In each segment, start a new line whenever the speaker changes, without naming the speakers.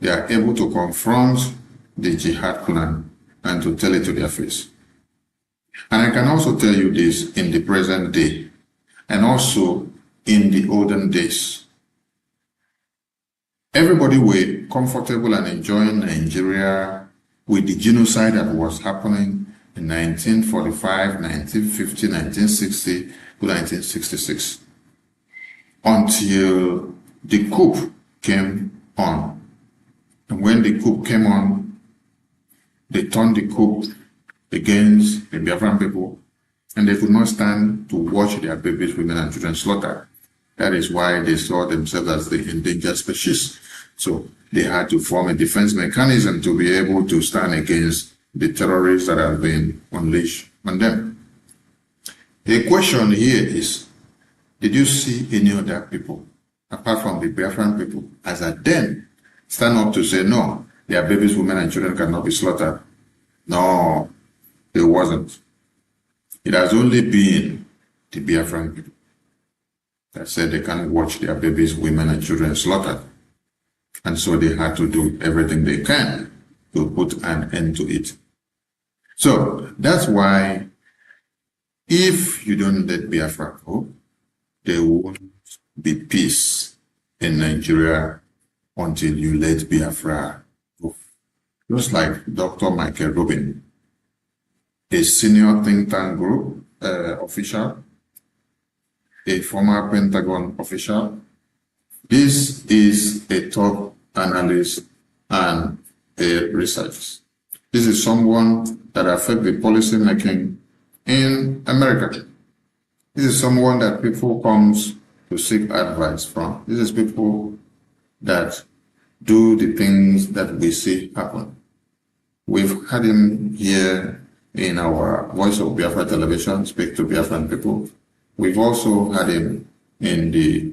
they are able to confront the jihad plan and to tell it to their face. And I can also tell you this in the present day and also in the olden days. Everybody were comfortable and enjoying Nigeria with the genocide that was happening in 1945, 1950, 1960 to 1966 until the coup came on. And when the coup came on, they turned the coup against the Biafran people, and they could not stand to watch their babies, women, and children slaughtered. That is why they saw themselves as the endangered species. So they had to form a defense mechanism to be able to stand against the terrorists that have been unleashed on them. The question here is, did you see any other people, apart from the Biafran people, as at then, stand up to say, no, their babies, women, and children cannot be slaughtered? No, it wasn't. It has only been the Biafran people that said they can't watch their babies, women, and children slaughtered. And so they had to do everything they can to put an end to it. So that's why if you don't let Biafra go, there won't be peace in Nigeria until you let Biafra go. Just like Dr. Michael Rubin, a senior think tank group official, a former Pentagon official. This is a top analyst and a researcher. This is someone that affects the policy making in America. This is someone that people comes to seek advice from. This is people that do the things that we see happen. We've had him here in our Voice of Biafra television, speak to Biafran people. We've also had him in the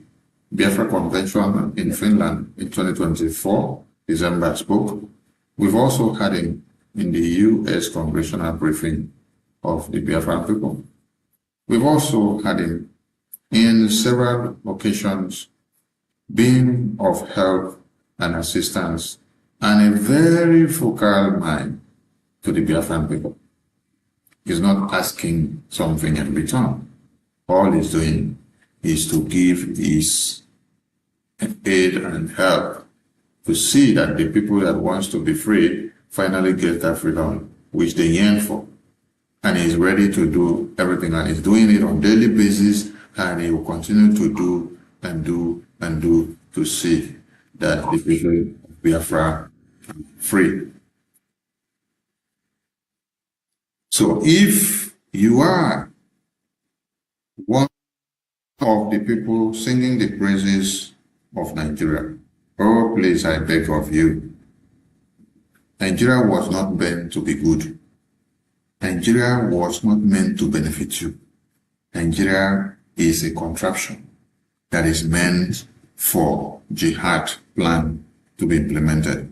Biafra Convention in Finland in 2024, December spoke. We've also had him in the U.S. Congressional briefing of the Biafran people. We've also had him in several occasions being of help and assistance and a very focal mind to the Biafran people. He's not asking something in return. All he's doing is to give his aid and help to see that the people that wants to be free finally get that freedom which they yearn for. And he's ready to do everything, and he's doing it on a daily basis, and he will continue to do and do and do to see that the people of Biafra are free. So if you are one of the people singing the praises of Nigeria, oh please, I beg of you, Nigeria was not meant to be good. Nigeria was not meant to benefit you. Nigeria is a contraption that is meant for jihad plan to be implemented.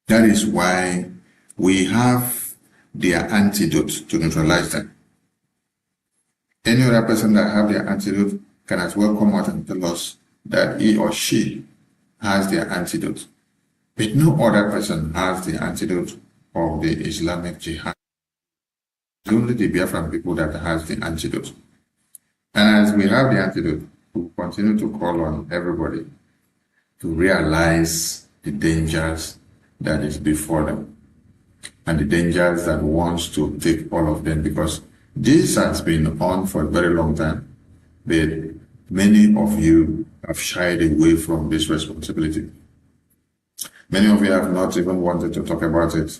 That is why we have their antidote to neutralize them. Any other person that have their antidote can as well come out and tell us that he or she has their antidote. But no other person has the antidote of the Islamic jihad. It's only the Biafran people that has the antidote. And as we have the antidote, we continue to call on everybody to realize the dangers that is before them and the dangers that wants to take all of them, because this has been on for a very long time, but many of you have shied away from this responsibility. Many of you have not even wanted to talk about it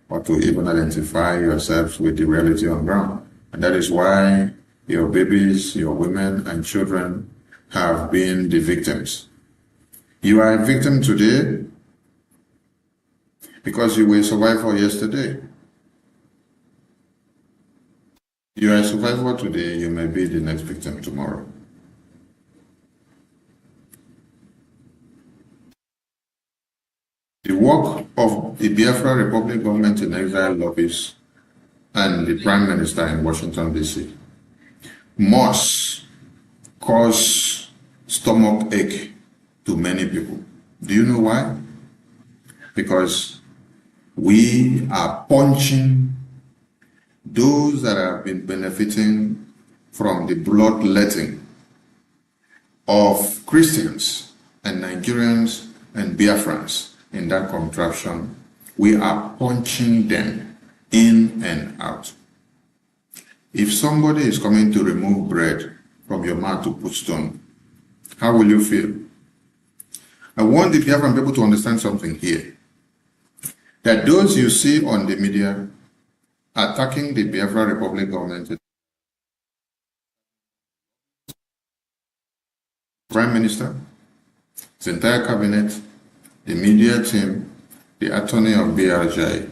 or to even identify yourselves with the reality on ground. And that is why your babies, your women and children have been the victims. You are a victim today because you were a survivor yesterday. You are a survivor today, you may be the next victim tomorrow. The work of the Biafra Republic government in exile lobbies and the Prime Minister in Washington, D.C. must cause stomach ache to many people. Do you know why? because we are punching those that have been benefiting from the bloodletting of Christians and Nigerians and Biafrans in that contraption. We are punching them in and out. If somebody is coming to remove bread from your mouth to put stone, how will you feel? I want the Biafran people to understand something here. That those you see on the media attacking the Biafra Republic government, Prime Minister, his entire cabinet, the media team, the attorney of Brgie,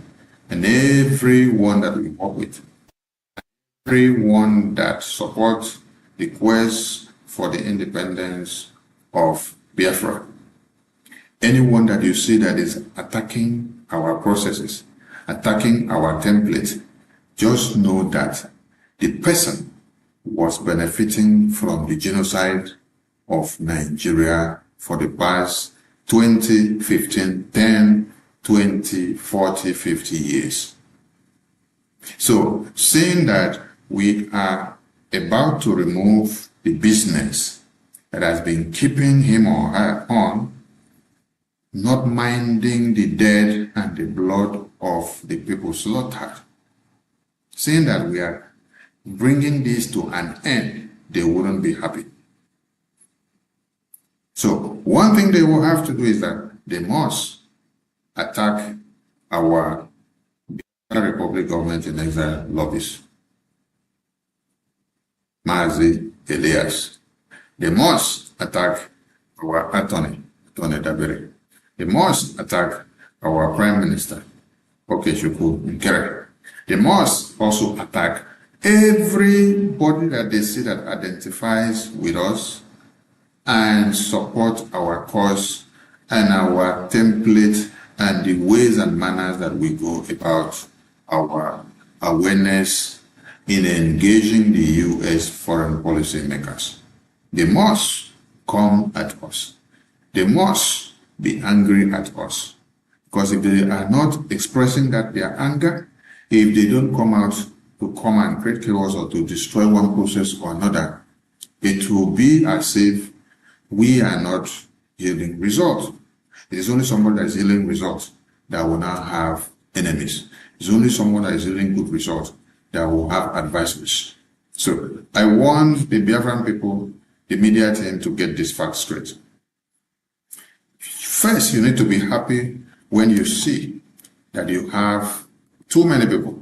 and everyone that we work with, everyone that supports the quest for the independence of Biafra. Anyone that you see that is attacking our processes, attacking our template, just know that the person was benefiting from the genocide of Nigeria for the past 20, 15, 10, 20, 40, 50 years. So, saying that we are about to remove the business that has been keeping him or her on, not minding the dead and the blood of the people slaughtered, saying that we are bringing this to an end, they wouldn't be happy. So one thing they will have to do is that they must attack our Republic government in exile lobbies. Mazi Elias. They must attack our attorney Dabiri. They must attack our Prime Minister, Okechukwu Nkere. They must also attack everybody that they see that identifies with us and support our cause and our template and the ways and manners that we go about our awareness in engaging the U.S. foreign policy makers. They must come at us. They must be angry at us. Because if they are not expressing that their anger, if they don't come out to come and create chaos or to destroy one process or another, it will be as if we are not yielding results. It is only someone that is yielding results that will now have enemies. It's only someone that is yielding good results that will have adversaries. So I want the Biafran people, the media team, to get this fact straight. First, you need to be happy when you see that you have too many people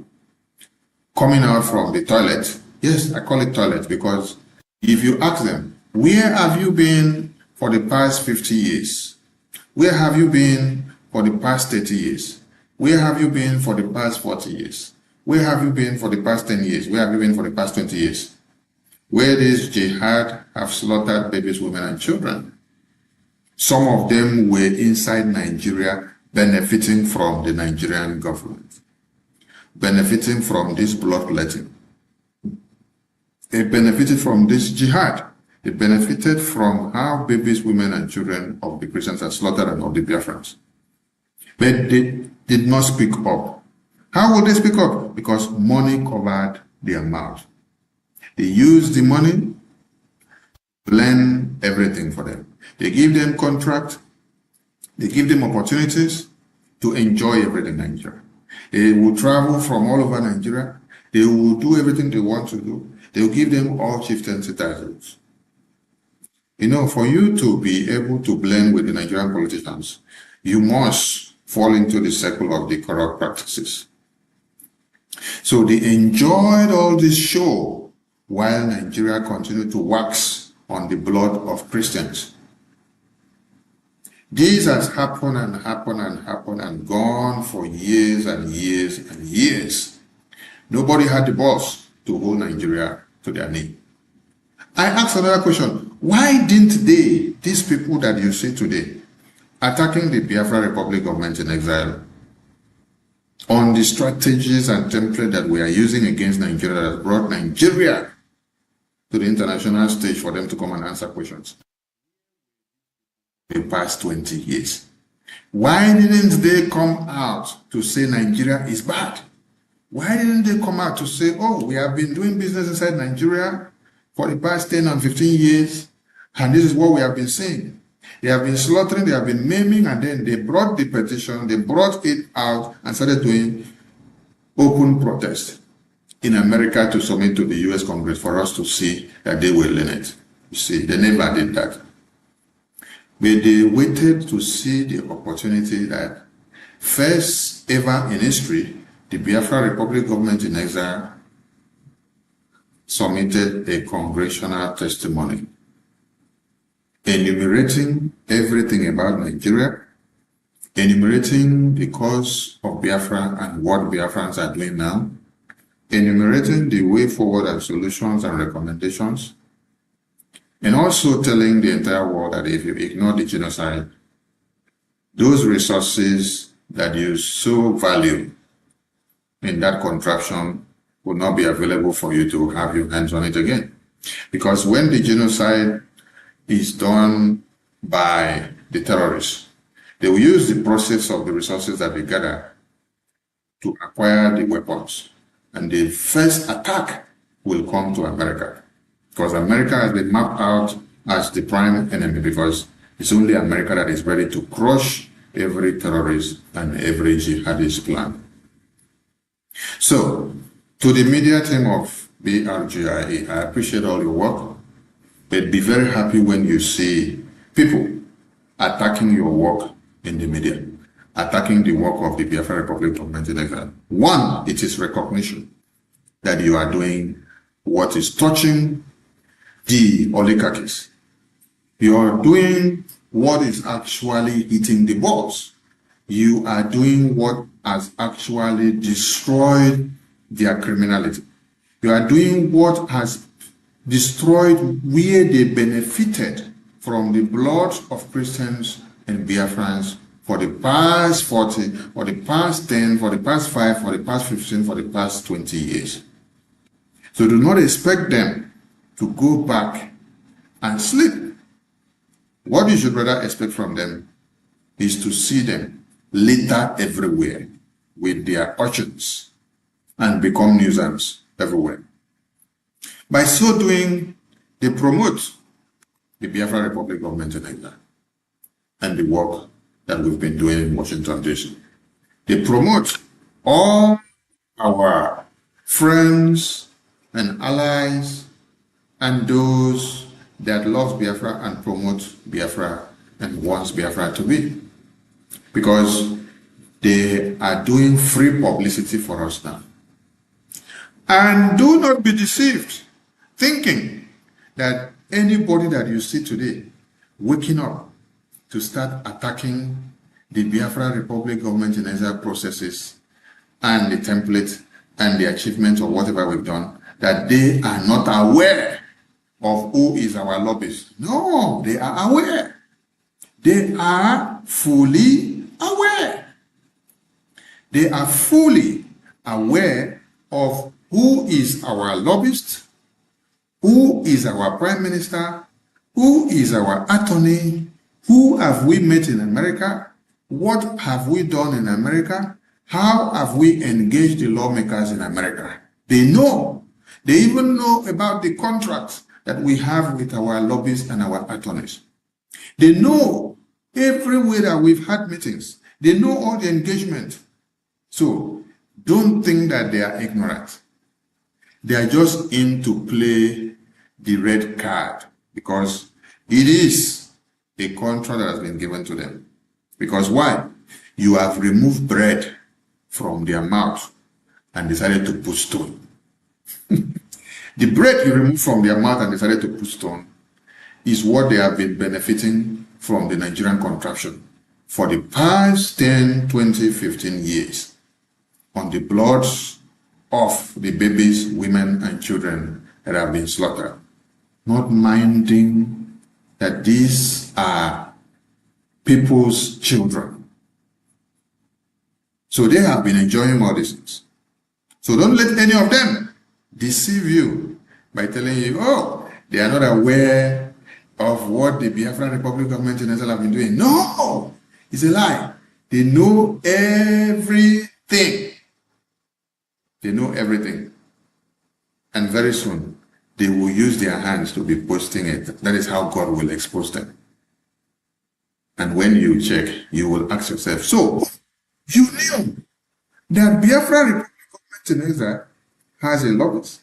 coming out from the toilet. Yes, I call it toilet because if you ask them, where have you been for the past 50 years? Where have you been for the past 30 years? Where have you been for the past 40 years? Where have you been for the past 10 years? Where have you been for the past 20 years? Where this jihad have slaughtered babies, women, and children. Some of them were inside Nigeria benefiting from the Nigerian government, benefiting from this bloodletting. They benefited from this jihad. They benefited from how babies, women, and children of the Christians are slaughtered and of the Biafrans. But they did not speak up. How would they speak up? Because money covered their mouth. They used the money to plan everything for them. They give them contract. They give them opportunities to enjoy everything in Nigeria. They will travel from all over Nigeria. They will do everything they want to do. They will give them all chieftaincy titles. You know, for you to be able to blend with the Nigerian politicians, you must fall into the circle of the corrupt practices. So they enjoyed all this show while Nigeria continued to wax on the blood of Christians. This has happened and happened and happened and gone for years and years and years. Nobody had the balls to hold Nigeria to their knee. I asked another question. Why didn't they, these people that you see today, attacking the Biafra Republic government in exile, on the strategies and template that we are using against Nigeria that has brought Nigeria to the international stage for them to come and answer questions? The past 20 years. Why didn't they come out to say Nigeria is bad? Why didn't they come out to say, oh, we have been doing business inside Nigeria for the past 10 and 15 years, and this is what we have been saying. They have been slaughtering, they have been maiming, and then they brought the petition, they brought it out and started doing open protest in America to submit to the US Congress for us to see that they will learn it. You see, they never did that. But they waited to see the opportunity that first ever in history, the Biafra Republic government in exile submitted a congressional testimony enumerating everything about Nigeria, enumerating the cause of Biafra and what Biafrans are doing now, enumerating the way forward and solutions and recommendations, and also telling the entire world that if you ignore the genocide, those resources that you so value in that contraption will not be available for you to have your hands on it again. Because when the genocide is done by the terrorists, they will use the process of the resources that they gather to acquire the weapons. And the first attack will come to America. Because America has been mapped out as the prime enemy, because it's only America that is ready to crush every terrorist and every jihadist plan. So, to the media team of Brgie, I appreciate all your work, but be very happy when you see people attacking your work in the media, attacking the work of the Biafra Republic government in exile. One, it is recognition that you are doing what is touching the oligarchies. You are doing what is actually hitting the balls. You are doing what has actually destroyed their criminality. You are doing what has destroyed where they benefited from the blood of Christians and Biafrans for the past 40, for the past 10, for the past 5, for the past 15, for the past 20 years. So do not expect them to go back and sleep. What you should rather expect from them is to see them litter everywhere with their urchins and become nuisance everywhere. By so doing, they promote the Biafra Republic government in England and the work that we've been doing in Washington, D.C. They promote all our friends and allies and those that love Biafra and promote Biafra and wants Biafra to be. Because they are doing free publicity for us now. And do not be deceived, thinking that anybody that you see today waking up to start attacking the Biafra Republic government in exile processes and the template and the achievement of whatever we've done, that they are not aware of who is our lobbyist. No, they are aware. They are fully aware. They are fully aware of who is our lobbyist, who is our prime minister, who is our attorney, who have we met in America, what have we done in America, how have we engaged the lawmakers in America. They know. They even know about the contracts that we have with our lobbyists and our attorneys. They know everywhere that we've had meetings. They know all the engagement. So don't think that they are ignorant. They are just in to play the red card because it is a contract that has been given to them. Because why? You have removed bread from their mouth and decided to put stone. The bread you removed from their mouth and decided to put stone is what they have been benefiting from the Nigerian contraption for the past 10, 20, 15 years on the blood of the babies, women, and children that have been slaughtered, not minding that these are people's children. So they have been enjoying all these things. So don't let any of them deceive you by telling you, oh, they are not aware of what the Biafran Republic government in Israel have been doing. No! It's a lie. They know everything. They know everything. And very soon, they will use their hands to be posting it. That is how God will expose them. And when you check, you will ask yourself, so, you knew that Biafra Republic government in Israel has a lobbyist.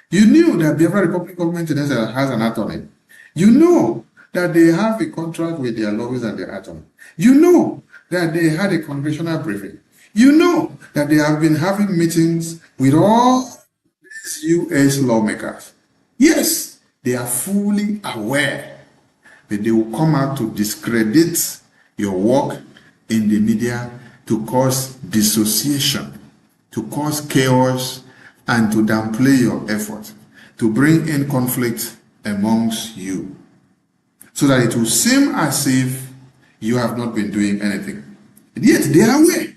You knew that Biafra Republic government in Israel has an attorney. You know that they have a contract with their lobbies and their attorney. You know that they had a congressional briefing. You know that they have been having meetings with all these U.S. lawmakers. Yes, they are fully aware that they will come out to discredit your work in the media, to cause dissociation, to cause chaos, and to downplay your effort, to bring in conflict amongst you, so that it will seem as if you have not been doing anything. And yet they are aware.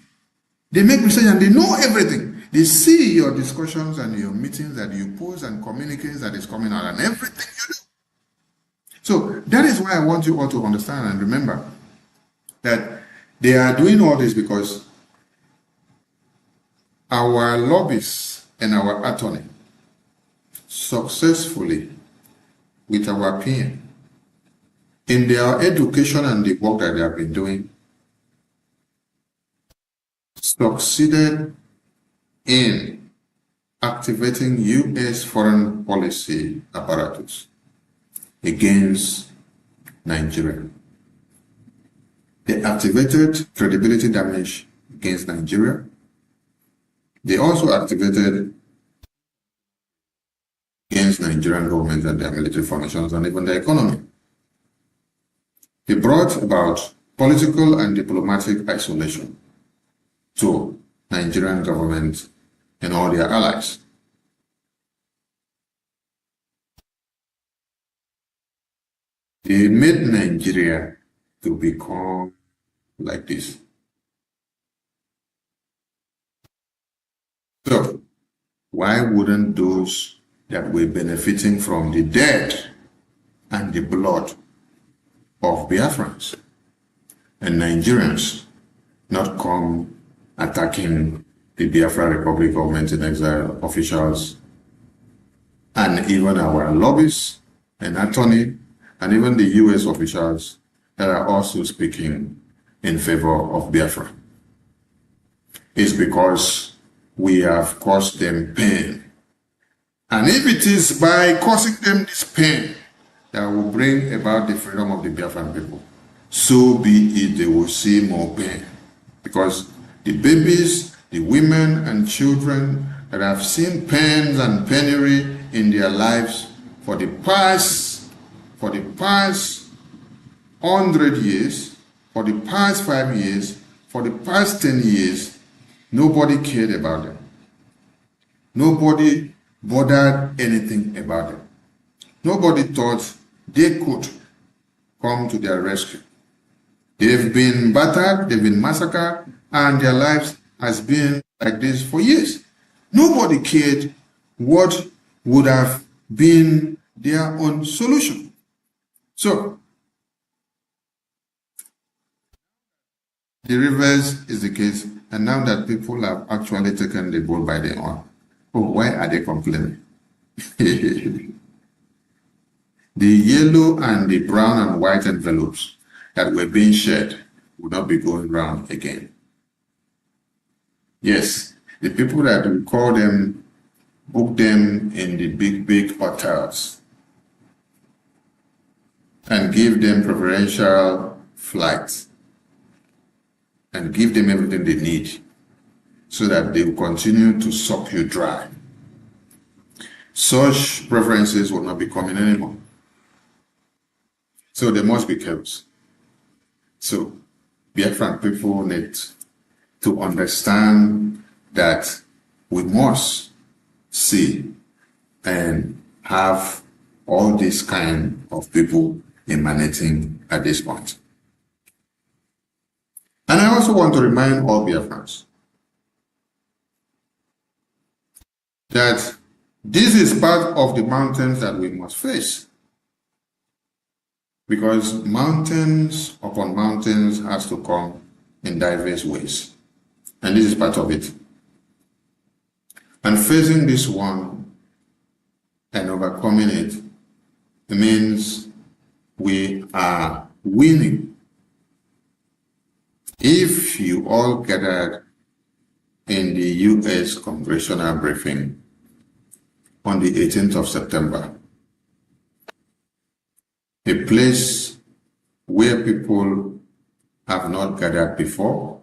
They make research and they know everything. They see your discussions and your meetings that you post and communicates that is coming out and everything you do. So that is why I want you all to understand and remember that they are doing all this because our lobbyists and our attorney successfully, with our opinion, in their education and the work that they have been doing, succeeded in activating U.S. foreign policy apparatus against Nigeria. They activated credibility damage against Nigeria. They also activated against Nigerian government and their military formations and even the economy. They brought about political and diplomatic isolation to Nigerian government and all their allies. They made Nigeria to become like this. So, why wouldn't those that were benefiting from the death and the blood of Biafrans and Nigerians not come attacking the Biafra Republic government in exile officials and even our lobbyists and attorney and even the U.S. officials that are also speaking in favor of Biafra? It's because we have caused them pain. And if it is by causing them this pain that will bring about the freedom of the Biafran people, so be it. They will see more pain. Because the babies, the women and children that have seen pains and penury in their lives for the past 100 years, for the past 5 years, for the past 10 years, nobody cared about them. Nobody bothered anything about them. Nobody thought they could come to their rescue. They've been battered, they've been massacred, and their lives has been like this for years. Nobody cared what would have been their own solution. So, the reverse is the case, and now that people have actually taken the bull by the horn, why are they complaining? The yellow and the brown and white envelopes that were being shared would not be going round again. Yes, the people that we call them, book them in the big hotels and give them preferential flights and give them everything they need so that they will continue to suck you dry. Such preferences will not be coming anymore. So there must be chaos. So Biafran people need to understand that we must see and have all these kind of people emanating at this point. And I also want to remind all Biafrans that this is part of the mountains that we must face. Because mountains upon mountains has to come in diverse ways. And this is part of it. And facing this one and overcoming it means we are winning. If you all gathered in the U.S. congressional briefing on the 18th of September, a place where people have not gathered before,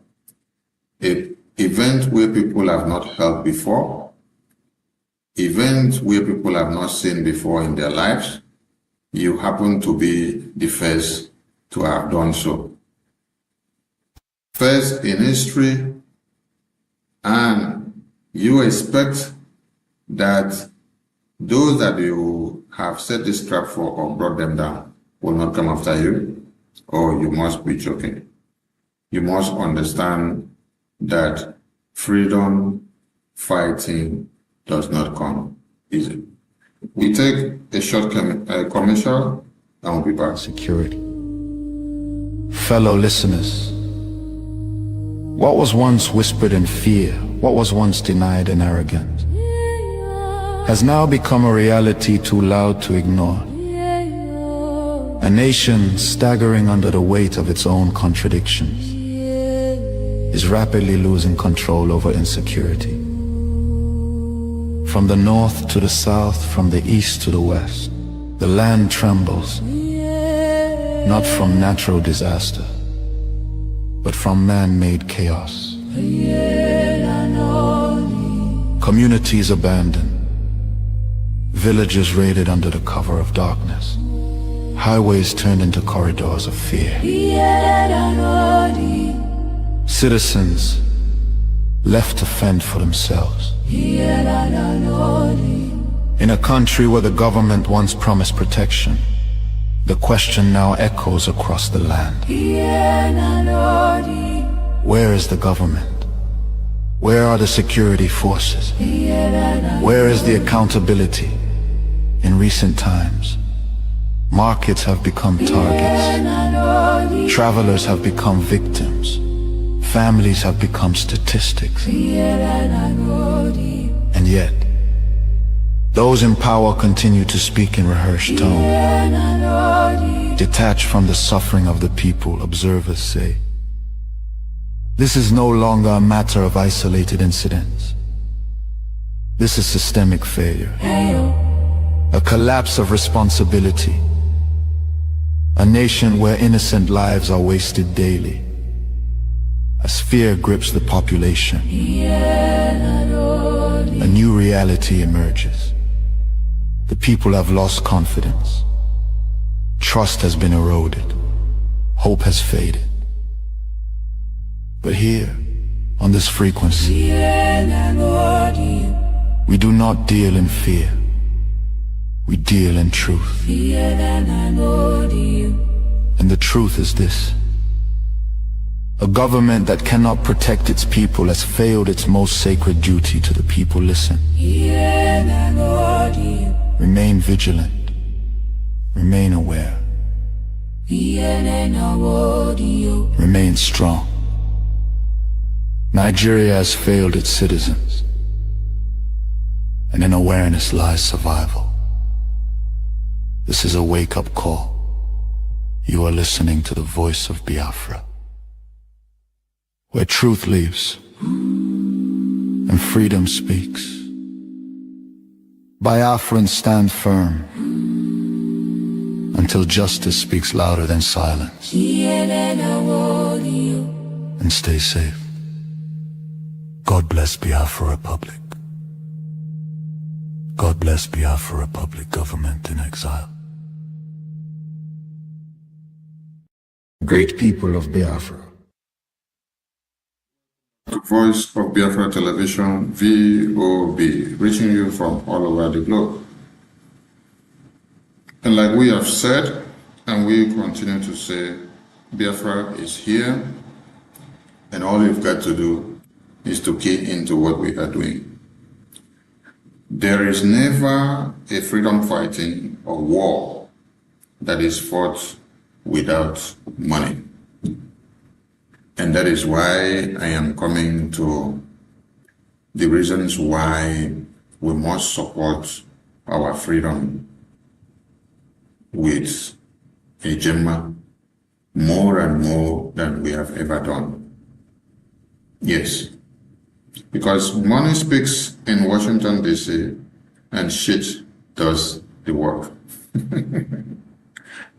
an event where people have not held before, event where people have not seen before in their lives, you happen to be the first to have done so. First in history, and you expect that those that you have set this trap for or brought them down will not come after you, or you must be joking. You must understand that freedom fighting does not come easy. We take a short commercial and we'll be back.
Security. Fellow listeners, what was once whispered in fear, what was once denied in arrogance, has now become a reality too loud to ignore. A nation staggering under the weight of its own contradictions is rapidly losing control over insecurity. From the north to the south, from the east to the west, the land trembles, not from natural disaster, but from man-made chaos. Communities abandoned, villages raided under the cover of darkness, highways turned into corridors of fear. Citizens left to fend for themselves. In a country where the government once promised protection, the question now echoes across the land. Where is the government? Where are the security forces? Where is the accountability? In recent times, markets have become targets. Travelers have become victims. Families have become statistics. And yet, those in power continue to speak in rehearsed tone. Detached from the suffering of the people, observers say, this is no longer a matter of isolated incidents. This is systemic failure. A collapse of responsibility. A nation where innocent lives are wasted daily. As fear grips the population, a new reality emerges. The people have lost confidence. Trust has been eroded. Hope has faded. But here, on this frequency, we do not deal in fear. We deal in truth. And the truth is this. A government that cannot protect its people has failed its most sacred duty to the people. Listen. Remain vigilant. Remain aware. Remain strong. Nigeria has failed its citizens, and in awareness lies survival. This is a wake-up call. You are listening to the voice of Biafra, where truth lives and freedom speaks. Biafrans stand firm until justice speaks louder than silence. And stay safe. God bless Biafra Republic. God bless Biafra Republic, government in exile. Great people of Biafra.
The Voice of Biafra Television, VOB, reaching you from all over the globe. And like we have said, and we continue to say, Biafra is here, and all you've got to do is to key into what we are doing. There is never a freedom fighting or war that is fought without money. And that is why I am coming to the reasons why we must support our freedom with a gemma more and more than we have ever done. Yes, because money speaks in Washington, D.C., and shit does the work.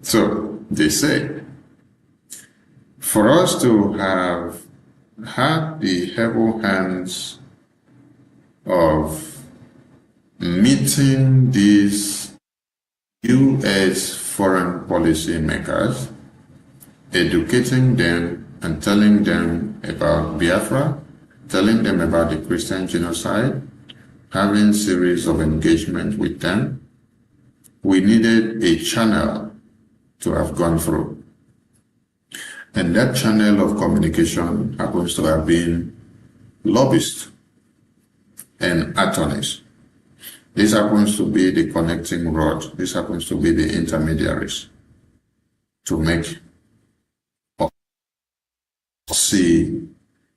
So they say, for us to have had the able hands of meeting these U.S. foreign policy makers, educating them and telling them about Biafra, telling them about the Christian genocide, having series of engagement with them, we needed a channel to have gone through. And that channel of communication happens to have been lobbyists and attorneys. This happens to be the connecting rod. This happens to be the intermediaries to make or see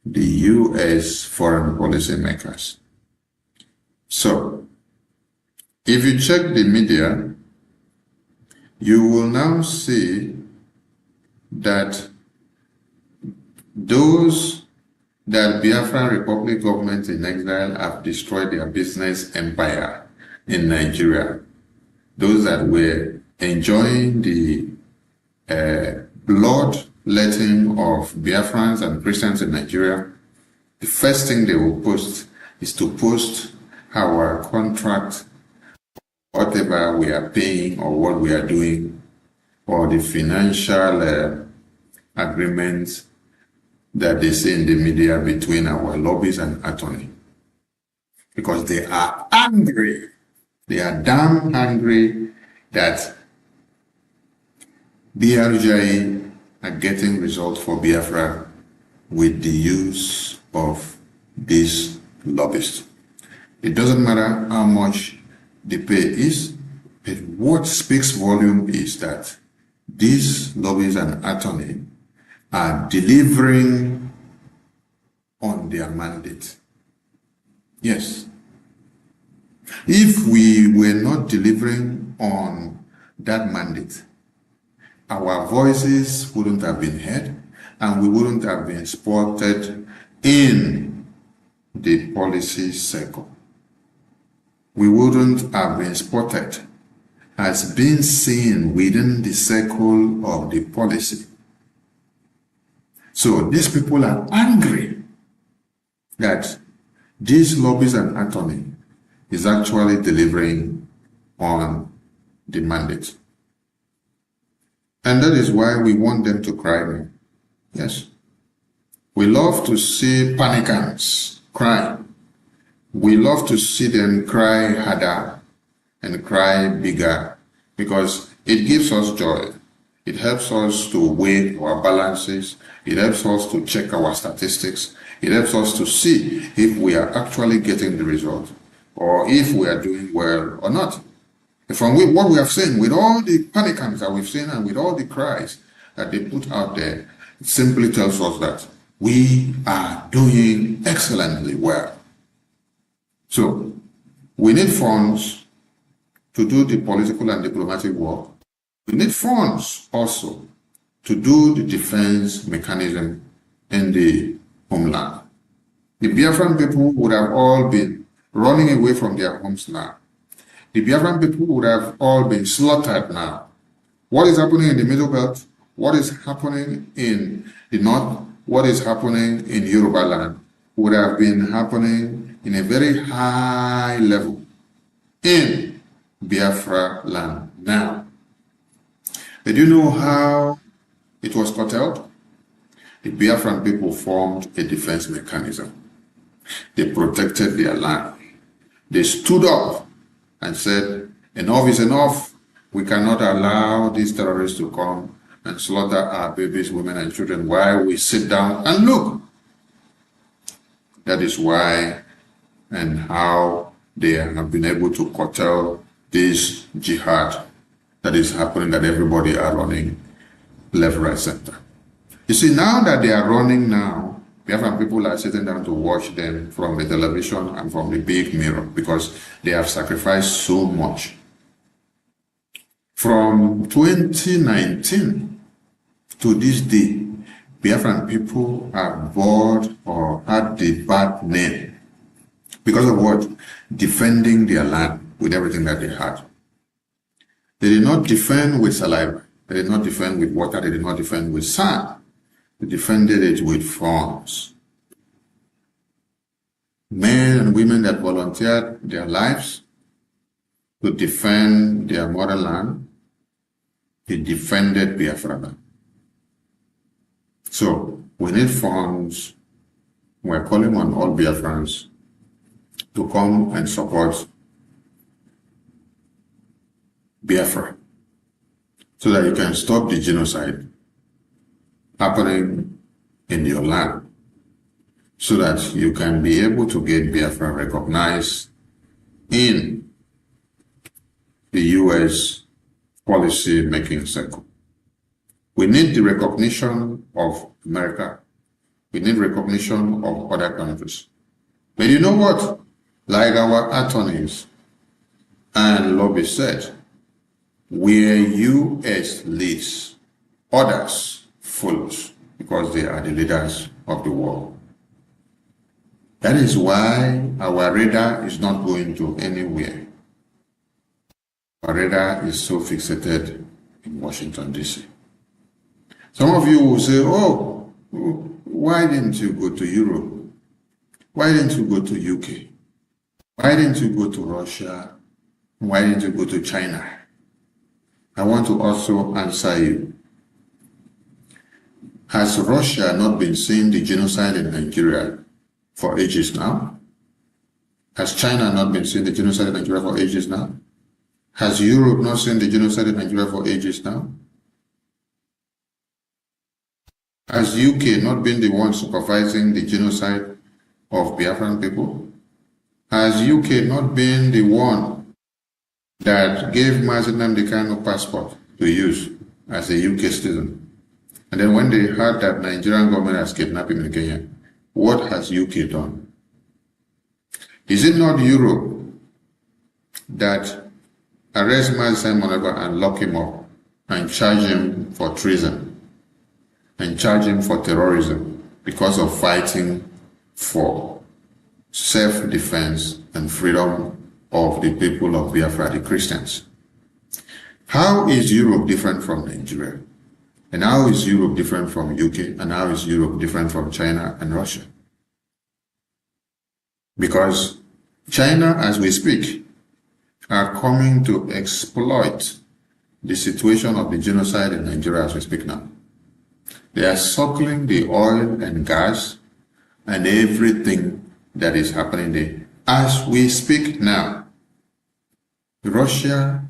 the U.S. foreign policy makers. So, if you check the media, you will now see that those that Biafran Republic government in exile have destroyed their business empire in Nigeria. Those that were enjoying the bloodletting of Biafrans and Christians in Nigeria, the first thing they will post is to post our contract, whatever we are paying or what we are doing, or the financial agreements that they see in the media between our lobbies and attorney. Because they are angry. They are damn angry that Brgie are getting results for Biafra with the use of these lobbyists. It doesn't matter how much the pay is, but what speaks volume is that these lobbyists and attorney are delivering on their mandate. Yes. If we were not delivering on that mandate, our voices wouldn't have been heard and we wouldn't have been spotted in the policy circle. We wouldn't have been spotted as being seen within the circle of the policy. So these people are angry that these lobbies and attorney is actually delivering on the mandate. And that is why we want them to cry more. Yes. We love to see panicants cry. We love to see them cry harder and cry bigger because it gives us joy. It helps us to weigh our balances. It helps us to check our statistics. It helps us to see if we are actually getting the result or if we are doing well or not. From what we have seen, with all the panicants that we've seen and with all the cries that they put out there, it simply tells us that we are doing excellently well. So, we need funds to do the political and diplomatic work. We need funds also to do the defense mechanism in the homeland. The Biafran people would have all been running away from their homes now. The Biafran people would have all been slaughtered now. What is happening in the Middle Belt? What is happening in the North? What is happening in Yoruba land would have been happening in a very high level in Biafra land now. Did you know how it was curtailed? The Biafran people formed a defense mechanism. They protected their land. They stood up and said, enough is enough. We cannot allow these terrorists to come and slaughter our babies, women, and children while we sit down and look. That is why and how they have been able to curtail this jihad that is happening, that everybody are running left, right, center. You see, now that they are running now, Biafran people are sitting down to watch them from the television and from the big mirror because they have sacrificed so much. From 2019 to this day, Biafran people are bored or had the bad name because of what? Defending their land with everything that they had. They did not defend with saliva. They did not defend with water. They did not defend with sand. They defended it with farms. Men and women that volunteered their lives to defend their motherland, they defended Biafra. So we need funds. We're calling on all Biafrans to come and support Biafra so that you can stop the genocide happening in your land, so that you can be able to get Biafra recognized in the U.S. policy-making circle. We need the recognition of America. We need recognition of other countries. But you know what? Like our attorneys and lobbyists said, where U.S. leads, others follows, because they are the leaders of the world. That is why our radar is not going to anywhere. Our radar is so fixated in Washington, D.C. Some of you will say, oh, why didn't you go to Europe? Why didn't you go to UK? Why didn't you go to Russia? Why didn't you go to China? I want to also answer you. Has Russia not been seeing the genocide in Nigeria for ages now? Has China not been seeing the genocide in Nigeria for ages now? Has Europe not seen the genocide in Nigeria for ages now? Has UK not been the one supervising the genocide of Biafran people? Has UK not been the one that gave Mazinam the kind of passport to use as a UK citizen? And then when they heard that Nigerian government has kidnapped him in Kenya, what has UK done? Is it not Europe that arrests Mazinam and lock him up and charge him for treason and charge him for terrorism because of fighting for self-defense and freedom of the people of Biafra, the Christians? How is Europe different from Nigeria? And how is Europe different from UK? And how is Europe different from China and Russia? Because China, as we speak, are coming to exploit the situation of the genocide in Nigeria as we speak now. They are suckling the oil and gas and everything that is happening there. As we speak now, Russia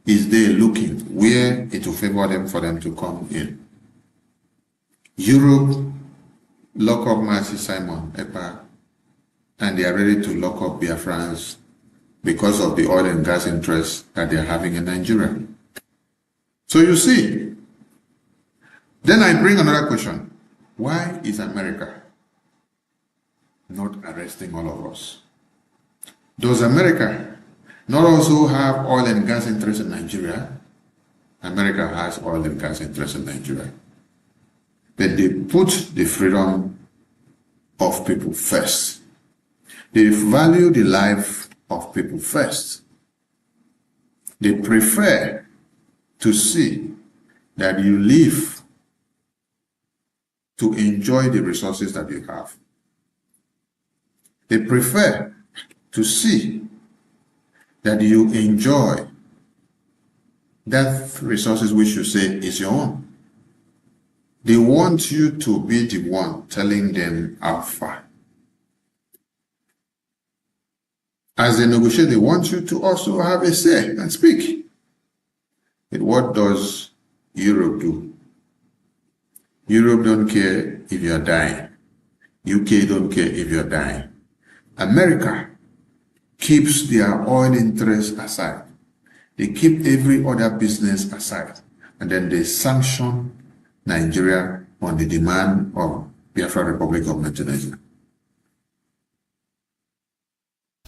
is there looking where it will favor them for them to come in. Europe lock up Mercy Simon Epa, and they are ready to lock up Biafrans because of the oil and gas interests that they are having in Nigeria. So you see, then I bring another question. Why is America not arresting all of us? Does America not also have oil and gas interests in Nigeria? America has oil and gas interests in Nigeria. But they put the freedom of people first. They value the life of people first. They prefer to see that you live to enjoy the resources that you have. They prefer to see that you enjoy that resources which you say is your own. They want you to be the one telling them how far. As they negotiate, they want you to also have a say and speak. But what does Europe do? Europe don't care if you're dying. UK don't care if you're dying. America keeps their oil interests aside. They keep every other business aside. And then they sanction Nigeria on the demand of Biafra Republic of Nigeria.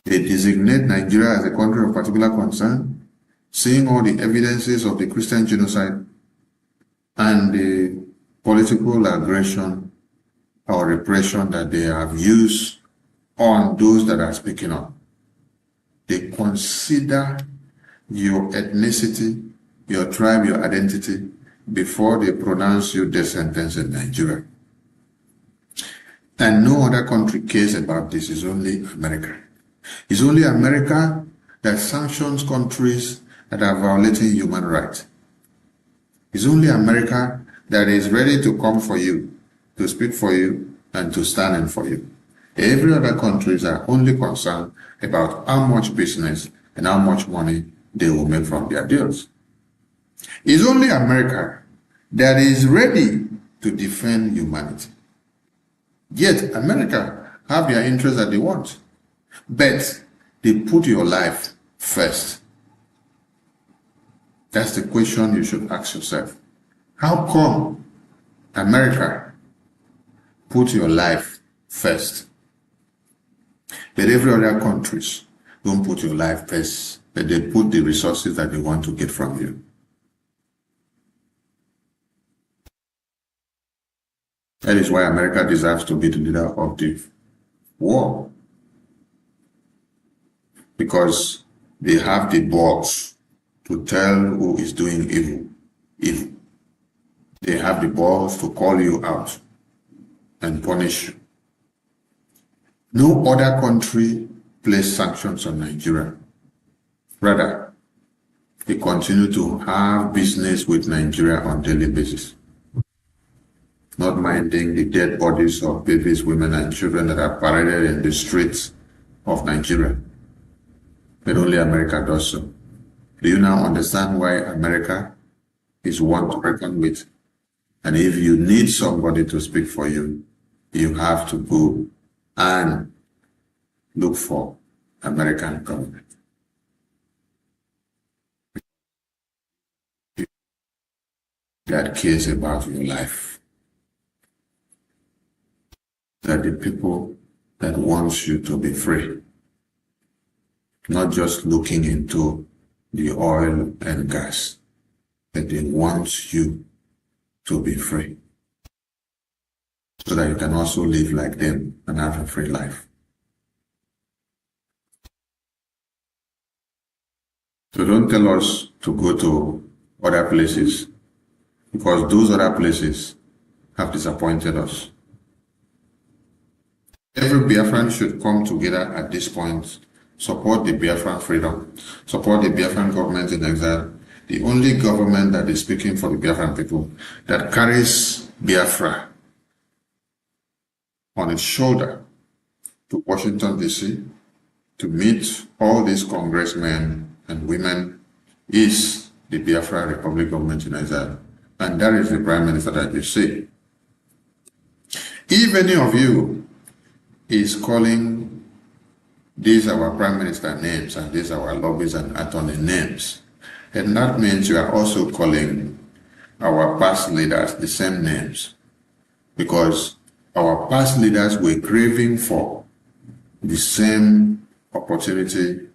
They designate Nigeria as a country of particular concern, seeing all the evidences of the Christian genocide and the political aggression or repression that they have used on those that are speaking up. They consider your ethnicity, your tribe, your identity before they pronounce you death sentence in Nigeria. And no other country cares about this. It's only America. It's only America that sanctions countries that are violating human rights. It's only America that is ready to come for you, to speak for you, and to stand in for you. Every other countries are only concerned about how much business and how much money they will make from their deals. It's only America that is ready to defend humanity. Yet America have their interests that they want, but they put your life first. That's the question you should ask yourself. How come America put your life first, but every other countries don't put your life first, but they put the resources that they want to get from you? That is why America deserves to be the leader of the war. Because they have the balls to tell who is doing evil. They have the balls to call you out and punish you. No other country placed sanctions on Nigeria. Rather, they continue to have business with Nigeria on a daily basis, not minding the dead bodies of babies, women, and children that are paraded in the streets of Nigeria. But only America does so. Do you now understand why America is one to reckon with? And if you need somebody to speak for you, you have to go and look for American government. That cares about your life. That the people that wants you to be free. Not just looking into the oil and gas, but they want you to be free, so that you can also live like them and have a free life. So don't tell us to go to other places, because those other places have disappointed us. Every Biafran should come together at this point, support the Biafran freedom, support the Biafran government in exile, the only government that is speaking for the Biafran people, that carries Biafra on its shoulder to Washington, D.C., to meet all these congressmen and women, is the Biafra Republic government in exile. And that is the Prime Minister that you see. If any of you is calling these are our Prime Minister names and these are our lobbies and attorney names, and that means you are also calling our past leaders the same names, because our past leaders were craving for the same opportunity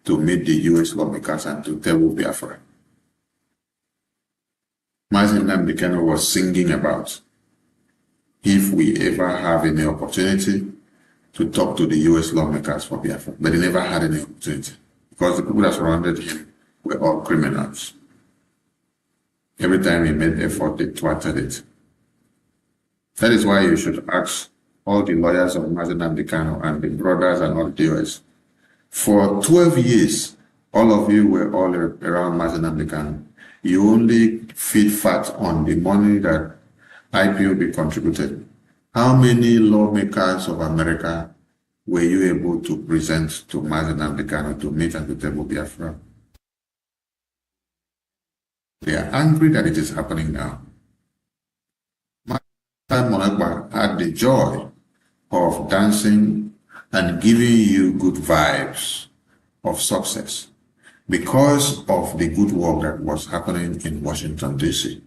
to meet the U.S. lawmakers and to table Biafra. Mazi Nnamdi Kanu was singing about, if we ever have any opportunity to talk to the U.S. lawmakers for Biafra, but he never had any opportunity because the people that surrounded him were all criminals. Every time he made effort, they thwarted it. That is why you should ask all the lawyers of Mazi Nnamdi Kanu and the brothers and all the DOS. For 12 years, all of you were all around Mazi Nnamdi Kanu. You only feed fat on the money that IPOB contributed. How many lawmakers of America were you able to present to Mazi Nnamdi Kanu to meet and to table Biafra? They are angry that it is happening now. Monagba had the joy of dancing and giving you good vibes of success because of the good work that was happening in Washington, D.C.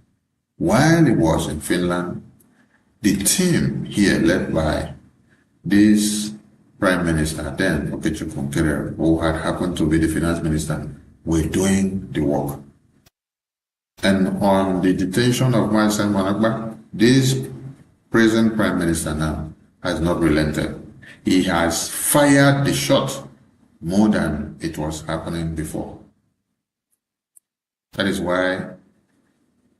While he was in Finland, the team here led by this Prime Minister then, Okechukwu Nkeria, who had happened to be the Finance Minister, were doing the work. And on the detention of Simon Agba, this present Prime Minister now has not relented. He has fired the shot more than it was happening before. That is why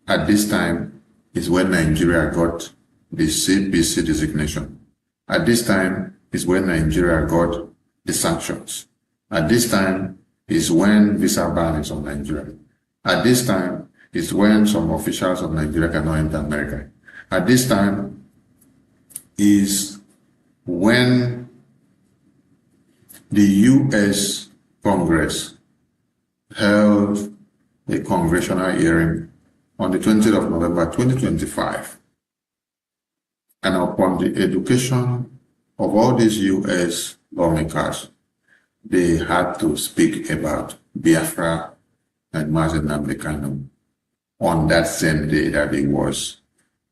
at this time is when Nigeria got the CPC designation. At this time is when Nigeria got the sanctions. At this time is when visa ban is on Nigeria. At this time is when some officials of Nigeria cannot enter America. At this time is when the U.S. Congress held a congressional hearing on the 20th of November 2025. And upon the education of all these U.S. lawmakers, they had to speak about Biafra and Mazi Nnamdi Kanu on that same day that he was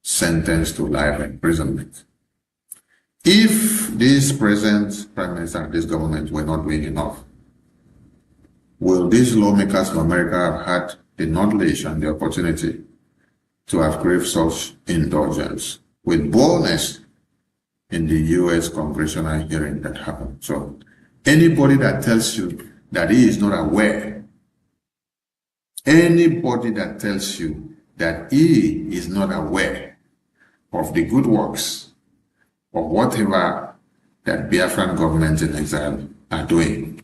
sentenced to life imprisonment. If this present Prime Minister and this government were not doing enough, will these lawmakers of America have had the knowledge and the opportunity to have craved such indulgence with boldness in the U.S. congressional hearing that happened? So anybody that tells you that he is not aware, anybody that tells you that he is not aware of the good works of whatever that Biafran government in exile are doing,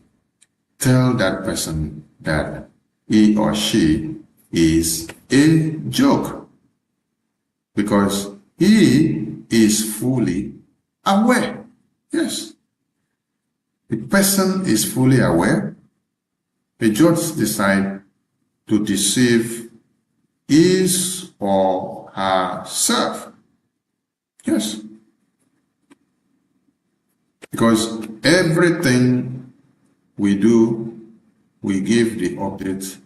tell that person that he or she is a joke, because he is fully aware. Yes. The person is fully aware. They just decide to deceive his or herself. Yes. Because everything we do, we give the update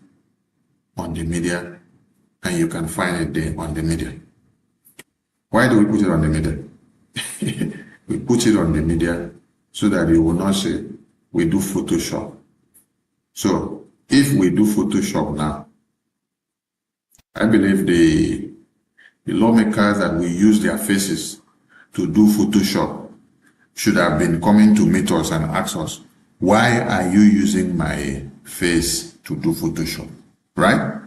on the media, and you can find it there on the media. Why do we put it on the media? We put it on the media so that you will not say we do Photoshop. So if we do Photoshop now, I believe the lawmakers that we use their faces to do Photoshop should have been coming to meet us and ask us, why are you using my face to do Photoshop? Right?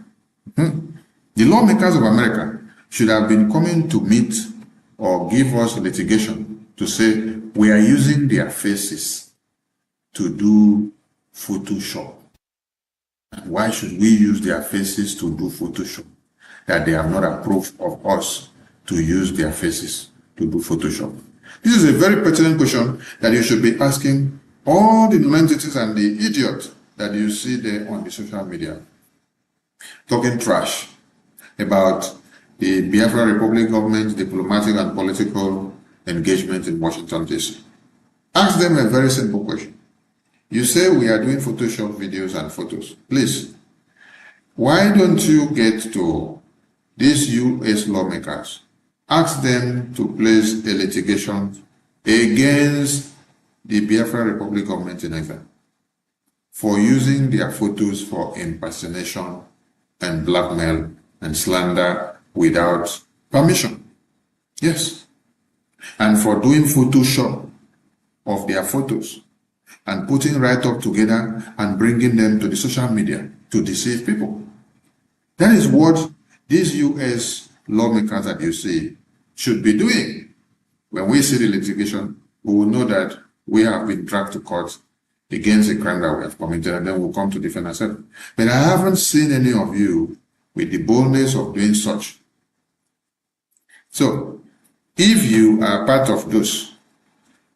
The lawmakers of America should have been coming to meet or give us litigation to say we are using their faces to do Photoshop. And why should we use their faces to do Photoshop? That they have not approved of us to use their faces to do Photoshop. This is a very pertinent question that you should be asking all the nonentities and the idiots that you see there on the social media talking trash about the Biafra Republic government's diplomatic and political engagement in Washington, D.C. Ask them a very simple question. You say we are doing Photoshop videos and photos. Please, why don't you get to these U.S. lawmakers, ask them to place a litigation against the Biafra Republic government in England for using their photos for impersonation and blackmail and slander without permission. Yes. And for doing Photoshop of their photos and putting right up together and bringing them to the social media to deceive people. That is what these U.S. lawmakers that you see should be doing. When we see the litigation, we will know that we have been dragged to court against a crime that we have committed, and then we'll come to defend ourselves. But I haven't seen any of you with the boldness of doing such. So, if you are part of those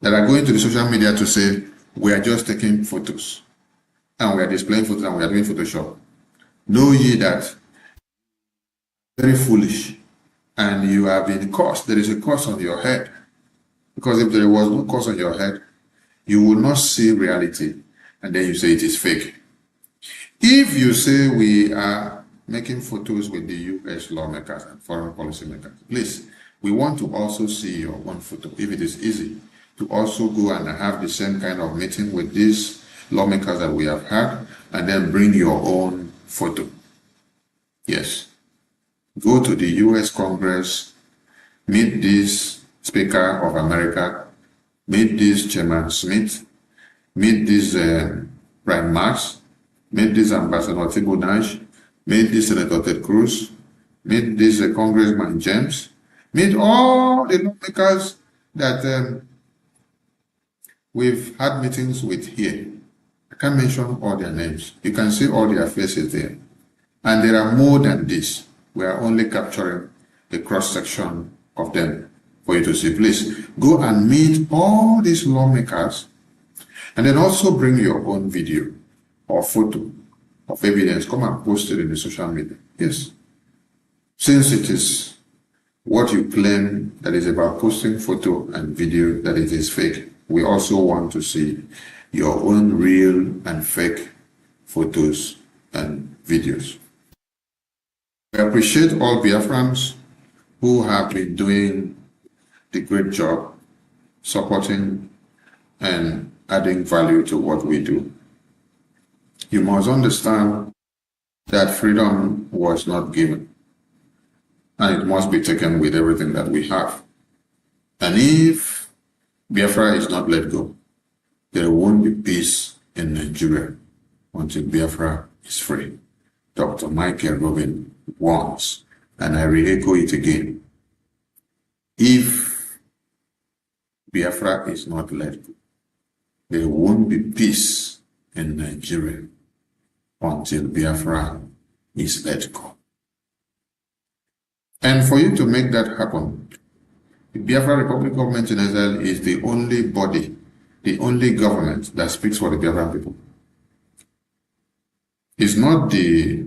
that are going to the social media to say, we are just taking photos, and we are displaying photos, and we are doing Photoshop, know ye that very foolish, and you have been cursed. There is a curse on your head. Because if there was no curse on your head, you will not see reality, and then you say it is fake. If you say we are making photos with the U.S. lawmakers and foreign policy makers, please We want to also see your own photo, if it is easy, to also go and have the same kind of meeting with these lawmakers that we have had, and then bring your own photo. Yes. Go to the US Congress, meet this Speaker of America, meet this Chairman Smith, meet this Prime Max, meet this Ambassador Thibault Nash, meet this Senator Ted Cruz, meet this Congressman James, meet all the lawmakers that we've had meetings with here. I can't mention all their names. You can see all their faces there. And there are more than this. We are only capturing a cross-section of them for you to see. Please go and meet all these lawmakers, and then also bring your own video or photo of evidence. Come and post it in the social media. Yes. Since it is what you claim that is about posting photo and video that it is fake, we also want to see your own real and fake photos and videos. We appreciate all Biafrans who have been doing the great job supporting and adding value to what we do. You must understand that freedom was not given, and it must be taken with everything that we have. And if Biafra is not let go, there won't be peace in Nigeria until Biafra is free. Dr. Michael Robin warns, and I re-echo it again. If Biafra is not let go, there won't be peace in Nigeria until Biafra is let go. And for you to make that happen, the Biafra Republic Government in Exile is the only body, the only government that speaks for the Biafran people. It's not the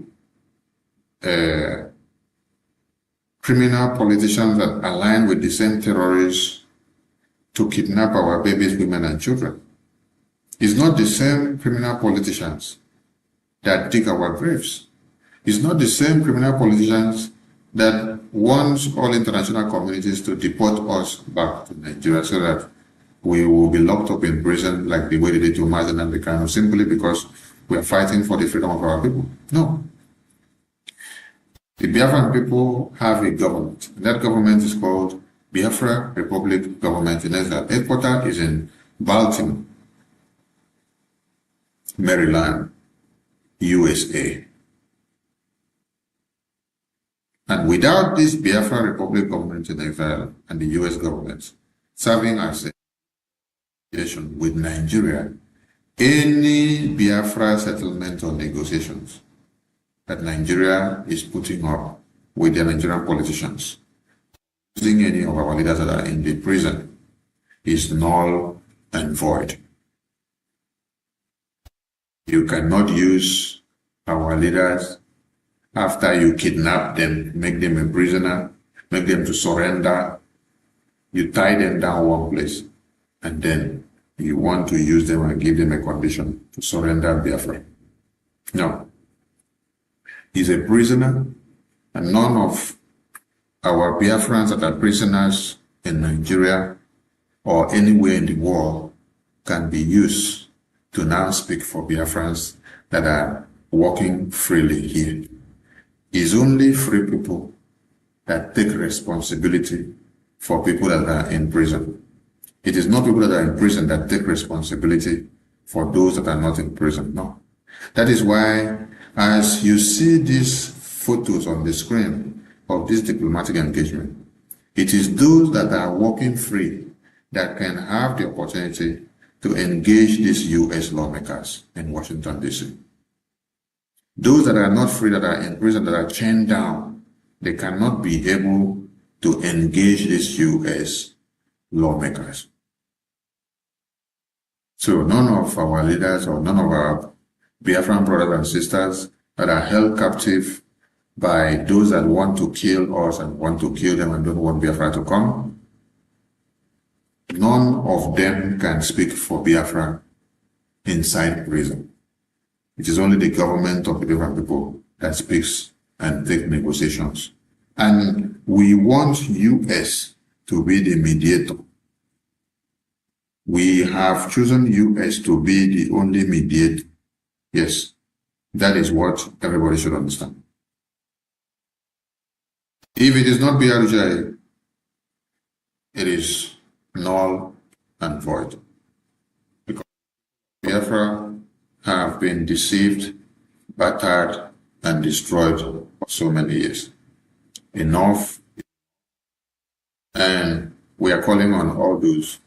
criminal politicians that align with the same terrorists to kidnap our babies, women, and children. It's not the same criminal politicians that dig our graves. It's not the same criminal politicians that wants all international communities to deport us back to Nigeria so that we will be locked up in prison like the way they did to Mazen and Bekano, simply because we are fighting for the freedom of our people. No. The Biafran people have a government. And that government is called Biafra Republic Government in Exile. Headquarters is in Baltimore, Maryland, USA. And without this Biafra Republic Government in Exile and the US government serving as a relation with Nigeria, any Biafra settlement or negotiations that Nigeria is putting up with the Nigerian politicians, using any of our leaders that are in the prison, is null and void. You cannot use our leaders after you kidnap them, make them a prisoner, make them to surrender. You tie them down one place, and then you want to use them and give them a condition to surrender Biafra. No. He's a prisoner, and none of our Biafrans that are prisoners in Nigeria or anywhere in the world can be used to now speak for Biafrans that are walking freely here. It's only free people that take responsibility for people that are in prison. It is not people that are in prison that take responsibility for those that are not in prison. No. That is why, as you see these photos on the screen of this diplomatic engagement, it is those that are walking free that can have the opportunity to engage these U.S. lawmakers in Washington, D.C. Those that are not free, that are in prison, that are chained down, they cannot be able to engage these U.S. lawmakers. So none of our leaders or none of our Biafran brothers and sisters that are held captive by those that want to kill us and want to kill them and don't want Biafra to come, none of them can speak for Biafra inside prison. It is only the government of the Biafran people that speaks and takes negotiations And we want US to be the mediator. We have chosen US to be the only mediator. Yes, that is what everybody should understand. If it is not Brgie, it is null and void. Because Biafra have been deceived, battered, and destroyed for so many years. Enough. And we are calling on all those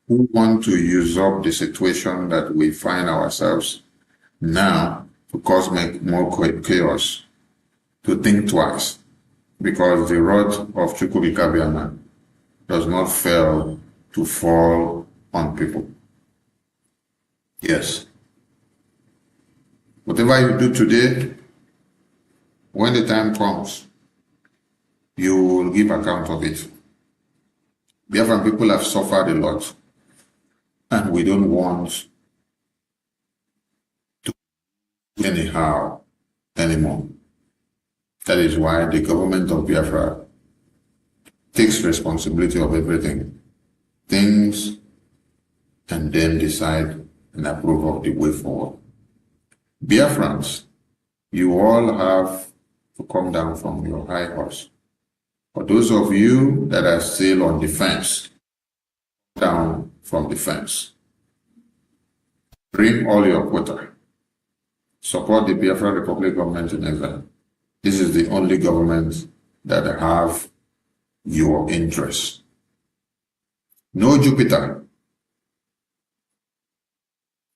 who want to usurp the situation that we find ourselves now to cause more chaos, to think twice, because the rod of Chukwukabiama does not fail to fall on people. Yes. Whatever you do today, when the time comes, you will give account of it. Biafran people have suffered a lot, and we don't want to do anyhow anymore. That is why the government of Biafra takes responsibility of everything, thinks, and then decide and approve of the way forward. Biafrans, you all have to come down from your high horse. For those of you that are still on the fence, down from the fence. Bring all your quota. Support the Biafra Republic government in exile. This is the only government that have your interests. No Jupiter,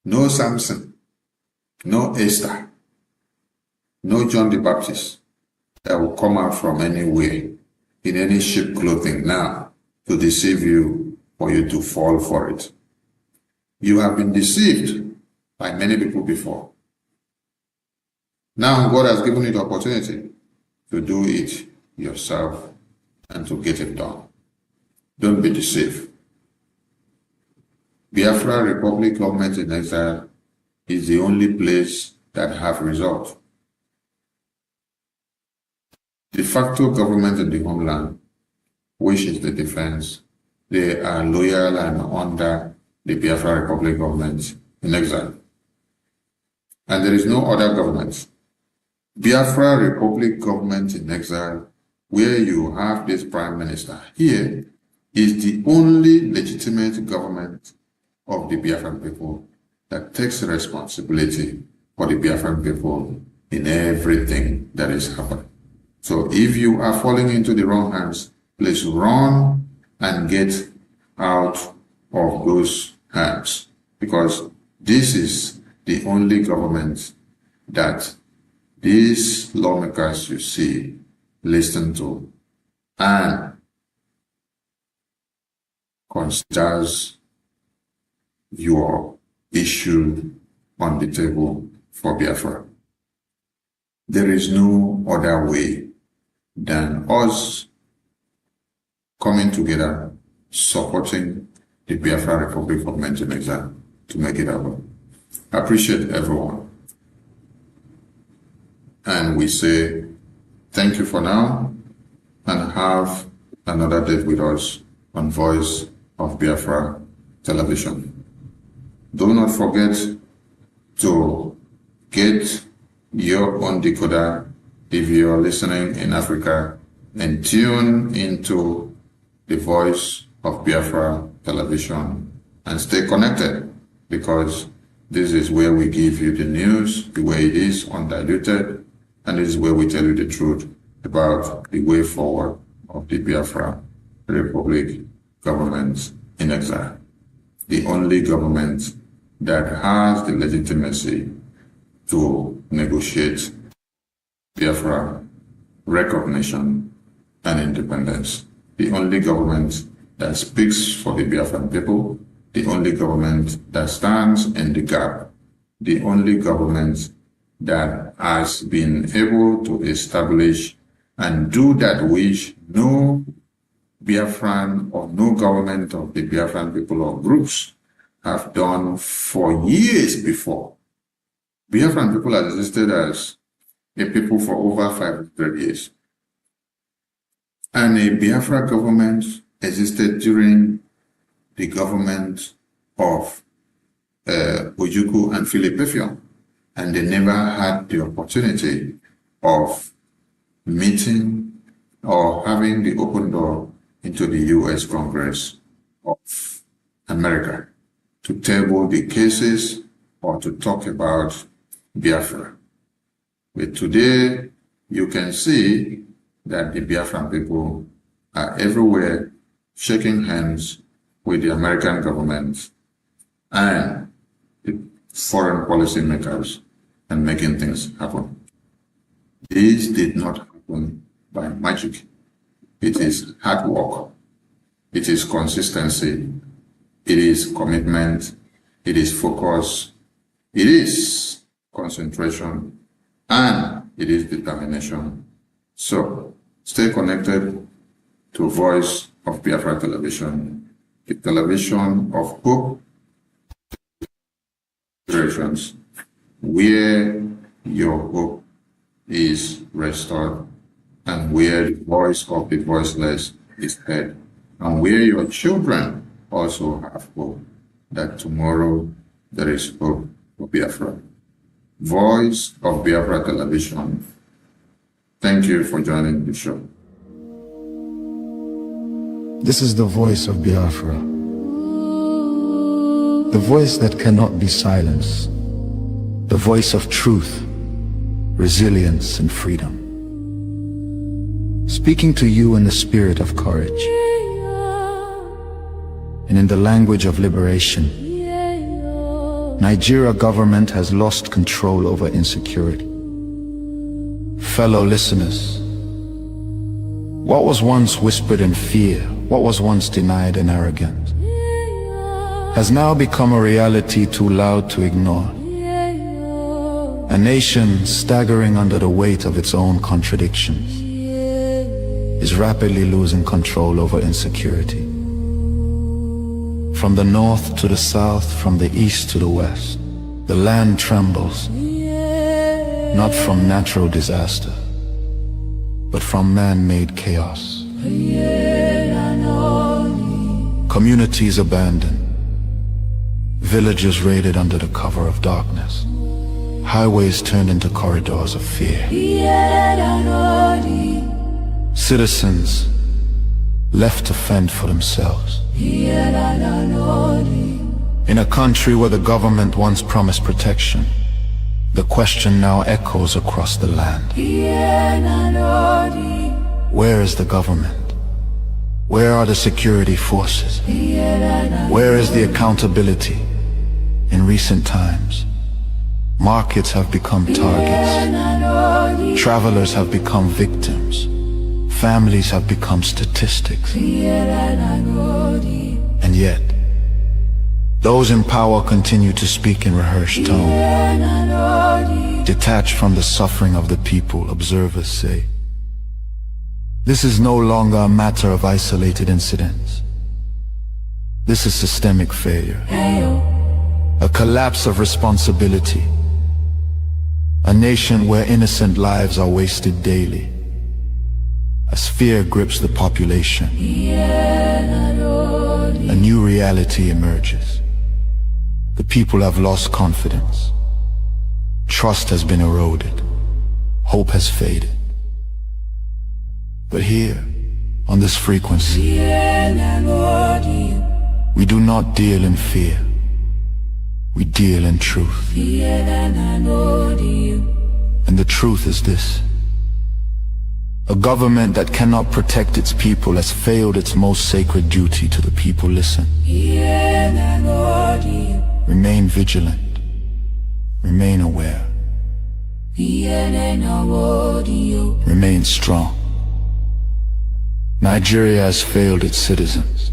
no Samson, no Esther, no John the Baptist that will come out from anywhere in any sheep clothing now to deceive you for you to fall for it. You have been deceived by many people before. Now God has given you the opportunity to do it yourself and to get it done. Don't be deceived. Biafra Republic government in exile is the only place that have result. De facto government in the homeland, which is the defense, they are loyal and under the Biafra Republic government in exile. And there is no other government. Biafra Republic government in exile, where you have this prime minister here, is the only legitimate government of the Biafran people that takes responsibility for the Biafran people in everything that is happening. So if you are falling into the wrong hands, please run and get out of those hands, because this is the only government that these lawmakers you see listen to and considers your issue on the table for Biafra. There is no other way than us coming together, supporting the Biafra Republic government in exile to make it happen. I appreciate everyone. And we say thank you for now, and have another day with us on Voice of Biafra Television. Do not forget to get your own decoder if you're listening in Africa, and tune into the Voice of Biafra Television and stay connected, because this is where we give you the news the way it is, undiluted, and this is where we tell you the truth about the way forward of the Biafra Republic government in exile. The only government that has the legitimacy to negotiate Biafra recognition and independence. The only government that speaks for the Biafran people, the only government that stands in the gap, the only government that has been able to establish and do that which no Biafran or no government of the Biafran people or groups have done for years before. Biafran people have existed as a people for over 500 years. And a Biafra government existed during the government of Ojukwu and Philip Effiong, and they never had the opportunity of meeting or having the open door into the U.S. Congress of America to table the cases or to talk about Biafra. But today, you can see that the Biafran people are everywhere shaking hands with the American government and the foreign policy makers and making things happen. This did not happen by magic. It is hard work. It is consistency. It is commitment. It is focus. It is concentration. And it is determination. So, stay connected to Voice of Biafra Television, the television of hope, where your hope is restored and where the voice of the voiceless is heard, and where your children also have hope that tomorrow there is hope for Biafra. Voice of Biafra Television. Thank you for joining the show.
This is the voice of Biafra, the voice that cannot be silenced, the voice of truth, resilience, and freedom. Speaking to you in the spirit of courage and in the language of liberation. Nigeria government has lost control over insecurity. Fellow listeners, what was once whispered in fear, what was once denied in arrogance, has now become a reality too loud to ignore. A nation staggering under the weight of its own contradictions is rapidly losing control over insecurity. From the north to the south, from the east to the west, the land trembles, not from natural disaster, but from man-made chaos. Communities abandoned, villages raided under the cover of darkness, highways turned into corridors of fear. Citizens left to fend for themselves. In a country where the government once promised protection, the question now echoes across the land. Where is the government? Where are the security forces? Where is the accountability? In recent times, markets have become targets. Travelers have become victims. Families have become statistics. And yet, those in power continue to speak in rehearsed tone. Detached from the suffering of the people, observers say, this is no longer a matter of isolated incidents. This is systemic failure. A collapse of responsibility. A nation where innocent lives are wasted daily. As fear grips the population, a new reality emerges. The people have lost confidence. Trust has been eroded. Hope has faded. But here, on this frequency, we do not deal in fear. We deal in truth. And the truth is this: a government that cannot protect its people has failed its most sacred duty to the people. Listen. Remain vigilant. Remain aware. Remain strong. Nigeria has failed its citizens,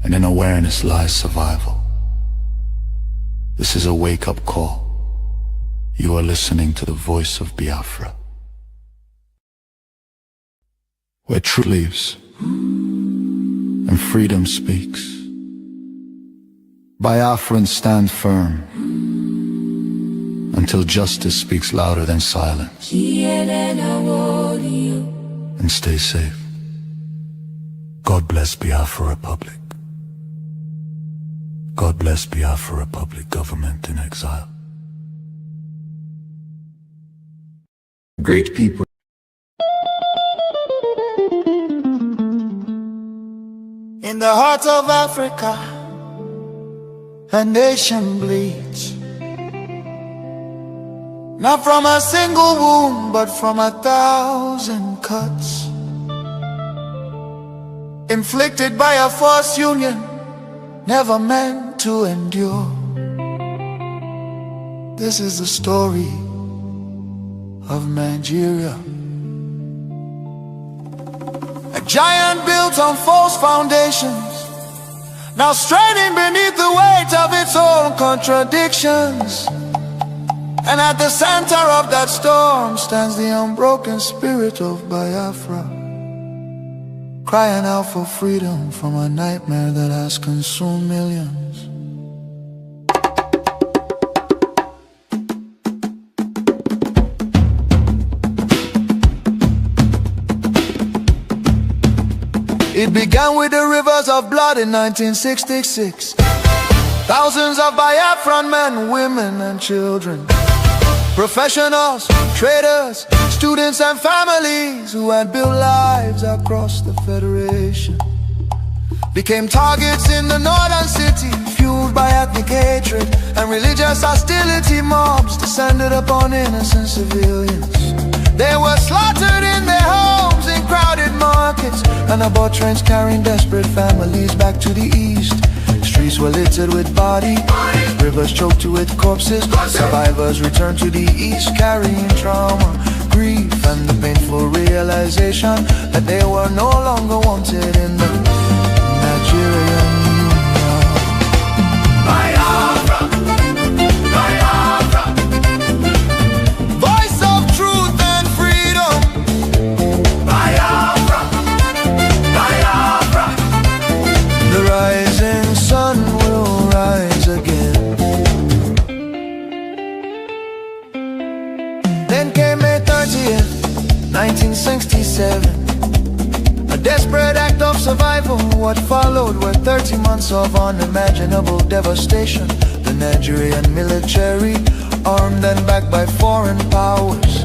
and in awareness lies survival. This is a wake-up call. You are listening to the voice of Biafra, where truth lives and freedom speaks. Biafrans stand firm until justice speaks louder than silence, and and stay safe. God bless Biafra Republic. God bless Biafra Republic government in exile. Great people.
In the heart of Africa, a nation bleeds, not from a single wound, but from 1,000 cuts, inflicted by a forced union, never meant to endure. This is the story of 9Geria, a giant built on false foundations, now straining beneath the weight of its own contradictions. And at the center of that storm stands the unbroken spirit of Biafra, crying out for freedom from a nightmare that has consumed millions. It began with the rivers of blood in 1966. Thousands of Biafran men, women and children, professionals, traders, students and families who had built lives across the Federation, became targets in the northern city, fueled by ethnic hatred and religious hostility. Mobs descended upon innocent civilians. They were slaughtered in their homes, in crowded markets, and aboard trains carrying desperate families back to the east. Streets were littered with bodies, rivers choked with corpses. Survivors returned to the east carrying trauma, grief, and the painful realization that they were no longer wanted in the Nigerian Union. Biafra, Biafra, voice of truth and freedom. Biafra, Biafra, the rising sun will rise again. Then came May 30th, 1967, a desperate act of survival. What followed were 30 months of unimaginable devastation. The Nigerian military, armed and backed by foreign powers,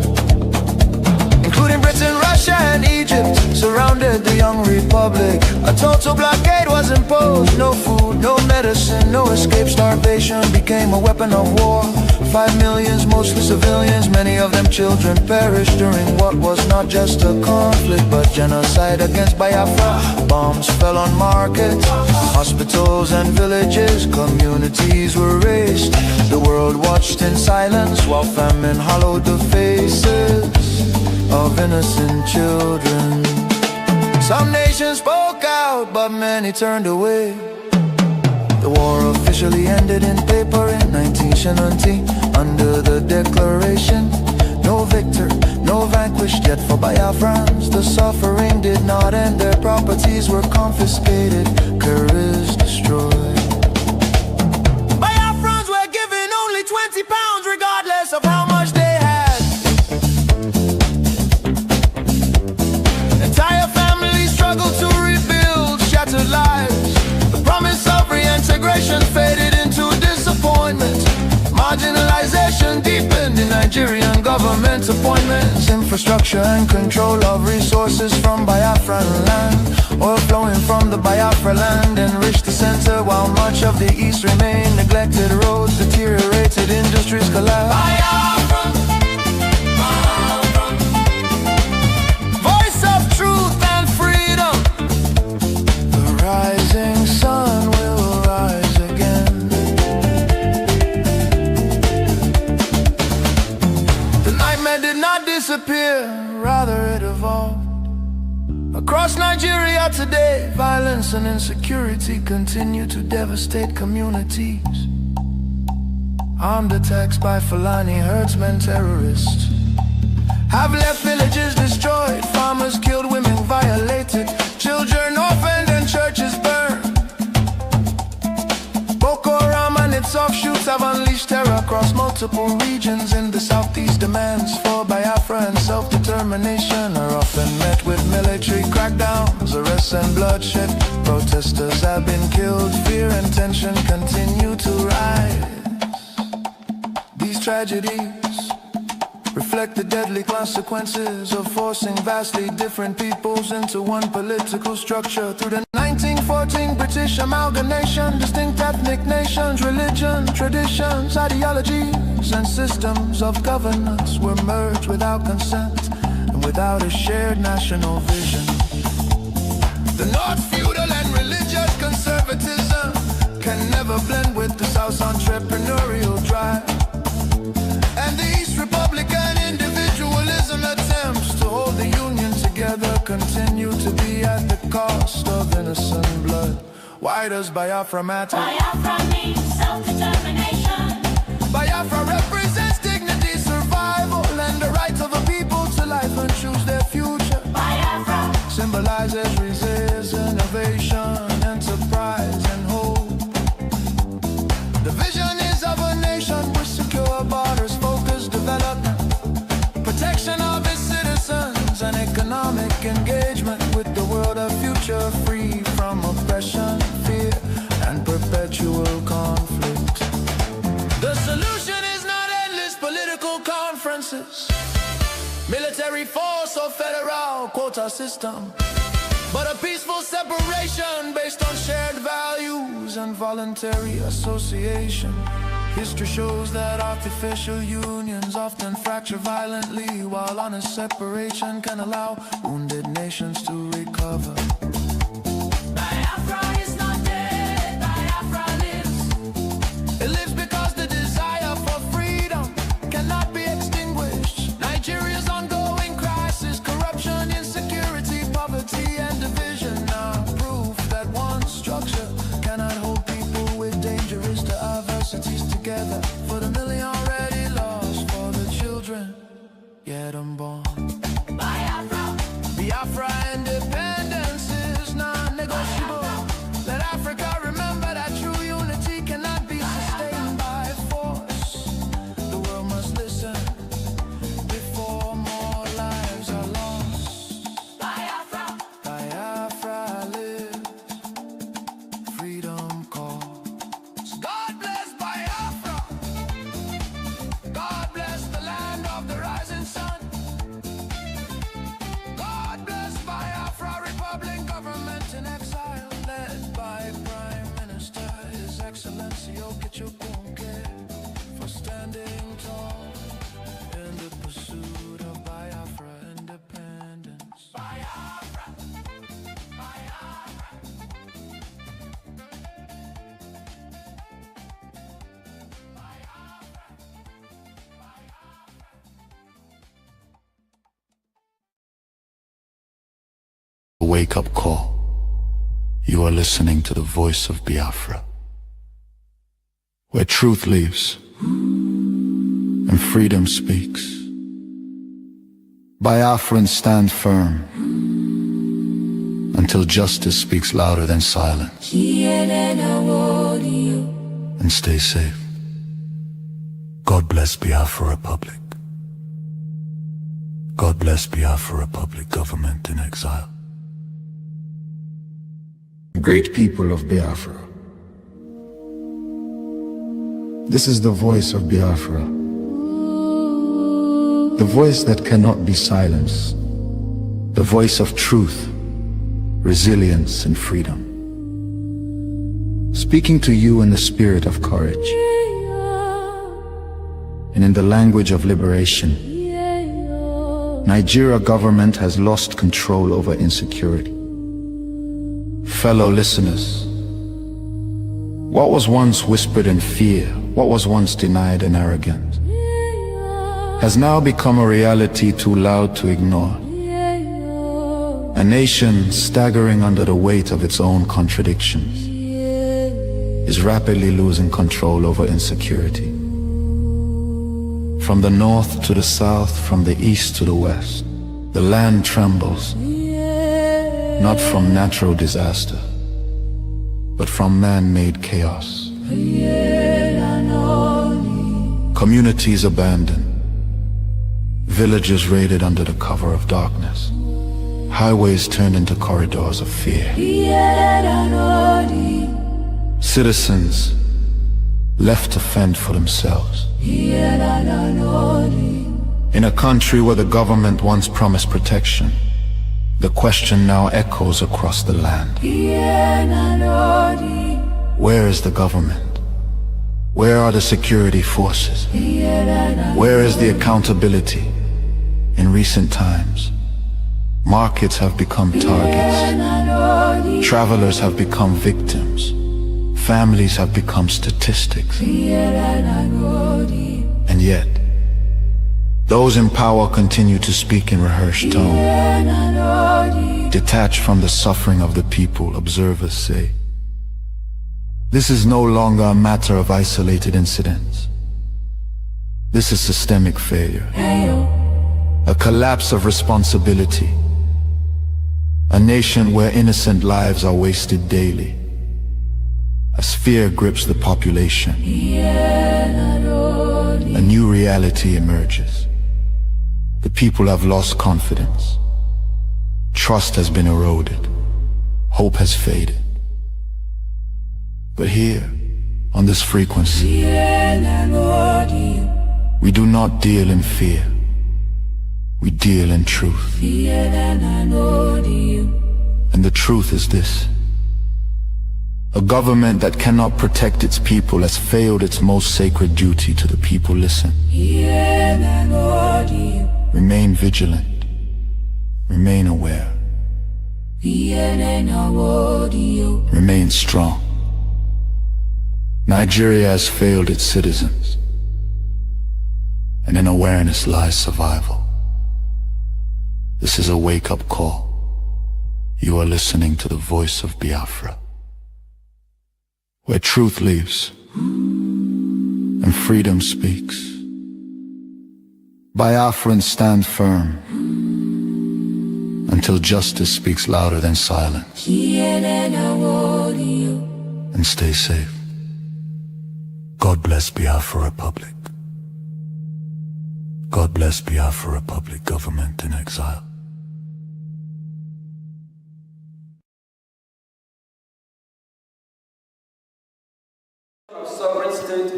including Britain, Russia and Egypt, surrounded the young republic. A total blockade was imposed. No food, no medicine, no escape. Starvation became a weapon of war. 5 million, mostly civilians, many of them children, perished during what was not just a conflict, but genocide against Biafra. Bombs fell on markets, hospitals and villages. Communities were razed. The world watched in silence while famine hollowed the faces of innocent children. Some nations spoke out, but many turned away. The war officially ended in paper in 9Geria Nti, under the declaration, no victor, no vanquished. Yet for Biafrans, the suffering did not end. Their properties were confiscated, careers destroyed. Biafrans were given only 20 pounds, regardless of how much they had. Entire families struggled to rebuild shattered lives. The promise of reintegration faded into disappointment. Marginalization deepened in Nigerian government appointments. Infrastructure and control of resources from Biafran land. Oil flowing from the Biafra land enriched the center, while much of the east remained neglected. Roads deteriorated, industries collapsed. Biafra, Biafra, voice of truth and freedom. The rising sun will rise again. The nightmare did not disappear, rather it evolved. Across Nigeria today, violence and insecurity continue to devastate communities. Armed attacks by Fulani herdsmen terrorists have left villages destroyed, farmers killed, women violated, children orphaned and churches burned. Boko Haram and its offshoots youths have unleashed terror across multiple regions in the southeast. Demands for Biafra and self-determination are often met with military crackdowns, arrests and bloodshed. Protesters have been killed, fear and tension continue to rise. These tragedies reflect the deadly consequences of forcing vastly different peoples into one political structure. Through the 1914 British amalgamation, distinct ethnic nations, religion, traditions, ideologies, and systems of governance were merged without consent and without a shared national vision. The North feudal and religious conservatism can never blend with the South's entrepreneurial drive. And the East Republican individualism attempts to hold the Union together continue to be at the cost of innocent blood. Why does Biafra matter?
Biafra means self-determination.
Biafra represents dignity, survival, and the right of a people to life and choose their future.
Biafra
symbolizes resistance, innovation, enterprise, and hope. The vision is of a nation with secure borders, focused development, protection of its citizens, and economic engagement with the world of future, free from oppression, fear, and perpetual conflict. The solution is not endless political conferences, military force or federal quota system, but a peaceful separation based on shared values and voluntary association. History shows that artificial unions often fracture violently, while honest separation can allow wounded nations to recover.
Biafra is not dead, Biafra lives.
It lives because the desire for freedom cannot be extinguished. Nigeria's ongoing crisis, corruption, insecurity, poverty, and division are proof that one structure cannot hold people with dangerous diversities together. For the million already lost, for the children yet unborn.
Biafra,
Biafra independence is non-negotiable. Let Africa remember that true unity cannot be sustained by force. The world must listen before more lives are lost.
Biafra,
Biafra lives, freedom calls. God bless Biafra. God bless the land of the rising sun. God bless Biafra Republic, government in exile, led by Prime Minister His Excellency Okichukwunke, for standing tall in the pursuit of Biafra independence.
Biafra, Biafra.
A wake-up call. You are listening to the voice of Biafra, where truth lives and freedom speaks. Biafrans stand firm until justice speaks louder than silence. And stay safe. God bless Biafra Republic. God bless Biafra Republic, government in exile. Great people of Biafra, this is the voice of Biafra, the voice that cannot be silenced, the voice of truth, resilience, and freedom. Speaking to you in the spirit of courage and in the language of liberation. Nigeria government has lost control over insecurity. Fellow listeners, what was once whispered in fear, what was once denied in arrogance, has now become a reality too loud to ignore. A nation staggering under the weight of its own contradictions is rapidly losing control over insecurity. From the north to the south, from the east to the west, the land trembles, not from natural disaster, but from man-made chaos. Communities abandoned. Villages raided under the cover of darkness. Highways turned into corridors of fear. Citizens left to fend for themselves. In a country where the government once promised protection, the question now echoes across the land. Where is the government? Where are the security forces? Where is the accountability? In recent times, markets have become targets. Travelers have become victims. Families have become statistics. And yet, those in power continue to speak in rehearsed tone. Detached from the suffering of the people, observers say, this is no longer a matter of isolated incidents. This is systemic failure. A collapse of responsibility. A nation where innocent lives are wasted daily. As fear grips the population, a new reality emerges. The people have lost confidence. Trust has been eroded. Hope has faded. But here, on this frequency, we do not deal in fear. We deal in truth. And the truth is this: a government that cannot protect its people has failed its most sacred duty to the people. Listen. Remain vigilant. Remain aware. Remain strong. Nigeria has failed its citizens, and in awareness lies survival. This is a wake-up call. You are listening to the voice of Biafra, where truth lives and freedom speaks. Biafrans stand firm until justice speaks louder than silence. And stay safe. God bless Biafra Republic. God bless Biafra Republic, government in exile.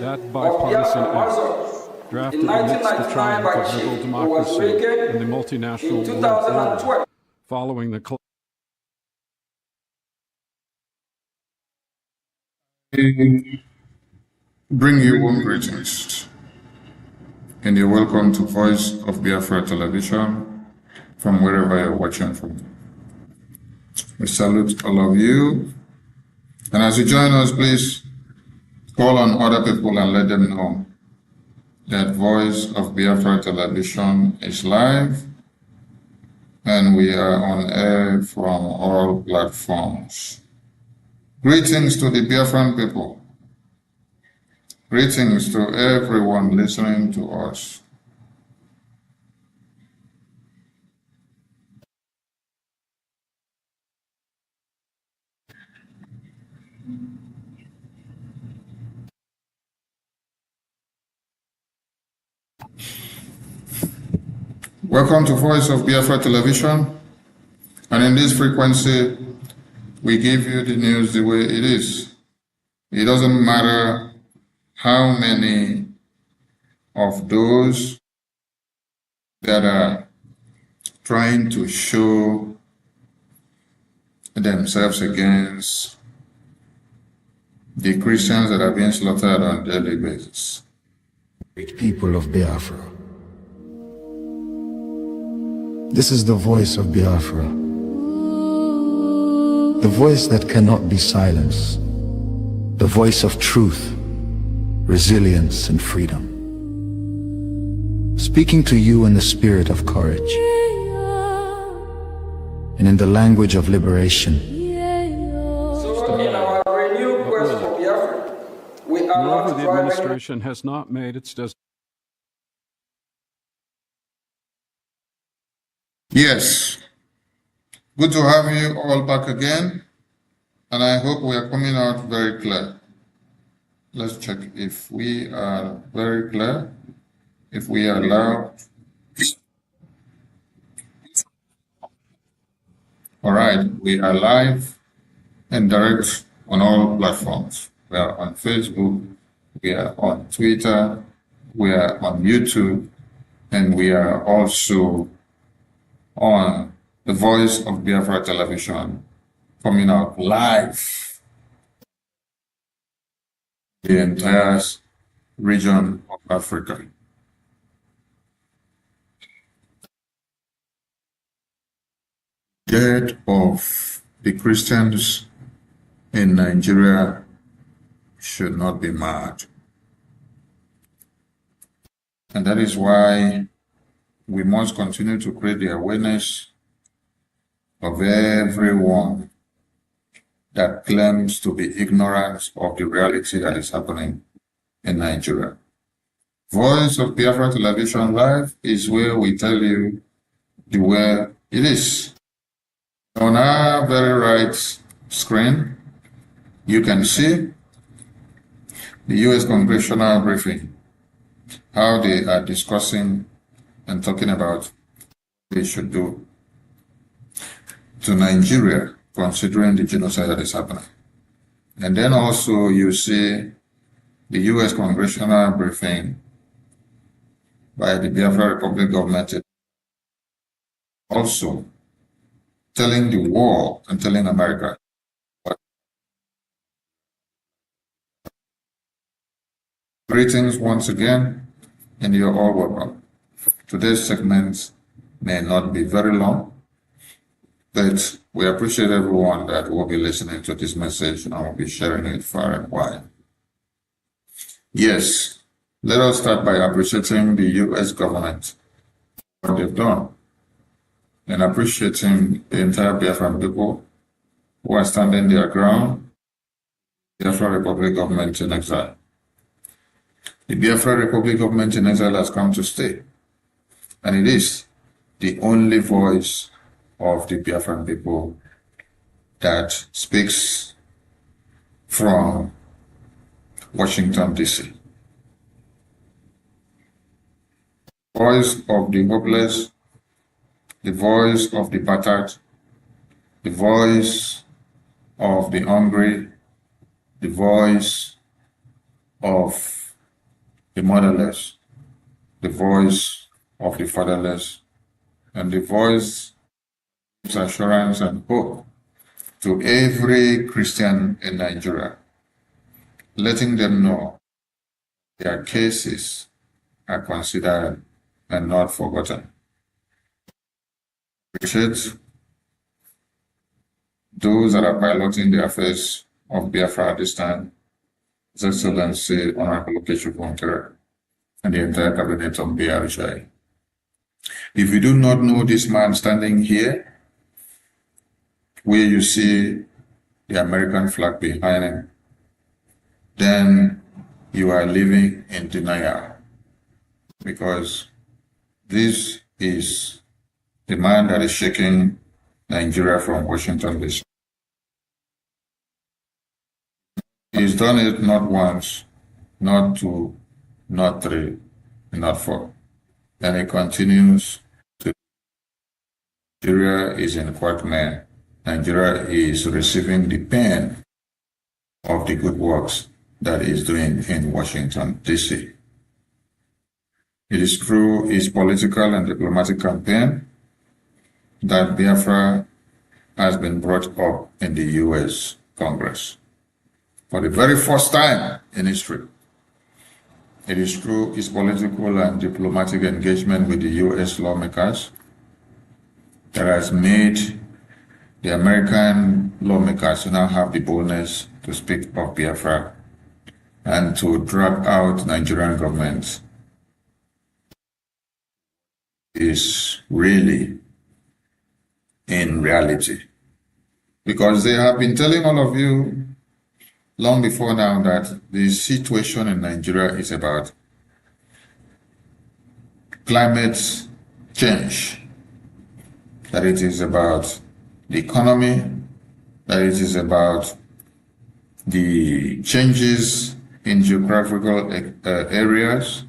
That bipartisan act, drafted amidst the triumph of liberal democracy and the multinational world order, following the
Bring you warm greetings, and you're welcome to Voice of Biafra Television from wherever you're watching from. We salute all of you, and as you join us, please call on other people and let them know that Voice of Biafra Television is live and we are on air from all platforms. Greetings to the Biafran people. Greetings to everyone listening to us. Welcome to Voice of Biafra Television, and in this frequency, we give you the news the way it is. It doesn't matter how many of those that are trying to show themselves against the Christians that are being slaughtered on a daily basis.
People of Biafra. This is the voice of Biafra. The voice that cannot be silenced. The voice of truth, resilience, and freedom. Speaking to you in the spirit of courage and in the language of liberation.
So in our renewed quest for Biafra, we are
Moreover,
not
the
driving.
administration has not made its decision.
Yes, good to have you all back again, and I hope we are coming out very clear. Let's check if we are very clear. if we allow. All right, we are live and direct on all platforms. We are on Facebook, we are on Twitter, we are on YouTube, and we are also on the Voice of Biafra television, coming out live the entire region of Africa. Death of the Christians in Nigeria should not be marred. And that is why we must continue to create the awareness of everyone that claims to be ignorant of the reality that is happening in Nigeria. Voice of Biafra Television Live is where we tell you the way it is. On our very right screen, you can see the U.S. congressional briefing, how they are discussing and talking about what they should do to Nigeria, considering the genocide that is happening. And then also you see the U.S. congressional briefing by the Biafra Republic government also telling the world and telling America what. Greetings once again, and you're all welcome. Today's segment may not be very long, but we appreciate everyone that will be listening to this message and will be sharing it far and wide. Yes, let us start by appreciating the U.S. government, what they've done, and appreciating the entire Biafran people who are standing their ground, Biafra Republic government in exile. The Biafra Republic government in exile has come to stay, and it is the only voice of the Biafran people that speaks from Washington, D.C. Voice of the hopeless, the voice of the battered, the voice of the hungry, the voice of the motherless, the voice of the fatherless, and the voice of assurance and hope to every Christian in Nigeria, letting them know their cases are considered and not forgotten. Appreciate those that are piloting the affairs of Biafra at this time, His Excellency Honorable Vobtv and the entire cabinet of Brgie. If you do not know this man standing here, where you see the American flag behind him, then you are living in denial, because this is the man that is shaking Nigeria from Washington, D.C. He's done it not once, not two, not three, not four. And he continues to. Nigeria is in quagmire. Nigeria is receiving the pain of the good works that he's doing in Washington, D.C. It is through his political and diplomatic campaign that Biafra has been brought up in the U.S. Congress for the very first time in history. It is through his political and diplomatic engagement with the U.S. lawmakers that has made the American lawmakers now have the boldness to speak of Biafra and to drag out Nigerian government is really in reality. Because they have been telling all of you long before now that the situation in Nigeria is about climate change, that it is about the economy, that it is about the changes in geographical areas,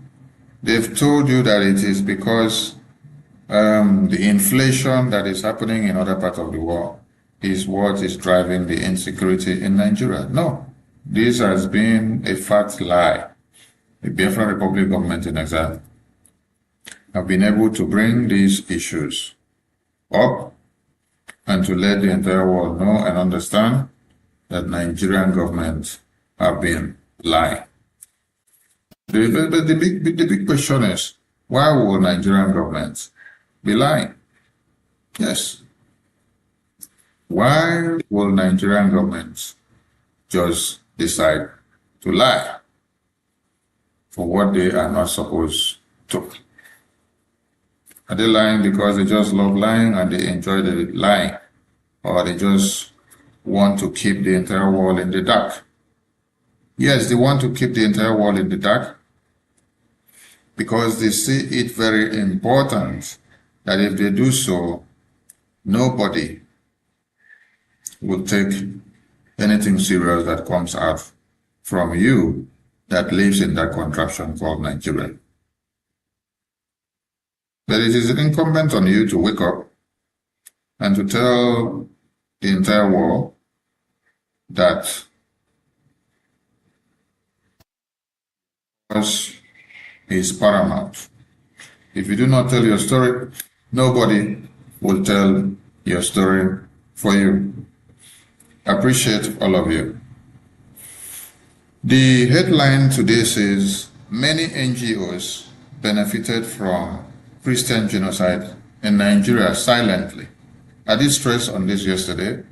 They've told you that it is because the inflation that is happening in other parts of the world is what is driving the insecurity in Nigeria. No, this has been a fat lie. The Biafran Republic government in exile have been able to bring these issues up and to let the entire world know and understand that Nigerian governments have been lying. The big question is, why will Nigerian governments be lying? Yes. Why will Nigerian governments just decide to lie for what they are not supposed to? Are they lying because they just love lying and they enjoy the lying? Or they just want to keep the entire world in the dark? Yes, they want to keep the entire world in the dark because they see it very important that if they do so, nobody will take anything serious that comes out from you that lives in that contraption called Nigeria. But it is incumbent on you to wake up and to tell the entire world that is paramount. If you do not tell your story, nobody will tell your story for you. Appreciate all of you. The headline today says, many NGOs benefited from Christian genocide in Nigeria silently. I did stress on this yesterday,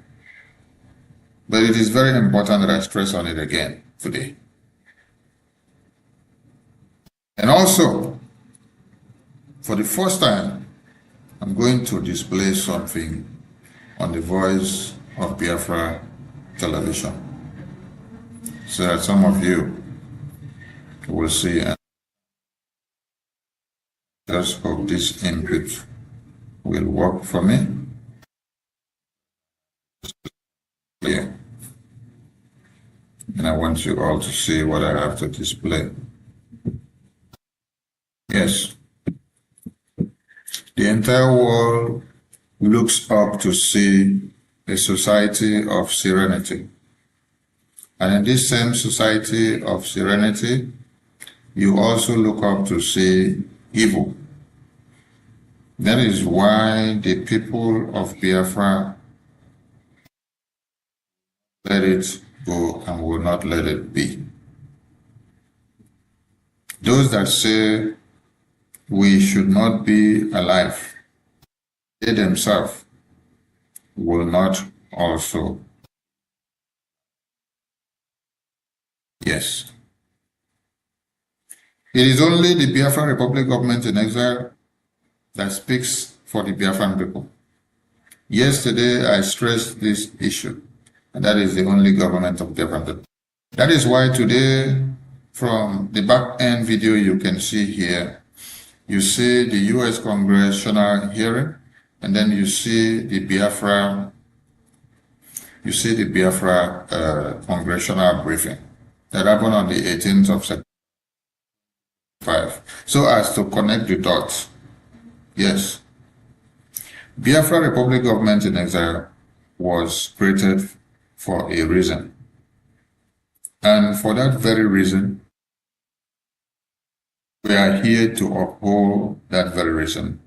but it is very important that I stress on it again today. And also, for the first time, I'm going to display something on the Voice of Biafra television, so that some of you will see. And just hope this input will work for me. Yeah. And I want you all to see what I have to display. Yes. The entire world looks up to see a society of serenity. And in this same society of serenity, you also look up to see evil. That is why the people of Biafra let it go and will not let it be. Those that say we should not be alive, they themselves will not also. Yes. It is only the Biafran Republic government in exile that speaks for the Biafran people. Yesterday, I stressed this issue, and that is the only government of Biafran people. That is why today, from the back end video you can see here, you see the U.S. congressional hearing, and then you see the Biafra congressional briefing that happened on the 18th of September. So as to connect the dots. Yes. Biafra Republic government in exile was created for a reason. And for that very reason, we are here to uphold that very reason,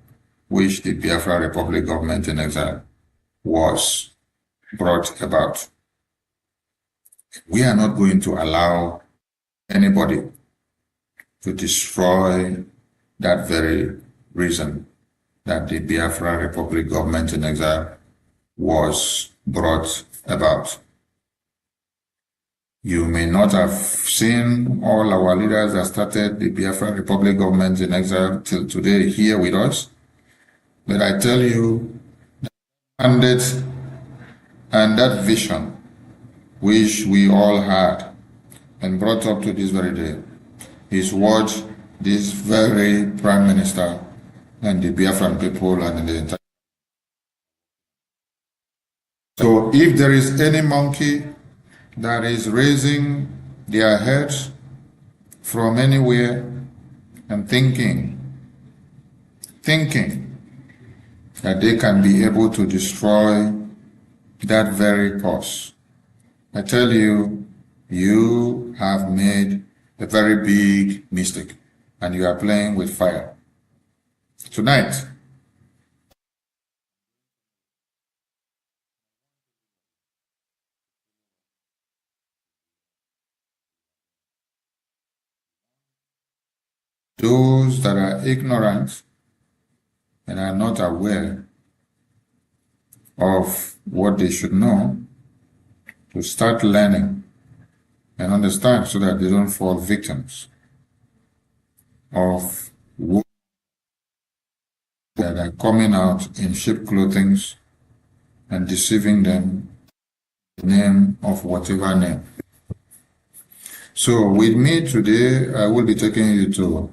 which the Biafra Republic government in exile was brought about. We are not going to allow anybody to destroy that very reason that the Biafra Republic government in exile was brought about. You may not have seen all our leaders that started the Biafra Republic government in exile till today here with us, but I tell you, the mandate and that vision which we all had and brought up to this very day is what this very Prime Minister and the Biafran people and the entire. So if there is any monkey that is raising their heads from anywhere and thinking that they can be able to destroy that very cause. I tell you, you have made a very big mistake and you are playing with fire. Tonight, those that are ignorant and are not aware of what they should know to start learning and understand so that they don't fall victims of women that are coming out in sheep clothing and deceiving them in the name of whatever name. So with me today, I will be taking you to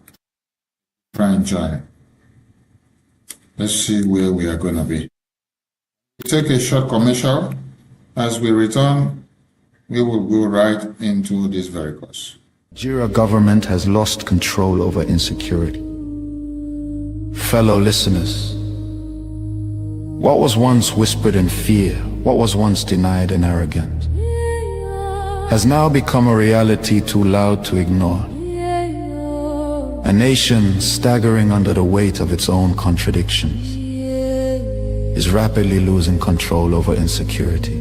try and join. Let's see where we are going to be. Take a short commercial. As we return, we will go right into this very course.
9Geria government has lost control over insecurity. Fellow listeners, what was once whispered in fear, what was once denied in arrogance, has now become a reality too loud to ignore. A nation staggering under the weight of its own contradictions is rapidly losing control over insecurity.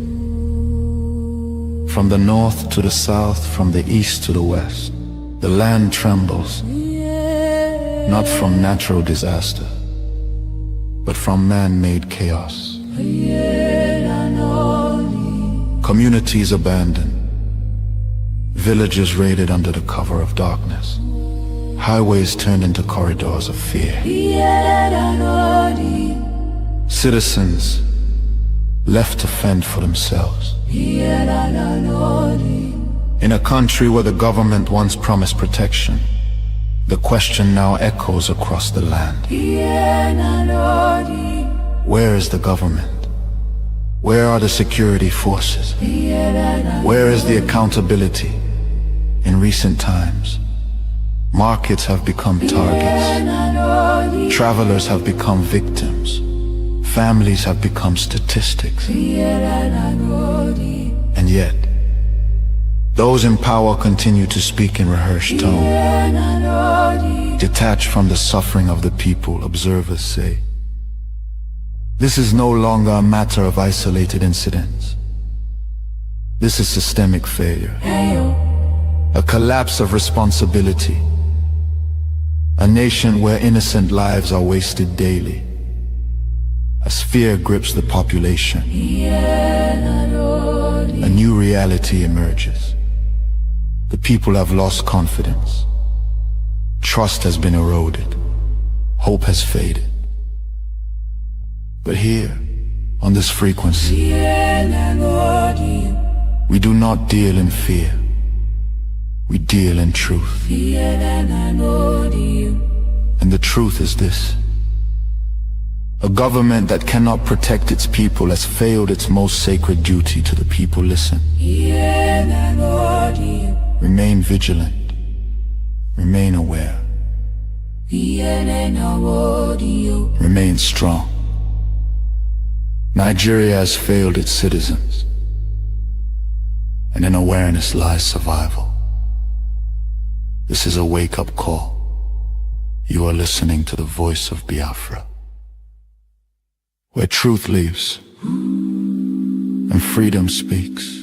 From the north to the south, from the east to the west, the land trembles, not from natural disaster, but from man-made chaos. Communities abandoned, villages raided under the cover of darkness, highways turned into corridors of fear. Citizens left to fend for themselves. In a country where the government once promised protection, the question now echoes across the land. Where is the government? Where are the security forces? Where is the accountability? In recent times, markets have become targets. Travelers have become victims. Families have become statistics. And yet, those in power continue to speak in rehearsed tone. Detached from the suffering of the people, observers say, this is no longer a matter of isolated incidents. This is systemic failure. A collapse of responsibility. A nation where innocent lives are wasted daily. As fear grips the population, a new reality emerges. The people have lost confidence. Trust has been eroded. Hope has faded. But here, on this frequency, we do not deal in fear. We deal in truth. And the truth is this. A government that cannot protect its people has failed its most sacred duty to the people. Listen. Remain vigilant. Remain aware. Remain strong. Nigeria has failed its citizens, and in awareness lies survival. This is a wake-up call. You are listening to the voice of Biafra, where truth lives and freedom speaks.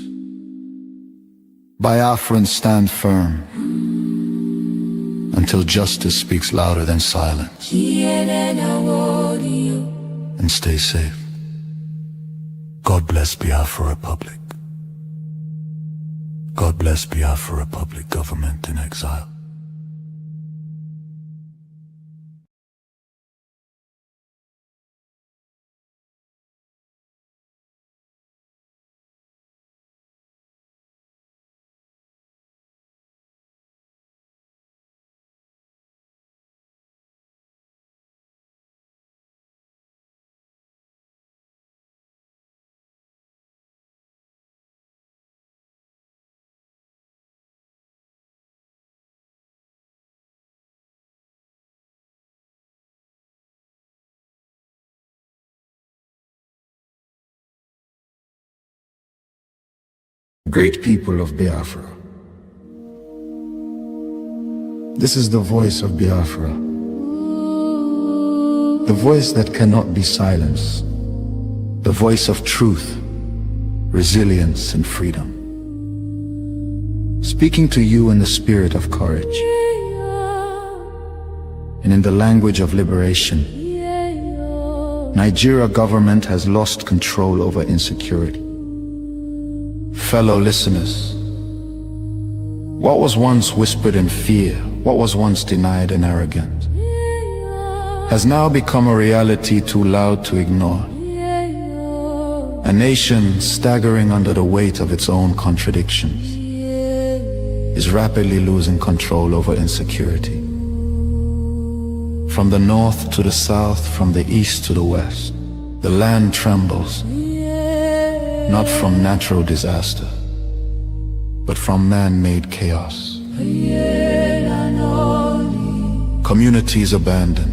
Biafrans stand firm until justice speaks louder than silence. And stay safe. God bless Biafra Republic. God bless Biafra Republic, government in exile. Great people of Biafra. This is the voice of Biafra. The voice that cannot be silenced. The voice of truth, resilience, and freedom. Speaking to you in the spirit of courage and in the language of liberation. Nigeria government has lost control over insecurity. Fellow listeners, what was once whispered in fear, what was once denied in arrogance, has now become a reality too loud to ignore. A nation staggering under the weight of its own contradictions is rapidly losing control over insecurity. From the north to the south, from the east to the west, the land trembles, not from natural disaster, but from man-made chaos. Communities abandoned,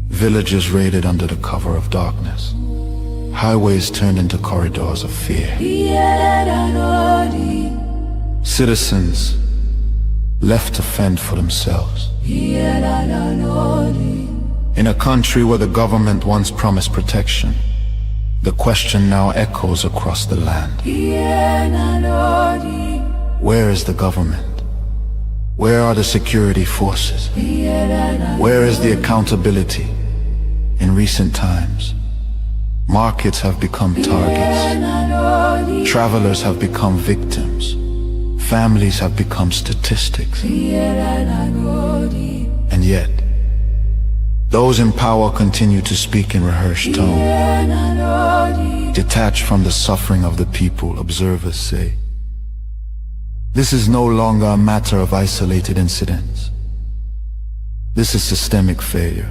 villages raided under the cover of darkness, highways turned into corridors of fear. Citizens left to fend for themselves. In a country where the government once promised protection, the question now echoes across the land. Where is the government? Where are the security forces? Where is the accountability? In recent times, markets have become targets. Travelers have become victims. Families have become statistics. And yet, those in power continue to speak in rehearsed tone. Detached from the suffering of the people, observers say. This is no longer a matter of isolated incidents. This is systemic failure.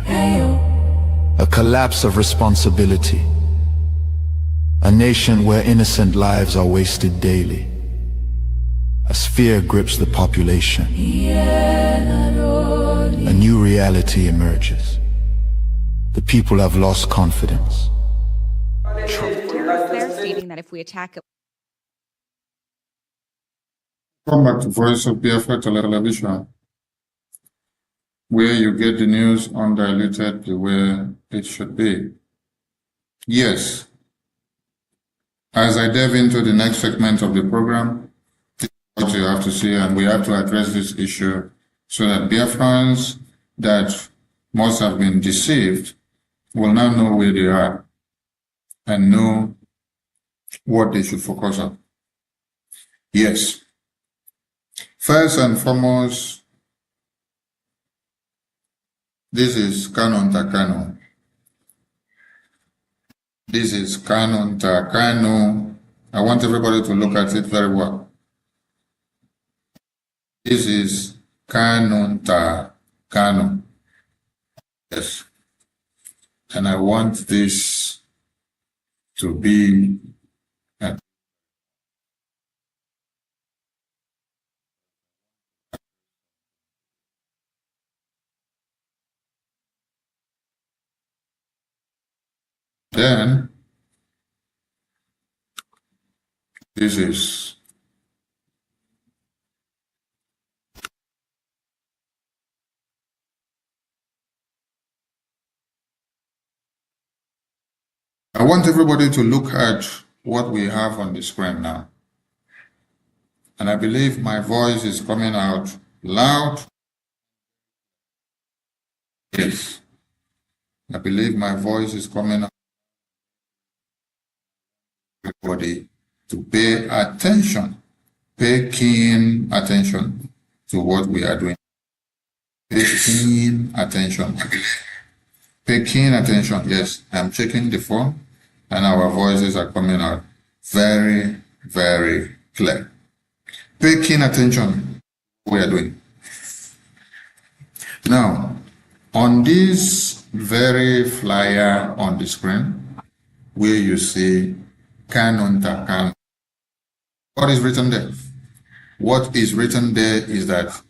A collapse of responsibility. A nation where innocent lives are wasted daily. As fear grips the population, a new reality emerges. The people have lost confidence.
They're stating that if we attack it.
Come back to Voice of Biafra Television, where you get the news undiluted the way it should be. Yes, as I delve into the next segment of the program, what you have to see, and we have to address this issue so that Biafrans that must have been deceived will now know where they are and know what they should focus on. Yes. First and foremost, this is Canon Takano. This is Canon Takano. I want everybody to look at it very well. This is Canon Takano. Yes. And I want this to be then this is I want everybody to look at what we have on the screen now. And I believe my voice is coming out loud. Yes. I believe my voice is coming out. Everybody to pay attention, pay keen attention to what we are doing. Pay keen attention. Pay keen attention. Yes, I'm checking the phone and our voices are coming out very, very clear. Pay keen attention what we are doing. Now, on this very flyer on the screen, where you see Canon Takano, what is written there? What is written there is that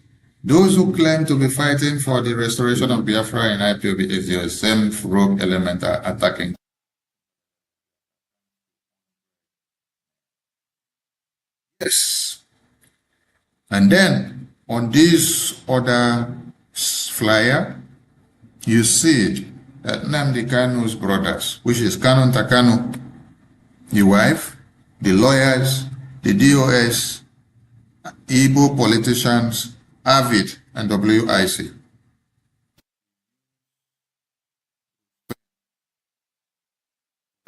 those who claim to be fighting for the restoration of Biafra in IPOB is the same rogue element are attacking. Yes. And then on this other flyer, you see that Nnamdi Kanu's brothers, which is Kanu Ntakanu, the wife, the lawyers, the DOS, Igbo politicians, AVID, and WIC.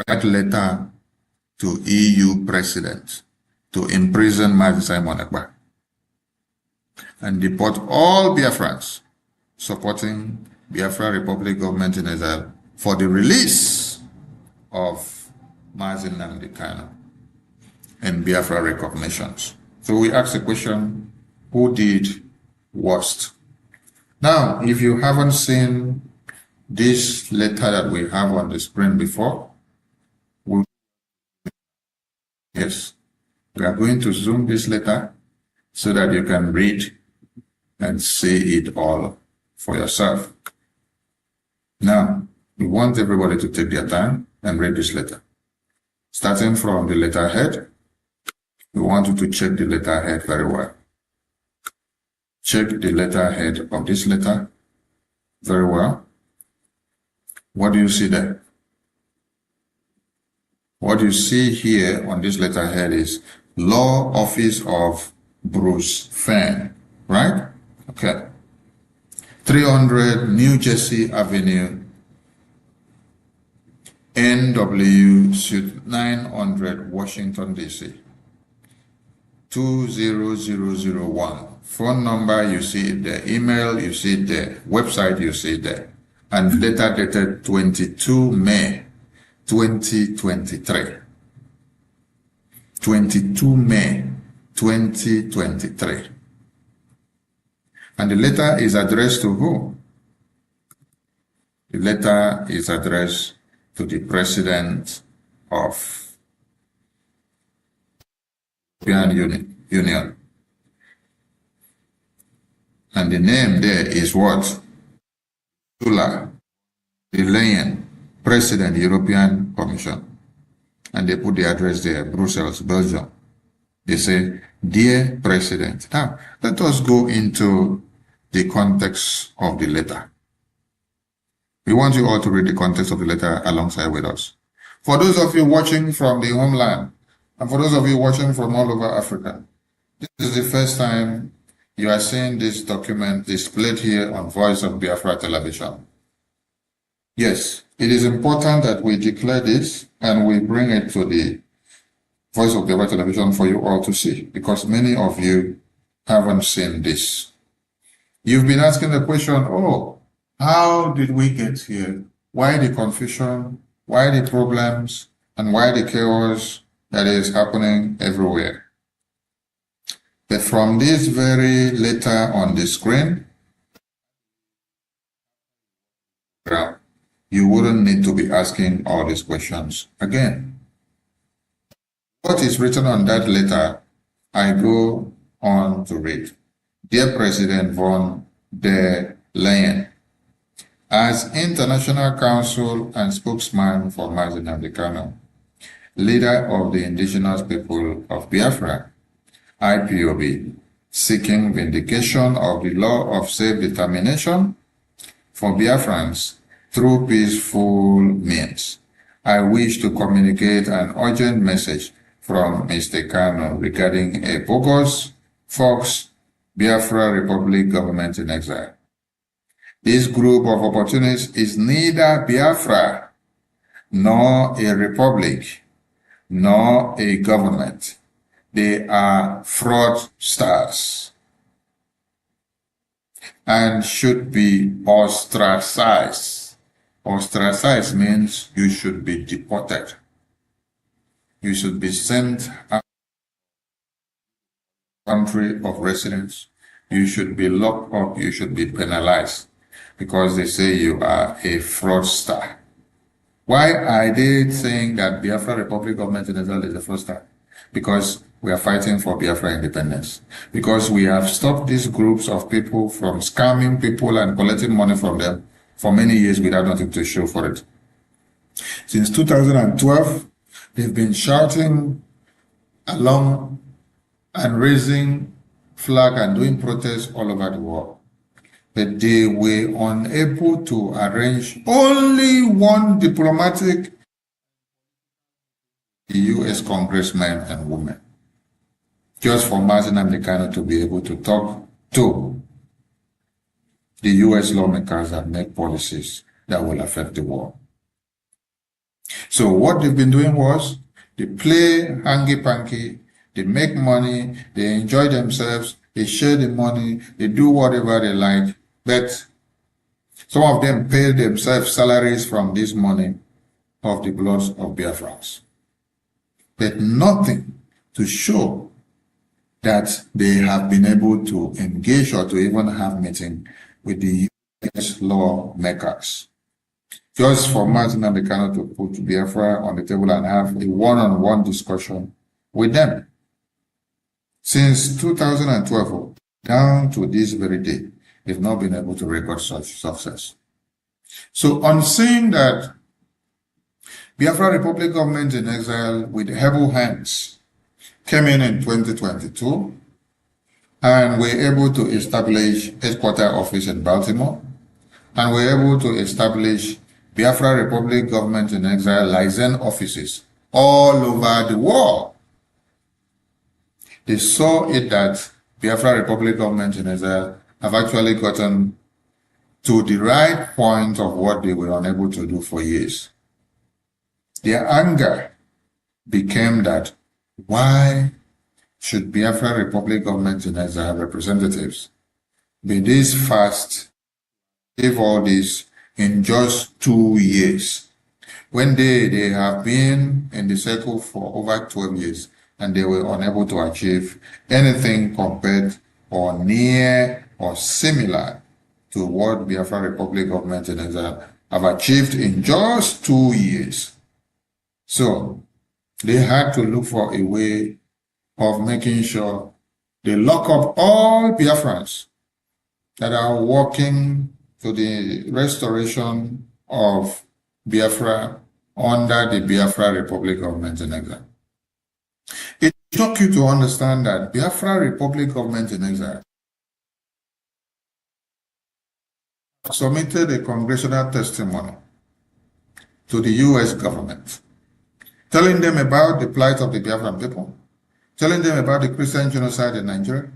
Write letter to EU president to imprison Mazi Simon Ekpa and deport all Biafrans supporting Biafra Republic government in exile for the release of Mazi Nnamdi Kanu and Biafra recognitions. So we ask the question, who did worst? Now, if you haven't seen this letter that we have on the screen before, yes, we are going to zoom this letter so that you can read and see it all for yourself. Now, we want everybody to take their time and read this letter. Starting from the letterhead, we want you to check the letterhead very well. Check the letterhead of this letter very well. What do you see there? What you see here on this letterhead is Law Office of Bruce Fenn, right? Okay. 300 New Jersey Avenue, NW Suite 900, Washington, D.C. 20001. Phone number, you see it there. Email, you see it there. Website, you see it there. And letter dated 22 May 2023. 22 May 2023. And the letter is addressed to who? The letter is addressed to the President of European Union. And the name there is what? Ursula von der Leyen, President, European Commission. And they put the address there, Brussels, Belgium. They say, Dear President. Now, let us go into the context of the letter. We want you all to read the context of the letter alongside with us. For those of you watching from the homeland, and for those of you watching from all over Africa, this is the first time you are seeing this document displayed here on Voice of Biafra television. Yes, it is important that we declare this and we bring it to the Voice of Biafra television for you all to see, because many of you haven't seen this. You've been asking the question, oh, how did we get here? Why the confusion? Why the problems? And why the chaos that is happening everywhere? But from this very letter on the screen, you wouldn't need to be asking all these questions again. What is written on that letter, I go on to read. Dear President von der Leyen, as International Council and spokesman for Mazi Nnamdi Kanu, leader of the indigenous people of Biafra, IPOB, seeking vindication of the law of self-determination for Biafrans through peaceful means, I wish to communicate an urgent message from Mr. Kanu regarding a bogus, false Biafra Republic government in exile. This group of opportunists is neither Biafra, nor a republic, nor a government. They are fraudsters and should be ostracized. Ostracized means you should be deported. You should be sent out of the country of residence. You should be locked up. You should be penalized because they say you are a fraudster. Why are they saying that Biafra Republic government in exile is a fraudster? Because we are fighting for Biafra independence. Because we have stopped these groups of people from scamming people and collecting money from them for many years without nothing to show for it. Since 2012, they've been shouting along and raising flag and doing protests all over the world. But they were unable to arrange only one diplomatic U.S. congressmen and women, just for Mazi Nnamdi Kanu to be able to talk to the U.S. lawmakers that make policies that will affect the world. So what they've been doing was, they play hanky-panky, they make money, they enjoy themselves, they share the money, they do whatever they like, but some of them pay themselves salaries from this money of the blood of Biafrans. But nothing to show that they have been able to engage or to even have meeting with the U.S. lawmakers. Just for Mazi Nnamdi Kanu to put Biafra on the table and have a one-on-one discussion with them. Since 2012, down to this very day, they've not been able to record such success. So on seeing that Biafra Republic government in exile with able hands came in 2022 and were able to establish headquarter office in Baltimore, and were able to establish Biafra Republic government in exile license offices all over the world. They saw it that Biafra Republic government in exile have actually gotten to the right point of what they were unable to do for years. Their anger became that, why should Biafra Republic government in exile representatives be this fast, give all this in just 2 years, when they have been in the circle for over 12 years and they were unable to achieve anything compared or near or similar to what Biafra Republic government in exile have achieved in just 2 years. So they had to look for a way of making sure they lock up all Biafrans that are working to the restoration of Biafra under the Biafra Republic government in exile. It shocked you to understand that Biafra Republic government in exile submitted a congressional testimony to the U.S. government, telling them about the plight of the Biafran people, telling them about the Christian genocide in Nigeria,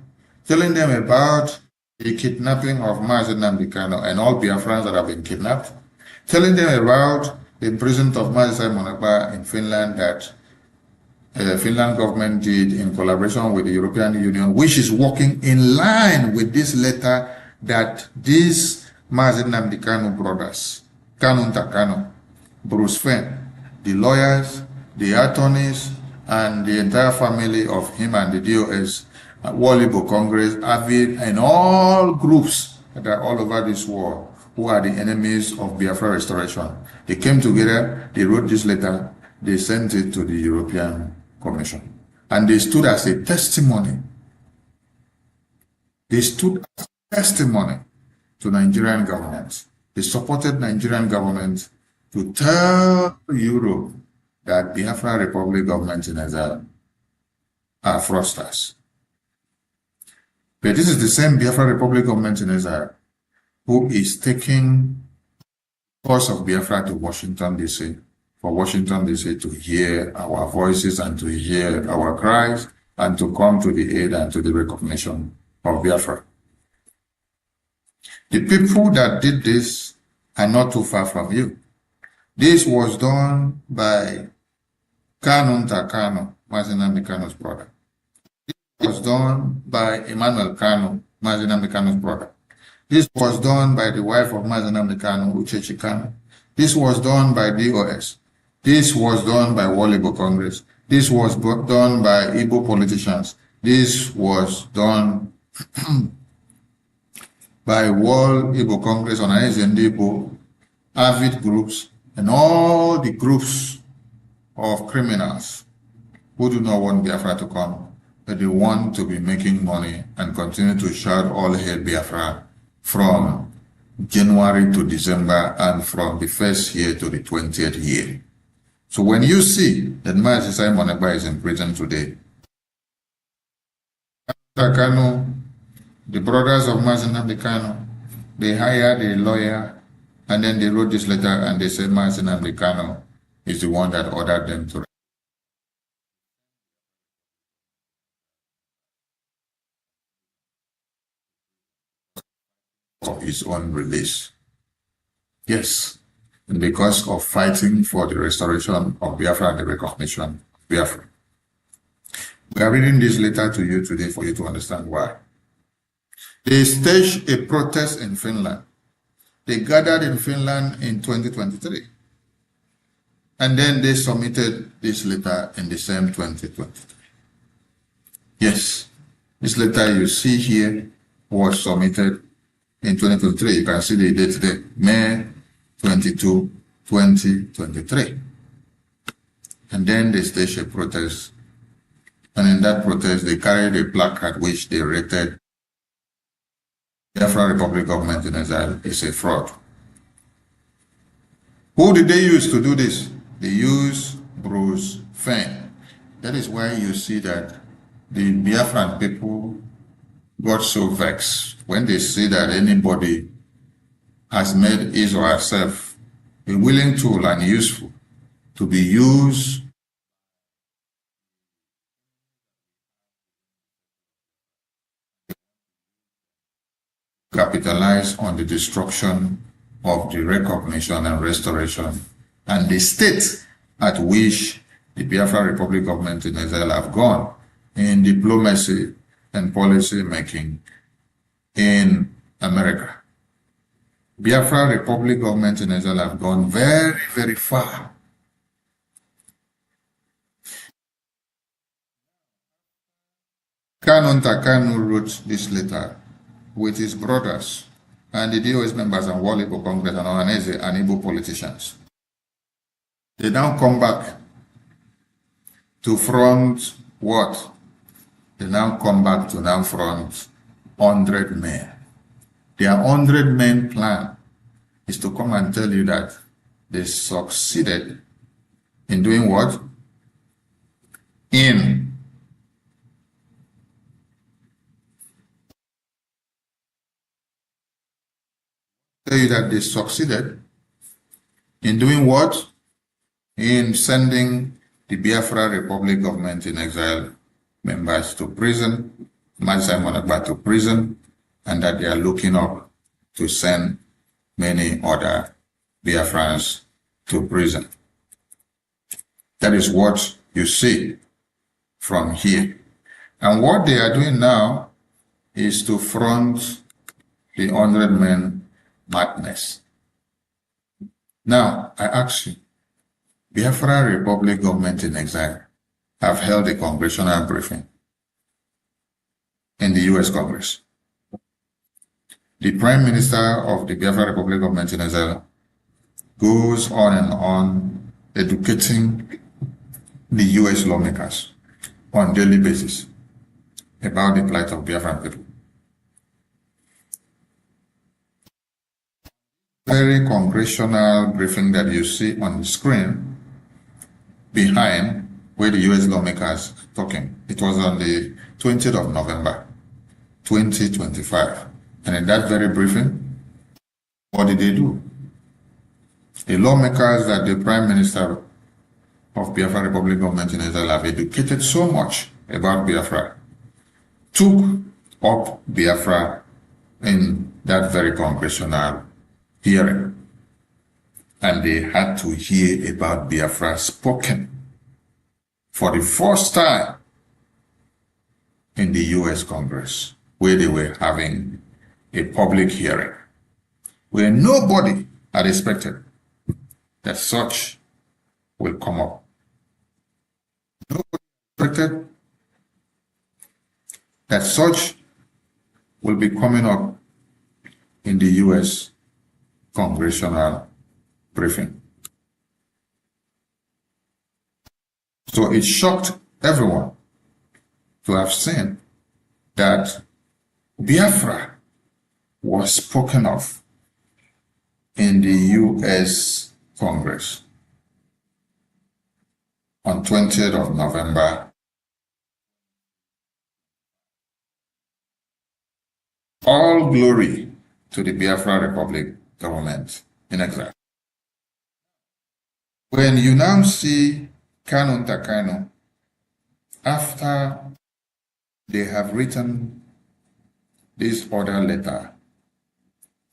telling them about the kidnapping of Mazi Nnamdi Kanu and all Biafrans that have been kidnapped, telling them about the imprisonment of Mazi Monagba in Finland that the Finland government did in collaboration with the European Union, which is working in line with this letter that these Mazi Nnamdi Kanu brothers, Kanu Ntakanu, Bruce Fenn, the lawyers, the attorneys, and the entire family of him and the DOS, Walibo Congress, AVID, and all groups that are all over this world who are the enemies of Biafra restoration. They came together, they wrote this letter, they sent it to the European Commission. And they stood as a testimony. They stood as a testimony to Nigerian government. They supported Nigerian government to tell Europe that Biafra Republic government in exile are fraudsters. But this is the same Biafra Republic government in exile who is taking the cause of Biafra to Washington, D.C., for Washington, D.C. to hear our voices and to hear our cries and to come to the aid and to the recognition of Biafra. The people that did this are not too far from you. This was done by Kanu Ntakanu, Mazi Nnamdi Kanu's brother. This was done by Emmanuel Kanu, Mazi Nnamdi Kanu's brother. This was done by the wife of Mazi Nnamdi Kanu, Uchechi Kanu. This was done by DOS. This was done by Walibo Congress. This was done by Igbo politicians. This was done by World Igbo Congress, Organized Igbo, AVID groups, and all the groups of criminals who do not want Biafra to come, but they want to be making money and continue to shout all hail Biafra from January to December and from the first year to the 20th year. So when you see that Mazi Monagba is in prison today, Kano, the brothers of Mazi Nnamdi Kanu, they hired a lawyer and then they wrote this letter and they said Mazi Nnamdi Kanu is the one that ordered them to for his own release. Yes, because of fighting for the restoration of Biafra and the recognition of Biafra. We are reading this letter to you today for you to understand why. They staged a protest in Finland. They gathered in Finland in 2023. And then they submitted this letter in the same 2023. Yes, this letter you see here was submitted in 2023. You can see the date today, May 22, 2023. And then they staged a protest. And in that protest, they carried a placard which they rated the Biafra Republic government in exile is a fraud. Who did they use to do this? They used Bruce Fane. That is why you see that the Biafran people got so vexed when they see that anybody has made his or herself a willing tool and useful to be used capitalize on the destruction of the recognition and restoration and the state at which the Biafra Republic government in exile have gone in diplomacy and policy making in America. Biafra Republic government in exile have gone very, very far. Kanu Ntakanu wrote this letter with his brothers and the DOS members and World Igbo Congress and Ohanese and Igbo politicians. They now come back to front what? They now come back to now front 100 men. Their 100 men plan is to come and tell you that they succeeded in doing what? In tell you that they succeeded in doing what? In sending the Biafra Republic government in exile members to prison, Simon Agba to prison, and that they are looking up to send many other Biafrans to prison. That is what you see from here. And what they are doing now is to front the 100 men madness. Now, I ask you, Biafra Republic government in exile have held a congressional briefing in the US Congress. The Prime Minister of the Biafra Republic government in exile goes on and on educating the US lawmakers on a daily basis about the plight of Biafran people. Very congressional briefing that you see on the screen behind where the US lawmakers talking. It was on the 20th of November, 2025. And in that very briefing, what did they do? The lawmakers that the Prime Minister of Biafra Republic government in Israel have educated so much about Biafra took up Biafra in that very congressional hearing, and they had to hear about Biafra spoken for the first time in the US Congress, where they were having a public hearing, where nobody had expected that such will come up. Nobody expected that such will be coming up in the US congressional briefing. So it shocked everyone to have seen that Biafra was spoken of in the US Congress on 20th of November All glory to the Biafra Republic government in exile. When you now see Kanu Takano, after they have written this order letter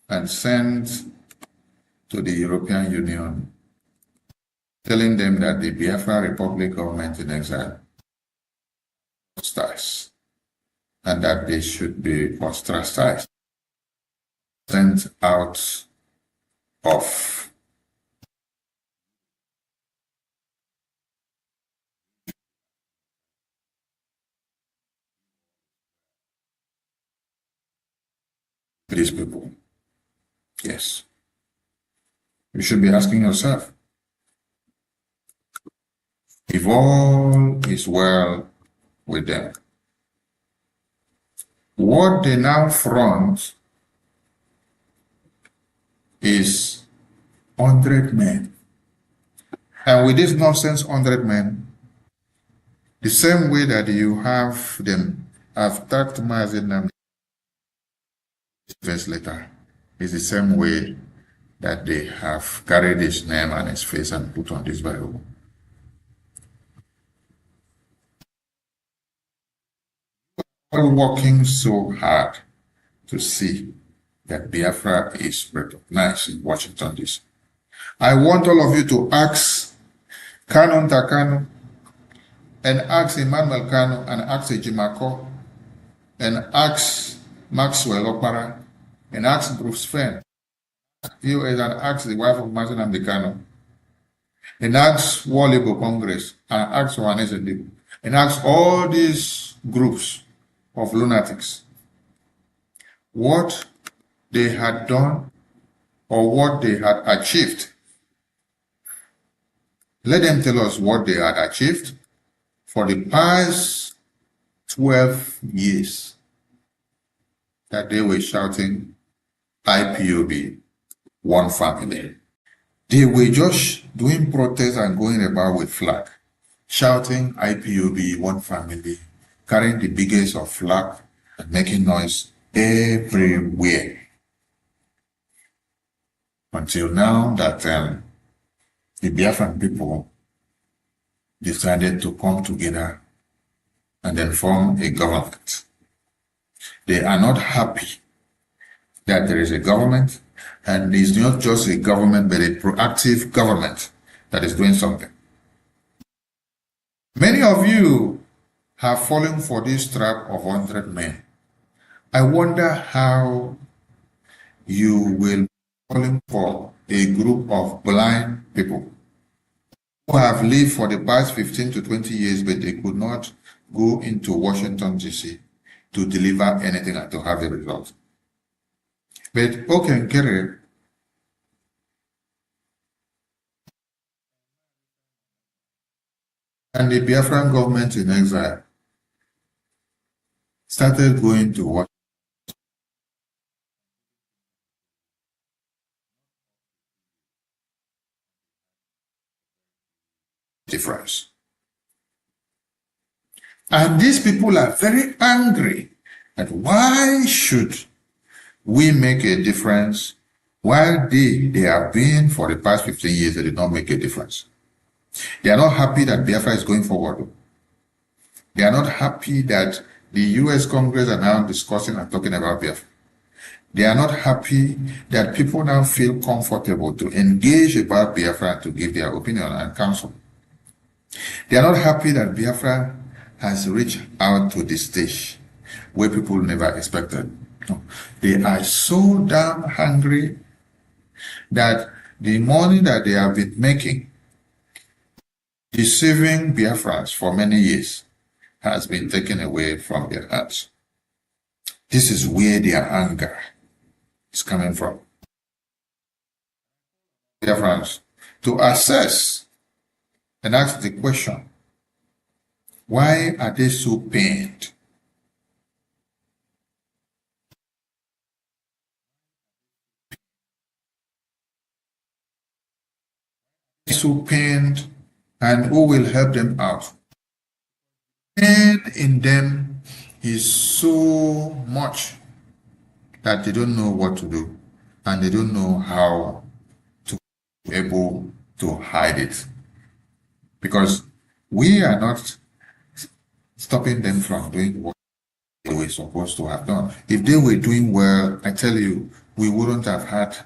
and sent to the European Union, telling them that the Biafra Republic government in exile starts and that they should be ostracized, sent out of these people. Yes. You should be asking yourself, if all is well with them, what they now front is 100 men. And with this nonsense 100 men, the same way that you have them attacked Mazinam verse later, is the same way that they have carried his name and his face and put on this Bible. We're working so hard to see that Biafra is recognized in Washington, D.C. I want all of you to ask Kanu Takano and ask Emmanuel Kanu and ask Ejimako and ask Maxwell Okpara and ask Bruce Fenn, and ask the wife of Martin Amdekano, and ask Walibo Congress, and ask Juanes and ask all these groups of lunatics what they had done or what they had achieved. Let them tell us what they had achieved for the past 12 years that they were shouting IPOB, one family. They were just doing protests and going about with flag, shouting IPOB, one family, carrying the biggest of flag and making noise everywhere. Until now that the Biafran people decided to come together and then form a government. They are not happy that there is a government, and it's not just a government, but a proactive government that is doing something. Many of you have fallen for this trap of 100 men. I wonder how you will be falling for a group of blind people who have lived for the past 15 to 20 years, but they could not go into Washington, D.C. to deliver anything and to have a result. But Okenkere and the Biafran government in exile started going to what difference. And these people are very angry at why should we make a difference while they have been for the past 15 years, they did not make a difference. They are not happy that Biafra is going forward. They are not happy that the US Congress are now discussing and talking about Biafra. They are not happy that people now feel comfortable to engage about Biafra and to give their opinion and counsel. They are not happy that Biafra has reached out to the stage where people never expected. No. They are so damn hungry that the money that they have been making deceiving Biafrans for many years has been taken away from their hands. This is where their anger is coming from. Biafrans, to assess and ask the question, why are they so pained? So pained, and who will help them out? Pain in them is so much that they don't know what to do and they don't know how to be able to hide it. Because we are not stopping them from doing what they were supposed to have done. If they were doing well, I tell you, we wouldn't have had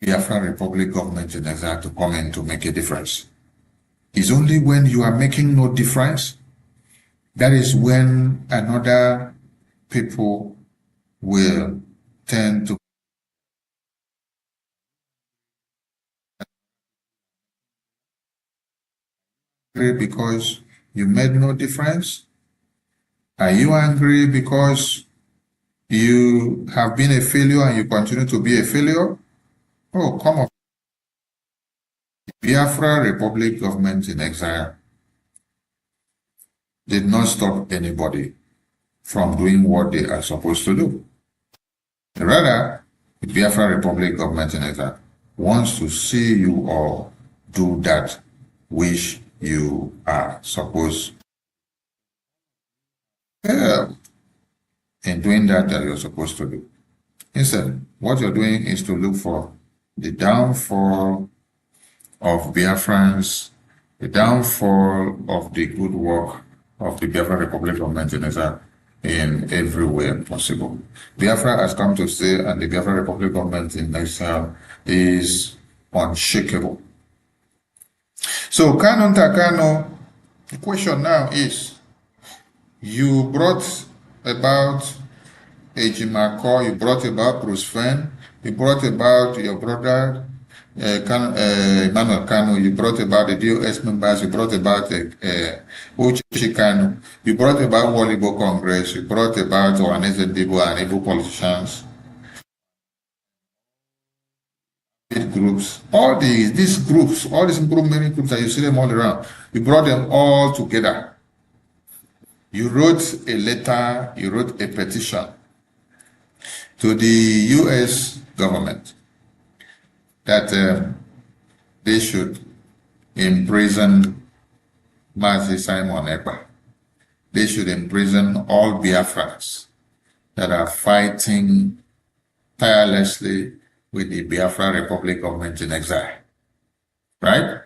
the Biafra Republic government in exile to come in to make a difference. It's only when you are making no difference, that is when another people will tend to angry because you made no difference. Are you angry because you have been a failure and you continue to be a failure? Oh, come on. Biafra Republic government in exile did not stop anybody from doing what they are supposed to do. Rather, the Biafra Republic government in exile wants to see you all do that which you are supposed in doing that you're supposed to do. Instead, what you're doing is to look for the downfall of Biafrans, the downfall of the good work of the Biafra Republic government in exile in every way possible. Biafra has come to stay, and the Biafra Republic government in exile is unshakable. So, Kanu Takano, the question now is, you brought about Ejimako, you brought about Bruce Fenn, you brought about your brother, Emmanuel Kanu, you brought about the DOS members, you brought about Uche Kanu, you brought about Walibo Congress, you brought about Ohaneze Dibo and Igbo politicians, groups, all these groups, all these many groups that you see them all around, you brought them all together. You wrote a letter, you wrote a petition to the US government that they should imprison Mazi Simon Ekpa. They should imprison all Biafrans that are fighting tirelessly with the Biafra Republic government in exile. Right?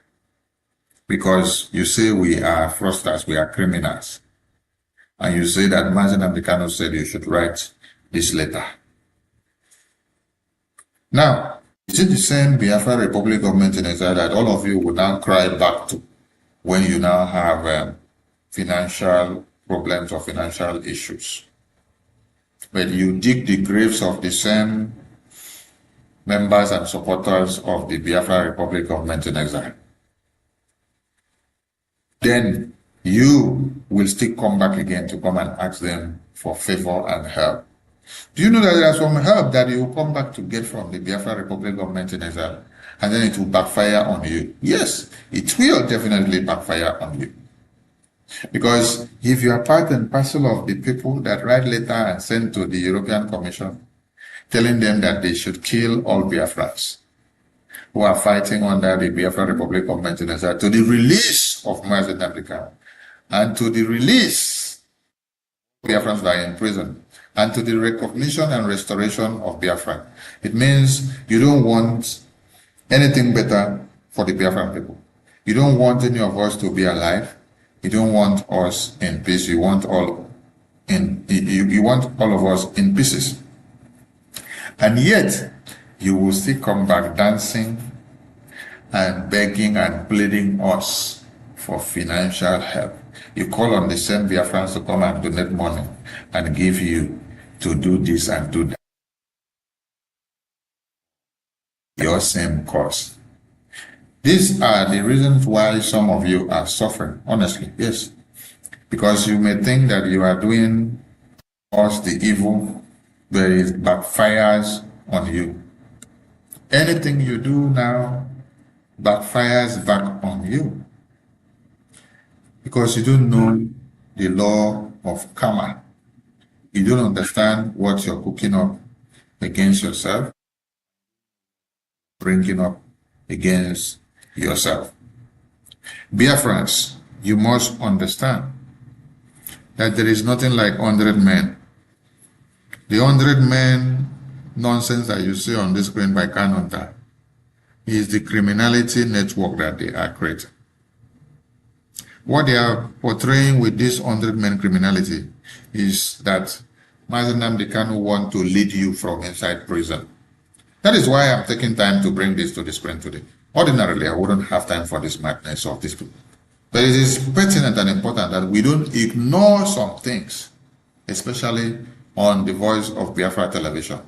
Because you say we are fraudsters, we are criminals. And you say that Mazi Nnamdi said you should write this letter. Now, is it the same Biafra Republic government in exile that all of you will now cry back to when you now have financial problems or financial issues? But you dig the graves of the same members and supporters of the Biafra Republic government in exile. Then you will still come back again to come and ask them for favor and help. Do you know that there is some help that you will come back to get from the Biafra Republic government in exile, and then it will backfire on you? Yes, it will definitely backfire on you. Because if you are part and parcel of the people that write letter and send to the European Commission, telling them that they should kill all Biafrans who are fighting under the Biafra Republic government in exile, to the release of Mazi Nnamdi and to the release of Biafrans that are in prison, and to the recognition and restoration of Biafra. It means you don't want anything better for the Biafran people. You don't want any of us to be alive. You don't want us in peace. You want all you want all of us in pieces. And yet, you will still come back dancing and begging and pleading us for financial help. You call on the same Biafrans to come and donate money and give you to do this and do that. Your same cause. These are the reasons why some of you are suffering, honestly, yes. Because you may think that you are doing us the evil, but it backfires on you. Anything you do now backfires back on you. Because you don't know the law of karma. You don't understand what you're cooking up against yourself, bringing up against yourself. Biafrans, you must understand that there is nothing like 100 men The 100 men nonsense that you see on the screen by 9Geria is the criminality network that they are creating. What they are portraying with this 100 men criminality is that Mazi Nnamdi Kanu want to lead you from inside prison. That is why I'm taking time to bring this to the screen today. Ordinarily, I wouldn't have time for this madness of these people. But it is pertinent and important that we don't ignore some things, especially on the Voice of Biafra television.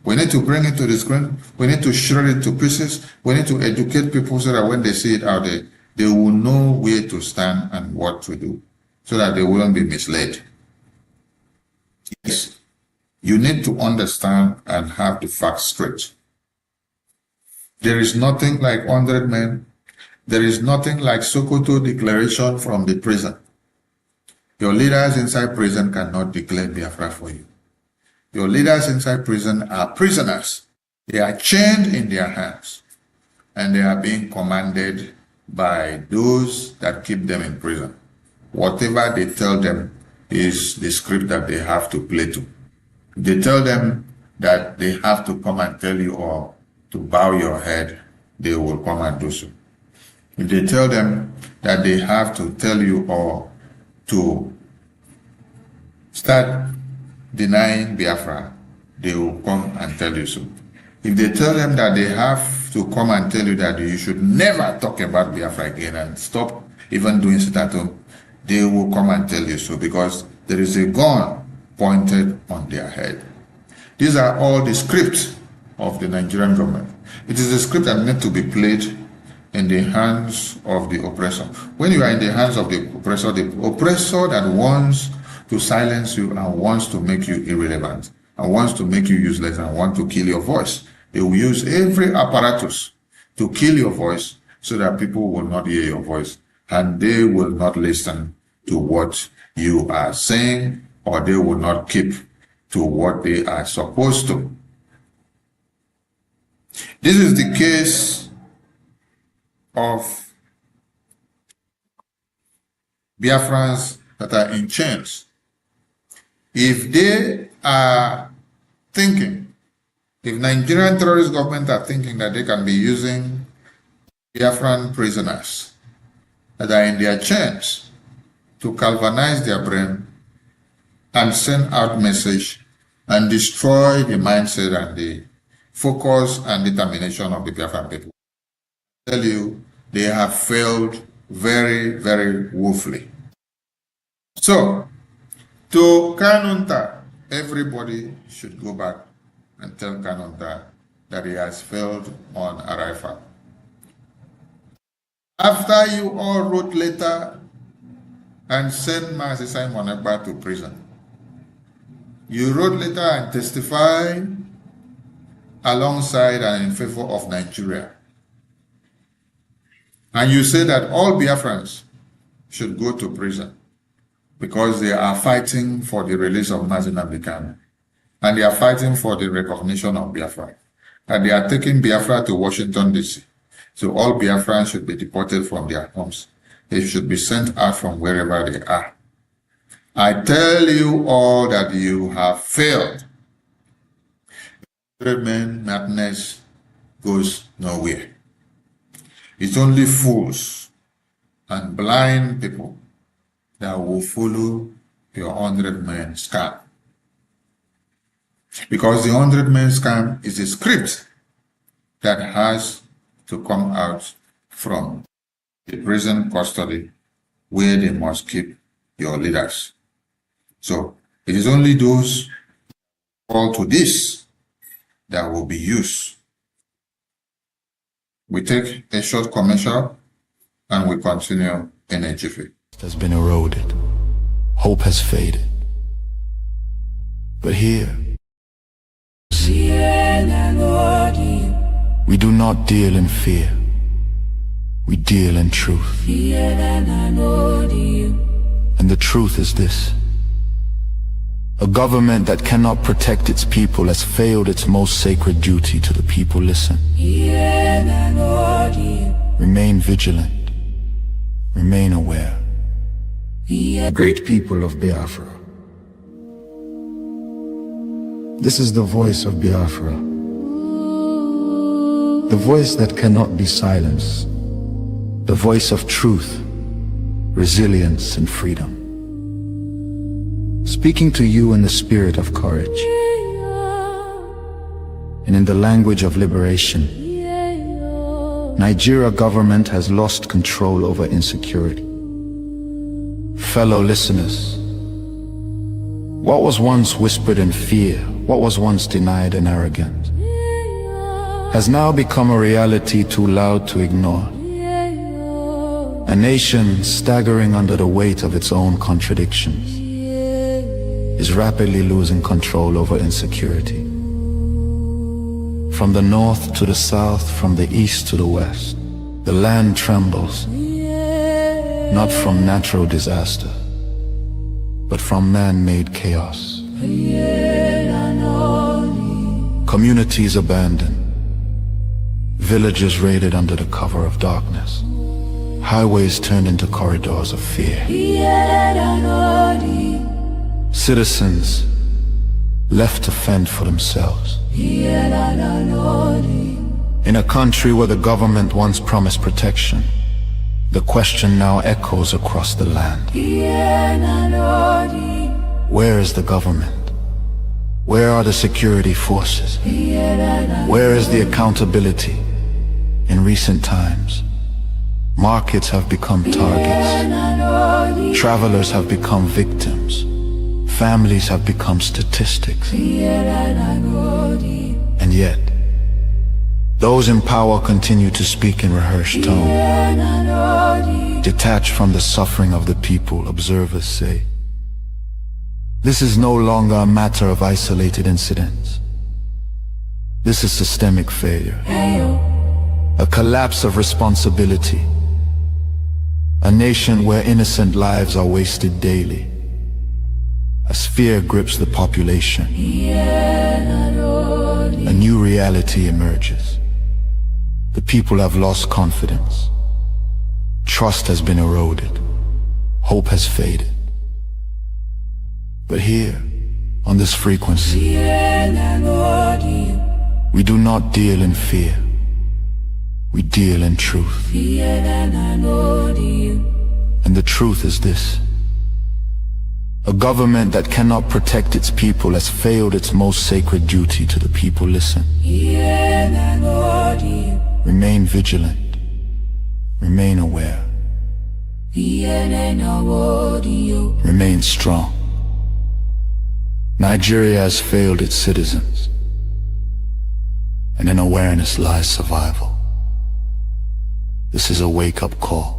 We need to bring it to the screen. We need to shred it to pieces. We need to educate people so that when they see it out there, they will know where to stand and what to do, so that they wouldn't be misled. Yes, you need to understand and have the facts straight. There is nothing like 100 men. There is nothing like Sokoto declaration from the prison. Your leaders inside prison cannot declare Biafra for you. Your leaders inside prison are prisoners. They are chained in their hands, and they are being commanded by those that keep them in prison. Whatever they tell them is the script that they have to play to. They tell them that they have to come and tell you or to bow your head, they will come and do so. If they tell them that they have to tell you or to start denying Biafra, they will come and tell you so. If they tell them that they have to come and tell you that you should never talk about Biafra again and stop even doing sit at home, they will come and tell you so, because there is a gun pointed on their head. These are all the scripts of the Nigerian government. It is a script that needs to be played in the hands of the oppressor. When you are in the hands of the oppressor that wants to silence you and wants to make you irrelevant and wants to make you useless and want to kill your voice, they will use every apparatus to kill your voice so that people will not hear your voice and they will not listen to what you are saying, or they will not keep to what they are supposed to. This is the case of Biafrans that are in chains. If they are thinking, if Nigerian terrorist government are thinking that they can be using Biafran prisoners that are in their chains to galvanize their brain and send out message and destroy the mindset and the focus and determination of the Biafran people, I tell you, they have failed very, very woefully. So, to 9Geria, everybody should go back and tell 9Geria that he has failed on arrival. After you all wrote letter and sent Mazi Simon Ekpa to prison, you wrote letter and testified alongside and in favor of Nigeria. And you say that all Biafrans should go to prison because they are fighting for the release of Mazi Nnamdi Kanu, and they are fighting for the recognition of Biafra, and they are taking Biafra to Washington, D.C. So all Biafrans should be deported from their homes. They should be sent out from wherever they are. I tell you all that you have failed. 100 men madness goes nowhere. It's only fools and blind people that will follow your 100 men scam. Because the 100 men scam is a script that has to come out from the prison custody where they must keep your leaders. So it is only those who fall to this that will be used. We take a short commercial and we continue in a jiffy.
Has been eroded. Hope has faded. But here, we do not deal in fear. We deal in truth. And the truth is this: a government that cannot protect its people has failed its most sacred duty to the people. Listen. Remain vigilant. Remain aware. Great people of Biafra, This is the voice of Biafra, the voice that cannot be silenced, the voice of truth, resilience, and freedom. Speaking to you in the spirit of courage and in the language of liberation, Nigeria government has lost control over insecurity. Fellow listeners, what was once whispered in fear, what was once denied in arrogance, has now become a reality too loud to ignore. A nation staggering under the weight of its own contradictions is rapidly losing control over insecurity. From the north to the south, from the east to the west, the land trembles, not from natural disaster, but from man-made chaos. Communities abandoned, villages raided under the cover of darkness, highways turned into corridors of fear. Citizens left to fend for themselves. In a country where the government once promised protection, the question now echoes across the land. Where is the government? Where are the security forces? Where is the accountability? In recent times, markets have become targets. Travelers have become victims. Families have become statistics. And yet, those in power continue to speak in rehearsed tone. Detached from the suffering of the people, observers say, this is no longer a matter of isolated incidents. This is systemic failure. A collapse of responsibility. A nation where innocent lives are wasted daily. As fear grips the population, a new reality emerges. The people have lost confidence. Trust has been eroded. Hope has faded. But here, on this frequency, we do not deal in fear. We deal in truth. And the truth is this: a government that cannot protect its people has failed its most sacred duty to the people. Listen. Remain vigilant. Remain aware. Remain strong. Nigeria has failed its citizens, and in awareness lies survival. This is a wake-up call.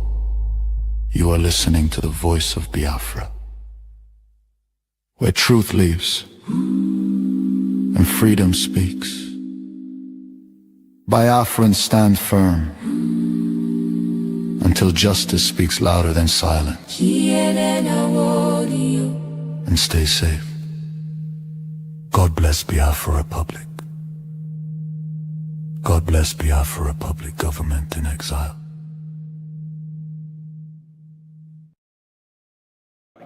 You are listening to the voice of Biafra, where truth lives and freedom speaks. Biafrans stand firm until justice speaks louder than silence. And stay safe. God bless Biafra Republic. God bless Biafra Republic, government in exile.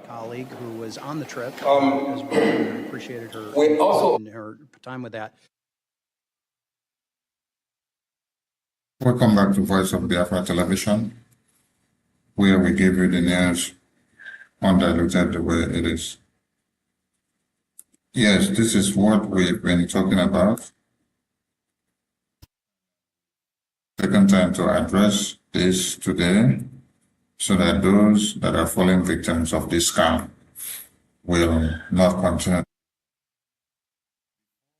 Colleague who was on the trip as well, and appreciated her and her time with that.
Welcome back to Voice of Biafra Television, where we give you the news undiluted the way it is. Yes, this is what we've been talking about. Second time to address this today, so that those that are falling victims of this scam will not continue.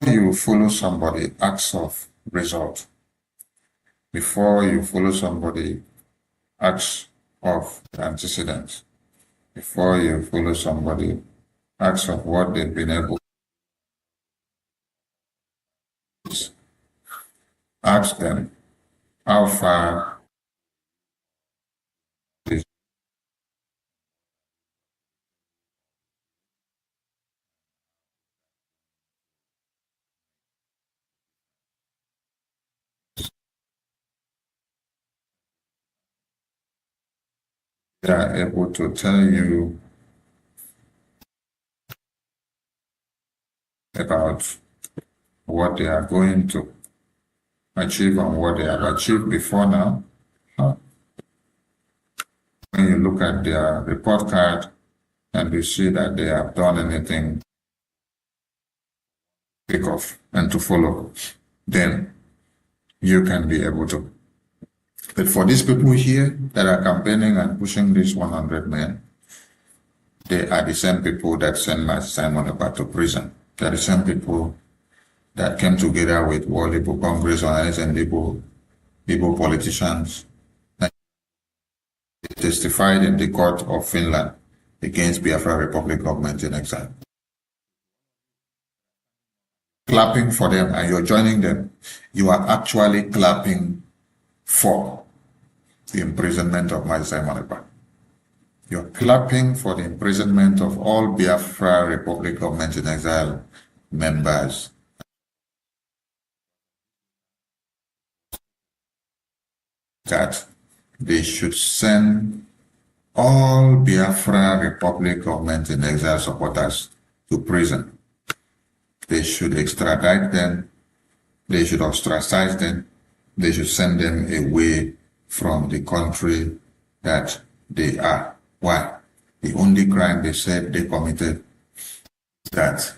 Before you follow somebody, ask of result. Before you follow somebody, ask of antecedents. Before you follow somebody, ask of what they've been able to. Ask them how far is they are able to tell you about what they are going to achieve and what they have achieved before now. When you look at their report card and you see that they have done anything to pick off and to follow, then you can be able to. But for these people here that are campaigning and pushing these 100 men, they are the same people that sent Simon Ekpa to prison. They are the same people that came together with World Igbo Congress and Igbo politicians. They testified in the court of Finland against Biafra Republic government in exile. Clapping for them, and you're joining them. You are actually clapping for the imprisonment of Simon Ekpa. You're clapping for the imprisonment of all Biafra Republic government in exile members. That they should send all Biafra Republic government in exile supporters to prison. They should extradite them. They should ostracize them. They should send them away from the country that they are. Why? The only crime they said they committed is that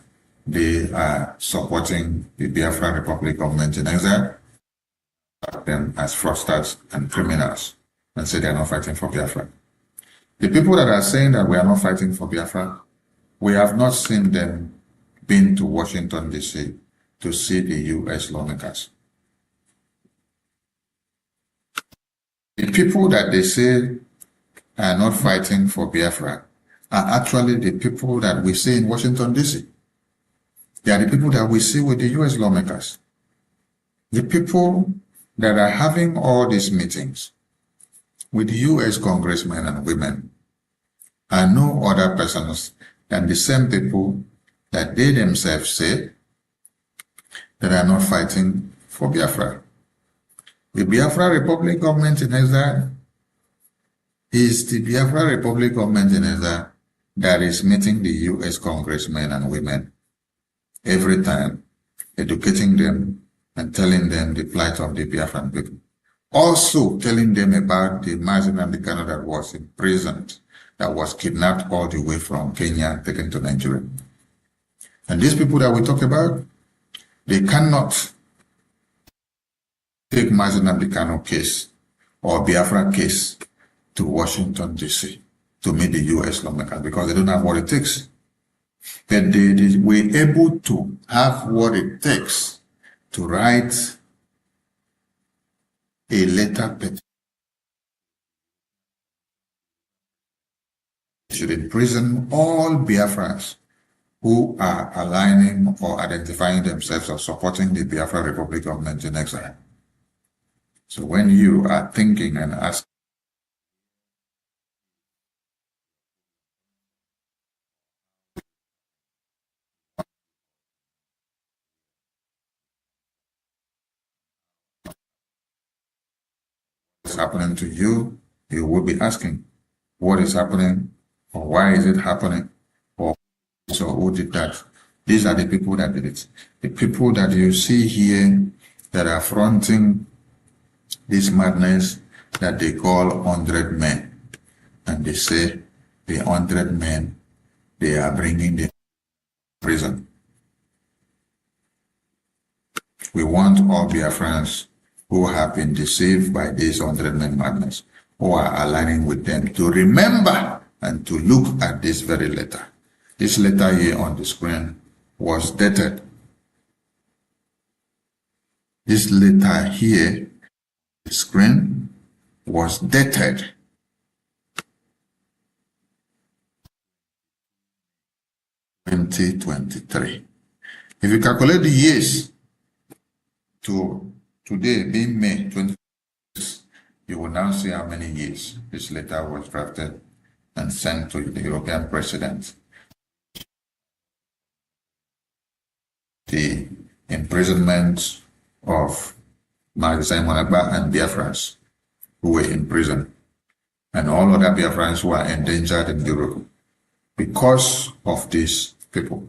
they are supporting the Biafra Republic government in exile, them as fraudsters and criminals, and say they are not fighting for Biafra. The people that are saying that we are not fighting for Biafra, we have not seen them been to Washington, D.C. to see the U.S. lawmakers. The people that they say are not fighting for Biafra are actually the people that we see in Washington, D.C. They are the people that we see with the U.S. lawmakers. The people that are having all these meetings with U.S. congressmen and women are no other persons than the same people that they themselves say that are not fighting for Biafra. The Biafra Republic government in exile is the Biafra Republic government in exile that is meeting the U.S. congressmen and women every time, educating them and telling them the plight of the Biafran people. Also telling them about the Mazi Nnamdi Kanu that was imprisoned, that was kidnapped all the way from Kenya, taken to Nigeria. And these people that we talk about, they cannot take Mazi Nnamdi Kanu case or Biafra case to Washington, D.C. to meet the U.S. lawmakers because they don't have what it takes. But they were able to have what it takes to write a letter petition. Should imprison all Biafrans who are aligning or identifying themselves or supporting the Biafra Republic government in exile. So when you are thinking and asking what's happening to you, you will be asking what is happening or why is it happening or so who did that. These are the people that did it. The people that you see here that are fronting this madness that they call 100 men. And they say the 100 men, they are bringing them to prison. We want all Biafrans who have been deceived by this 100 men madness, who are aligning with them, to remember and to look at this very letter. This letter here on the screen was dated. This letter here, the screen, was dated 2023. If you calculate the years to today being May 26, you will now see how many years this letter was drafted and sent to the European president. The imprisonment of Simon Ekpa and Biafrans who were in prison, and all other Biafrans who are endangered in Europe because of these people.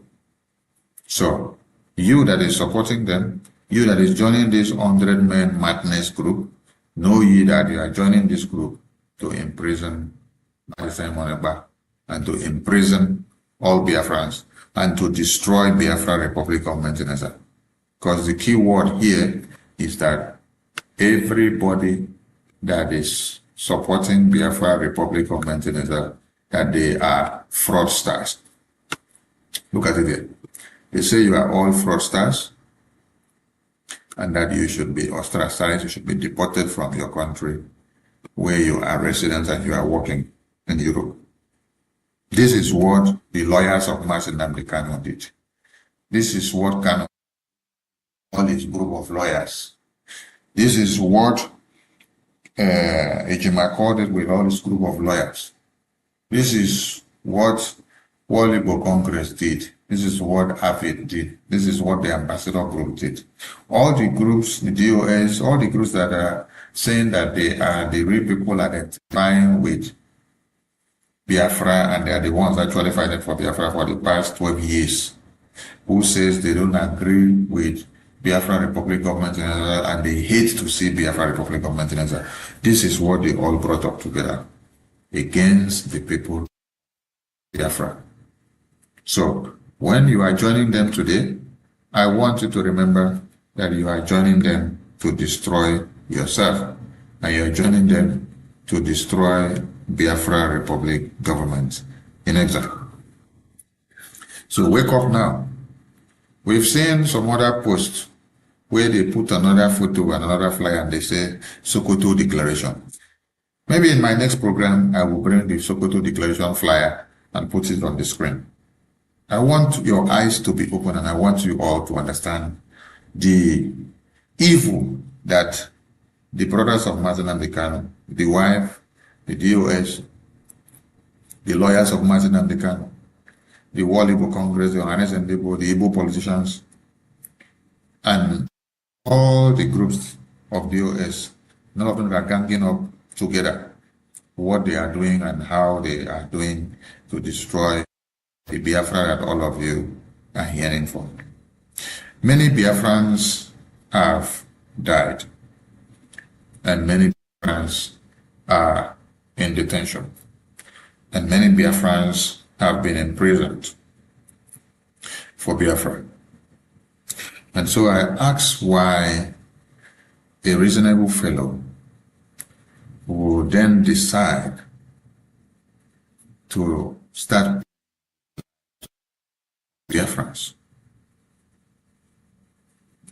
So You that is supporting them, you that is joining this 100-men madness group, know ye that you are joining this group to imprison Moneba and to imprison all Biafrans and to destroy Biafra Republic of Maintenance. Because the key word here is that everybody that is supporting Biafra Republic of Maintenance, that they are fraudsters. Look at it here. They say you are all fraudsters and that you should be ostracized, you should be deported from your country where you are residents and you are working in Europe. This is what the lawyers of Martin Nnamdi Kanu did. This is what Kanu, all his group of lawyers. This is what Ejima called it with all his group of lawyers. This is what World Igbo Congress did. This is what AFID did. This is what the Ambassador Group did. All the groups, the DOS, all the groups that are saying that they are the real people identifying with Biafra and they are the ones actually fighting for Biafra for the past 12 years, who says they don't agree with Biafra Republic Government and they hate to see Biafra Republic Government. This is what they all brought up together against the people of Biafra. So when you are joining them today, I want you to remember that you are joining them to destroy yourself and you are joining them to destroy Biafra Republic government in exile. So wake up now. We've seen some other posts where they put another photo and another flyer and they say Sokoto Declaration. Maybe in my next program, I will bring the Sokoto Declaration flyer and put it on the screen. I want your eyes to be open and I want you all to understand the evil that the brothers of Martin Nnamdi Kanu, the wife, the DOS, the lawyers of Martin Nnamdi Kanu, the World Igbo Congress, the Ohanes and the Igbo politicians, and all the groups of DOS, none of them are ganging up together what they are doing and how they are doing to destroy the Biafra that all of you are yearning for. Many Biafrans have died and many Biafrans are in detention and many Biafrans have been imprisoned for Biafra. And so I ask why a reasonable fellow would then decide to start Biafrans.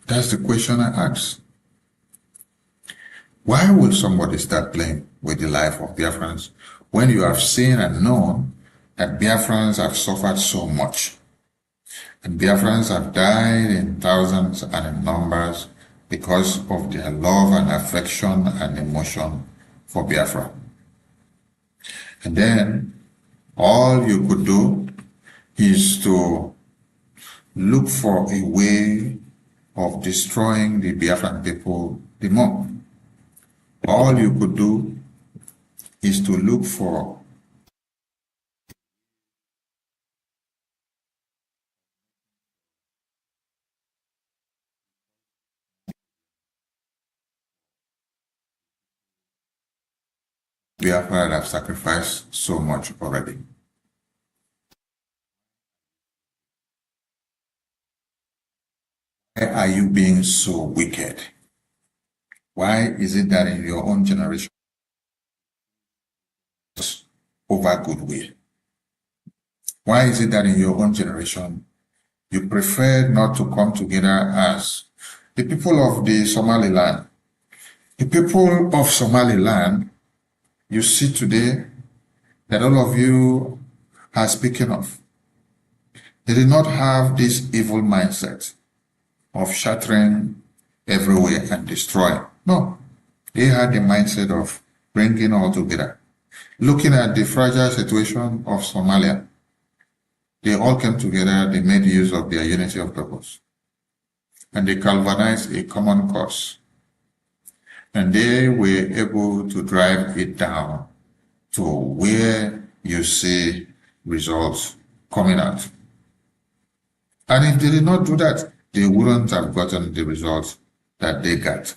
That's the question I ask. Why will somebody start playing with the life of Biafrans when you have seen and known that Biafrans have suffered so much? And Biafrans have died in thousands and in numbers because of their love and affection and emotion for Biafra. And then all you could do is to look for a way of destroying the Biafran people the more. All you could do is to look for Biafra that have sacrificed so much already. Why are you being so wicked? Why is it that in your own generation over goodwill? Why is it that in your own generation you prefer not to come together as the people of the Somaliland? The people of Somaliland, you see today that all of you are speaking of. They did not have this evil mindset of shattering everywhere and destroying. No, they had the mindset of bringing all together. Looking at the fragile situation of Somalia, they all came together, they made use of their unity of purpose, and they galvanized a common cause. And they were able to drive it down to where you see results coming out. And if they did not do that, they wouldn't have gotten the results that they got.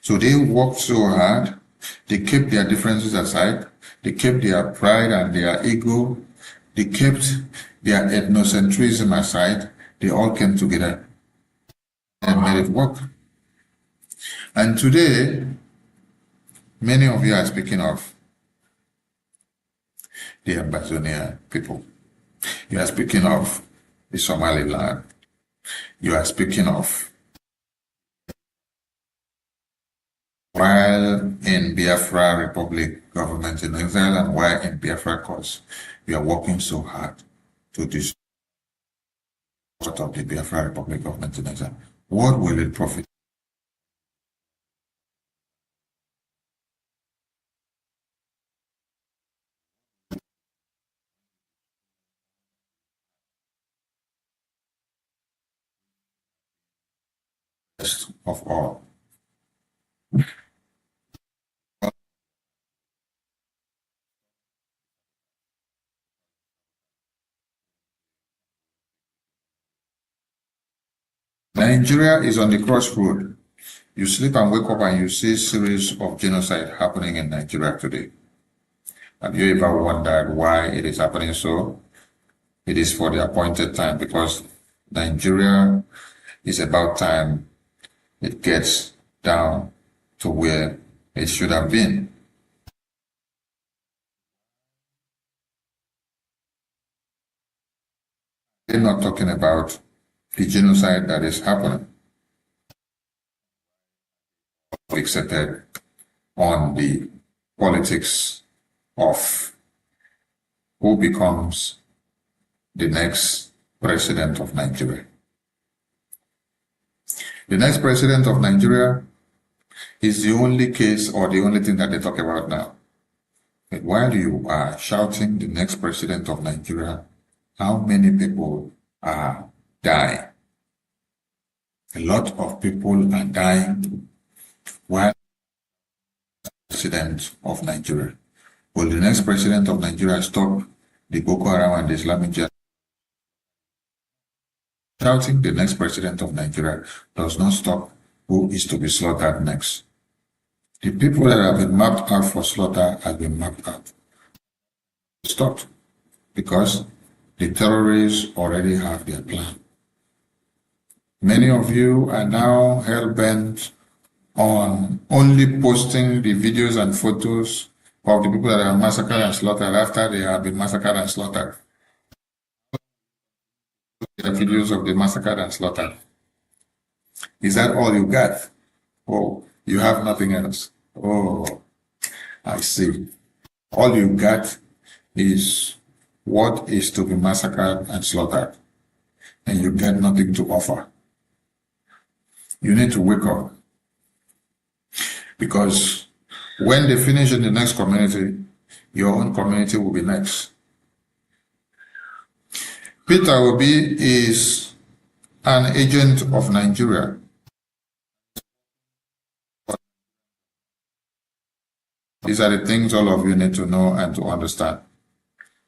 So they worked so hard, they kept their differences aside, they kept their pride and their ego, they kept their ethnocentrism aside, they all came together and made it work. And today, many of you are speaking of the Ambazonia people. You are speaking of the Somaliland. You are speaking of while in Biafra Republic government in exile and while in Biafra cause, we are working so hard to destroy of the Biafra Republic government in exile. What will it profit? Of all. Nigeria is on the crossroad. You sleep and wake up and you see a series of genocide happening in Nigeria today. Have you ever wondered why it is happening so? It is for the appointed time, because Nigeria is about time it gets down to where it should have been. We're not talking about the genocide that is happening. Fixated on the politics of who becomes the next president of Nigeria. The next president of Nigeria is the only case or the only thing that they talk about now. But while you are shouting the next president of Nigeria, how many people are dying? A lot of people are dying while president of Nigeria. Will the next president of Nigeria stop the Boko Haram and the Islamic Jihad? Shouting the next president of Nigeria does not stop who is to be slaughtered next. The people that have been mapped out for slaughter have been mapped out. Stopped because the terrorists already have their plan. Many of you are now hell-bent on only posting the videos and photos of the people that are massacred and slaughtered after they have been massacred and slaughtered. The videos of the massacred and slaughtered. Is that all you got? Oh, you have nothing else. Oh, I see. All you got is what is to be massacred and slaughtered, and you get nothing to offer. You need to wake up, because when they finish in the next community, your own community will be next. Peter Obi is an agent of Nigeria. These are the things all of you need to know and to understand.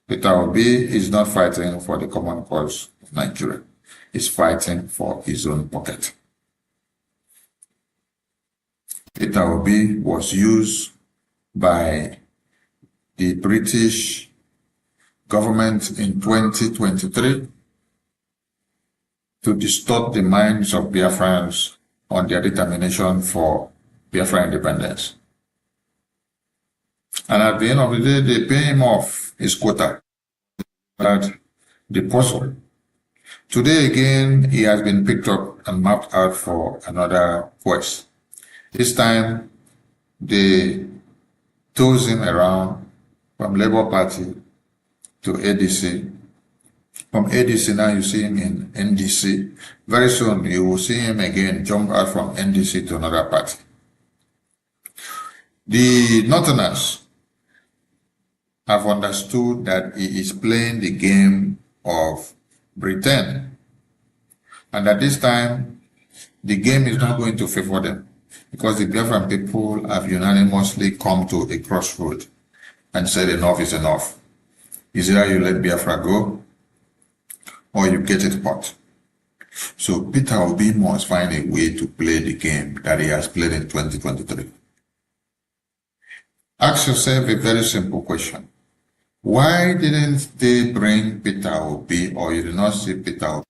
Peter Obi is not fighting for the common cause of Nigeria. He's fighting for his own pocket. Peter Obi was used by the British government in 2023 to distort the minds of Biafrans on their determination for Biafra independence. And at the end of the day, they pay him off his quota. But the puzzle. Today again, he has been picked up and mapped out for another quest. This time, they toss him around from Labour Party to ADC. From ADC now you see him in NDC. Very soon you will see him again jump out from NDC to another party. The Northerners have understood that he is playing the game of Britain, and at this time the game is not going to favor them, because the Biafran people have unanimously come to a crossroad and said enough is enough. Is either you let Biafra go or you get it hot. So Peter Obi must find a way to play the game that he has played in 2023. Ask yourself a very simple question. Why didn't they bring Peter Obi, or you did not see Peter Obi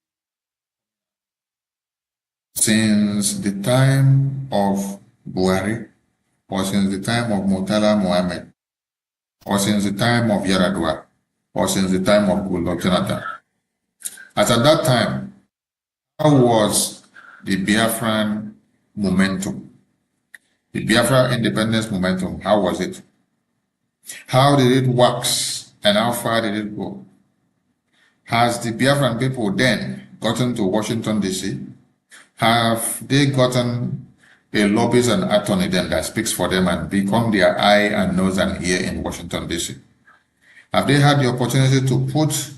since the time of Buhari, or since the time of Murtala Mohammed, or since the time of Yaradua, or since the time of Goodluck Jonathan? As at that time, how was the Biafran momentum? The Biafra independence momentum, how was it? How did it wax and how far did it go? Has the Biafran people then gotten to Washington, D.C.? Have they gotten a lobbyist and attorney then that speaks for them and become their eye and nose and ear in Washington, D.C.? Have they had the opportunity to put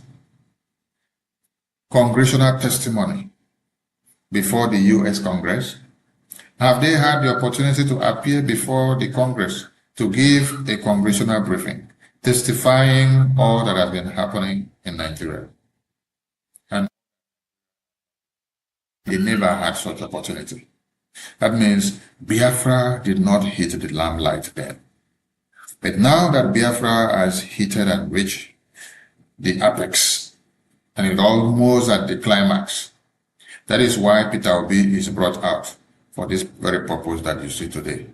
congressional testimony before the U.S. Congress? Have they had the opportunity to appear before the Congress to give a congressional briefing, testifying all that has been happening in Nigeria? And they never had such opportunity. That means Biafra did not hit the limelight then. But now that Biafra has hit and reached the apex, and it's almost at the climax, that is why Peter Obi is brought out for this very purpose that you see today.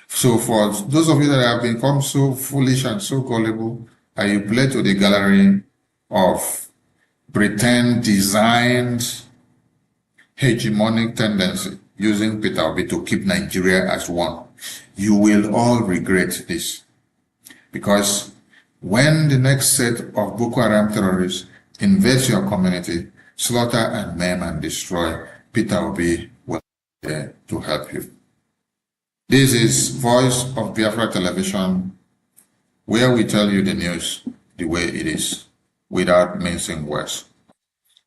So for those of you that have become so foolish and so gullible, and you play to the gallery of pretend designed hegemonic tendency using Peter Obi to keep Nigeria as one, you will all regret this. Because when the next set of Boko Haram terrorists invade your community, slaughter and maim and destroy, Peter Obi will be there to help you. This is Voice of Biafra Television, where we tell you the news the way it is, without mincing words.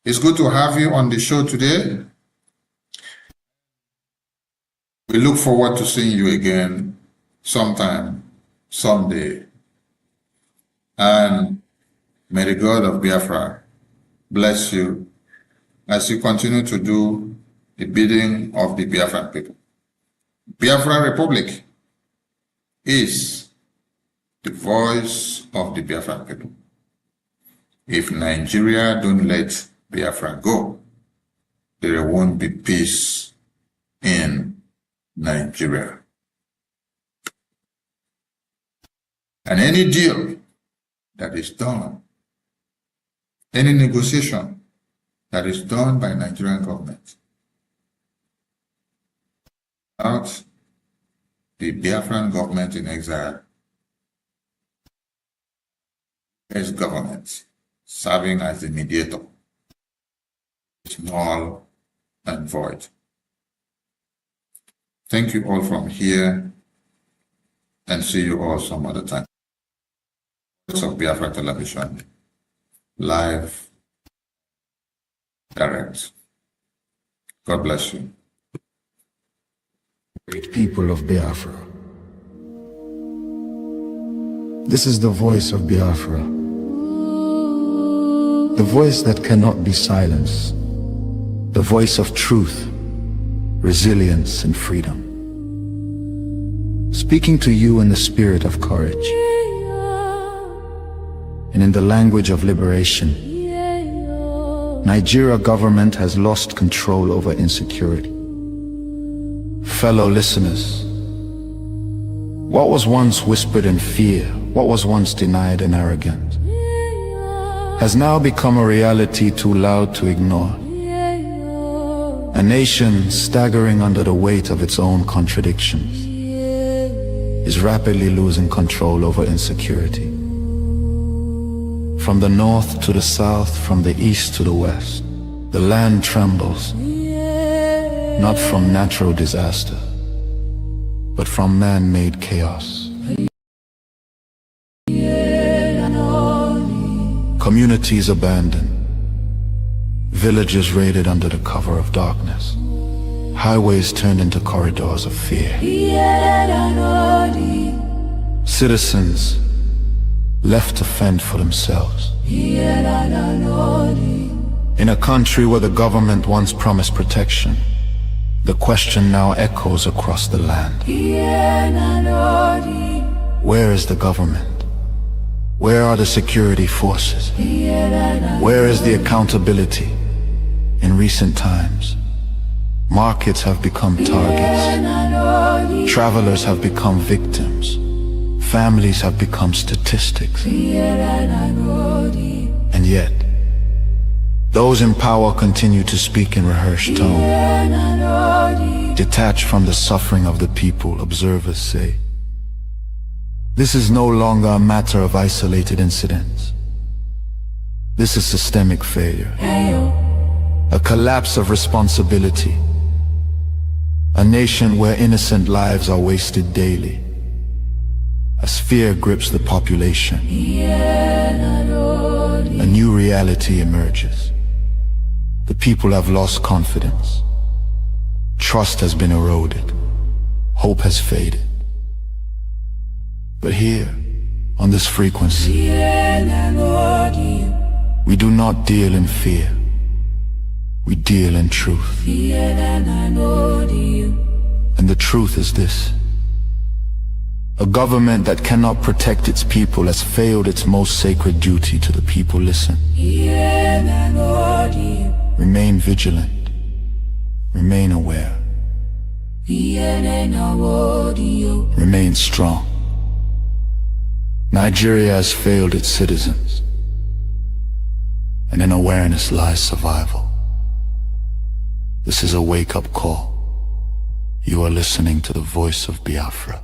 It's good to have you on the show today. We look forward to seeing you again sometime, someday. And may the God of Biafra bless you as you continue to do the bidding of the Biafran people. Biafra Republic is the voice of the Biafran people. If Nigeria don't let Biafra go, there won't be peace in Nigeria. And any deal that is done, any negotiation that is done by Nigerian government without the Biafran government in exile, US government serving as the mediator, is null and void. Thank you all from here, and see you all some other time. Voice of Biafra Television, live, direct. God bless you.
Great people of Biafra. This is the voice of Biafra. The voice that cannot be silenced. The voice of truth, resilience, and freedom. Speaking to you in the spirit of courage and in the language of liberation. Nigeria government has lost control over insecurity. Fellow listeners, what was once whispered in fear, what was once denied in arrogance, has now become a reality too loud to ignore. A nation staggering under the weight of its own contradictions is rapidly losing control over insecurity. From the north to the south, from the east to the west, the land trembles, not from natural disaster, but from man-made chaos. Communities abandoned, villages raided under the cover of darkness, highways turned into corridors of fear. Citizens left to fend for themselves. In a country where the government once promised protection, the question now echoes across the land. Where is the government? Where are the security forces? Where is the accountability? In recent times, markets have become targets. Travelers have become victims. Families have become statistics. And yet, those in power continue to speak in rehearsed tone. Detached from the suffering of the people, observers say, this is no longer a matter of isolated incidents. This is systemic failure. A collapse of responsibility. A nation where innocent lives are wasted daily. As fear grips the population, a new reality emerges. The people have lost confidence. Trust has been eroded. Hope has faded. But here, on this frequency, we do not deal in fear. We deal in truth. And the truth is this: a government that cannot protect its people has failed its most sacred duty to the people. Listen. Remain vigilant. Remain aware. Remain strong. Nigeria has failed its citizens, and in awareness lies survival. This is a wake-up call. You are listening to the voice of Biafra,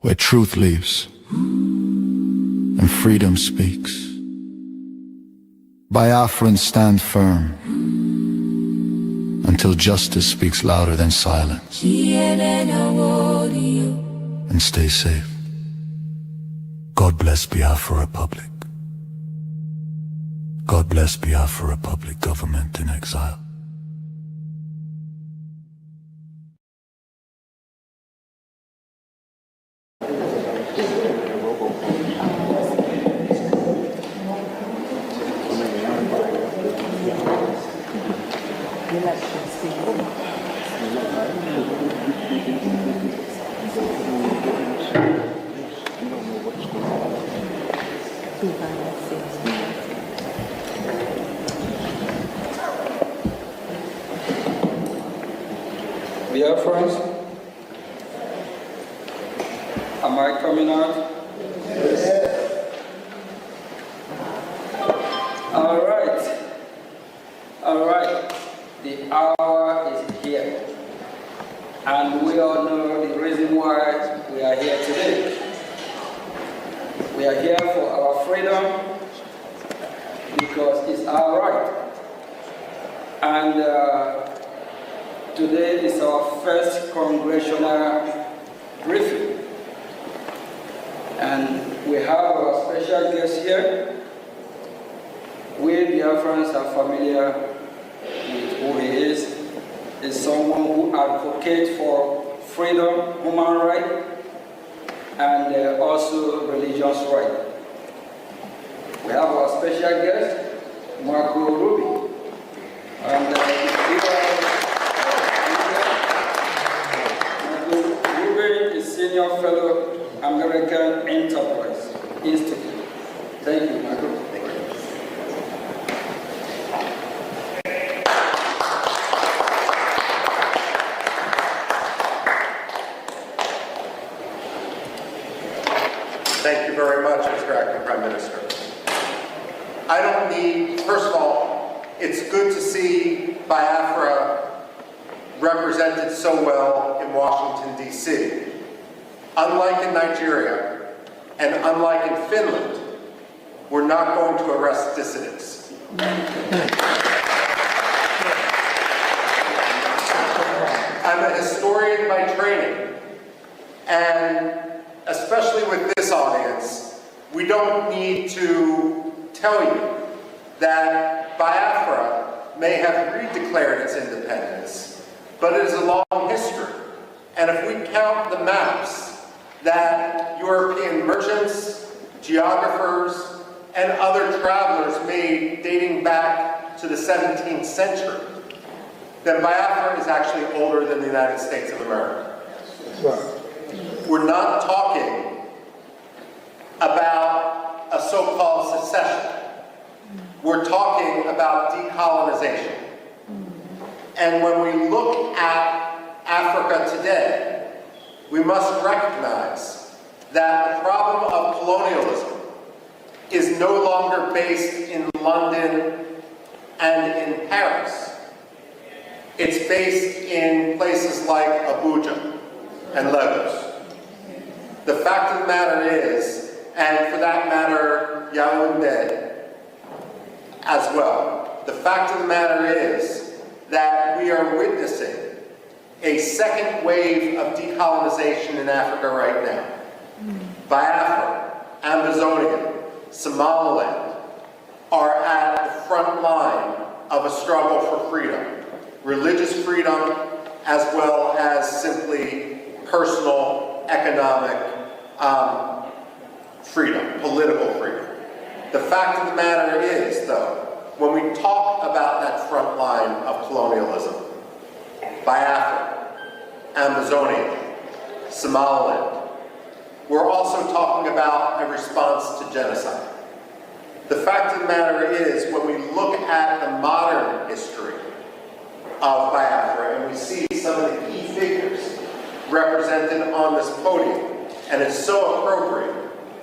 where truth lives and freedom speaks. Biafrans stand firm until justice speaks louder than silence. And stay safe. God bless Biafra Republic. God bless Biafra Republic, government in exile.
Dear friends, am I coming out? Yes. All right. The hour is here. And we all know the reason why we are here today. We are here for our freedom because it's our right. And today is our first congressional briefing. And we have our special guest here. We Biafrans are familiar with who he is. He's someone who advocates for freedom, human rights, and also religious rights. We have our special guest, Marco Ruby. And Senior Fellow, American Enterprise Institute. Thank you, Michael.
Thank you very much, Mr. Acting Prime Minister. I don't need, first of all, it's good to see Biafra represented so well in Washington, D.C. Unlike in Nigeria, and unlike in Finland, we're not going to arrest dissidents. I'm a historian by training, and especially with this audience, we don't need to tell you that Biafra may have redeclared its independence, but it is a long history. And if we count the maps that European merchants, geographers, and other travelers made dating back to the 17th century, then Biafra is actually older than the United States of America. We're not talking about a so-called secession. We're talking about decolonization. And when we look at Africa today, we must recognize that the problem of colonialism is no longer based in London and in Paris. It's based in places like Abuja and Lagos. The fact of the matter is, and for that matter, Yaoundé as well, the fact of the matter is that we are witnessing a second wave of decolonization in Africa right now. Biafra, Amazonia, Somaliland are at the front line of a struggle for freedom. Religious freedom, as well as simply personal, economic freedom, political freedom. The fact of the matter is, though, when we talk about that front line of colonialism, Biafra, Amazonia, Somaliland, we're also talking about a response to genocide. The fact of the matter is, when we look at the modern history of Biafra and we see some of the key figures represented on this podium, and it's so appropriate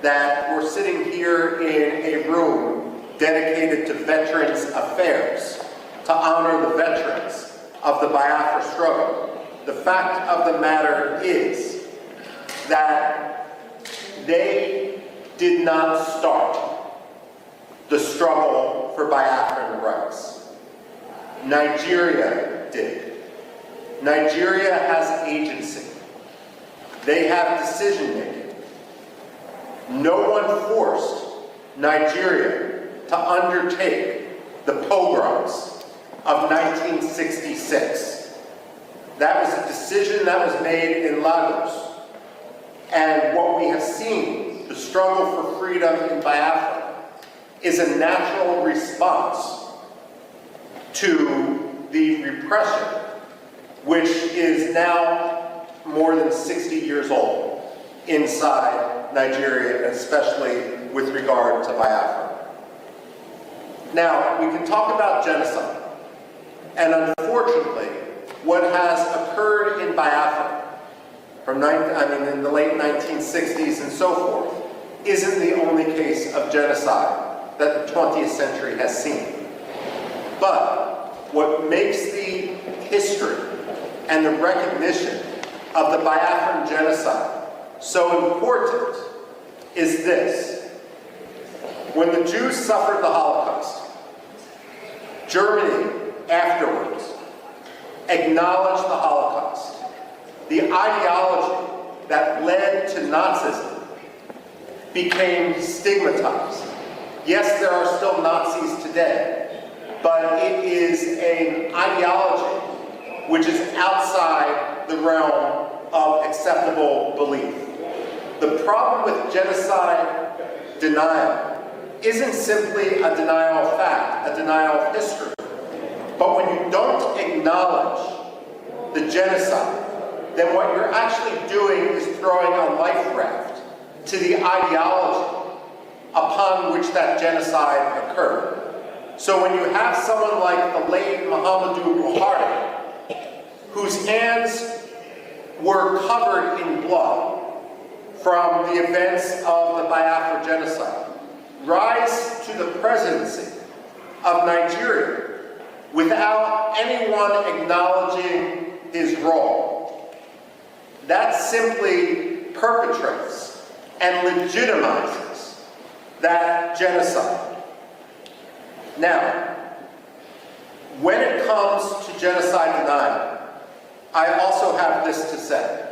that we're sitting here in a room dedicated to Veterans Affairs, to honor the veterans of the Biafra struggle. The fact of the matter is that they did not start the struggle for Biafran rights. Nigeria did. Nigeria has agency. They have decision-making. No one forced Nigeria to undertake the pogroms of 1966. That was a decision that was made in Lagos. And what we have seen, the struggle for freedom in Biafra, is a natural response to the repression, which is now more than 60 years old inside Nigeria, especially with regard to Biafra. Now, we can talk about genocide, and unfortunately, what has occurred in Biafra from in the late 1960s and so forth isn't the only case of genocide that the 20th century has seen. But what makes the history and the recognition of the Biafran genocide so important is this. When the Jews suffered the Holocaust, Germany afterwards acknowledged the Holocaust. The ideology that led to Nazism became stigmatized. Yes, there are still Nazis today, but it is an ideology which is outside the realm of acceptable belief. The problem with genocide denial isn't simply a denial of fact, a denial of history. But when you don't acknowledge the genocide, then what you're actually doing is throwing a life raft to the ideology upon which that genocide occurred. So when you have someone like the late Muhammadu Buhari, whose hands were covered in blood from the events of the Biafra genocide, rise to the presidency of Nigeria without anyone acknowledging his role, that simply perpetrates and legitimizes that genocide. Now, when it comes to genocide denial, I also have this to say.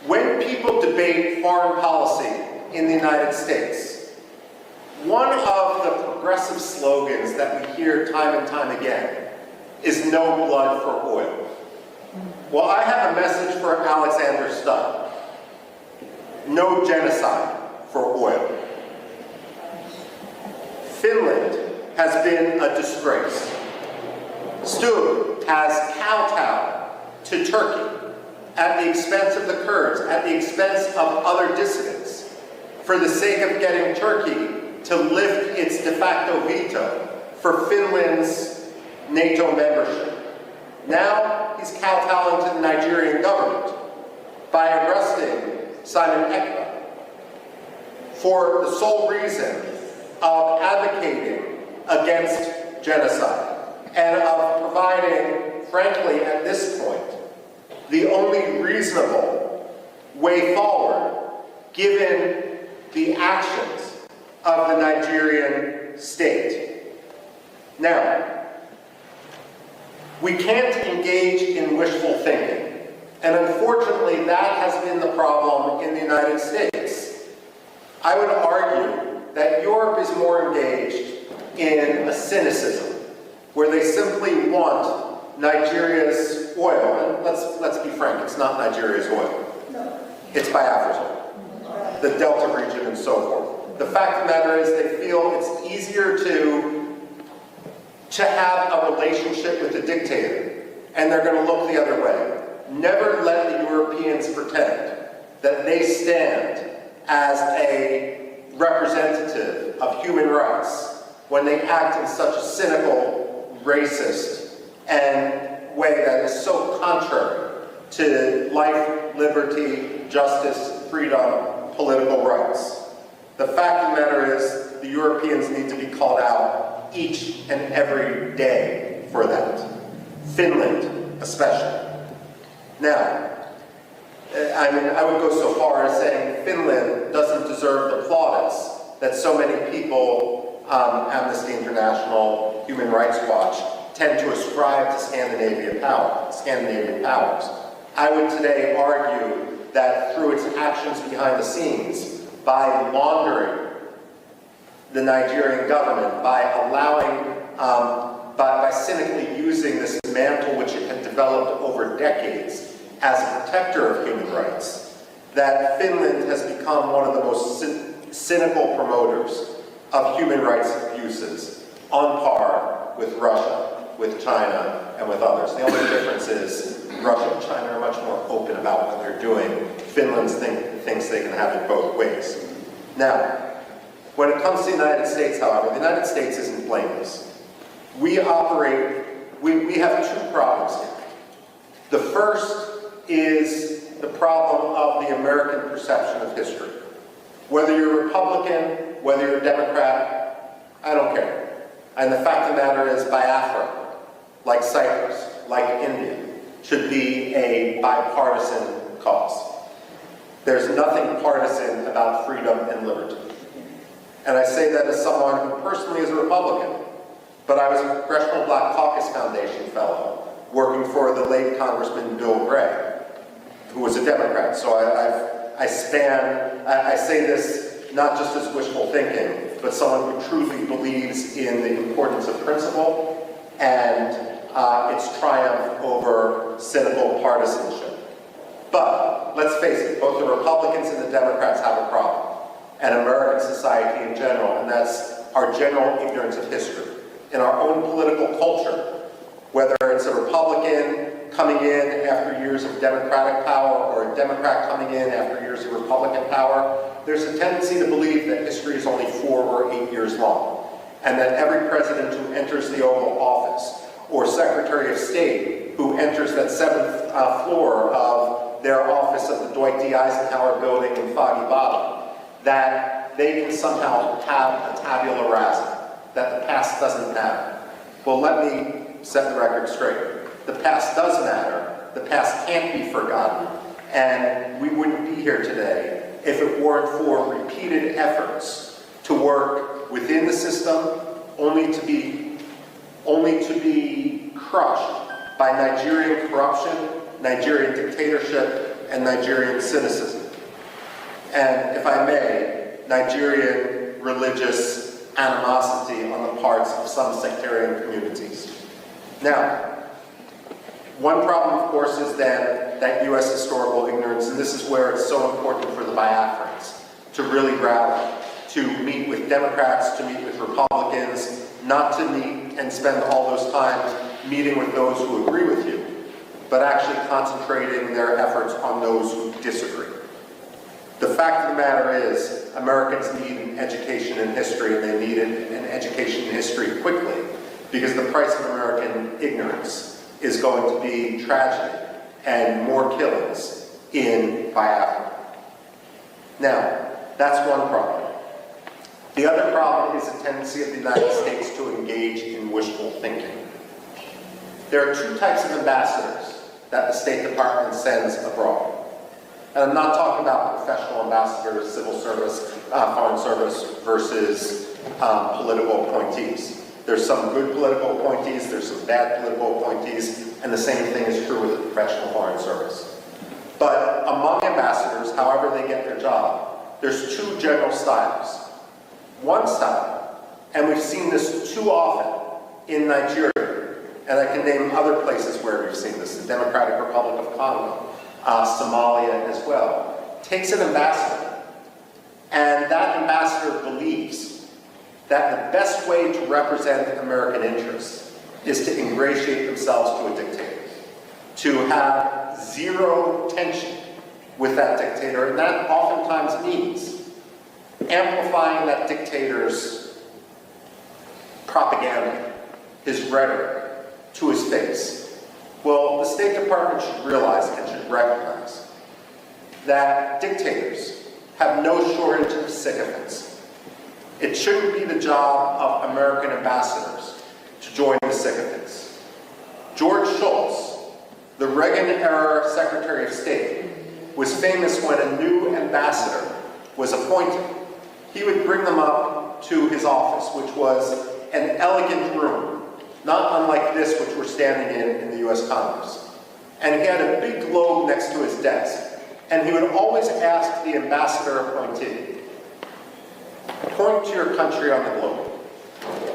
When people debate foreign policy in the United States, one of the progressive slogans that we hear time and time again is no blood for oil. Well, I have a message for Alexander Studd. No genocide for oil. Finland has been a disgrace. Stood has kowtowed to Turkey at the expense of the Kurds, at the expense of other dissidents, for the sake of getting Turkey to lift its de facto veto for Finland's NATO membership. Now he's kowtowing to the Nigerian government by arresting Simon Ekpa for the sole reason of advocating against genocide and of providing, frankly, at this point, the only reasonable way forward given the actions of the Nigerian state. Now, we can't engage in wishful thinking, and unfortunately that has been the problem in the United States. I would argue that Europe is more engaged in a cynicism where they simply want Nigeria's oil, and let's be frank, it's not Nigeria's oil. It's Biafra's oil, the Delta region and so forth. The fact of the matter is they feel it's easier to have a relationship with a dictator, and they're going to look the other way. Never let the Europeans pretend that they stand as a representative of human rights when they act in such a cynical, racist, and way that is so contrary to life, liberty, justice, freedom, political rights. The fact of the matter is the Europeans need to be called out each and every day for that. Finland, especially. Now, I would go so far as saying Finland doesn't deserve the plaudits that so many people, Amnesty International, Human Rights Watch, tend to ascribe to Scandinavian powers. I would today argue that through its actions behind the scenes, by laundering the Nigerian government, by allowing, by cynically using this mantle which it had developed over decades as a protector of human rights, that Finland has become one of the most cynical promoters of human rights abuses, on par with Russia, with China, and with others. The only difference is Russia and China are much more open about what they're doing. Finland thinks they can have it both ways. Now, when it comes to the United States, however, the United States isn't blameless. We have two problems here. The first is the problem of the American perception of history. Whether you're Republican, whether you're Democrat, I don't care. And the fact of the matter is Biafra, like Cyprus, like India, should be a bipartisan cause. There's nothing partisan about freedom and liberty. And I say that as someone who personally is a Republican, but I was a Congressional Black Caucus Foundation fellow working for the late Congressman Bill Brgie, who was a Democrat. So I say this not just as wishful thinking, but someone who truly believes in the importance of principle and its triumph over cynical partisanship. But let's face it, both the Republicans and the Democrats have a problem, and American society in general, and that's our general ignorance of history. In our own political culture, whether it's a Republican coming in after years of Democratic power or a Democrat coming in after years of Republican power, there's a tendency to believe that history is only 4 or 8 years long, and that every president who enters the Oval Office or Secretary of State who enters that 7th floor of their office of the Dwight D. Eisenhower building in Foggy Bottom, that they can somehow have a tabula rasa, that the past doesn't matter. Well, let me set the record straight. The past does matter. The past can't be forgotten. And we wouldn't be here today if it weren't for repeated efforts to work within the system, only to be crushed by Nigerian corruption, Nigerian dictatorship, and Nigerian cynicism. And if I may, Nigerian religious animosity on the parts of some sectarian communities. Now, one problem, of course, is then that U.S. historical ignorance, and this is where it's so important for the Biafrans to really rally, to meet with Democrats, to meet with Republicans, Republicans not to meet and spend all those time meeting with those who agree with you, but actually concentrating their efforts on those who disagree. The fact of the matter is, Americans need an education in history, and they need an education in history quickly, because the price of American ignorance is going to be tragedy and more killings in Biafra. Now, that's one problem. The other problem is a tendency of the United States to engage in wishful thinking. There are two types of ambassadors that the State Department sends abroad. And I'm not talking about professional ambassadors, civil service, foreign service versus political appointees. There's some good political appointees, there's some bad political appointees, and the same thing is true with the professional foreign service. But among ambassadors, however they get their job, there's two general styles. One style, and we've seen this too often in Nigeria, and I can name other places where we've seen this, the Democratic Republic of Congo, Somalia as well, takes an ambassador, and that ambassador believes that the best way to represent American interests is to ingratiate themselves to a dictator, to have zero tension with that dictator, and that oftentimes means amplifying that dictator's propaganda, his rhetoric, to his face. Well, the State Department should realize and should recognize that dictators have no shortage of sycophants. It shouldn't be the job of American ambassadors to join the sycophants. George Shultz, the Reagan-era Secretary of State, was famous when a new ambassador was appointed. He would bring them up to his office, which was an elegant room, not unlike this which we're standing in the U.S. Congress. And he had a big globe next to his desk. And he would always ask the ambassador appointee, point to your country on the globe.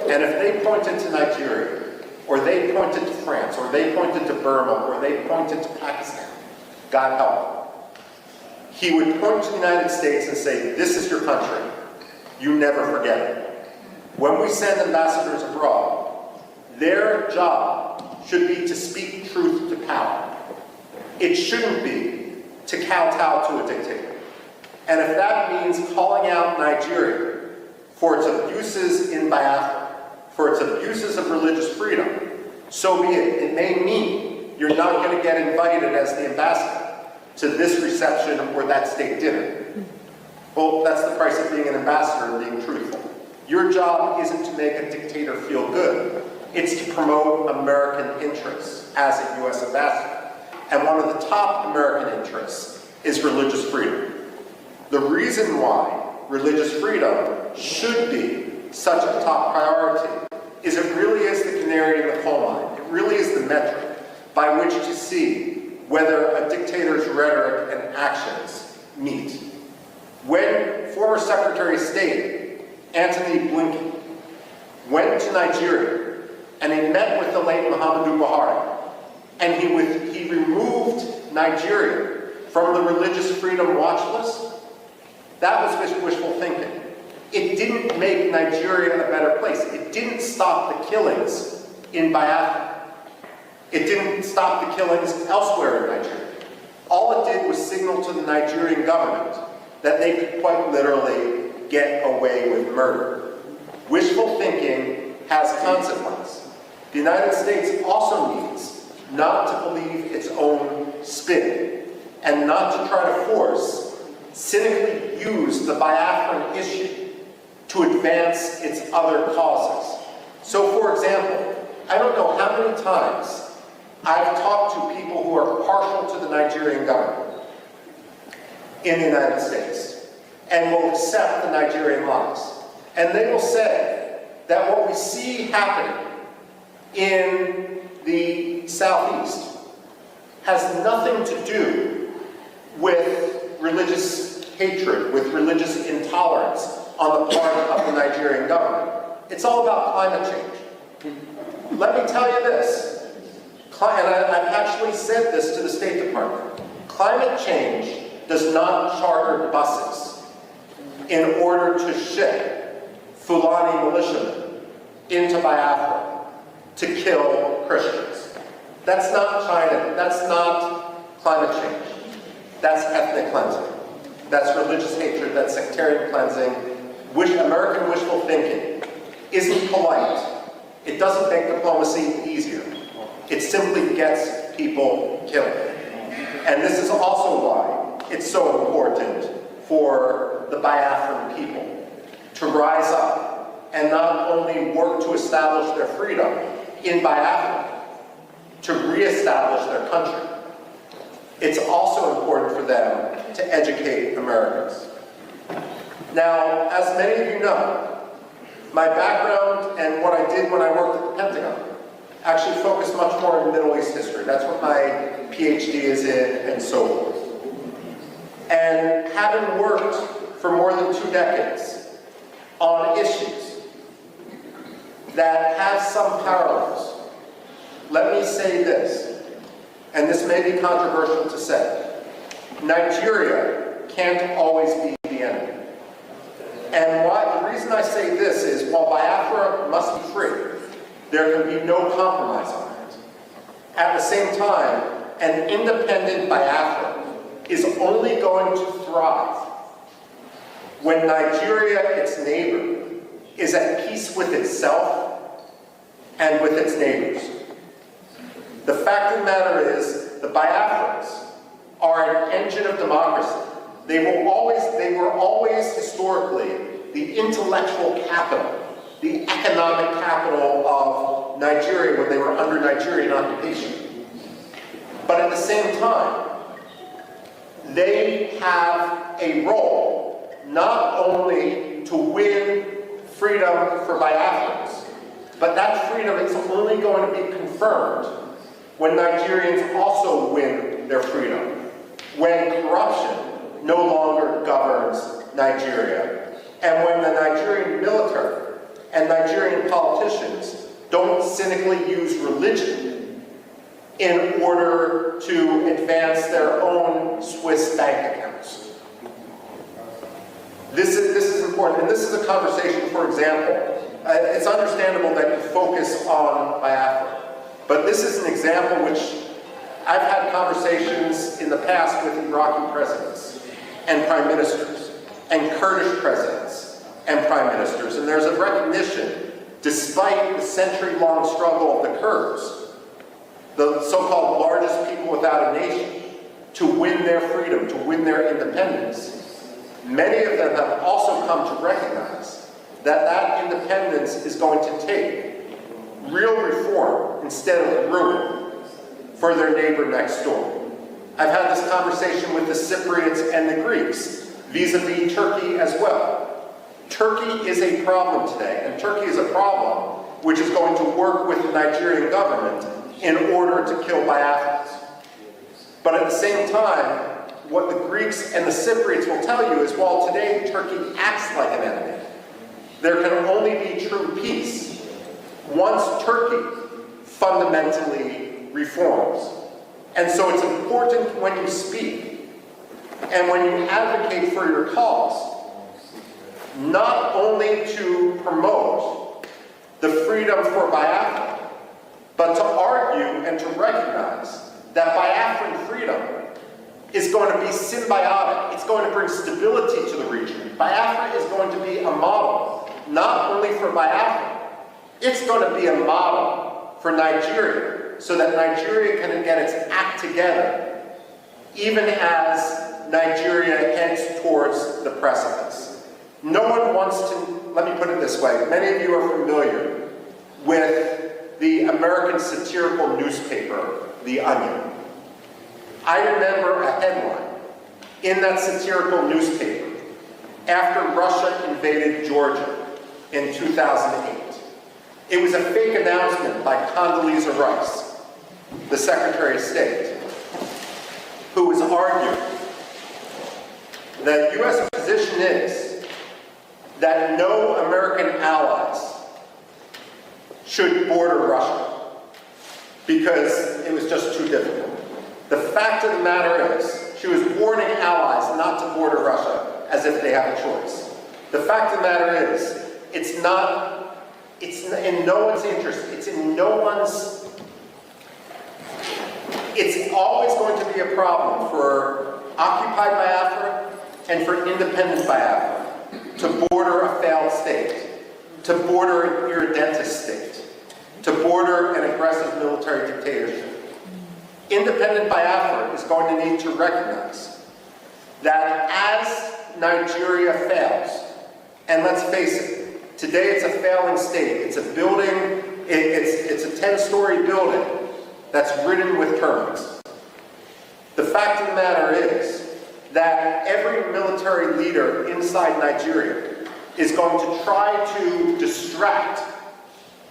And if they pointed to Nigeria, or they pointed to France, or they pointed to Burma, or they pointed to Pakistan, God help them, he would point to the United States and say, this is your country. You never forget it. When we send ambassadors abroad, their job should be to speak truth to power. It shouldn't be to kowtow to a dictator. And if that means calling out Nigeria for its abuses in Biafra, for its abuses of religious freedom, so be it. It may mean you're not going to get invited as the ambassador to this reception or that state dinner. Well, that's the price of being an ambassador and being truthful. Your job isn't to make a dictator feel good. It's to promote American interests as a U.S. ambassador. And one of the top American interests is religious freedom. The reason why religious freedom should be such a top priority is it really is the canary in the coal mine. It really is the metric by which to see whether a dictator's rhetoric and actions meet. When former Secretary of State Antony Blinken went to Nigeria and he met with the late Muhammadu Buhari, and he removed Nigeria from the religious freedom watch list, that was wishful thinking. It didn't make Nigeria a better place. It didn't stop the killings in Biafra. It didn't stop the killings elsewhere in Nigeria. All it did was signal to the Nigerian government that they could quite literally get away with murder. Wishful thinking has consequence. The United States also needs not to believe its own spin and not to try to force, cynically use the Biafran issue to advance its other causes. So, for example, I don't know how many times I've talked to people who are partial to the Nigerian government in the United States and will accept the Nigerian lies. And they will say that what we see happening in the Southeast has nothing to do with religious hatred, with religious intolerance on the part of the Nigerian government. It's all about climate change. Let me tell you this, and I've actually said this to the State Department. Climate change does not charter buses in order to ship Fulani militiamen into Biafra to kill Christians. That's not China. That's not climate change. That's ethnic cleansing. That's religious hatred. That's sectarian cleansing. American wishful thinking isn't polite. It doesn't make diplomacy easier. It simply gets people killed. And this is also why it's so important for the Biafran people to rise up and not only work to establish their freedom in Biafra, to reestablish their country. It's also important for them to educate Americans. Now, as many of you know, my background and what I did when I worked at the Pentagon actually focused much more in Middle East history. That's what my PhD is in, and so forth. And having worked for more than 2 decades on issues that have some parallels, let me say this, and this may be controversial to say: Nigeria can't always be the enemy. And the reason I say this is, while Biafra must be free, there can be no compromise on it. At the same time, an independent Biafra is only going to thrive when Nigeria, its neighbor, is at peace with itself and with its neighbors. The fact of the matter is, the Biafrans are an engine of democracy. They were always historically the intellectual capital, the economic capital of Nigeria when they were under Nigerian occupation. But at the same time, they have a role not only to win freedom for Biafrans, but that freedom is only going to be confirmed when Nigerians also win their freedom, when corruption no longer governs Nigeria, and when the Nigerian military and Nigerian politicians don't cynically use religion in order to advance their own Swiss bank accounts. This is important, and this is a conversation, for example. It's understandable that you focus on Biafra, but this is an example which I've had conversations in the past with Iraqi presidents and prime ministers, and Kurdish presidents and prime ministers, and there's a recognition, despite the century-long struggle of the Kurds, the so-called largest people without a nation, to win their freedom, to win their independence. Many of them have also come to recognize that that independence is going to take real reform instead of ruin for their neighbor next door. I've had this conversation with the Cypriots and the Greeks, vis-a-vis Turkey as well. Turkey is a problem today, and Turkey is a problem which is going to work with the Nigerian government in order to kill Biafrans. But at the same time, what the Greeks and the Cypriots will tell you is, while today Turkey acts like an enemy, there can only be true peace once Turkey fundamentally reforms. And so it's important when you speak and when you advocate for your cause, not only to promote the freedom for Biafra, but to argue and to recognize that Biafran freedom is going to be symbiotic. It's going to bring stability to the region. Biafra is going to be a model, not only for Biafra, it's going to be a model for Nigeria, so that Nigeria can get its act together, even as Nigeria heads towards the precipice. No one wants to, let me put it this way, many of you are familiar with the American satirical newspaper, The Onion. I remember a headline in that satirical newspaper after Russia invaded Georgia in 2008. It was a fake announcement by Condoleezza Rice, the Secretary of State, who was arguing that the U.S. position is that no American allies should border Russia because it was just too difficult. The fact of the matter is, she was warning allies not to border Russia as if they have a choice. The fact of the matter is, it's not it's in no one's interest. It's in no one's, it's always going to be a problem for occupied Biafra and for independent Biafra to border a failed state, to border an irredentist state, to border an aggressive military dictatorship. Independent Biafra is going to need to recognize that as Nigeria fails, and let's face it, today it's a failing state. It's a building, it's a 10-story building that's ridden with termites. The fact of the matter is that every military leader inside Nigeria is going to try to distract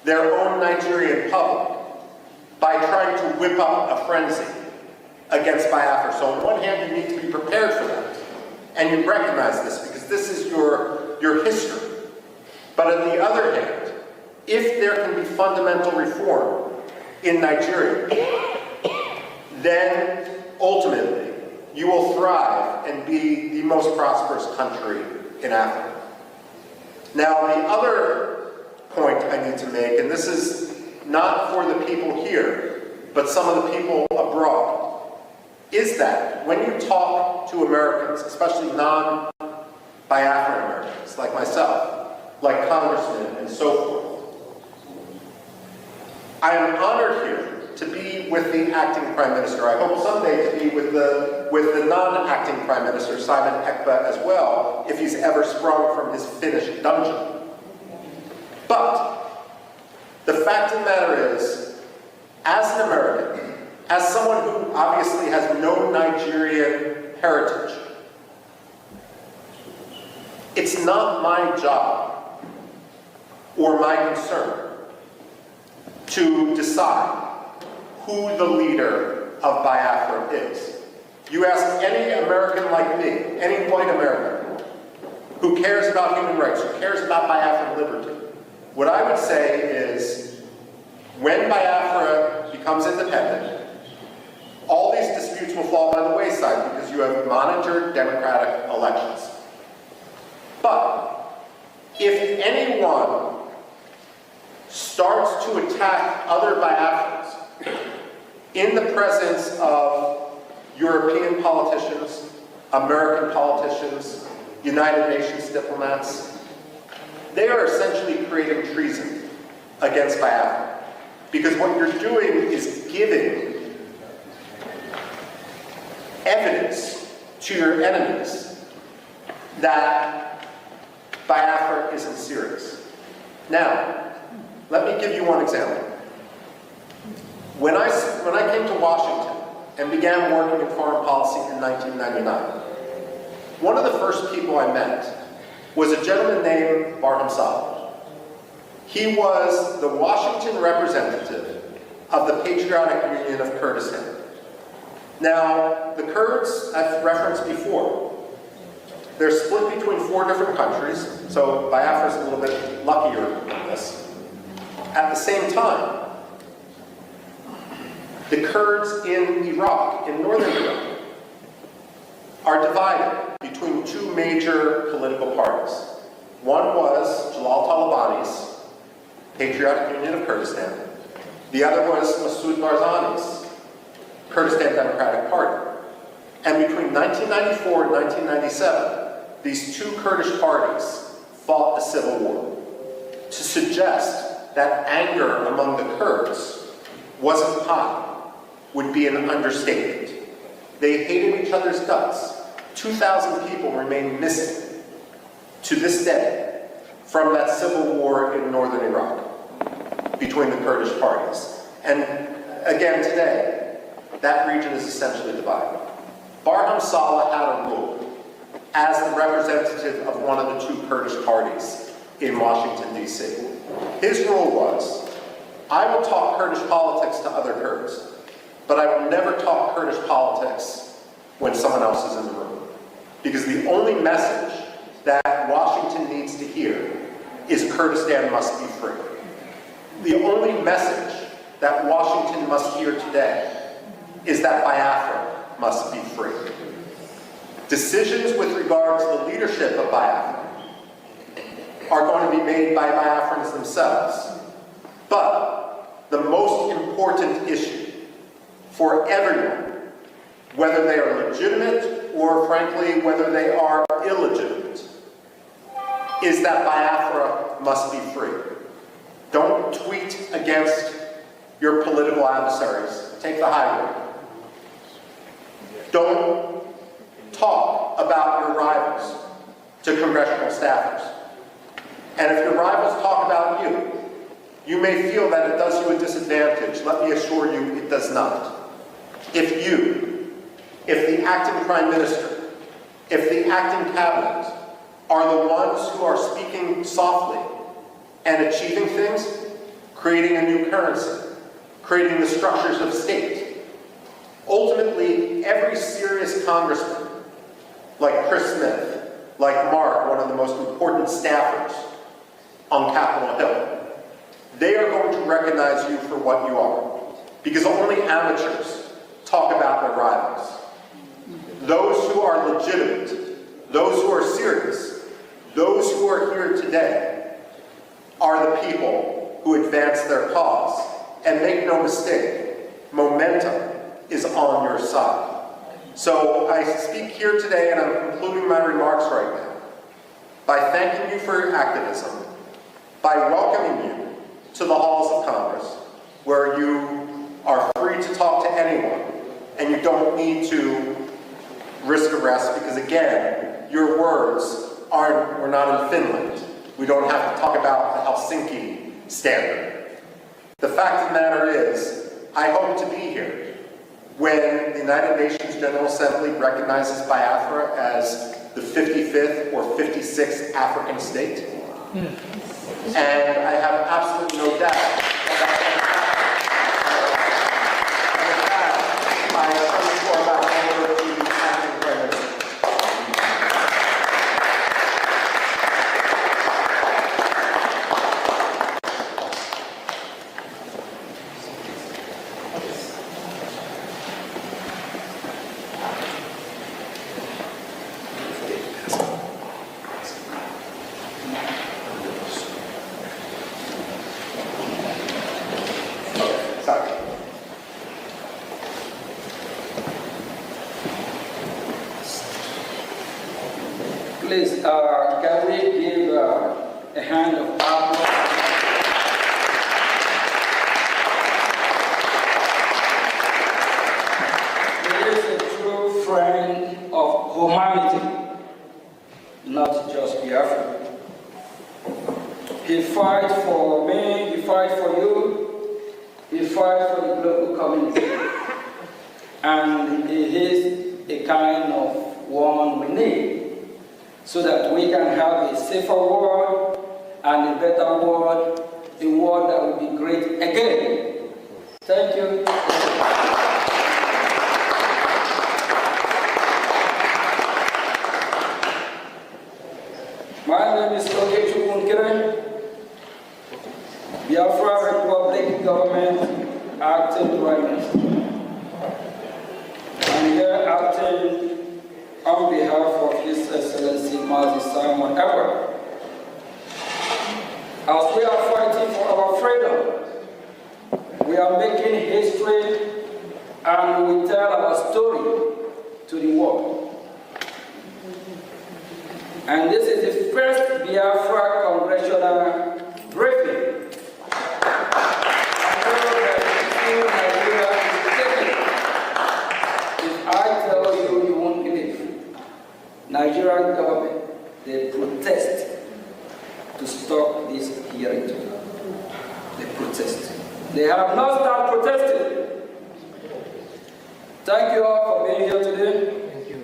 their own Nigerian public by trying to whip up a frenzy against Biafra. So on one hand, you need to be prepared for that. And you recognize this because this is your history. But on the other hand, if there can be fundamental reform in Nigeria, then ultimately you will thrive and be the most prosperous country in Africa. Now, the other point I need to make, and this is not for the people here, but some of the people abroad, is that when you talk to Americans, especially non-Biafran Americans like myself, like congressmen and so forth, I am honored here to be with the acting Prime Minister. I hope someday to be with the non-acting Prime Minister, Simon Ekpa, as well, if he's ever sprung from his Finnish dungeon. But the fact of the matter is, as an American, as someone who obviously has no Nigerian heritage, it's not my job or my concern to decide who the leader of Biafra is. You ask any American like me, any white American, who cares about human rights, who cares about Biafran liberty, what I would say is, when Biafra becomes independent, all these disputes will fall by the wayside because you have monitored democratic elections. But if anyone starts to attack other Biafrans in the presence of European politicians, American politicians, United Nations diplomats, they are essentially creating treason against Biafra. Because what you're doing is giving evidence to your enemies that Biafra isn't serious. Now, let me give you one example. When I came to Washington and began working in foreign policy in 1999, one of the first people I met was a gentleman named Barham Saleh. He was the Washington representative of the Patriotic Union of Kurdistan. Now, the Kurds, I've referenced before, they're split between 4 different countries, so Biafra's a little bit luckier in this. At the same time, the Kurds in Iraq, in northern Iraq, are divided between 2 major political parties. One was Jalal Talabani's Patriotic Union of Kurdistan. The other was Masoud Barzani's Kurdistan Democratic Party. And between 1994 and 1997, these 2 Kurdish parties fought a civil war. To suggest that anger among the Kurds wasn't high would be an understatement. They hated each other's guts. 2,000 people remain missing to this day from that civil war in northern Iraq between the Kurdish parties. And again today, that region is essentially divided. Barham Saleh had a rule as the representative of one of the 2 Kurdish parties in Washington, D.C. His rule was, I will talk Kurdish politics to other Kurds, but I will never talk Kurdish politics when someone else is in the room. Because the only message that Washington needs to hear is Kurdistan must be free. The only message that Washington must hear today is that Biafra must be free. Decisions with regard to the leadership of Biafra are going to be made by Biafrans themselves. But the most important issue for everyone, whether they are legitimate or, frankly, whether they are illegitimate, is that Biafra must be free. Don't tweet against your political adversaries. Take the high road. Don't talk about your rivals to congressional staffers. And if your rivals talk about you, you may feel that it does you a disadvantage. Let me assure you, it does not. If the acting prime minister, if the acting cabinet are the ones who are speaking softly and achieving things, creating a new currency, creating the structures of state, ultimately every serious congressman, like Chris Smith, like Mark, one of the most important staffers on Capitol Hill, they are going to recognize you for what you are. Because only amateurs talk about their rivals. Those who are legitimate, those who are serious, those who are here today are the people who advance their cause. And make no mistake, momentum is on your side. So I speak here today, and I'm concluding my remarks right now, by thanking you for your activism, by welcoming you to the halls of Congress, where you are free to talk to anyone, and you don't need to risk arrest, because again, your words we're not in Finland. We don't have to talk about the Helsinki standard. The fact of the matter is, I hope to be here when the United Nations General Assembly recognizes Biafra as the 55th or 56th African state. And I have absolutely no doubt that that's going to happen. With that, I turn the floor back over to the acting prime minister.
Please, can we give a hand of applause? He is a true friend of humanity, not just Biafra. He fights for me, he fights for you, he fights for the global community. And he is a kind of one we need, so that we can have a safer world and a better world, a world that will be great again. Thank you. My name is Brgie, Biafra Republic Government Acting Prime Minister. I'm here acting on behalf of His Excellency Mazi Simon Edward. As we are fighting for our freedom, we are making history and we tell our story to the world. And this is the first Biafra congressional briefing. If I tell you, you won't believe. Nigerian government, they protest to stop this hearing today. They protest. They have not started protesting. Thank you all for being here today. Thank you.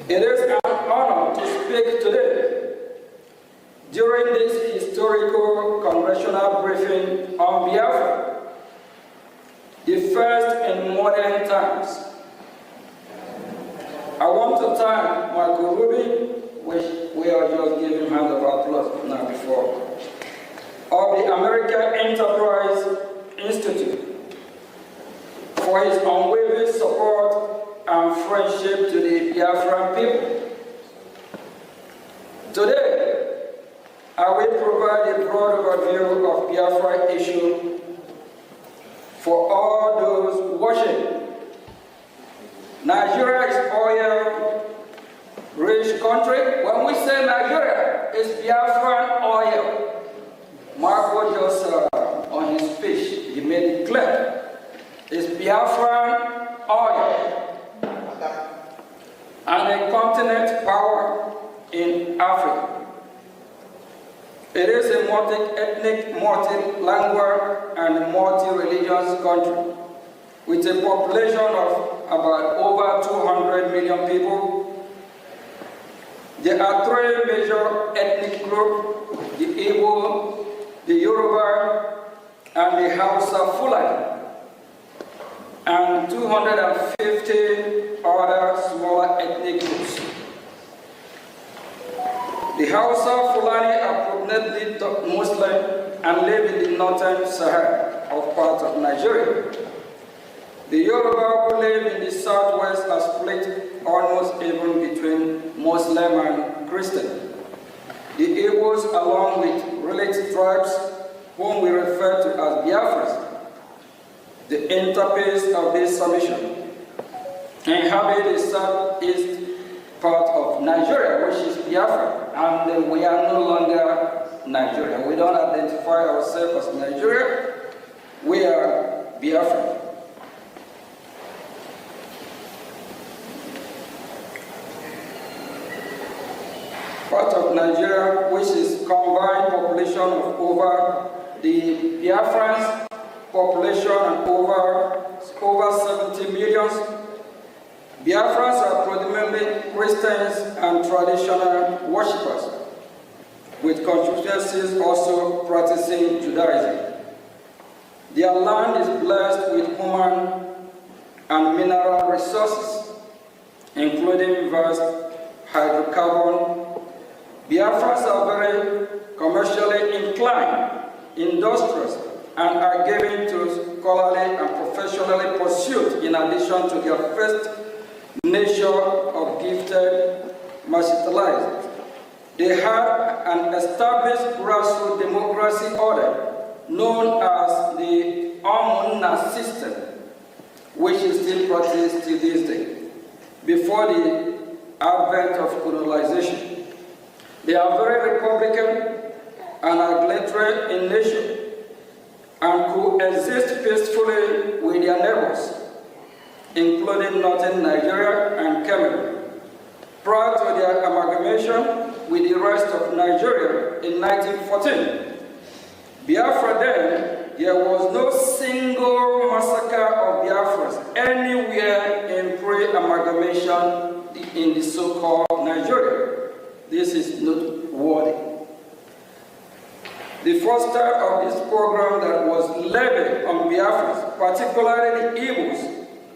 It is an honor to speak today during this historical congressional briefing on Biafra, the first in modern times. I want to thank Michael Ruby, which we are just giving him a hand of applause now before, of the American Enterprise Institute for his unwavering support and friendship to the Biafran people. Today, I will provide a broad overview of Biafra issue for all those watching. Nigeria is oil-rich country. When we say Nigeria, it's Biafran oil. Marco just on his speech, he made it clear. It's Biafran oil and a continent power in Africa. It is a multi-ethnic, multi-language, and multi-religious country with a population of about over 200 million people. There are three major ethnic groups: the Igbo, the Yoruba, and the Hausa Fulani, and 250 other smaller ethnic groups. The Hausa Fulani are predominantly Muslim and live in the northern Sahara of part of Nigeria. The Yoruba who live in the southwest are split almost even between Muslim and Christian. The Igbos, along with related tribes, whom we refer to as Biafras, the interface of this submission, inhabit the southeast part of Nigeria, which is Biafra, and we are no longer Nigeria. We don't identify ourselves as Nigeria. We are Biafra. Part of Nigeria, which is combined population of over the Biafrans population and over 70 million. Biafrans are predominantly Christians and traditional worshippers, with constituencies also practicing Judaism. Their land is blessed with human and mineral resources, including vast hydrocarbon. Biafrans are very commercially inclined, industrious, and are given to scholarly and professionally pursuit in addition to their first nature of gifted martialized. They have an established grassroots democracy order known as the Omunna system, which is still practiced to this day, before the advent of colonization. They are very republican and arbitrary in nature and coexist peacefully with their neighbors, including northern Nigeria and Cameroon. Prior to their amalgamation with the rest of Nigeria in 1914, Biafra then, there was no single massacre of Biafras anywhere in pre-amalgamation in the so-called Nigeria. This is noteworthy. The first start of this program that was levied on Biafrans, particularly the Igbos,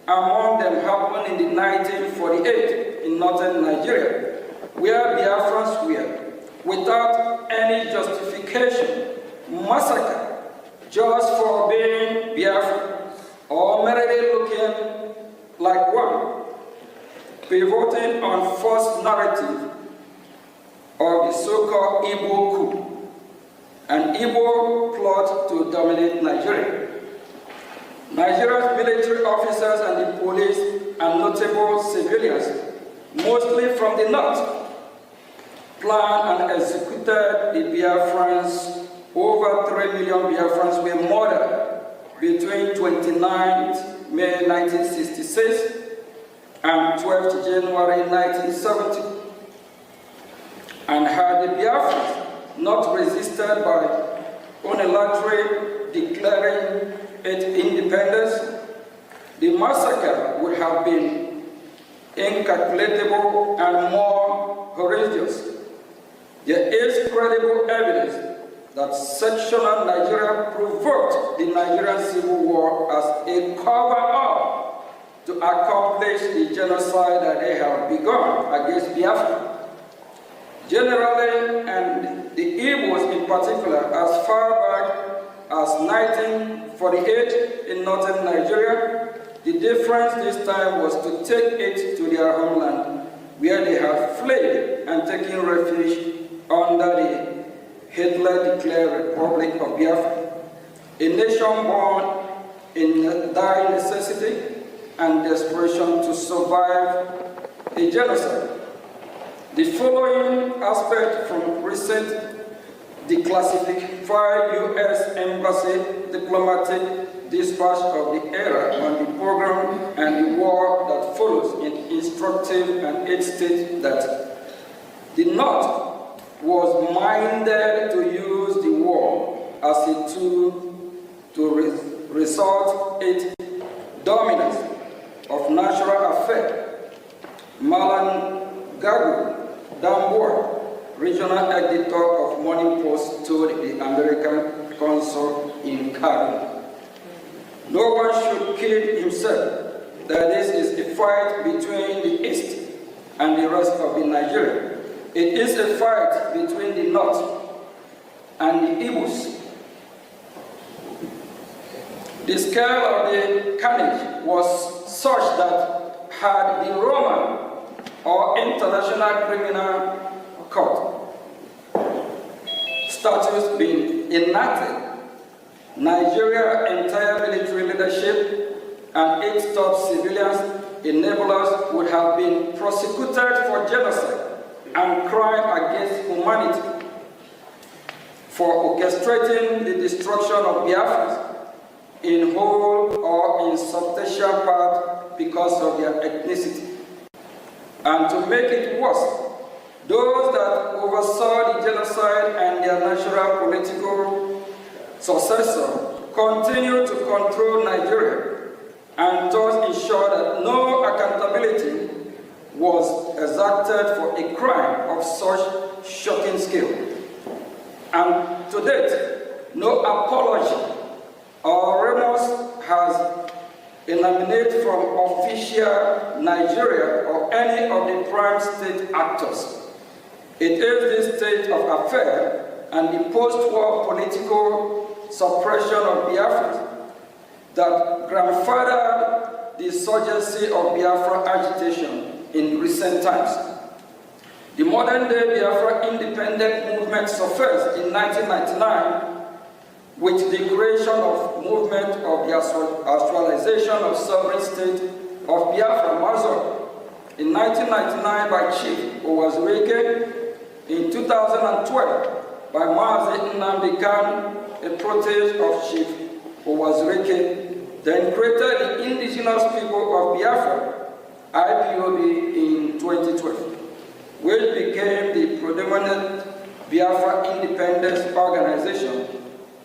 among them happened in 1948 in northern Nigeria, where Biafrans were, without any justification, massacred just for being Biafran, or merely looking like one, pivoting on false narrative of the so-called Igbo coup, an Igbo plot to dominate Nigeria. Nigeria's military officers and the police and notable civilians, mostly from the north, planned and executed the Biafrans. Over 3 million Biafrans were murdered between 29th May 1966 and 12th January 1970. And had the Biafrans not resisted by unilaterally declaring its independence, the massacre would have been incalculable and more horrendous. There is credible evidence that sectional Nigeria provoked the Nigerian Civil War as a cover-up to accomplish the genocide that they have begun against Biafra. Generally, and the Igbos in particular, as far back as 1948 in northern Nigeria, the difference this time was to take it to their homeland, where they had fled and taken refuge under the Hitler declared Republic of Biafra, a nation born in dire necessity and desperation to survive a genocide. The following aspect from recent declassified U.S. Embassy diplomatic dispatch of the era on the program and the war that follows in instructive, and it states that the North was minded to use the war as a tool to resort its dominance of natural affairs. Malan Gagu Damboa, regional editor of Morning Post, told the American consul in Cairo, "No one should kill himself, that this is a fight between the East and the rest of the Nigeria. It is a fight between the North and the Igbos." The scale of the carnage was such that had the Roman or International Criminal Court statutes been enacted, Nigeria's entire military leadership and its top civilians enablers would have been prosecuted for genocide and crime against humanity, for orchestrating the destruction of Biafrans in whole or in substantial part because of their ethnicity. And to make it worse, those that oversaw the genocide and their natural political successor continue to control Nigeria and thus ensure that no accountability was exacted for a crime of such shocking scale. And to date, no apology or remorse has emanated from official Nigeria or any of the prime state actors. It is this state of affairs and the post-war political suppression of Biafra that grandfathered the insurgency of Biafra agitation in recent times. The modern-day Biafra independent movement surfaced in 1999 with the creation of movement of the actualization of sovereign state of Biafra Mazur in 1999 by Chief Owazurike, in 2012 by Mazi Nnamdi Kanu, a protege of Chief Owazurike, then created the Indigenous People of Biafra, IPOB, in 2012, which became the predominant Biafra independence organization.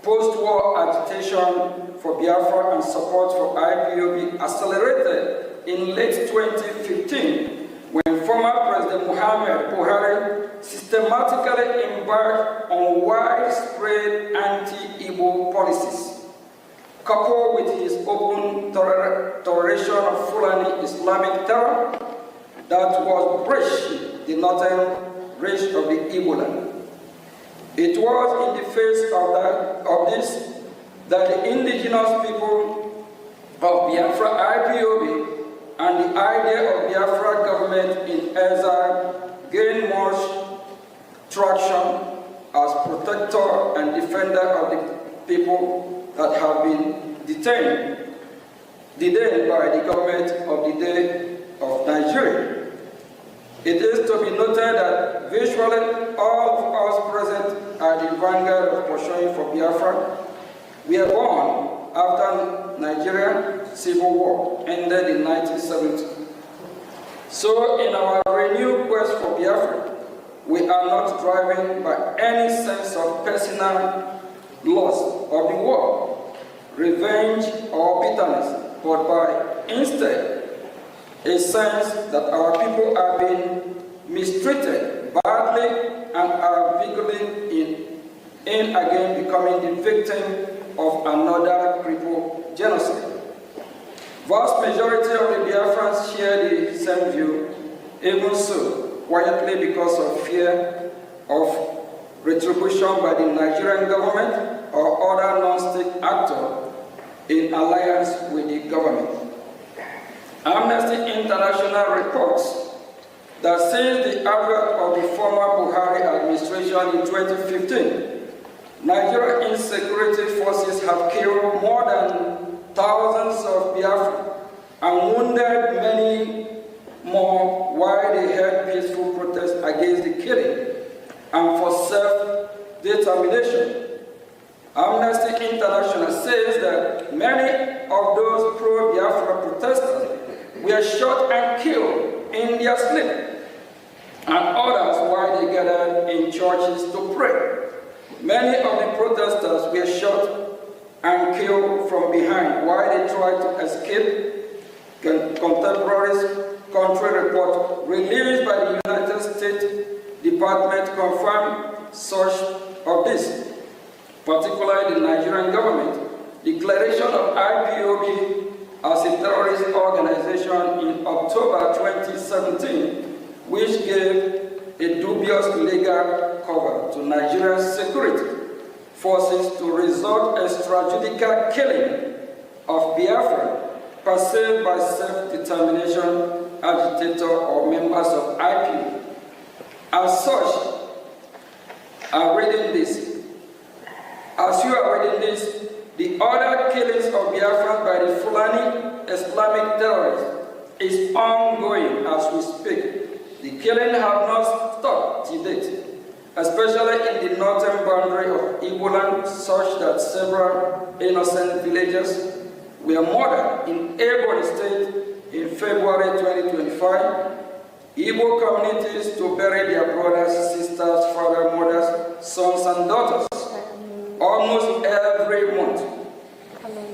Post-war agitation for Biafra and support for IPOB accelerated in late 2015 when former President Muhammad Buhari systematically embarked on widespread anti-Igbo policies, coupled with his open toleration of Fulani Islamic terror that was Brgie, the northern reach of the Igbo land. It was in the face of this that the indigenous people of Biafra IPOB and the idea of Biafra government in exile gained much traction as protector and defender of the people that have been detained by the government of the day of Nigeria. It is to be noted that virtually all of us present at the vanguard of pursuing for Biafra were born after Nigerian Civil War ended in 1970. So in our renewed quest for Biafra, we are not driven by any sense of personal loss of the war, revenge or bitterness, but by instead a sense that our people are being mistreated badly and are vigorously in again becoming the victim of another crippled genocide. Vast majority of the Biafrans share the same view, even so, quietly because of fear of retribution by the Nigerian government or other non-state actor in alliance with the government. Amnesty International reports that since the advent of the former Buhari administration in 2015, Nigerian insecurity forces have killed more than thousands of Biafrans and wounded many more while they held peaceful protests against the killing and for self-determination. Amnesty International says that many of those pro-Biafra protesters were shot and killed in their sleep, and others while they gathered in churches to pray. Many of the protesters were shot and killed from behind while they tried to escape. Contemporaries country report released by the United States Department confirmed such of this, particularly the Nigerian government declaration of IPOB as a terrorist organization in October 2017, which gave a dubious legal cover to Nigeria's security forces to resort extrajudicial killing of Biafra perceived by self-determination agitator or members of IPOB. As such, as you are reading this, the other killings of Biafrans by the Fulani Islamic terrorists is ongoing as we speak. The killing have not stopped to date, especially in the northern boundary of Igbo land, such that several innocent villagers were murdered in Ebonyi State in February 2025. Igbo communities to bury their brothers, sisters, fathers, mothers, sons, and daughters almost every month.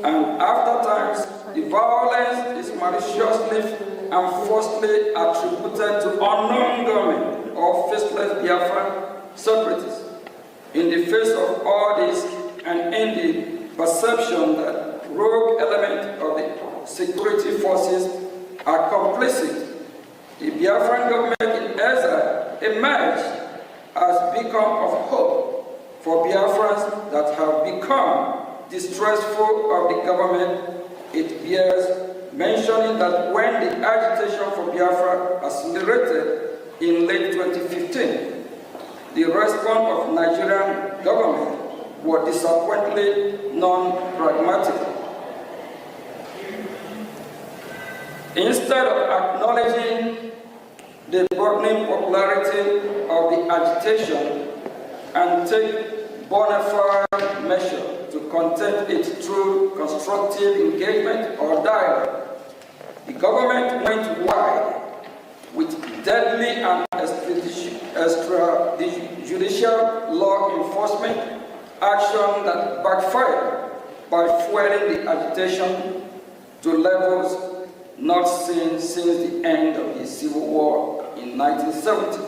And after times, the violence is maliciously and falsely attributed to unknown government or faceless Biafran separatists. In the face of all this, and in the perception that rogue elements of the security forces are complicit, the Biafran government in exile emerged as beacon of hope for Biafrans that have become distrustful of the government. It bears mentioning that when the agitation for Biafra accelerated in late 2015, the response of Nigerian government was disappointingly non-pragmatic. Instead of acknowledging the burgeoning popularity of the agitation and take bona fide measures to contain it through constructive engagement or dialogue, the government went wide with deadly and extrajudicial law enforcement action that backfired by fueling the agitation to levels not seen since the end of the Civil War in 1970.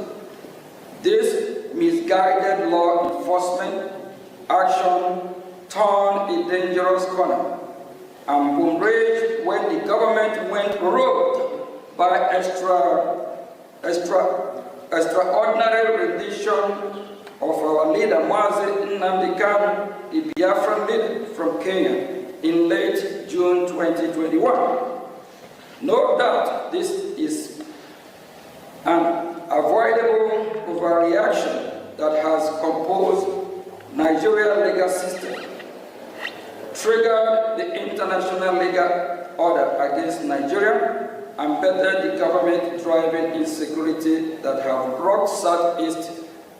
This misguided law enforcement action turned a dangerous corner and boomeranged when the government went rogue by extraordinary rendition of our leader Mazi Nnamdi Kanu, the Biafran leader from Kenya, in late June 2021. No doubt this is an avoidable overreaction that has composed Nigeria's legal system, triggered the international legal order against Nigeria, and bettered the government driving insecurity that have brought Southeast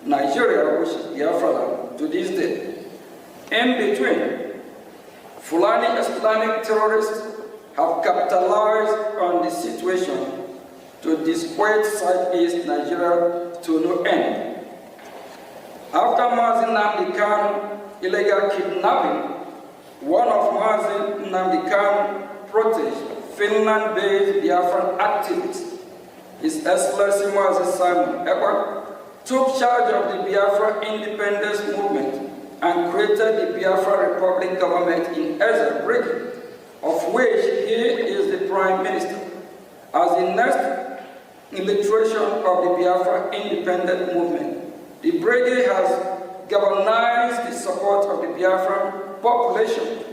Nigeria, which is Biafra land, to this day. In between, Fulani Islamic terrorists have capitalized on the situation to disquiet Southeast Nigeria to no end. After Mazi Nnamdi Kanu illegal kidnapping, one of Mazi Nnamdi Kanu proteges, Finland-based Biafran activist, His Excellency Mazi Simon Ekpa, took charge of the Biafra independence movement and created the Biafra Republic government in Brgie, of which he is the Prime Minister. As the next illustration of the Biafra independent movement, the Brgie has galvanized the support of the Biafran population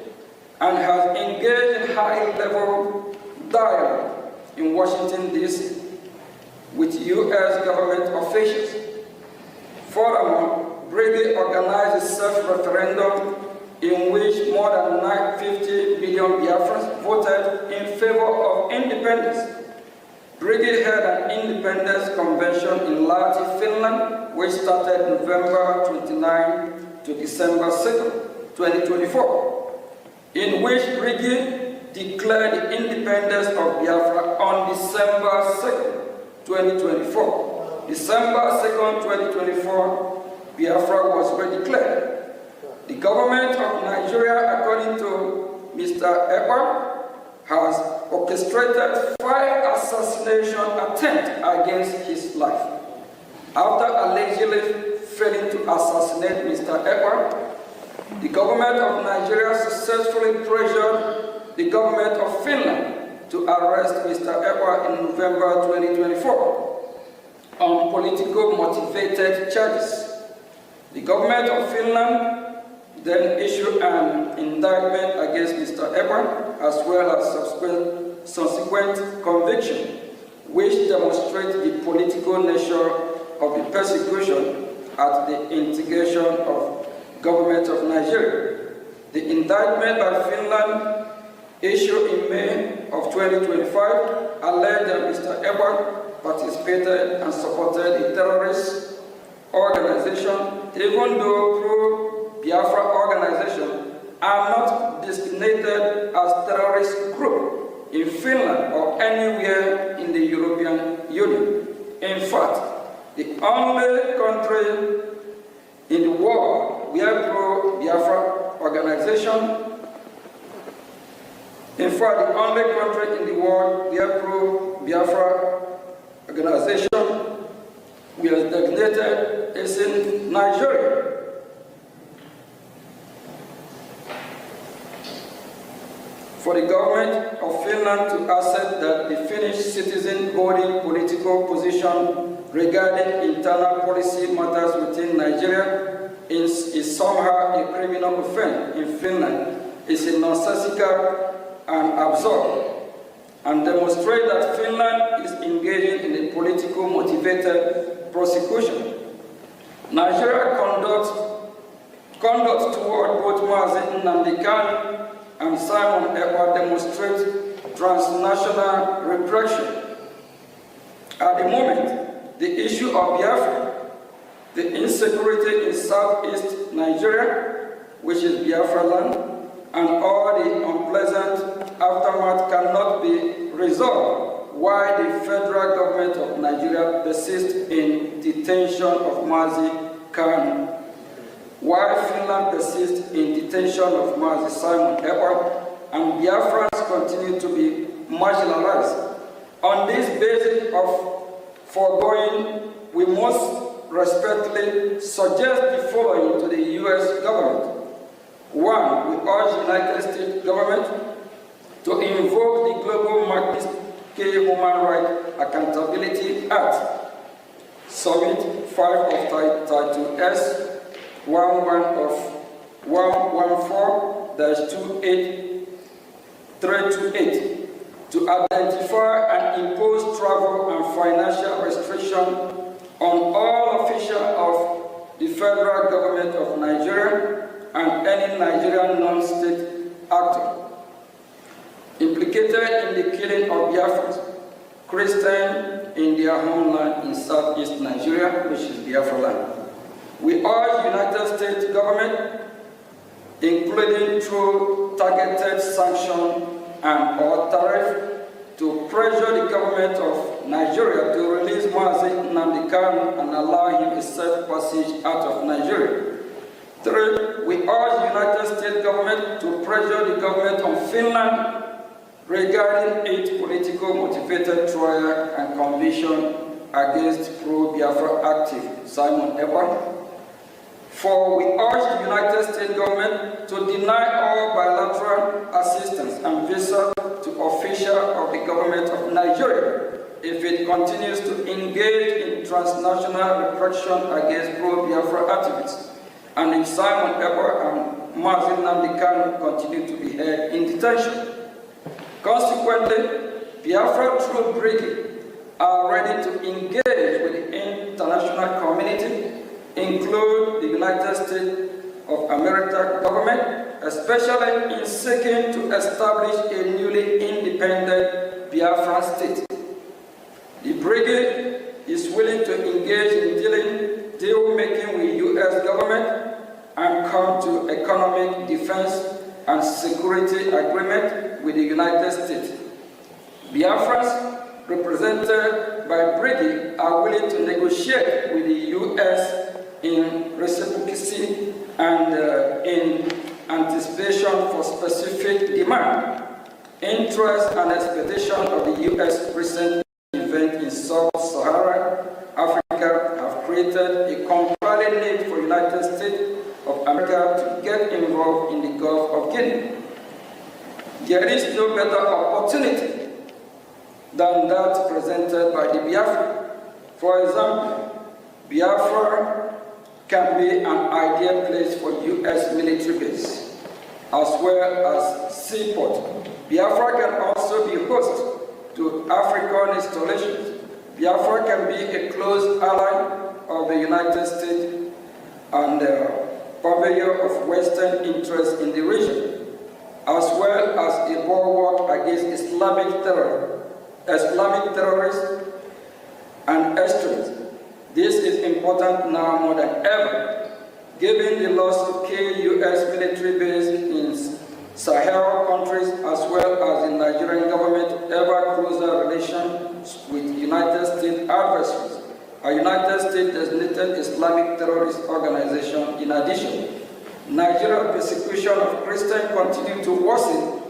and has engaged in high-level dialogue in Washington, D.C. with U.S. government officials. Furthermore, Brgie organized a self-referendum in which more than 950 million Biafrans voted in favor of independence. Brgie held an independence convention in Lahti, Finland, which started November 29 to December 2, 2024, in which Brgie declared the independence of Biafra on December 2, 2024. December 2, 2024, Biafra was redeclared. The government of Nigeria, according to Mr. Ekpa, has orchestrated 5 assassination attempts against his life. After allegedly failing to assassinate Mr. Ekpa, the government of Nigeria successfully pressured the government of Finland to arrest Mr. Ekpa in November 2024 on political motivated charges. The government of Finland then issued an indictment against Mr. Ekpa, as well as subsequent conviction, which demonstrates the political nature of the persecution at the instigation of government of Nigeria. The indictment by Finland, issued in May of 2025, alleged that Mr. Ekpa participated and supported a terrorist organization, even though pro-Biafra organizations are not designated as terrorist group in Finland or anywhere in the European Union. In fact, the only country in the world where pro-Biafra organization, in fact, the only country in the world where pro-Biafra organization we are designated is in Nigeria. For the government of Finland to accept that the Finnish citizen holding political position regarding internal policy matters within Nigeria is somehow a criminal offense in Finland is a nonsensical and absurd, and demonstrate that Finland is engaging in a political motivated prosecution. Nigeria conduct toward both Mazi Nnamdi Kanu and Simon Ekpa demonstrate transnational repression. At the moment, the issue of Biafra, the insecurity in southeast Nigeria, which is Biafra land, and all the unpleasant aftermath cannot be resolved, while the federal government of Nigeria persists in detention of Mazi Kanu, while Finland persists in detention of Mazi Simon Ekpa, and Biafrans continue to be marginalized. On this basis of foregoing, we must respectfully suggest the following to the U.S. government. 1. We urge the United States government to invoke the Global Magnitsky Human Rights Accountability Act, Summit 5 of Title S, 11 of 114-28328, to identify and impose travel and financial restrictions on all officials of the federal government of Nigeria and any Nigerian non-state actor implicated in the killing of Biafrans, Christians in their homeland in southeast Nigeria, which is Biafra land. We urge the United States government, including through targeted sanction and or tariff, to pressure the government of Nigeria to release Mazi Nnamdi Kanu and allow him a safe passage out of Nigeria. 3. We urge the United States government to pressure the government of Finland regarding its political motivated trial and conviction against pro-Biafra active Simon Ekpa. 4. We urge the United States government to deny all bilateral assistance and visa to officials of the government of Nigeria if it continues to engage in transnational repression against pro-Biafra activists, and if Simon Ekpa and Mazi Nnamdi Kanu continue to be held in detention. Consequently, Biafra through Brgie are ready to engage with the international community, include the United American government, especially in seeking to establish a newly independent Biafran state. The Brgie is willing to engage in deal-making with U.S. government and come to economic, defense, and security agreement with the United States. Biafrans represented by Brgie are willing to negotiate with the U.S. in reciprocity and in anticipation for specific demand, interest, and expectation of the U.S. recent event in Sub-Saharan Africa have created a compelling need for the United States of America to get involved in the Gulf of Guinea. There is no better opportunity than that presented by the Biafra. For example, Biafra can be an ideal place for U.S. military base, as well as seaport. Biafra can also be host to African installations. Biafra can be a close ally of the United States and purveyor of Western interests in the region, as well as a bulwark against Islamic terrorists and extremists. This is important now more than ever, given the loss of key U.S. military bases in Sahel countries, as well as the Nigerian government's ever closer relations with United States adversaries, a United States designated Islamic terrorist organization. In addition, Nigeria's persecution of Christians continues to worsen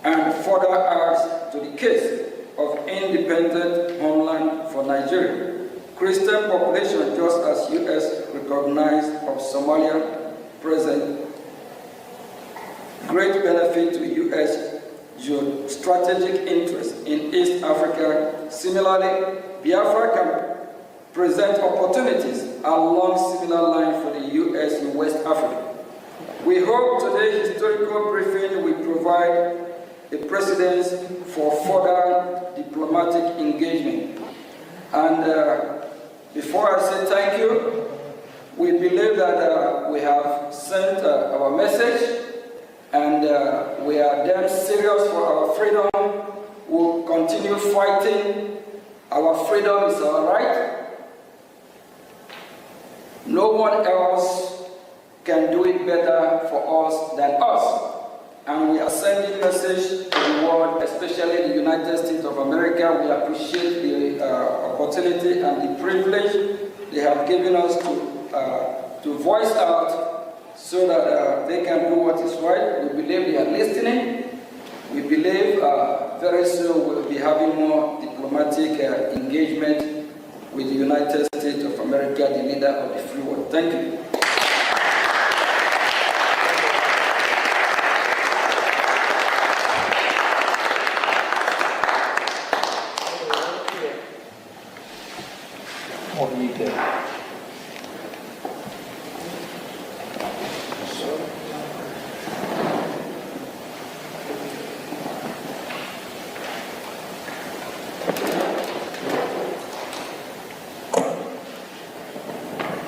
and further adds to the case of independent homeland for Nigeria. Christian population, just as U.S. recognized of Somalia, present great benefit to U.S. strategic interest in East Africa. Similarly, Biafra can present opportunities along similar lines for the U.S. in West Africa. We hope today's historical briefing will provide a precedent for further diplomatic engagement. And before I say thank you, we believe that we have sent our message, and we are damn serious for our freedom. We'll continue fighting. Our freedom is our right. No one else can do it better for us than us. And we are sending a message to the world, especially the United States of America. We appreciate the opportunity and the privilege they have given us to voice out so that they can do what is right. We believe they are listening. We believe very soon we'll be having more diplomatic engagement with the United States of America, the leader of the free world. Thank you.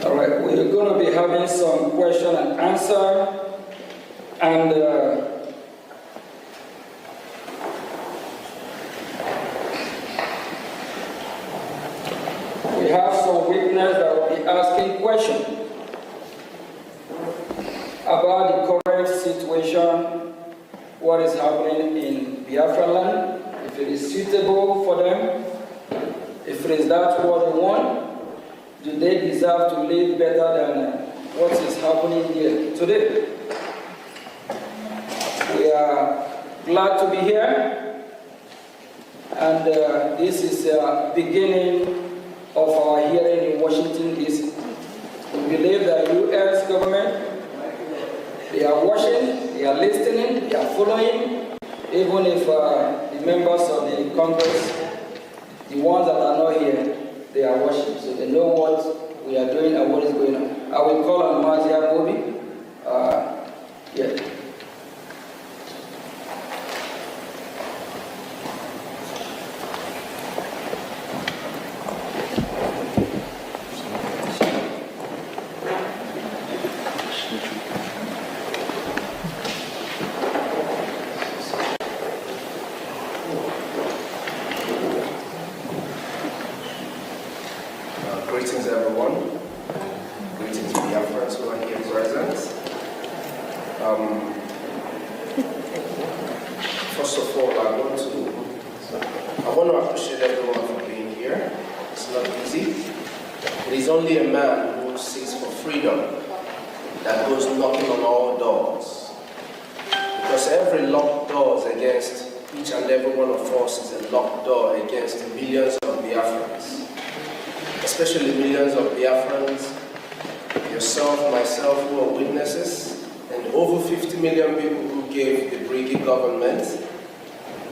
We're going to be having some question and answer, and we have some witnesses that will be asking questions about the current situation, what is happening in Biafra land, if it is suitable for them, if it is that what they want. Do they deserve to live better than what is happening here today? We are glad to be here, and this is the beginning of our hearing in Washington, D.C. We believe that U.S. government, they are watching, they are listening, they are following, even if the members of the Congress, the ones that are not here, they are watching, so they know what we are doing and what is going on. I will call on Mazia Mobi. Yeah.
Greetings, everyone. Greetings, Biafrans who are here present. First of all, I want to appreciate everyone for being here. It's not easy. It is only a man who seeks for freedom that goes knocking on all doors. Because every locked door against each and every one of us is a locked door against millions of Biafrans. Especially millions of Biafrans, yourself, myself, who are witnesses, and over 50 million people who gave the Brgie government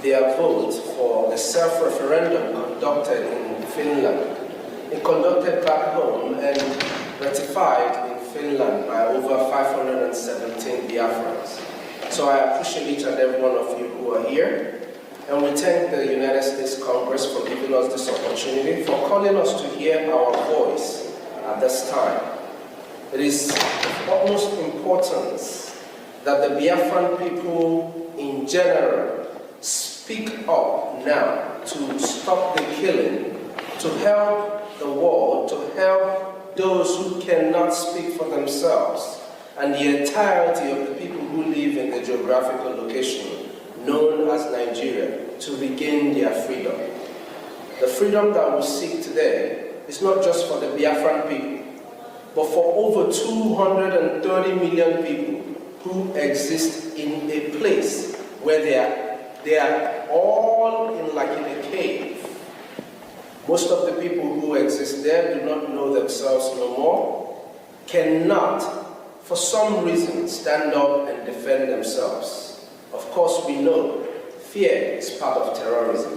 their vote for the self-referendum conducted in Finland. It conducted back home and ratified in Finland by over 517 Biafrans. So I appreciate each and every one of you who are here. And we thank the United States Congress for giving us this opportunity, for calling us to hear our voice at this time. It is of utmost importance that the Biafran people in general speak up now to stop the killing, to help the world, to help those who cannot speak for themselves, and the entirety of the people who live in the geographical location known as Nigeria, to regain their freedom. The freedom that we seek today is not just for the Biafran people, but for over 230 million people who exist in a place where they are all in a cave. Most of the people who exist there do not know themselves no more, cannot, for some reason, stand up and defend themselves. Of course, we know fear is part of terrorism.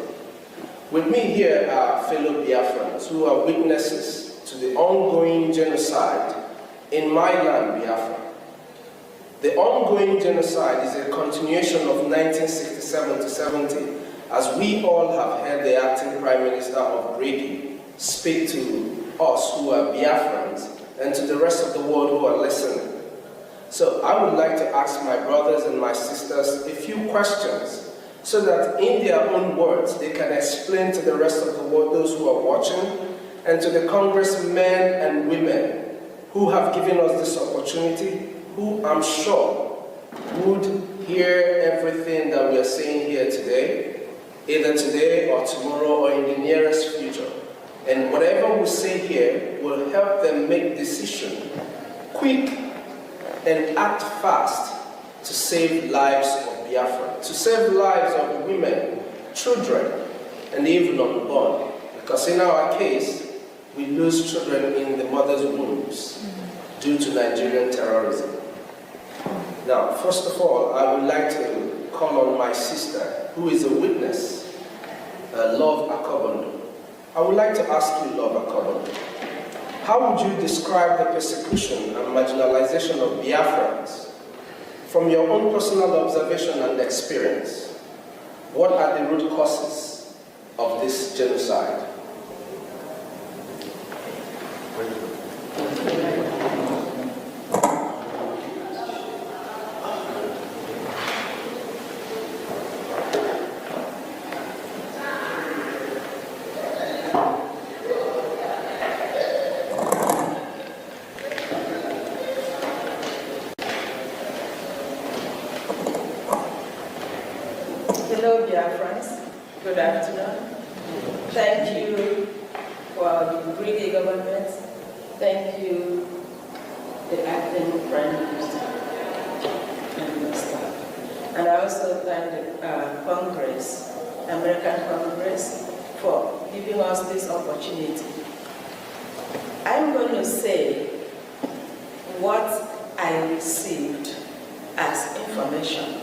With me here are fellow Biafrans who are witnesses to the ongoing genocide in my land, Biafra. The ongoing genocide is a continuation of 1967 to 70, as we all have heard the acting Prime Minister of Brgie speak to us who are Biafrans and to the rest of the world who are listening. So I would like to ask my brothers and my sisters a few questions so that in their own words they can explain to the rest of the world, those who are watching, and to the congressmen and women who have given us this opportunity, who I'm sure would hear everything that we are saying here today, either today or tomorrow or in the nearest future. And whatever we say here will help them make decisions quick and act fast to save lives of Biafra, to save lives of women, children, and even unborn. Because in our case, we lose children in the mother's wombs due to Nigerian terrorism. Now, first of all, I would like to call on my sister, who is a witness, Love Akobondo. I would like to ask you, Love Akobondo, how would you describe the persecution and marginalization of Biafrans from your own personal observation and experience? What are the root causes of this genocide?
Hello, dear friends. Good afternoon. Thank you for the Brgie government. Thank you, the acting Prime Minister and the staff. And I also thank the Congress, American Congress, for giving us this opportunity. I'm going to say what I received as information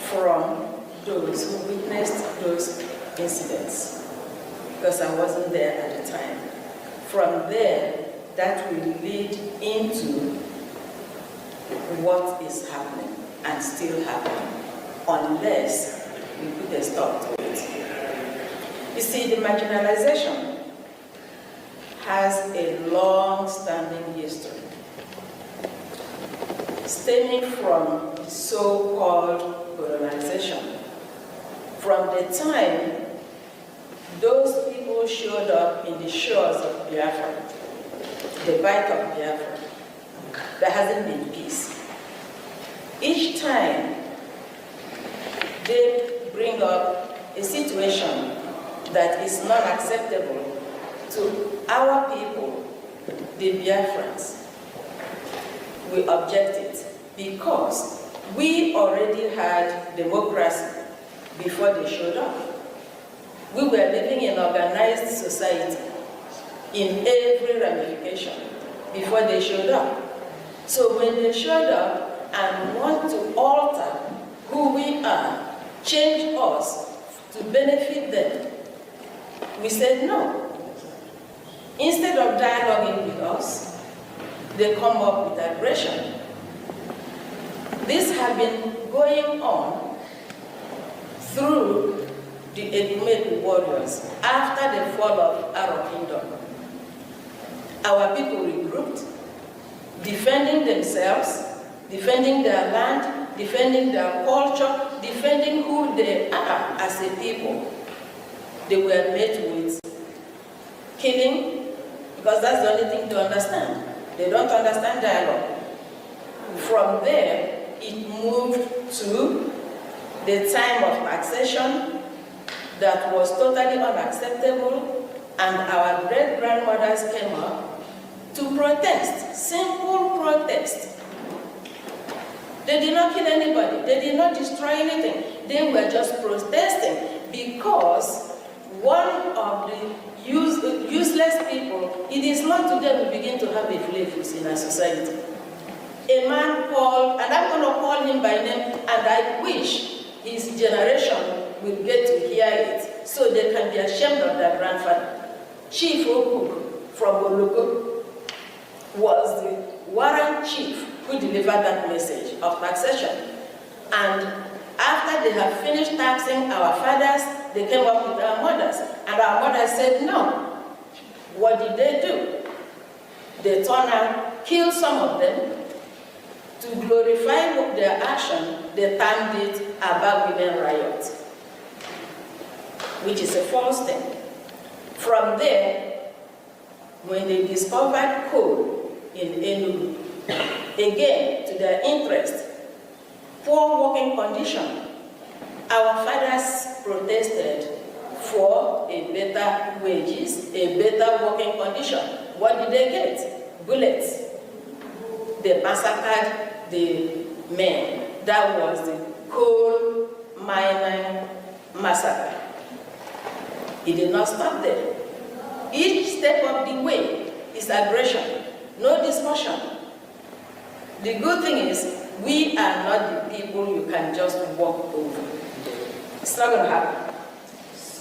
from those who witnessed those incidents, because I wasn't there at the time. From there, that will lead into what is happening and still happening, unless we put a stop to it. You see, the marginalization has a long-standing history, stemming from the so-called colonization. From the time those people people showed up in the shores of Biafra, the Bight of Biafra, there hasn't been peace. Each time they bring up a situation that is not acceptable to our people, the Biafrans, we object it because we already had democracy before they showed up. We were living in organized society in every ramification before they showed up. So when they showed up and want to alter who we are, change us to benefit them, we said no. Instead of dialoguing with us, they come up with aggression. This has been going on through the Edumedu warriors after the fall of our kingdom. Our people regrouped, defending themselves, defending their land, defending their culture, defending who they are as a people. They were met with killing, because that's the only thing to understand. They don't understand dialogue. From there, it moved to the time of taxation that was totally unacceptable, and our great-grandmothers came up to protest, simple protest. They did not kill anybody, they did not destroy anything. They were just protesting because one of the useless people, it is not today we begin to have a flavors in our society. A man called, and I'm going to call him by name, and I wish his generation will get to hear it so they can be ashamed of their grandfather. Chief Okuk from Oluko was the warrant chief who delivered that message of taxation. And after they had finished taxing our fathers, they came up with our mothers. And our mothers said no. What did they do? They turned out, killed some of them. To glorify their action, they termed it Aba Women Riot, which is a false thing. From there, when they discovered coal in Enugu, again, to their interest, poor working condition, our fathers protested for a better wages, a better working condition. What did they get? Bullets. They massacred the men. That was the coal mining massacre. It did not stop there. Each step of the way is aggression, no discussion. The good thing is, we are not the people you can just walk over. It's not going to happen.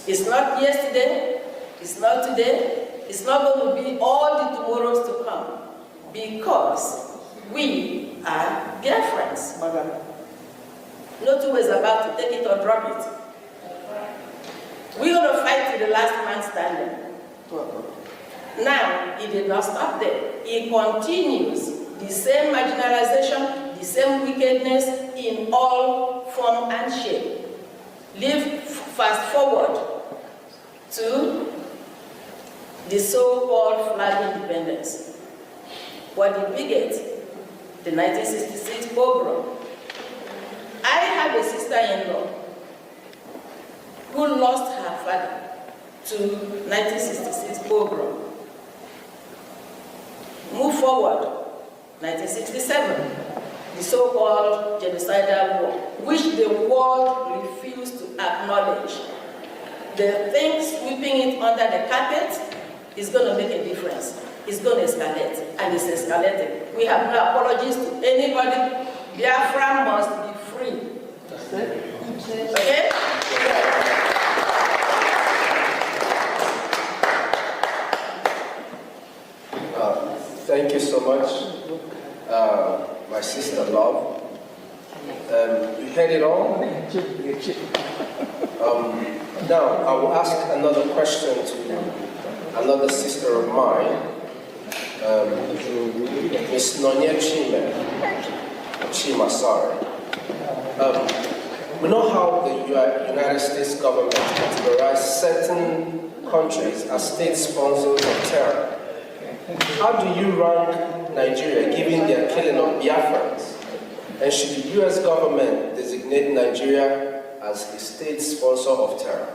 It's not yesterday, it's not today, it's not going to be all the tomorrows to come, because we are Biafrans, Madam. No two ways about to take it or drop it. We're going to fight to the last man standing. Now, it did not stop there. It continues the same marginalization, the same wickedness in all form and shape. Fast forward to the so-called flag independence. What did we get? The 1966 pogrom. I have a sister-in-law who lost her father to 1966 pogrom. Move forward, 1967, the so-called genocidal war, which the world refused to acknowledge. The thing sweeping it under the carpet is going to make a difference. It's going to escalate, and it's escalating. We have no apologies to anybody. Biafra must be free. Okay?
Thank you so much, my sister Love. You heard it all. Now, I will ask another question to another sister of mine, Ms. Nonya Chima, sorry. We know how the United States government categorized certain countries as state sponsors of terror. How do you rank Nigeria given their killing of Biafrans? And should the US government designate Nigeria as a state sponsor of terror?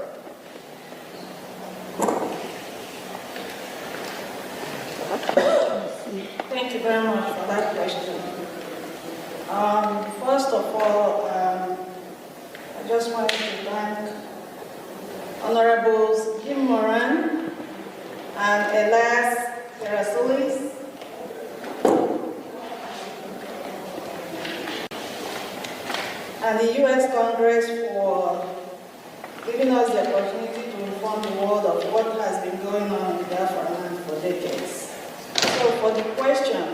Thank you very much for that question. First of all, I just wanted to thank Honorables Jim Moran and Elias Terasulis and the U.S. Congress for giving us the opportunity to inform the world of what has been going on in Biafra land for decades. So for the question,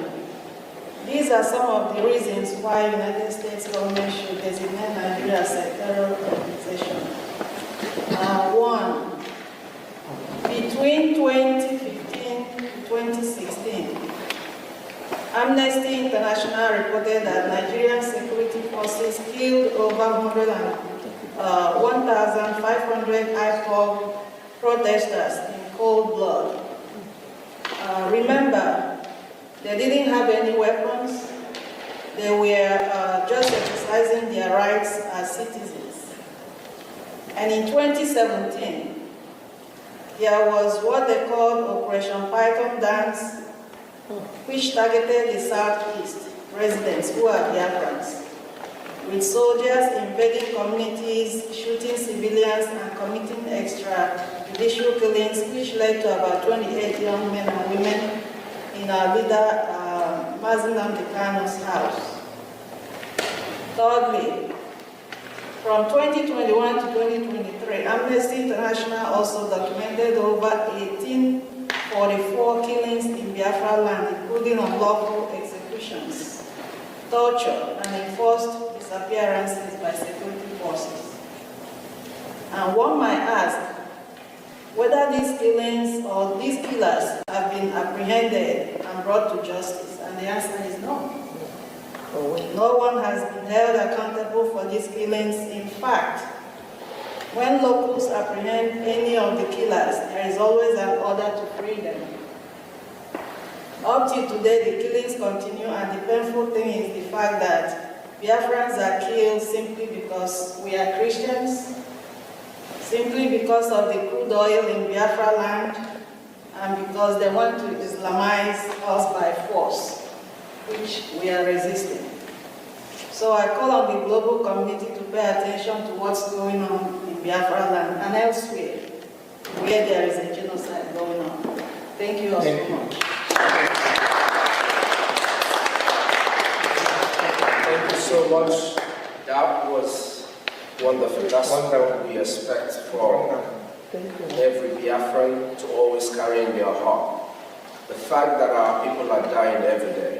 these are some of the reasons why United States government should designate Nigeria as a terror organization. One, between 2015 to 2016, Amnesty International reported that Nigerian security forces killed over 1,500 IPOB protesters in cold blood. Remember, they didn't have any weapons. They were just exercising their rights as citizens. And in 2017, there was what they called Operation Python Dance, which targeted the Southeast residents who are Biafrans, with soldiers invading communities, shooting civilians, and committing extrajudicial killings, which led to about 28 young men and women in our leader, Mazi Nnamdi Kanu's house. Thirdly, from 2021 to 2023, Amnesty International also documented over 1,844 killings in Biafra land, including unlawful executions, torture, and enforced disappearances by security forces. And one might ask whether these killings or these killers have been apprehended and brought to justice, and the answer is no. No one has been held accountable for these killings. In fact, when locals apprehend any of the killers, there is always an order to free them. Up till today, the killings continue, and the painful thing is the fact that Biafrans are killed simply because we are Christians, simply because of the crude oil in Biafra land, and because they want to Islamize us by force, which we are resisting. So I call on the global community to pay attention to what's going on in Biafra land and elsewhere, where there is a genocide going on. Thank you all so much.
Thank you so much. That was wonderful. That's what we expect from every Biafran to always carry in their heart. The fact that our people are dying every day.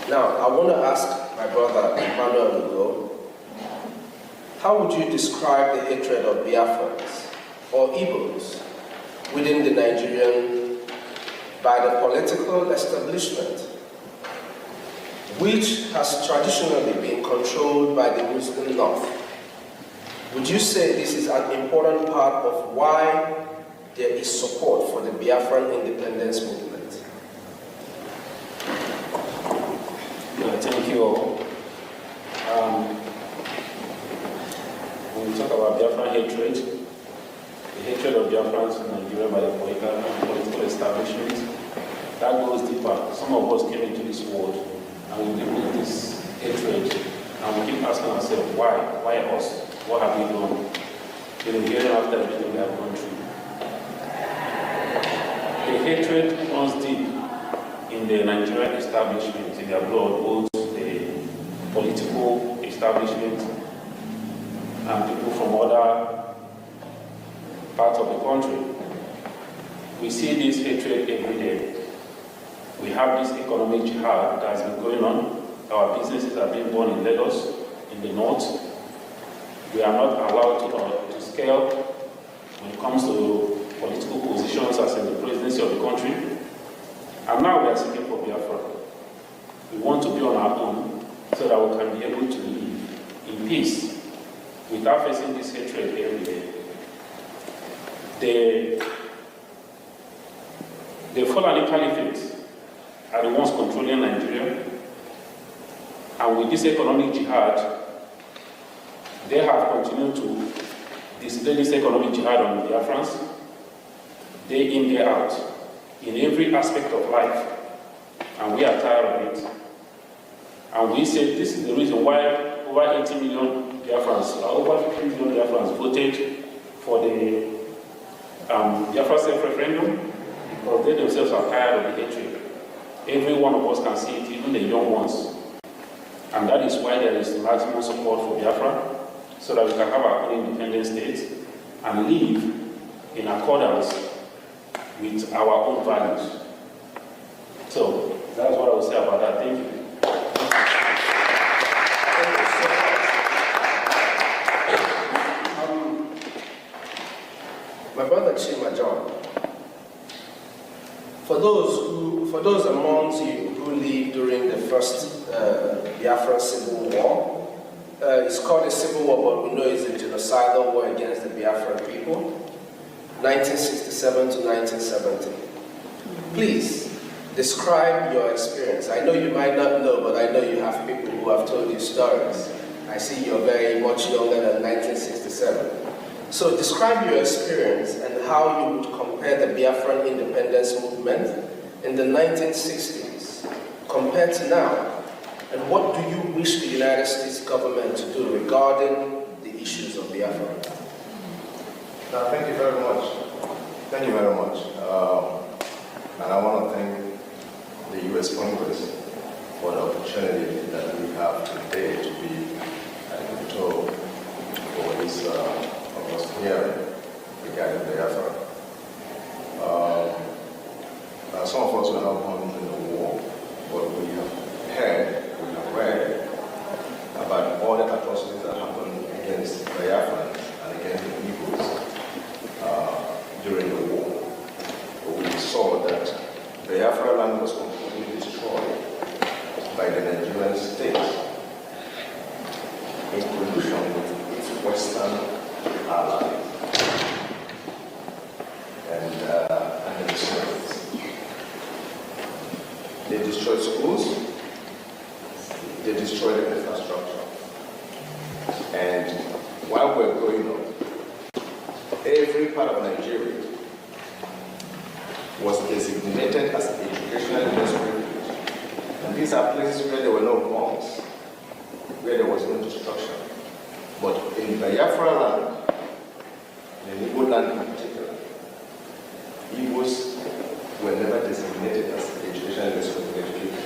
Now, I want to ask my brother Emmanuel Ugo, how would you describe the hatred of Biafrans or Igbos within the Nigerian by the political establishment, which has traditionally been controlled by the Muslim North? Would you say this is an important part of why there is support for the Biafran independence movement?
Thank you all. When we talk about Biafran hatred, the hatred of Biafrans in Nigeria by the political establishment, that goes deeper. Some of us came into this world and we live with this hatred, and we keep asking ourselves, why? Why us? What have we done? We've been hearing after everything we have gone through. The hatred runs deep in the Nigerian establishment, in their blood, both the political establishment and people from other parts of the country. We see this hatred every day. We have this economic jihad that has been going on. Our businesses are being born in Lagos, in the north. We are not allowed to scale when it comes to political positions as in the presidency of the country. And now we are seeking for Biafra. We want to be on our own so that we can be able to live in peace without facing this hatred every day. the Fulani Caliphate are the ones controlling Nigeria, and with this economic jihad, they have continued to display this economic jihad on the Biafrans, day in, day out, in every aspect of life, and we are tired of it. And we said this is the reason why over 80 million Biafrans, over 50 million Biafrans voted for the Biafra self-referendum, because they themselves are tired of the hatred. Every one of us can see it, even the young ones. And that is why there is maximum support for Biafra, so that we can have our own independent state and live in accordance with our own values. So that's what I will say about that. Thank you.
My brother Chima John, for those amongst you who lived during the first Biafra Civil War, it's called a civil war, but we know it's a genocidal war against the Biafran people, 1967 to 1970. Please, describe your experience. I know you might not know, but I know you have people who have told you stories. I see you're very much younger than 1967. So describe your experience and how you would compare the Biafran independence movement in the 1960s compared to now. And what do you wish the United States government to do regarding the issues of Biafra?
Thank you very much. Thank you very much. And I want to thank the U.S. Congress for the opportunity that we have today to be at the top for this hearing regarding Biafra. Some of us were not born in the war, but we have heard, we have read about all the atrocities that happened against Biafrans and against the Igbos during the war. But we saw that Biafra land was completely destroyed by the Nigerian state in collusion with its Western allies and the Soviets. They destroyed schools, they destroyed the infrastructure. And while we're growing up, every part of Nigeria was designated as educationally desperate. And these are places where there were no bombs, where there was no destruction. But in Biafra land, in Igbo land in particular, Igbos were never designated as educationally desperate people.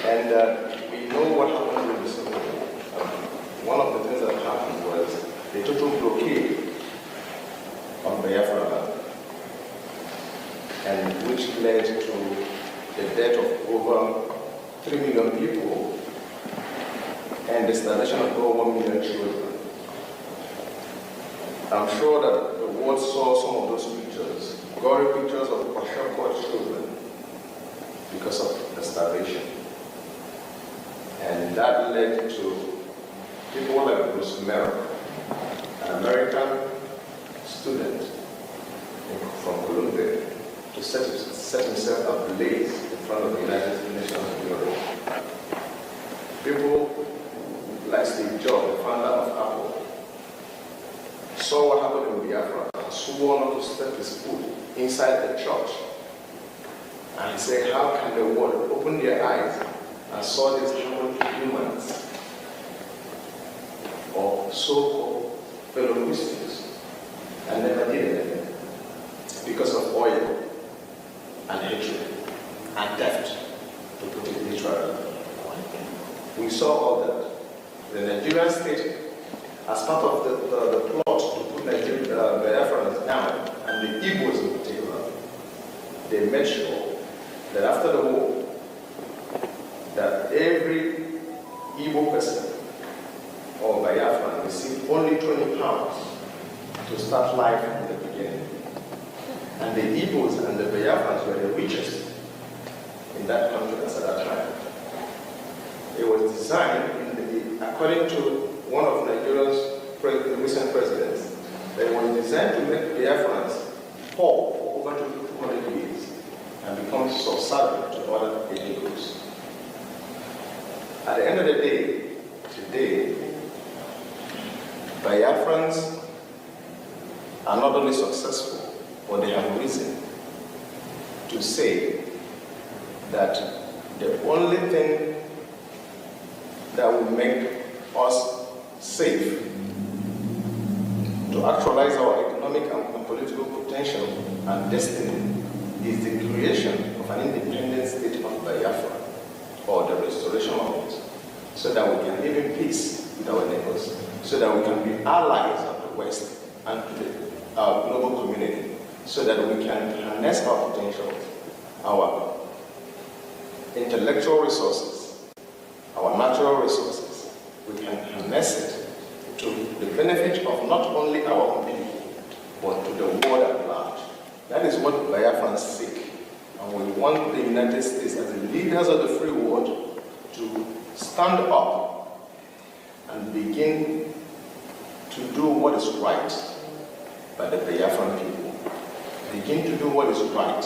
And we know what happened during the Civil War. One of the things that happened was a total blockade on Biafra land, and which led to the death of over 3 million people and the starvation of over 1 million children. I'm sure that the world saw some of those pictures, gory pictures of Kwashakwa children because of the starvation. And that led to people like Bruce Merrick, an American student from Columbia, to set himself ablaze in front of the United Nations Bureau. People like Steve Jobs, the founder of Apple, saw what happened in Biafra and swore not to step his foot inside the church. And he said, how can the world open their eyes and saw these humans, or so-called fellow Christians, and never did anything because of oil and hatred and theft, to put it literally. We saw all that. The Nigerian state, as part of the plot to put Biafrans down, and the Igbos in particular, they made sure that after the war, that every Igbo person or Biafran received only 20 pounds to start life in the beginning. And the Igbos and the Biafrans were the richest in that country at that time. It was designed, according to one of Nigeria's recent presidents, They were designed to make Biafrans poor for over 200 years and become subservient to other individuals. At the end of the day, today, Biafrans are not only successful, but they have reason to say that the only thing that will make us safe to actualize our economic and political potential and destiny is the creation of an independent state of Biafra, or the restoration of it, so that we can live in peace with our neighbors, so that we can be allies of the West and to our global community, so that we can harness our potential, our intellectual resources, our natural resources. We can harness it to the benefit of not only our own people, but to the world at large. That is what Biafrans seek. And we want the United States, as the leaders of the free world, to stand up and begin to do what is right by the Biafran people. Begin to do what is right.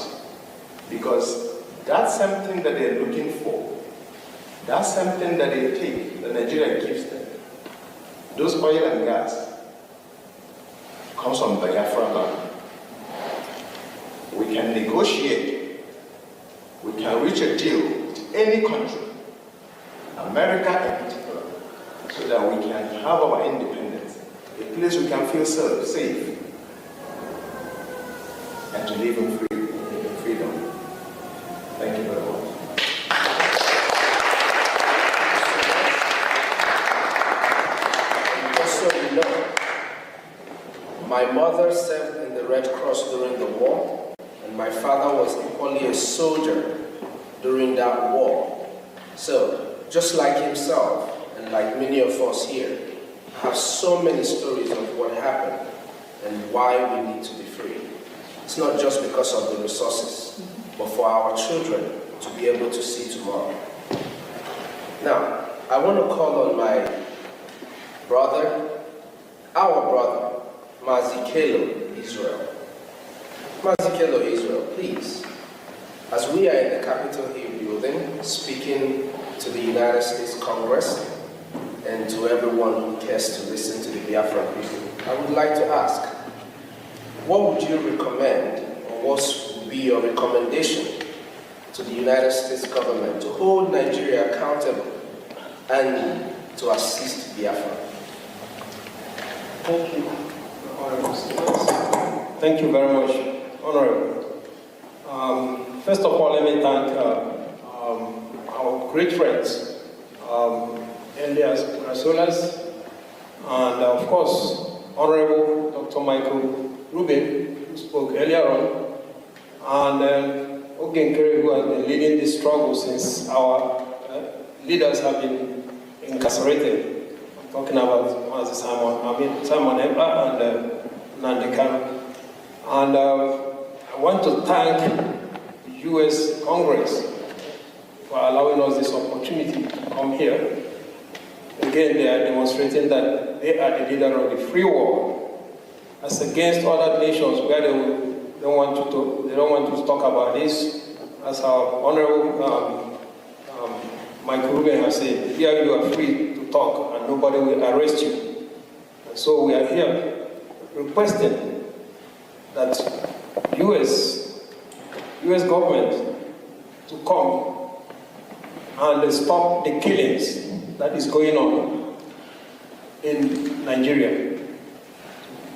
Because that's something that they're looking for. That's something that they take, that Nigeria gives them. Those oil and gas comes from Biafra land. We can negotiate. We can reach a deal with any country, America in particular, so that we can have our independence, a place we can feel safe, and to live in freedom. Thank you very much.
Just so you know, my mother served in the Red Cross during the war, and my father was equally a soldier during that war. So, just like himself, and like many of us here, have so many stories of what happened and why we need to be free. It's not just because of the resources, but for our children to be able to see tomorrow. Now, I want to call on my brother, our brother, Mazikelo Israel. Mazikelo Israel, please, as we are in the Capitol Hill building, speaking to the United States Congress and to everyone who cares to listen to the Biafran people, I would like to ask, what would you recommend, or what would be your recommendation to the United States government to hold Nigeria accountable and to assist Biafra?
Thank you, Honorable Speakers. Thank you very much, Honorable. First of all, let me thank our great friends, Elias Rasolas, and of course, Honorable Dr. Michael Rubin, who spoke earlier on, and 9Geria, who has been leading this struggle since our leaders have been incarcerated. I'm talking about Simon Epa and Nandekan. And I want to thank the U.S. Congress for allowing us this opportunity to come here. Again, they are demonstrating that they are the leader of the free world, as against other nations where they don't want to talk about this. As our Honorable Michael Rubin has said, here you are free to talk and nobody will arrest you. And so we are here requesting that U.S. government to come and stop the killings that is going on in Nigeria.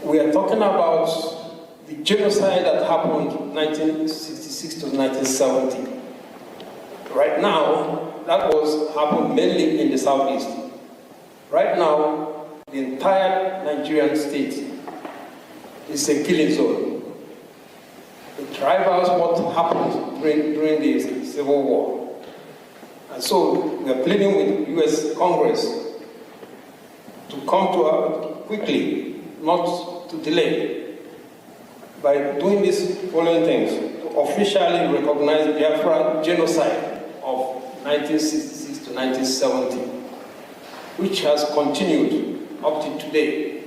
We are talking about the genocide that happened 1966 to 1970. Right now, that happened mainly in the southeast. Right now, the entire Nigerian state is a killing zone. It rivals what happened during the Civil War. And so we are pleading with U.S. Congress to come to us quickly, not to delay, by doing these following things: to officially recognize the Biafran genocide of 1966 to 1970, which has continued up to today.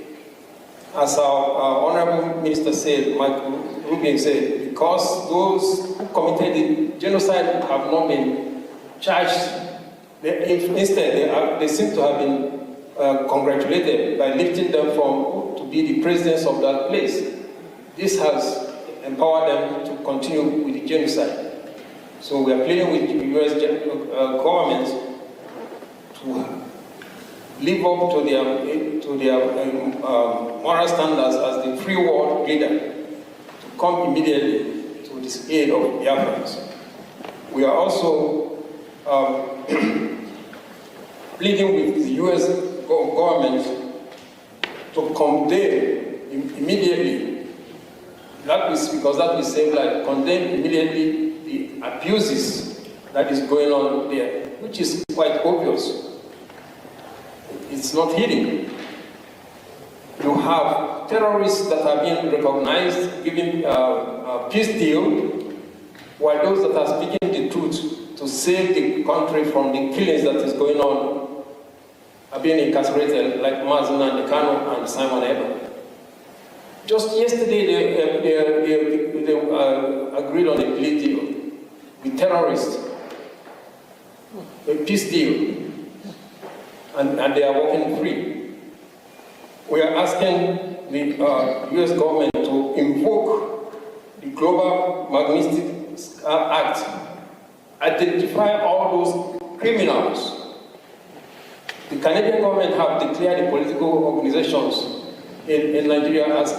as our Honorable Minister said, Michael Rubin said, because those who committed the genocide have not been charged. Instead, they seem to have been congratulated by lifting them to be the presidents of that place. This has empowered them to continue with the genocide. So we are pleading with the U.S. government to live up to their moral standards as the free world leader, to come immediately to this aid of Biafrans. We are also pleading with the U.S. government to condemn immediately, because that will save life, condemn immediately the abuses that is going on there, which is quite obvious. It's not hidden. You have terrorists that are being recognized, giving a peace deal, while those that are speaking the truth to save the country from the killings that is going on are being incarcerated, like Mazen and Kano and Simon Eber. Just yesterday, they agreed on a plea deal with terrorists, a peace deal. And they are walking free. We are asking the U.S. government to invoke the Global Magnitsky Act, identify all those criminals. The Canadian government have declared the political organizations in Nigeria as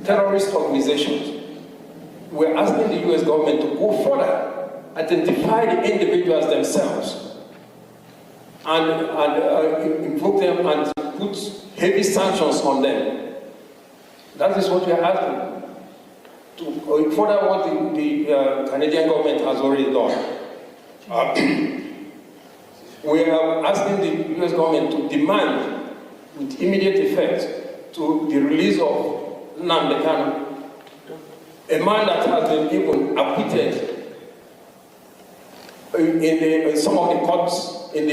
terrorist organizations. We are asking the U.S. government to go further, identify the individuals themselves, and invoke them and put heavy sanctions on them. That is what we are asking, to further what the Canadian government has already done. We are asking the U.S. government to demand, with immediate effect, to the release of Nnamdi Kanu, a man that has been even acquitted in some of the courts in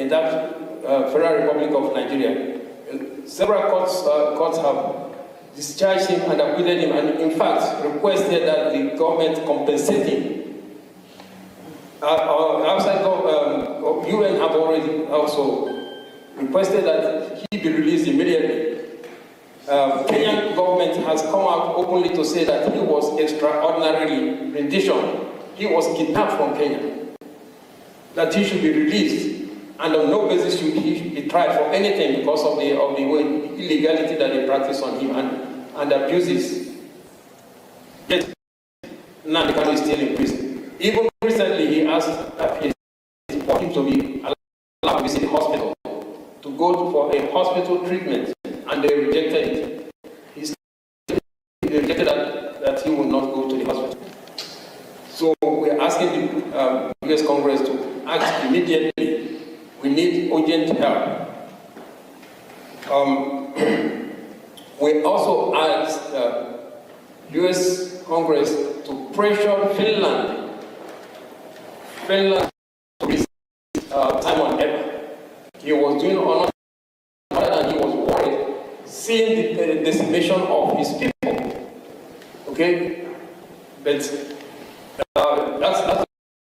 that Federal Republic of Nigeria. Several courts have discharged him and acquitted him, and in fact requested that the government compensate him. Outside UN have already also requested that he be released immediately. Kenyan government has come out openly to say that he was extraordinary rendition. He was kidnapped from Kenya, that he should be released, and on no basis should he be tried for anything because of the illegality that they practice on him and abuses. Yet, Nnamdi Kanu is still in prison. Even recently, he asked for him to be allowed to visit the hospital, to go for a hospital treatment, and they rejected it. They rejected that he would not go to the hospital. So we're asking the U.S. Congress to act immediately. We need urgent help. We also asked U.S. Congress to pressure Finland to release Simon Eber. He was doing honor and he was worried seeing the decimation of his people. Okay? But that's what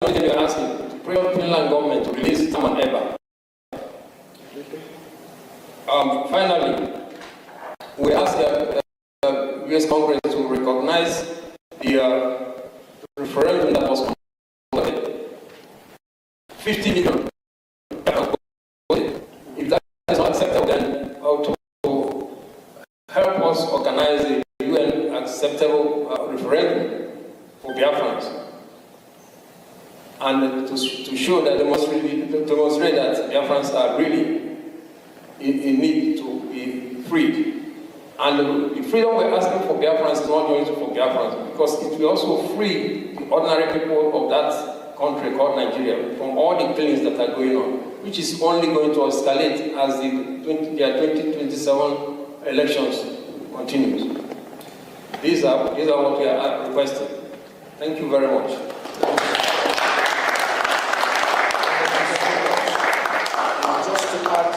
we're asking, to pray on the Finland government to release Simon Eber. Finally, we ask the U.S. Congress to recognize the referendum that was conducted. 50 million. If that is not acceptable, then to help us organize a UN acceptable referendum for Biafrans, and to show that demonstrate that Biafrans are really in need to be freed. And the freedom we're asking for Biafrans is not only for Biafrans, because it will also free the ordinary people of that country called Nigeria from all the killings that are going on, which is only going to escalate as their 2027 elections continues. These are what we are requesting. Thank you very much.
Just to add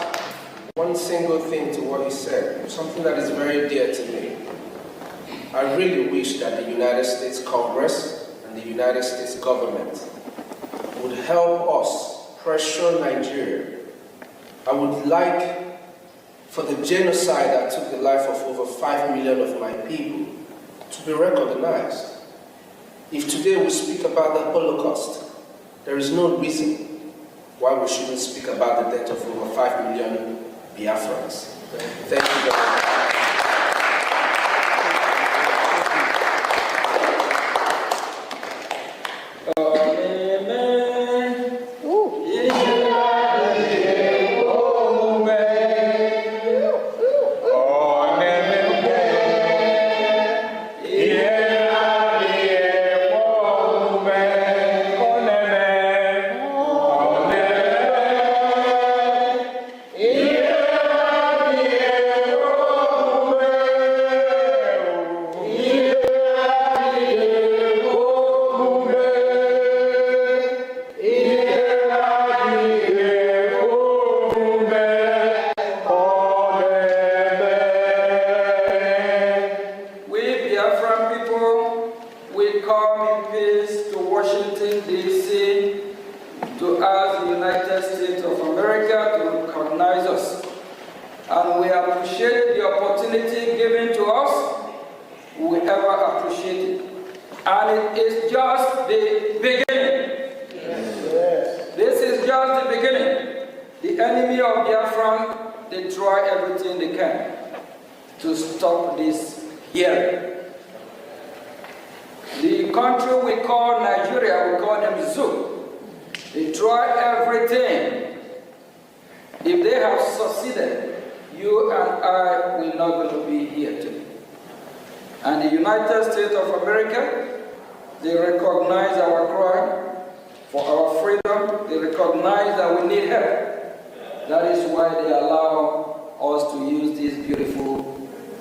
one single thing to what he said, something that is very dear to me. I really wish that the United States Congress and the United States government would help us pressure Nigeria. I would like for the genocide that took the life of over 5 million of my people to be recognized. If today we speak about the Holocaust, there is no reason why we shouldn't speak about the death of over 5 million Biafrans. Thank you very much.
The country we call Nigeria, we call them zoo. They try everything. If they have succeeded, you and I will not going to be here today. And the United States of America, they recognize our cry for our freedom. They recognize that we need help. That is why they allow us to use this beautiful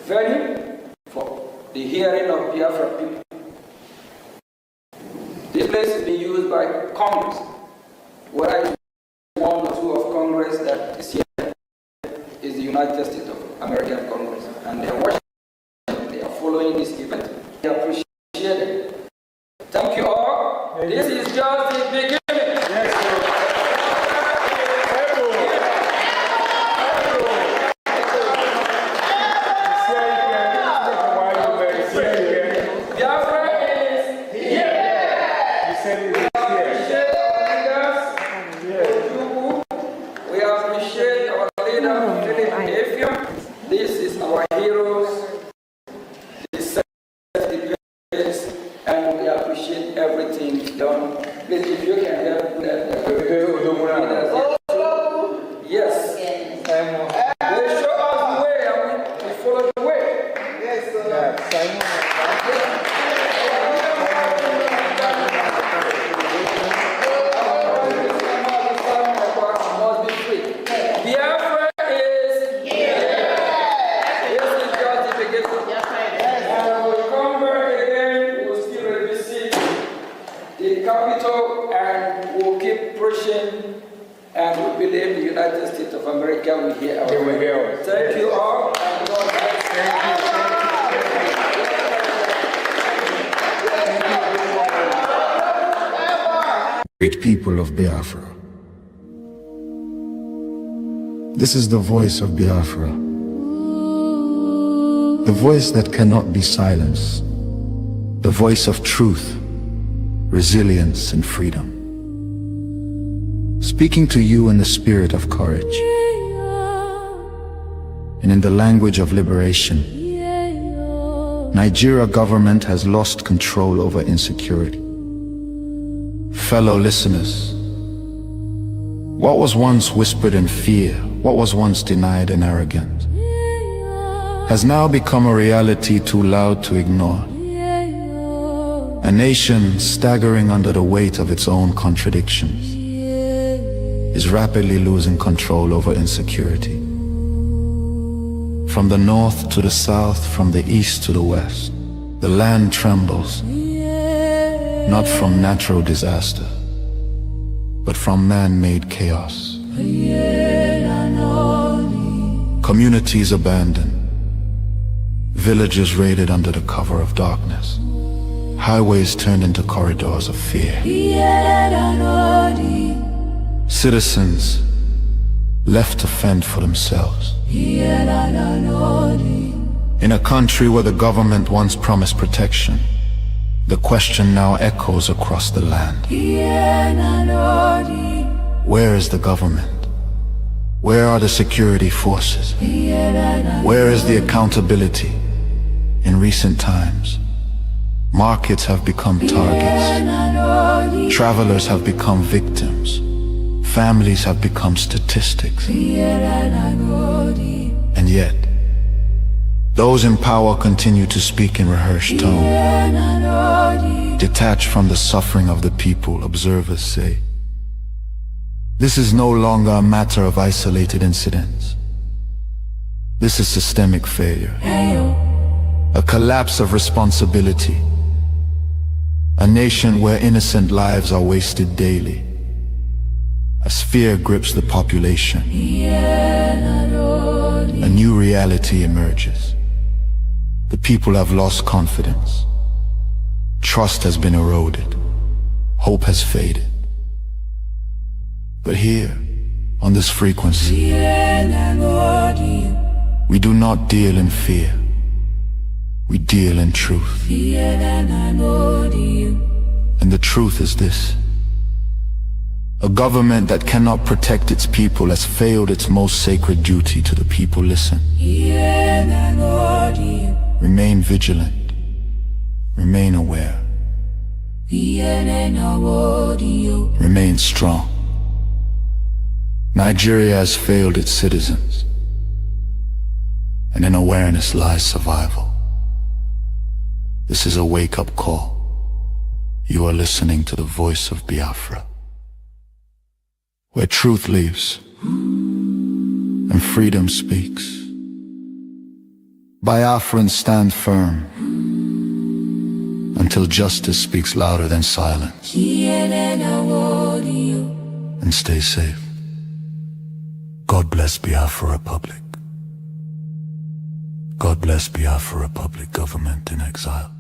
venue for the hearing of Biafra people. This place is being used by Congress. Where one or two of Congress that is here is the United States of American Congress. And they are watching, they are following this event. They appreciate it. Thank you all. This is just the beginning.
Great people of Biafra. This is the voice of Biafra, the voice that cannot be silenced, the voice of truth, resilience, and freedom. Speaking to you in the spirit of courage and in the language of liberation. Nigeria government has lost control over insecurity. Fellow listeners, what was once whispered in fear, what was once denied in arrogance, has now become a reality too loud to ignore. A nation staggering under the weight of its own contradictions is rapidly losing control over insecurity. From the north to the south, from the east to the west, the land trembles. Not from natural disaster, but from man-made chaos. Communities abandoned, Villages raided under the cover of darkness. Highways turned into corridors of fear. Citizens left to fend for themselves. In a country where the government once promised protection, the question now echoes across the land. Where is the government? Where are the security forces? Where is the accountability? In recent times, markets have become targets. Travelers have become victims. Families have become statistics. And yet, those in power continue to speak in rehearsed tone. Detached from the suffering of the people, observers say, this is no longer a matter of isolated incidents. This is systemic failure. A collapse of responsibility. A nation where innocent lives are wasted daily. As fear grips the population, a new reality emerges. The people have lost confidence. Trust has been eroded. Hope has faded. But here, on this frequency, we do not deal in fear. We deal in truth. And the truth is this: a government that cannot protect its people has failed its most sacred duty to the people. Listen. Remain vigilant. Remain aware. Remain strong. Nigeria has failed its citizens, and in awareness lies survival. This is a wake-up call. You are listening to the voice of Biafra, where truth lives and freedom speaks. Biafrans stand firm until justice speaks louder than silence. And stay safe. God bless Biafra Republic. God bless Biafra Republic government in exile.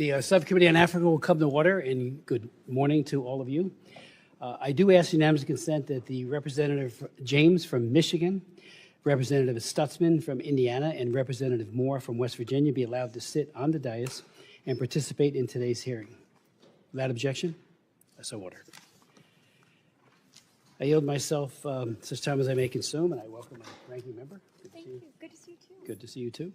The Subcommittee on Africa will come to order, and good morning to all of you. I do ask unanimous consent that the Representative James from Michigan, Representative Stutzman from Indiana, and Representative Moore from West Virginia be allowed to sit on the dais and participate in today's hearing. Without objection, so ordered. I yield myself such time as I may consume, and I welcome my ranking member.
Thank you. Good to see you too.
Good to see you too.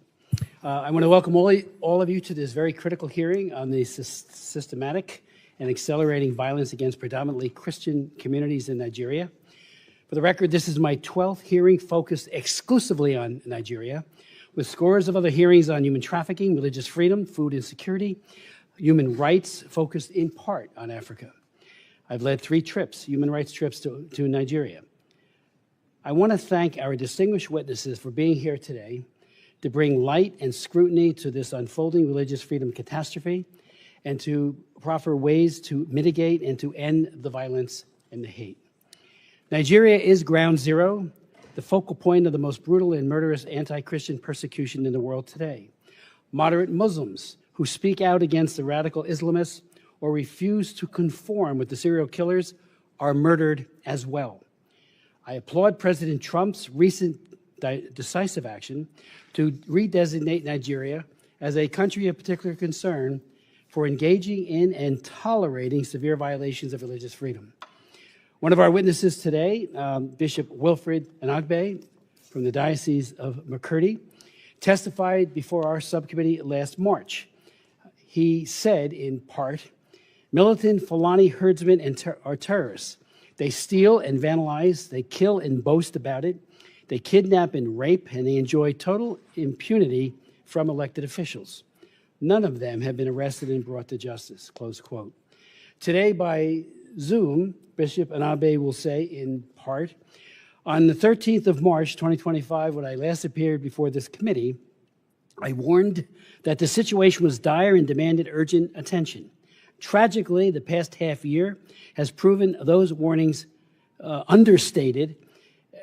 I want to welcome all of you to this very critical hearing on the systematic and accelerating violence against predominantly Christian communities in Nigeria. For the record, this is my 12th hearing focused exclusively on Nigeria, with scores of other hearings on human trafficking, religious freedom, food insecurity, human rights focused in part on Africa. I've led 3 trips, human rights trips to Nigeria. I want to thank our distinguished witnesses for being here today to bring light and scrutiny to this unfolding religious freedom catastrophe and to proffer ways to mitigate and to end the violence and the hate. Nigeria is ground zero, the focal point of the most brutal and murderous anti-Christian persecution in the world today. Moderate Muslims who speak out against the radical Islamists or refuse to conform with the serial killers are murdered as well. I applaud President Trump's recent decisive action to redesignate Nigeria as a country of particular concern for engaging in and tolerating severe violations of religious freedom. One of our witnesses today, Bishop Wilfred Anagbe from the Diocese of Makurdi, testified before our subcommittee last March. He said, in part, militant Fulani herdsmen are terrorists. They steal and vandalize, they kill and boast about it, they kidnap and rape, and they enjoy total impunity from elected officials. None of them have been arrested and brought to justice, close quote. Today, by Zoom, Bishop Anabe will say, in part, on the 13th of March, 2025, when I last appeared before this committee, I warned that the situation was dire and demanded urgent attention. Tragically, the past half year has proven those warnings understated.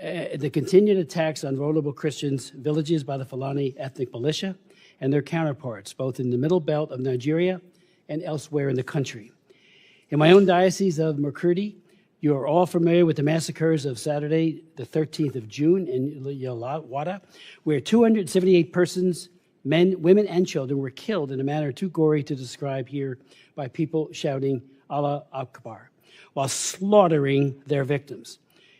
The continued attacks on vulnerable Christians, villages by the Fulani ethnic militia, and their counterparts, both in the middle belt of Nigeria and elsewhere in the country. In my own diocese of Makurdi, you are all familiar with the massacres of Saturday, the 13th of June in Yalawada, where 278 persons, men, women, and children were killed in a manner too gory to describe here by people shouting Allah Akbar, while slaughtering their victims.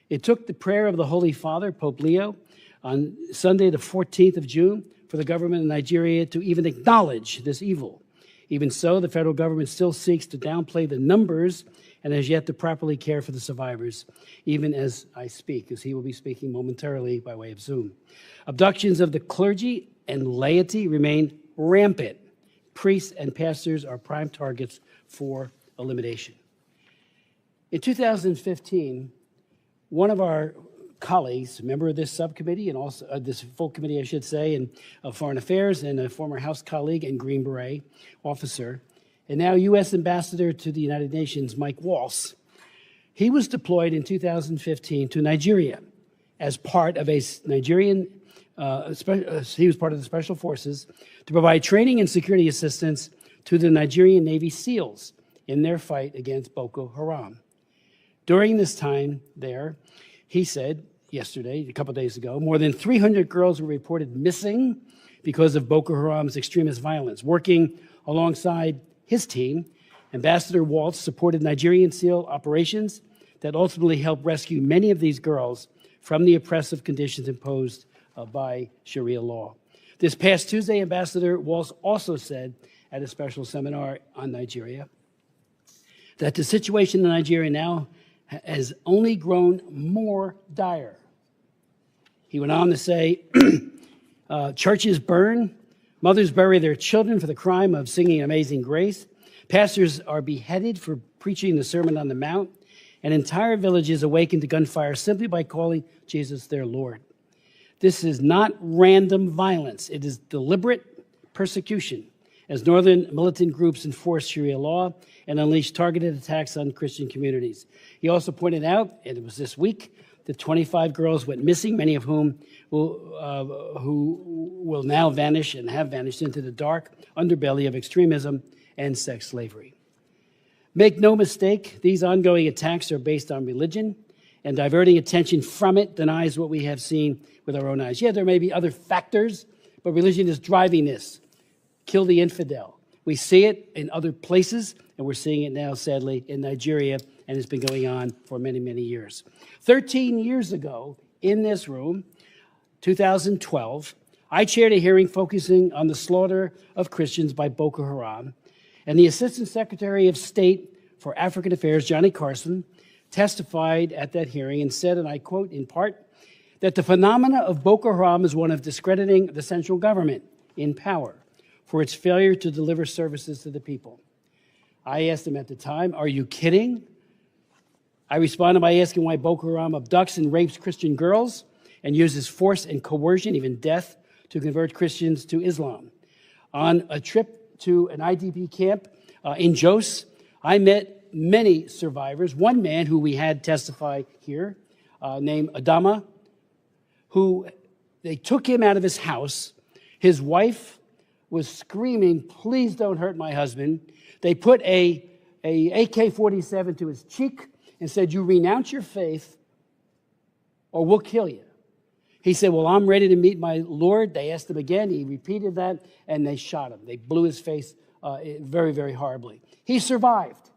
It took the prayer of the Holy Father, Pope Leo, on Sunday, the 14th of June, for the government of Nigeria to even acknowledge this evil. Even so, the federal government still seeks to downplay the numbers and has yet to properly care for the survivors, even as I speak, as he will be speaking momentarily by way of Zoom. Abductions of the clergy and laity remain rampant. Priests and pastors are prime targets for elimination. In 2015, one of our colleagues, a member of this subcommittee and also this full committee, I should say, and of Foreign Affairs, and a former House colleague and Green Beret officer, and now U.S. Ambassador to the United Nations, Mike Waltz, he was deployed in 2015 to Nigeria as part of a Nigerian, he was part of the Special Forces to provide training and security assistance to the Nigerian Navy SEALs in their fight against Boko Haram. During this time there, he said yesterday, a couple of days ago, more than 300 girls were reported missing because of Boko Haram's extremist violence. Working alongside his team, Ambassador Waltz supported Nigerian SEAL operations that ultimately helped rescue many of these girls from the oppressive conditions imposed by Sharia law. This past Tuesday, Ambassador Waltz also said at a special seminar on Nigeria that the situation in Nigeria now has only grown more dire. He went on to say, churches burn, mothers bury their children for the crime of singing Amazing Grace, pastors are beheaded for preaching the Sermon on the Mount, and entire villages awaken to gunfire simply by calling Jesus their Lord. This is not random violence. It is deliberate persecution as northern militant groups enforce Sharia law and unleash targeted attacks on Christian communities. He also pointed out, and it was this week, that 25 girls went missing, many of whom who will now vanish and have vanished into the dark underbelly of extremism end sex slavery. Make no mistake, these ongoing attacks are based on religion, and diverting attention from it denies what we have seen with our own eyes. Yeah, there may be other factors, but religion is driving this. Kill the infidel. We see it in other places, and we're seeing it now, sadly, in Nigeria, and it's been going on for many, many years. 13 years ago, in this room, 2012, I chaired a hearing focusing on the slaughter of Christians by Boko Haram, and the Assistant Secretary of State for African Affairs, Johnny Carson, testified at that hearing and said, and I quote in part, that the phenomena of Boko Haram is one of discrediting the central government in power for its failure to deliver services to the people. I asked him at the time, are you kidding? I responded by asking why Boko Haram abducts and rapes Christian girls and uses force and coercion, even death, to convert Christians to Islam. On a trip to an IDP camp in Jos, I met many survivors. One man who we had testify here, named Adama, who they took him out of his house. His wife was screaming, please don't hurt my husband. They put a AK-47 to his cheek and said, you renounce your faith or we'll kill you. He said, well, I'm ready to meet my Lord. They asked him again. He repeated that, and they shot him. They blew his face very, very horribly. He survived.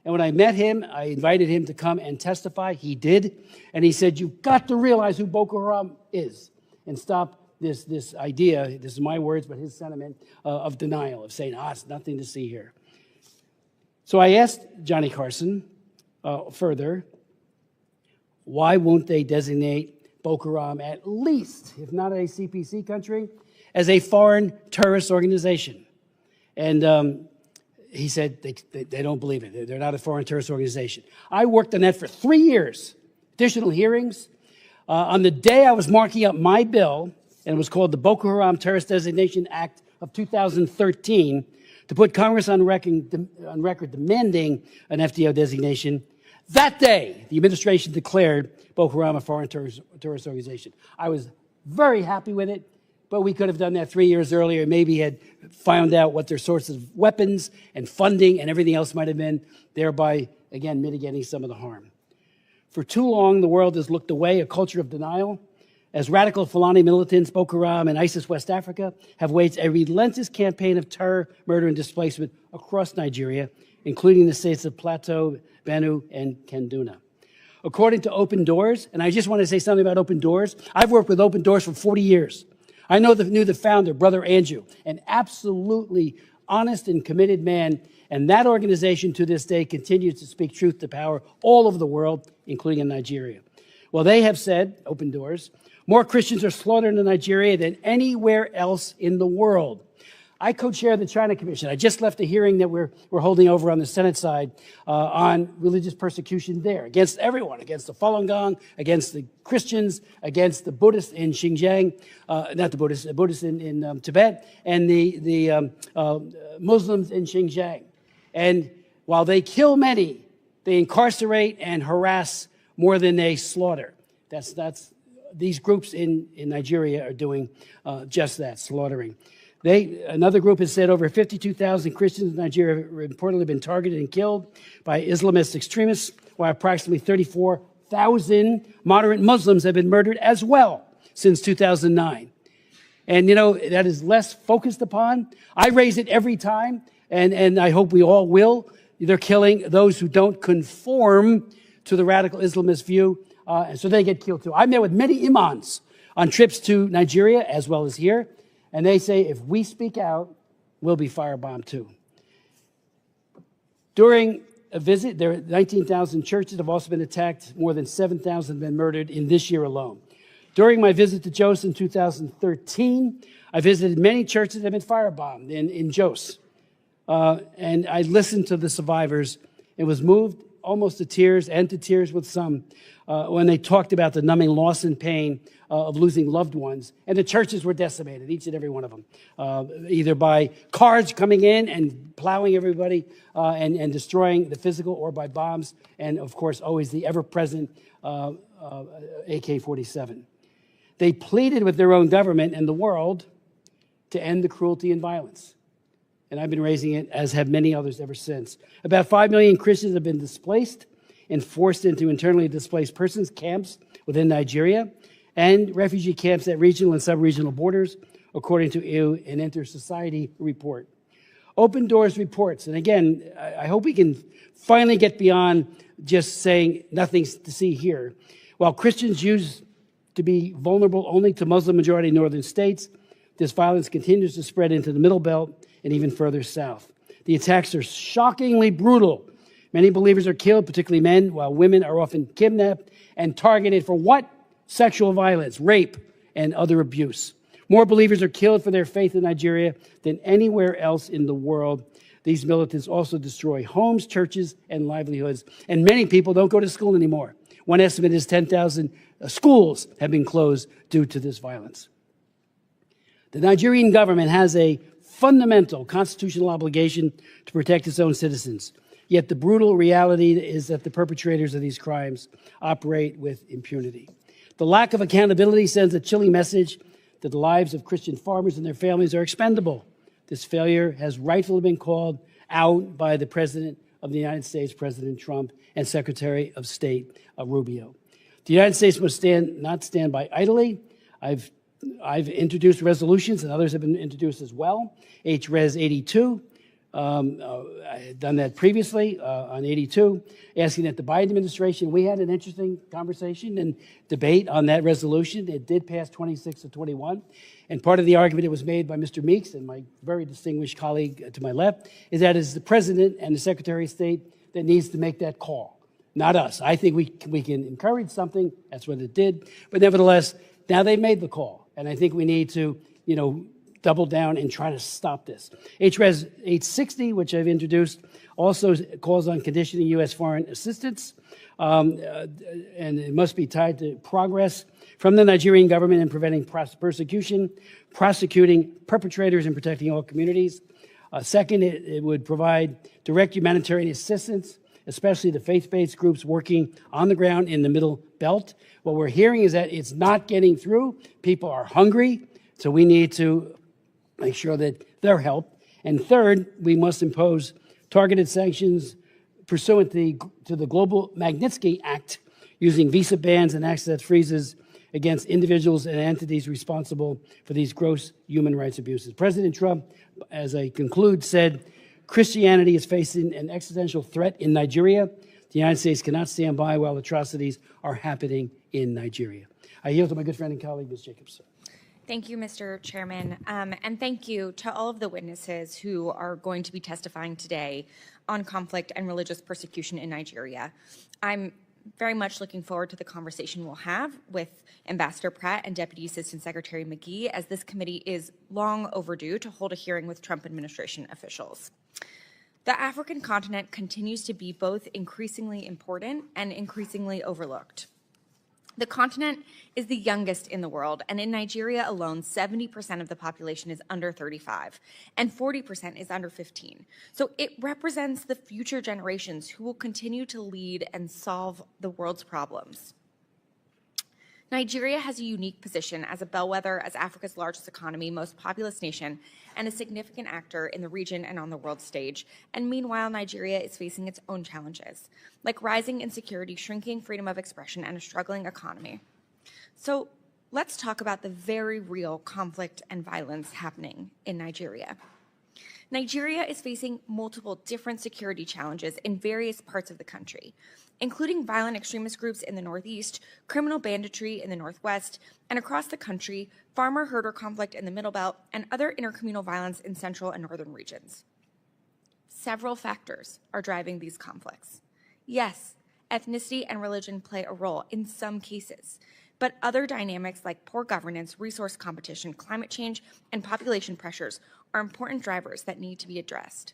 And when I met him, I invited him to come and testify. He did. And he said, you've got to realize who Boko Haram is and stop this idea, this is my words, but his sentiment of denial, of saying, it's nothing to see here. So I asked Johnny Carson further, why won't they designate Boko Haram, at least, if not a CPC country, as a foreign terrorist organization? And he said they don't believe it. They're not a foreign terrorist organization. I worked on that for 3 years, additional hearings. On the day I was marking up my bill, and it was called the Boko Haram Terrorist Designation Act of 2013, to put Congress on record demanding an FDO designation, that day, the administration declared Boko Haram a foreign terrorist organization. I was very happy with it, but we could have done that 3 years earlier, maybe had found out what their sources of weapons and funding and everything else might have been, thereby, again, mitigating some of the harm. For too long, the world has looked away, a culture of denial, as radical Fulani militants, Boko Haram and ISIS West Africa have waged a relentless campaign of terror, murder, and displacement across Nigeria, including the states of Plateau, Benue, and Kaduna. According to Open Doors, and I just want to say something about Open Doors, I've worked with Open Doors for 40 years. I knew the founder, Brother Andrew, an absolutely honest and committed man, and that organization to this day continues to speak truth to power all over the world, including in Nigeria. Well, they have said, Open Doors, more Christians are slaughtered in Nigeria than anywhere else in the world. I co-chair the China Commission. I just left a hearing that we're holding over on the Senate side on religious persecution there, against everyone, against the Falun Gong, against the Christians, against the Buddhists in Xinjiang, not the Buddhists, the Buddhists in Tibet, and the Muslims in Xinjiang. And while they kill many, they incarcerate and harass more than they slaughter. These groups in Nigeria are doing just that, slaughtering. Another group has said over 52,000 Christians in Nigeria have reportedly been targeted and killed by Islamist extremists, while approximately 34,000 moderate Muslims have been murdered as well since 2009. And, that is less focused upon. I raise it every time, and I hope we all will. They're killing those who don't conform to the radical Islamist view, and so they get killed too. I met with many imams on trips to Nigeria as well as here, and they say if we speak out, we'll be firebombed too. During a visit, 19,000 churches have also been attacked. More than 7,000 have been murdered in this year alone. During my visit to Jos in 2013, I visited many churches that have been firebombed in Jos. And I listened to the survivors and was moved almost to tears, and to tears with some, when they talked about the numbing loss and pain of losing loved ones. And the churches were decimated, each and every one of them, either by cars coming in and plowing everybody and destroying the physical, or by bombs, and of course always the ever-present AK-47. They pleaded with their own government and the world to end the cruelty and violence. and I've been raising it, as have many others ever since. About 5 million Christians have been displaced and forced into internally displaced persons camps within Nigeria and refugee camps at regional and sub-regional borders, according to an Inter-Society report. Open Doors reports, and again, I hope we can finally get beyond just saying nothing's to see here. While Christians used to be vulnerable only to Muslim-majority northern states, this violence continues to spread into the Middle Belt and even further south. The attacks are shockingly brutal. Many believers are killed, particularly men, while women are often kidnapped and targeted for what? Sexual violence, rape, and other abuse. More believers are killed for their faith in Nigeria than anywhere else in the world. These militants also destroy homes, churches, and livelihoods. And many people don't go to school anymore. One estimate is 10,000 schools have been closed due to this violence. The Nigerian government has a fundamental constitutional obligation to protect its own citizens. Yet the brutal reality is that the perpetrators of these crimes operate with impunity. The lack of accountability sends a chilling message that the lives of Christian farmers and their families are expendable. This failure has rightfully been called out by the President of the United States, President Trump, and Secretary of State Rubio. The United States must not stand by idly. I've introduced resolutions, and others have been introduced as well. Res 82. I had done that previously on 82, asking that the Biden administration, we had an interesting conversation and debate on that resolution. It did pass 26 to 21. And part of the argument that was made by Mr. Meeks and my very distinguished colleague to my left is that it's the President and the Secretary of State that needs to make that call, not us. I think we can encourage something. That's what it did. But nevertheless, now they've made the call. And I think we need to, double down and try to stop this. Res 860, which I've introduced, also calls on conditioning U.S. foreign assistance, and it must be tied to progress from the Nigerian government in preventing persecution, prosecuting perpetrators, and protecting all communities. Second, it would provide direct humanitarian assistance, especially the faith-based groups working on the ground in the Middle Belt. What we're hearing is that it's not getting through. People are hungry, so we need to make sure that they're helped. And third, we must impose targeted sanctions pursuant to the Global Magnitsky Act, using visa bans and access freezes against individuals and entities responsible for these gross human rights abuses. President Trump, as I conclude, said, Christianity is facing an existential threat in Nigeria. The United States cannot stand by while atrocities are happening in Nigeria. I yield to my good friend and colleague, Ms. Jacobs.
Thank you, Mr. Chairman, and thank you to all of the witnesses who are going to be testifying today on conflict and religious persecution in Nigeria. I'm very much looking forward to the conversation we'll have with Ambassador Pratt and Deputy Assistant Secretary McGee, as this committee is long overdue to hold a hearing with Trump administration officials. The African continent continues to be both increasingly important and increasingly overlooked. The continent is the youngest in the world, and in Nigeria alone, 70% of the population is under 35, and 40% is under 15. So it represents the future generations who will continue to lead and solve the world's problems. Nigeria has a unique position as a bellwether, as Africa's largest economy, most populous nation, and a significant actor in the region and on the world stage. And meanwhile, Nigeria is facing its own challenges, like rising insecurity, shrinking freedom of expression, and a struggling economy. So let's talk about the very real conflict and violence happening in Nigeria. Nigeria is facing multiple different security challenges in various parts of the country, including violent extremist groups in the Northeast, criminal banditry in the Northwest, and across the country, farmer-herder conflict in the Middle Belt, and other intercommunal violence in central and northern regions. Several factors are driving these conflicts. Yes, ethnicity and religion play a role in some cases, but other dynamics like poor governance, resource competition, climate change, and population pressures are important drivers that need to be addressed.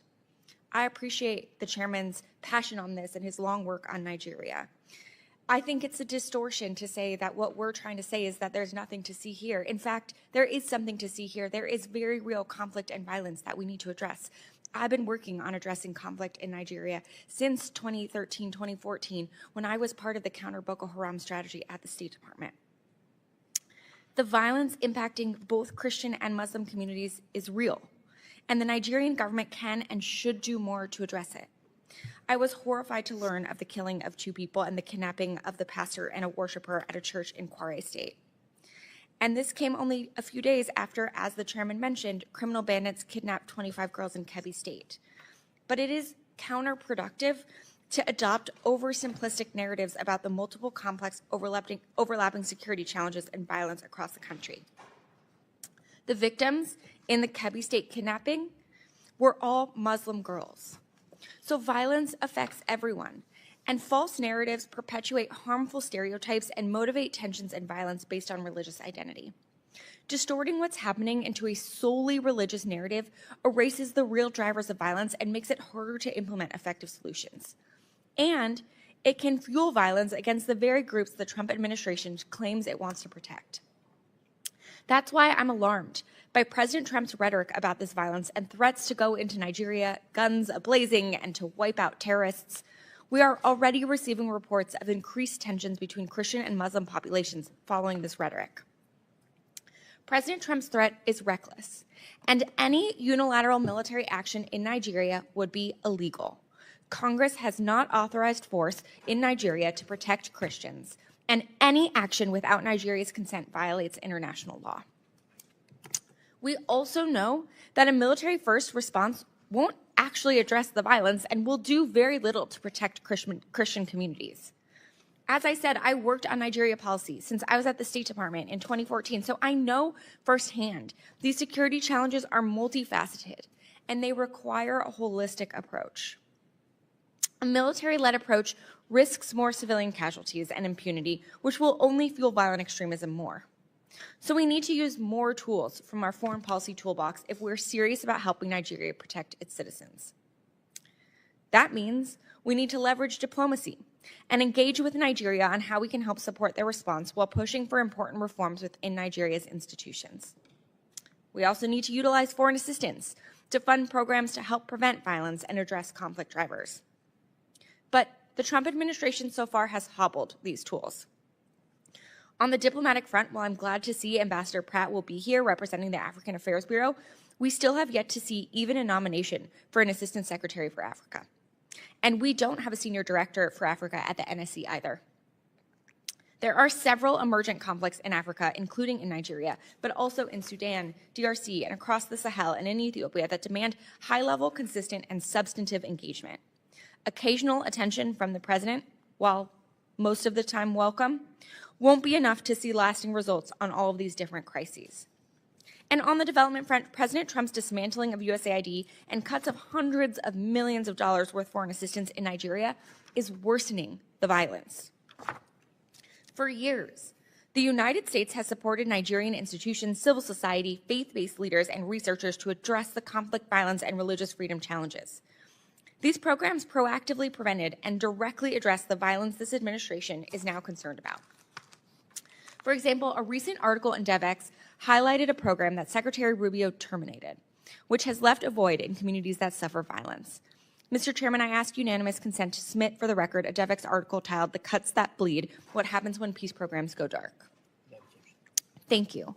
I appreciate the chairman's passion on this and his long work on Nigeria. I think it's a distortion to say that what we're trying to say is that there's nothing to see here. In fact, there is something to see here. There is very real conflict and violence that we need to address. I've been working on addressing conflict in Nigeria since 2013, 2014, when I was part of the counter Boko Haram strategy at the State Department. The violence impacting both Christian and Muslim communities is real, and the Nigerian government can and should do more to address it. I was horrified to learn of the killing of 2 people and the kidnapping of the pastor and a worshiper at a church in Kwara State. And this came only a few days after, as the chairman mentioned, criminal bandits kidnapped 25 girls in Kebbi State. But it is counterproductive to adopt oversimplistic narratives about the multiple complex overlapping security challenges and violence across the country. The victims in the Kebbi State kidnapping were all Muslim girls. So violence affects everyone, and false narratives perpetuate harmful stereotypes and motivate tensions and violence based on religious identity. Distorting what's happening into a solely religious narrative erases the real drivers of violence and makes it harder to implement effective solutions. And it can fuel violence against the very groups the Trump administration claims it wants to protect. That's why I'm alarmed by President Trump's rhetoric about this violence and threats to go into Nigeria, guns ablazing, and to wipe out terrorists. We are already receiving reports of increased tensions between Christian and Muslim populations following this rhetoric. President Trump's threat is reckless, and any unilateral military action in Nigeria would be illegal. Congress has not authorized force in Nigeria to protect Christians, and any action without Nigeria's consent violates international law. We also know that a military-first response won't actually address the violence and will do very little to protect Christian communities. As I said, I worked on Nigeria policy since I was at the State Department in 2014, so I know firsthand these security challenges are multifaceted and they require a holistic approach. A military-led approach risks more civilian casualties and impunity, which will only fuel violent extremism more. So we need to use more tools from our foreign policy toolbox if we're serious about helping Nigeria protect its citizens. That means we need to leverage diplomacy and engage with Nigeria on how we can help support their response while pushing for important reforms within Nigeria's institutions. We also need to utilize foreign assistance to fund programs to help prevent violence and address conflict drivers. But the Trump administration so far has hobbled these tools. On the diplomatic front, while I'm glad to see Ambassador Pratt will be here representing the African Affairs Bureau, we still have yet to see even a nomination for an Assistant Secretary for Africa. And we don't have a Senior Director for Africa at the NSC either. There are several emergent conflicts in Africa, including in Nigeria, but also in Sudan, DRC, and across the Sahel and in Ethiopia that demand high-level, consistent, and substantive engagement. Occasional attention from the president, while most of the time welcome, won't be enough to see lasting results on all of these different crises. And on the development front, President Trump's dismantling of USAID and cuts of hundreds of millions of dollars worth foreign assistance in Nigeria is worsening the violence. For years, the United States has supported Nigerian institutions, civil society, faith-based leaders, and researchers to address the conflict, violence, and religious freedom challenges. These programs proactively prevented and directly addressed the violence this administration is now concerned about. For example, a recent article in DevX highlighted a program that Secretary Rubio terminated, which has left a void in communities that suffer violence. Mr. Chairman, I ask unanimous consent to submit for the record a DevX article titled "The Cuts That Bleed: What Happens When Peace Programs Go Dark." Thank you.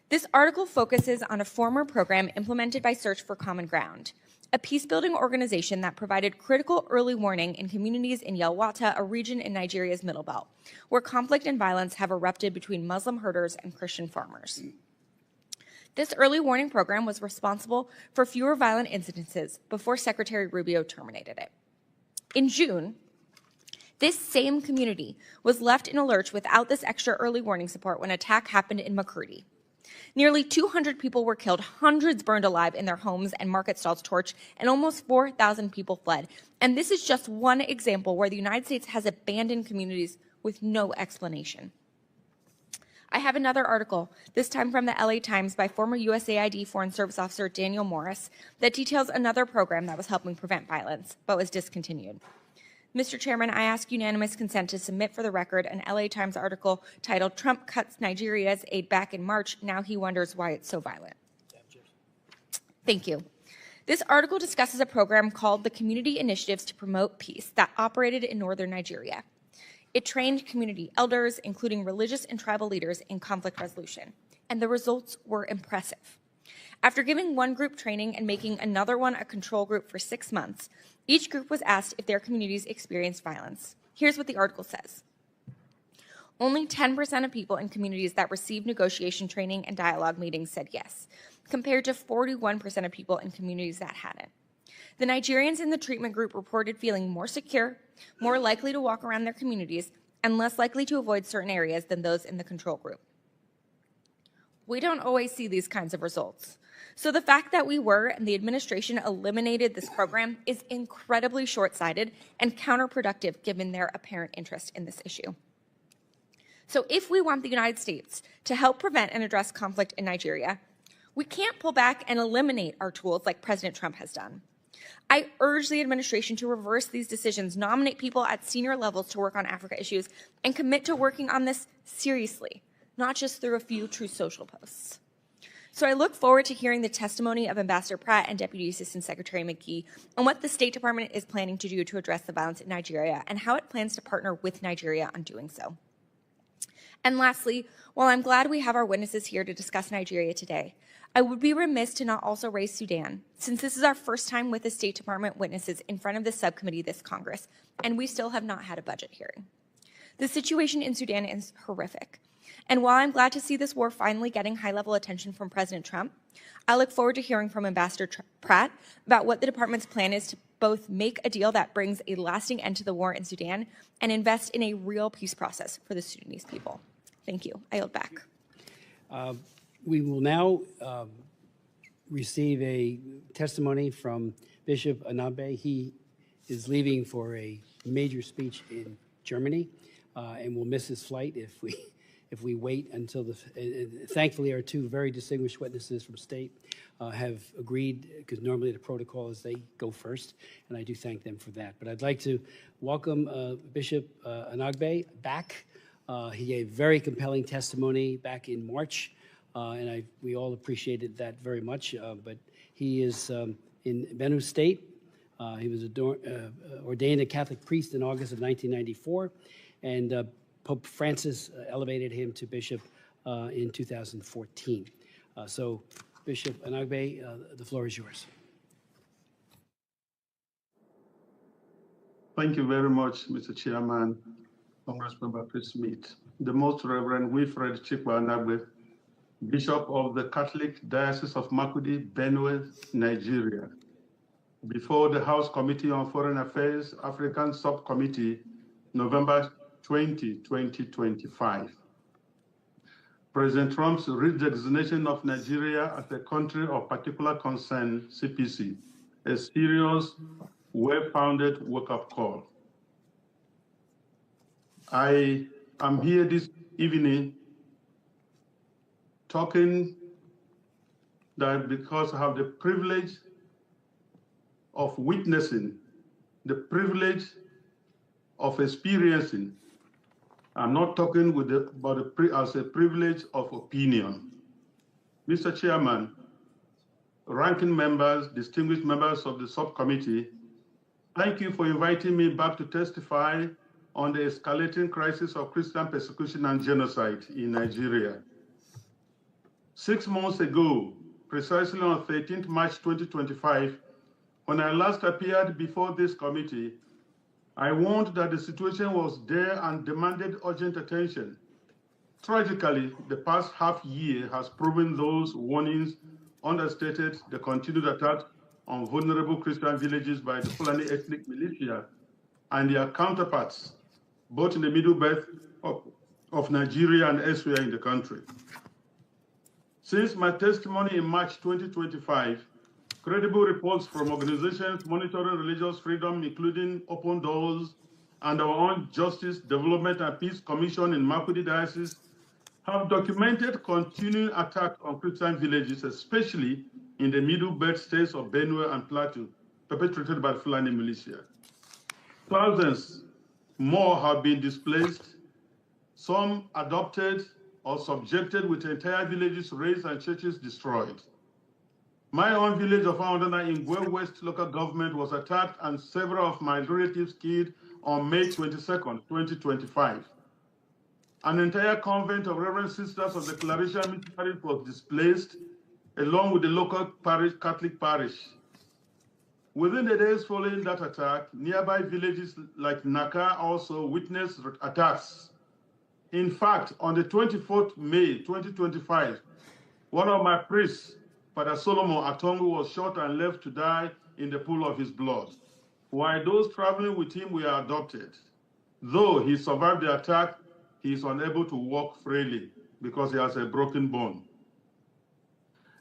This article focuses on a former program implemented by Search for Common Ground, a peace-building organization that provided critical early warning in communities in Yelwata, a region in Nigeria's Middle Belt, where conflict and violence have erupted between Muslim herders and Christian farmers. This early warning program was responsible for fewer violent incidences before Secretary Rubio terminated it. In June, this same community was left in a lurch without this extra early warning support when an attack happened in Makurdi. Nearly 200 people were killed, hundreds burned alive in their homes and market stalls torched, and almost 4,000 people fled. And this is just one example where the United States has abandoned communities with no explanation. I have another article, this time from the LA Times by former USAID Foreign Service Officer Daniel Morris, that details another program that was helping prevent violence, but was discontinued. Mr. Chairman, I ask unanimous consent to submit for the record an LA Times article titled "Trump Cuts Nigeria's Aid Back in March, Now He Wonders Why It's So Violent." Thank you. This article discusses a program called the Community Initiatives to Promote Peace that operated in northern Nigeria. It trained community elders, including religious and tribal leaders, in conflict resolution, and the results were impressive. After giving one group training and making another one a control group for 6 months, each group was asked if their communities experienced violence. Here's what the article says. Only 10% of people in communities that received negotiation training and dialogue meetings said yes, compared to 41% of people in communities that hadn't. The Nigerians in the treatment group reported feeling more secure, more likely to walk around their communities, and less likely to avoid certain areas than those in the control group. We don't always see these kinds of results. So the fact that we were and the administration eliminated this program is incredibly short-sighted and counterproductive given their apparent interest in this issue. So if we want the United States to help prevent and address conflict in Nigeria, we can't pull back and eliminate our tools like President Trump has done. I urge the administration to reverse these decisions, nominate people at senior levels to work on Africa issues, and commit to working on this seriously, not just through a few Truth Social posts. So I look forward to hearing the testimony of Ambassador Pratt and Deputy Assistant Secretary McGee on what the State Department is planning to do to address the violence in Nigeria and how it plans to partner with Nigeria on doing so. And lastly, while I'm glad we have our witnesses here to discuss Nigeria today, I would be remiss to not also raise Sudan, since this is our first time with the State Department witnesses in front of the subcommittee this Congress, and we still have not had a budget hearing. The situation in Sudan is horrific. And while I'm glad to see this war finally getting high-level attention from President Trump, I look forward to hearing from Ambassador Pratt about what the department's plan is to both make a deal that brings a lasting end to the war in Sudan and invest in a real peace process for the Sudanese people. Thank you. I yield back.
We will now receive a testimony from Bishop Anabe. He is leaving for a major speech in Germany and will miss his flight if we wait until thankfully our two very distinguished witnesses from state have agreed, because normally the protocol is they go first, and I do thank them for that. But I'd like to welcome Bishop Anagbe back. He gave very compelling testimony back in March, and we all appreciated that very much. But he is in Benue State. He was ordained a Catholic priest in August of 1994, and Pope Francis elevated him to bishop in 2014. So, Bishop Anagbe, the floor is yours.
Thank you very much, Mr. Chairman, Congress Member Chris Smith. The Most Reverend Wilfred Chikwa Anagbe, Bishop of the Catholic Diocese of Makurdi, Benue, Nigeria. Before the House Committee on Foreign Affairs, African Subcommittee, November 20, 2025. President Trump's redesignation of Nigeria as a country of particular concern, CPC, a serious, well-founded wake-up call. I am here this evening talking that because I have the privilege of witnessing, the privilege of experiencing. I'm not talking as a privilege of opinion. Mr. Chairman, ranking members, distinguished members of the subcommittee, thank you for inviting me back to testify on the escalating crisis of Christian persecution and genocide in Nigeria. 6 months ago, precisely on 13th March 2025, when I last appeared before this committee, I warned that the situation was there and demanded urgent attention. Tragically, the past half year has proven those warnings understated the continued attack on vulnerable Christian villages by the Fulani ethnic militia and their counterparts, both in the Middle Belt of Nigeria and elsewhere in the country. Since my testimony in March 2025, credible reports from organizations monitoring religious freedom, including Open Doors and our own Justice, Development and Peace Commission in Makurdi Diocese, have documented continuing attacks on Christian villages, especially in the Middle Belt states of Benue and Plateau, perpetrated by the Fulani militia. Thousands more have been displaced, some adopted or subjected, with entire villages razed and churches destroyed. My own village of Aondana in Gwe West local government was attacked and several of my relatives killed on May 22nd, 2025. An entire convent of Reverend Sisters of the Clarisha Missionaries was displaced, along with the local parish, Catholic parish. Within the days following that attack, nearby villages like Naka also witnessed attacks. In fact, on the 24th May 2025, one of my priests, Father Solomon Atongu, was shot and left to die in the pool of his blood, while those traveling with him were adopted. Though he survived the attack, he is unable to walk freely because he has a broken bone.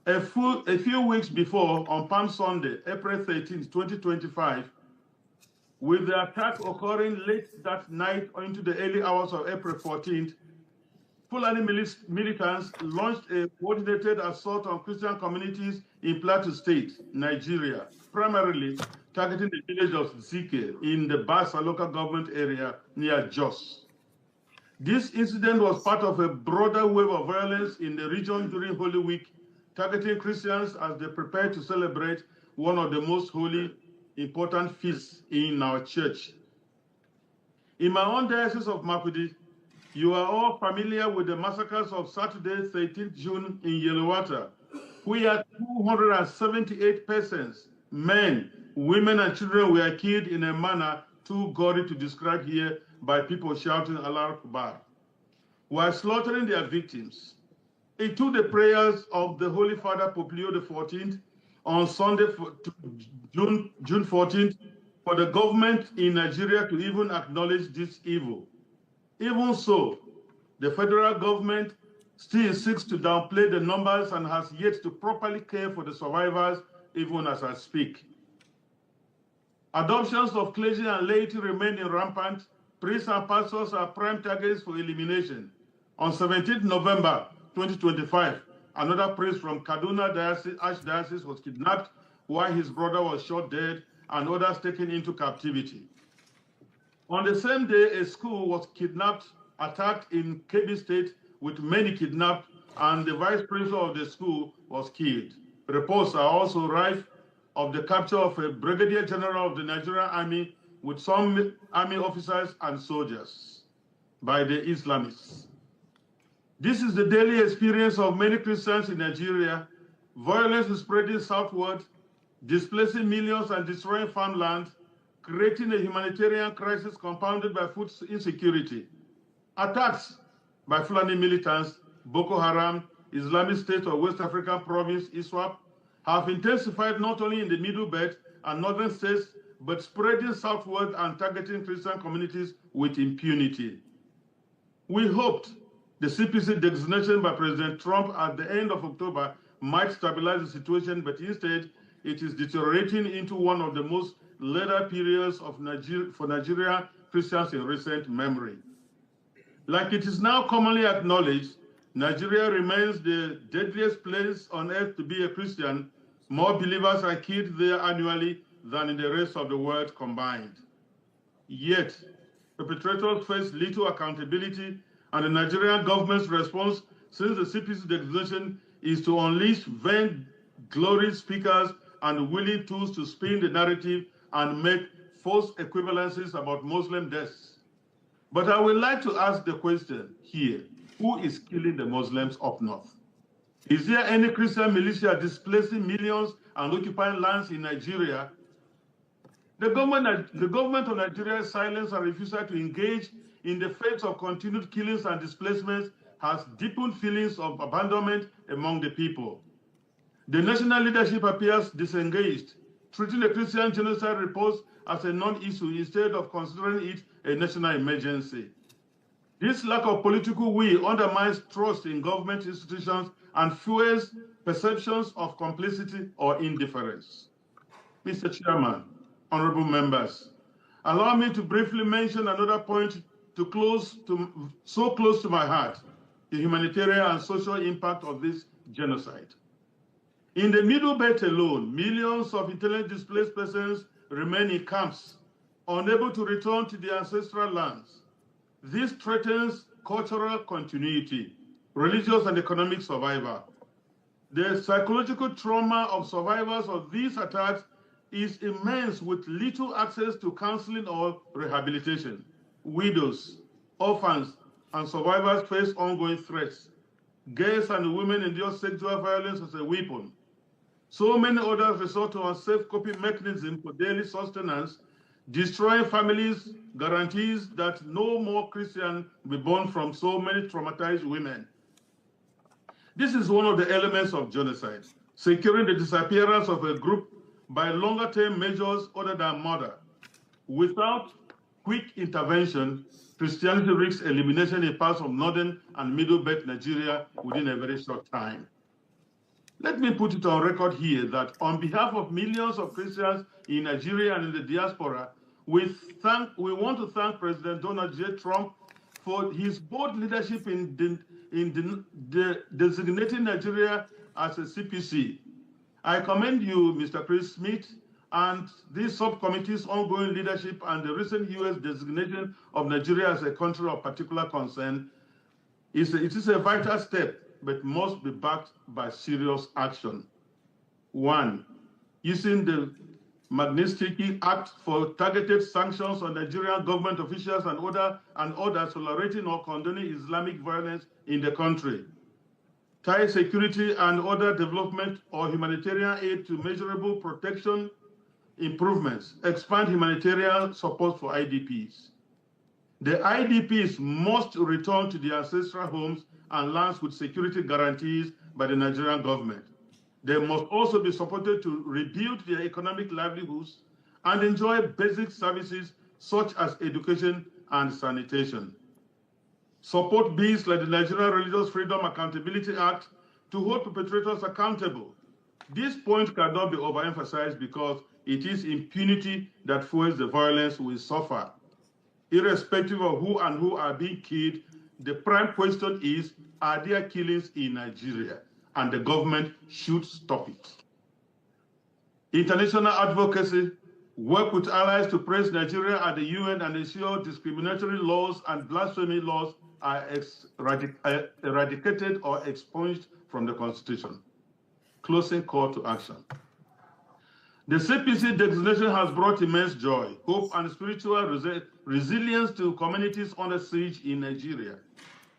A few weeks before, on Palm Sunday, April 13, 2025, with the attack occurring late that night into the early hours of April 14th, Fulani militants launched a coordinated assault on Christian communities in Plateau State, Nigeria, primarily targeting the village of Zike in the Basa local government area near Jos. This incident was part of a broader wave of violence in the region during Holy Week, targeting Christians as they prepare to celebrate one of the most holy, important feasts in our church. In my own diocese of Makurdi, you are all familiar with the massacres of Saturday, 13th June in Yellowater, where 278 persons, men, women, and children were killed in a manner too gory to describe here by people shouting Allah Akbar, while slaughtering their victims. It took the prayers of the Holy Father Pope Leo XIV on Sunday, June 14th, for the government in Nigeria to even acknowledge this evil. Even so, the federal government still seeks to downplay the numbers and has yet to properly care for the survivors, even as I speak. Adoptions of clergy and laity remain rampant. Priests and pastors are prime targets for elimination. On 17th November 2025, another priest from Kaduna Archdiocese was kidnapped while his brother was shot dead and others taken into captivity. On the same day, a school was attacked in Kebbi State with many kidnapped, and the vice principal of the school was killed. Reports are also rife of the capture of a brigadier general of the Nigerian army with some army officers and soldiers by the Islamists. This is the daily experience of many Christians in Nigeria. Violence is spreading southward, displacing millions and destroying farmland, creating a humanitarian crisis compounded by food insecurity. Attacks by Fulani militants, Boko Haram, Islamic State of West African province, ISWAP, have intensified not only in the Middle Belt and northern states, but spreading southward and targeting Christian communities with impunity. We hoped the CPC designation by President Trump at the end of October might stabilize the situation, but instead it is deteriorating into one of the most later periods of for Nigeria Christians in recent memory. Like it is now commonly acknowledged, Nigeria remains the deadliest place on earth to be a Christian. More believers are killed there annually than in the rest of the world combined. Yet, perpetrators face little accountability, and the Nigerian government's response since the CPC designation is to unleash vain glory speakers and willing tools to spin the narrative and make false equivalencies about Muslim deaths. But I would like to ask the question here, who is killing the Muslims up north? Is there any Christian militia displacing millions and occupying lands in Nigeria? The government of Nigeria's silence and refusal to engage in the face of continued killings and displacements has deepened feelings of abandonment among the people. The national leadership appears disengaged, treating the Christian genocide report as a non-issue instead of considering it a national emergency. This lack of political will undermines trust in government institutions and fuels perceptions of complicity or indifference. Mr. Chairman, honorable members, allow me to briefly mention another point so close to my heart, the humanitarian and social impact of this genocide. In the Middle Belt alone, millions of internally displaced persons remain in camps, unable to return to their ancestral lands. This threatens cultural continuity, religious and economic survival. The psychological trauma of survivors of these attacks is immense, with little access to counseling or rehabilitation. Widows, orphans, and survivors face ongoing threats. girls and women endure sexual violence as a weapon. So many others resort to unsafe coping mechanisms for daily sustenance, destroying families, guarantees that no more Christian will be born from so many traumatized women. This is one of the elements of genocide, securing the disappearance of a group by longer-term measures other than murder. Without quick intervention, Christianity risks elimination in parts of northern and middle belt Nigeria within a very short time. Let me put it on record here that on behalf of millions of Christians in Nigeria and in the diaspora, we want to thank President Donald J. Trump for his bold leadership in designating Nigeria as a CPC. I commend you, Mr. Chris Smith, and this subcommittee's ongoing leadership and the recent U.S. designation of Nigeria as a country of particular concern. It is a vital step, but must be backed by serious action. 1, using the Magnitsky Act for targeted sanctions on Nigerian government officials and others tolerating or condoning Islamic violence in the country. Tie security and other development or humanitarian aid to measurable protection improvements. Expand humanitarian support for IDPs. The IDPs must return to their ancestral homes and lands with security guarantees by the Nigerian government. They must also be supported to rebuild their economic livelihoods and enjoy basic services such as education and sanitation. Support bills like the Nigerian Religious Freedom Accountability Act to hold perpetrators accountable. This point cannot be overemphasized because it is impunity that fuels the violence we suffer. Irrespective of who are being killed, the prime question is, are there killings in Nigeria? And the government should stop it. International advocacy, work with allies to praise Nigeria at the UN and ensure discriminatory laws and blasphemy laws are eradicated or expunged from the Constitution. Closing call to action. The CPC designation has brought immense joy, hope, and spiritual resilience to communities under siege in Nigeria.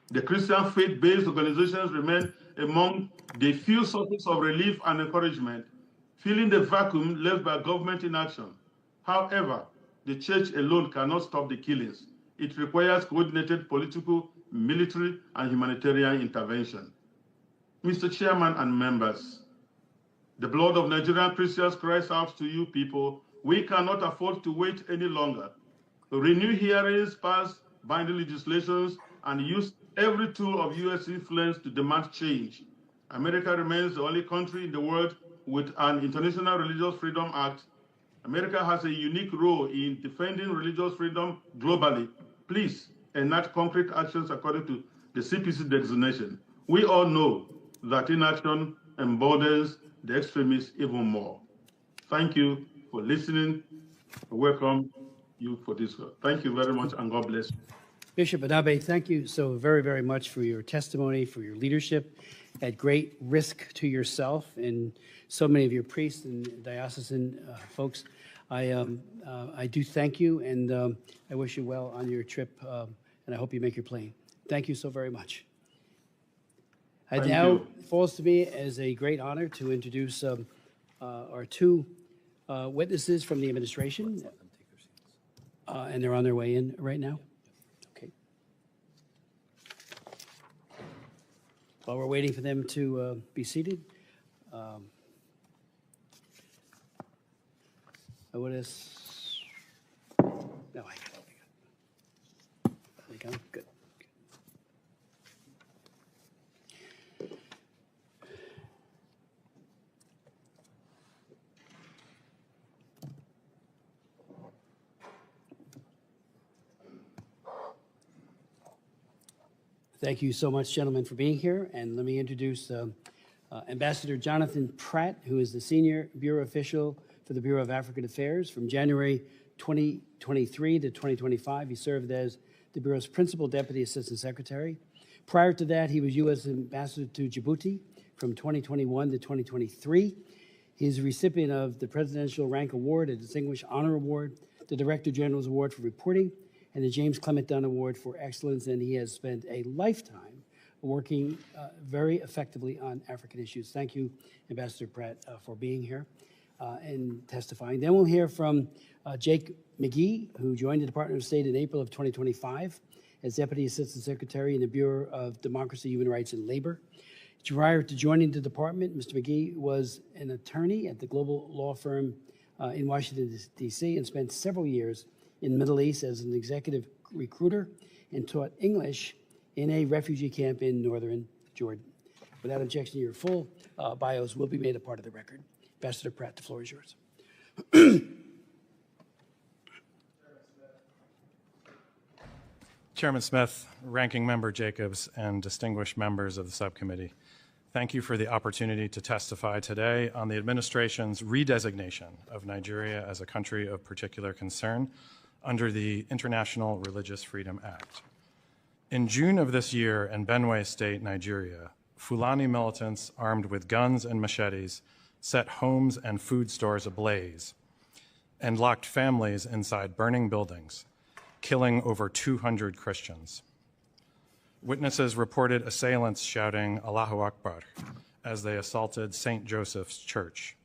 The Christian faith-based organizations remain among the few sources of relief and encouragement, filling the vacuum left by government inaction. However, the church alone cannot stop the killings. It requires coordinated political, military, and humanitarian intervention. Mr. Chairman and members, the blood of Nigerian Christians cries out to you people. We cannot afford to wait any longer. Renew hearings, pass binding legislations, and use every tool of U.S. influence to demand change. America remains the only country in the world with an International Religious Freedom Act. America has a unique role in defending religious freedom globally. Please enact concrete actions according to the CPC designation. We all know that inaction emboldens the extremists even more. Thank you for listening. I welcome you for this. Thank you very much, and God bless you.
Bishop Anabe, thank you so very, very much for your testimony, for your leadership at great risk to yourself and so many of your priests and diocesan folks. I do thank you, and I wish you well on your trip, and I hope you make your plane. Thank you so very much. It now falls to me as a great honor to introduce our two witnesses from the administration, and they're on their way in right now. While we're waiting for them to be seated, I would have. No, I got it. There we go. Good. Thank you so much, gentlemen, for being here. And let me introduce Ambassador Jonathan Pratt, who is the Senior Bureau Official for the Bureau of African Affairs. From January 2023 to 2025, he served as the Bureau's Principal Deputy Assistant Secretary. Prior to that, he was U.S. Ambassador to Djibouti from 2021 to 2023. He is a recipient of the Presidential Rank Award, a Distinguished Honor Award, the Director General's Award for Reporting, and the James Clement Dunn Award for Excellence, and he has spent a lifetime working very effectively on African issues. Thank you, Ambassador Pratt, for being here and testifying. Then we'll hear from Jake McGee, who joined the Department of State in April of 2025 as Deputy Assistant Secretary in the Bureau of Democracy, Human Rights, and Labor. Prior to joining the department, Mr. McGee was an attorney at the global law firm in Washington, D.C., and spent several years in the Middle East as an executive recruiter and taught English in a refugee camp in northern Jordan. Without objection, your full bios will be made a part of the record. Ambassador Pratt, the floor is yours.
Chairman Smith, Ranking Member Jacobs, and distinguished members of the subcommittee, thank you for the opportunity to testify today on the administration's redesignation of Nigeria as a country of particular concern under the International Religious Freedom Act. In June of this year in Benue State, Nigeria, Fulani militants armed with guns and machetes set homes and food stores ablaze and locked families inside burning buildings, killing over 200 Christians. Witnesses reported assailants shouting Allahu Akbar as they assaulted St. Joseph's Church.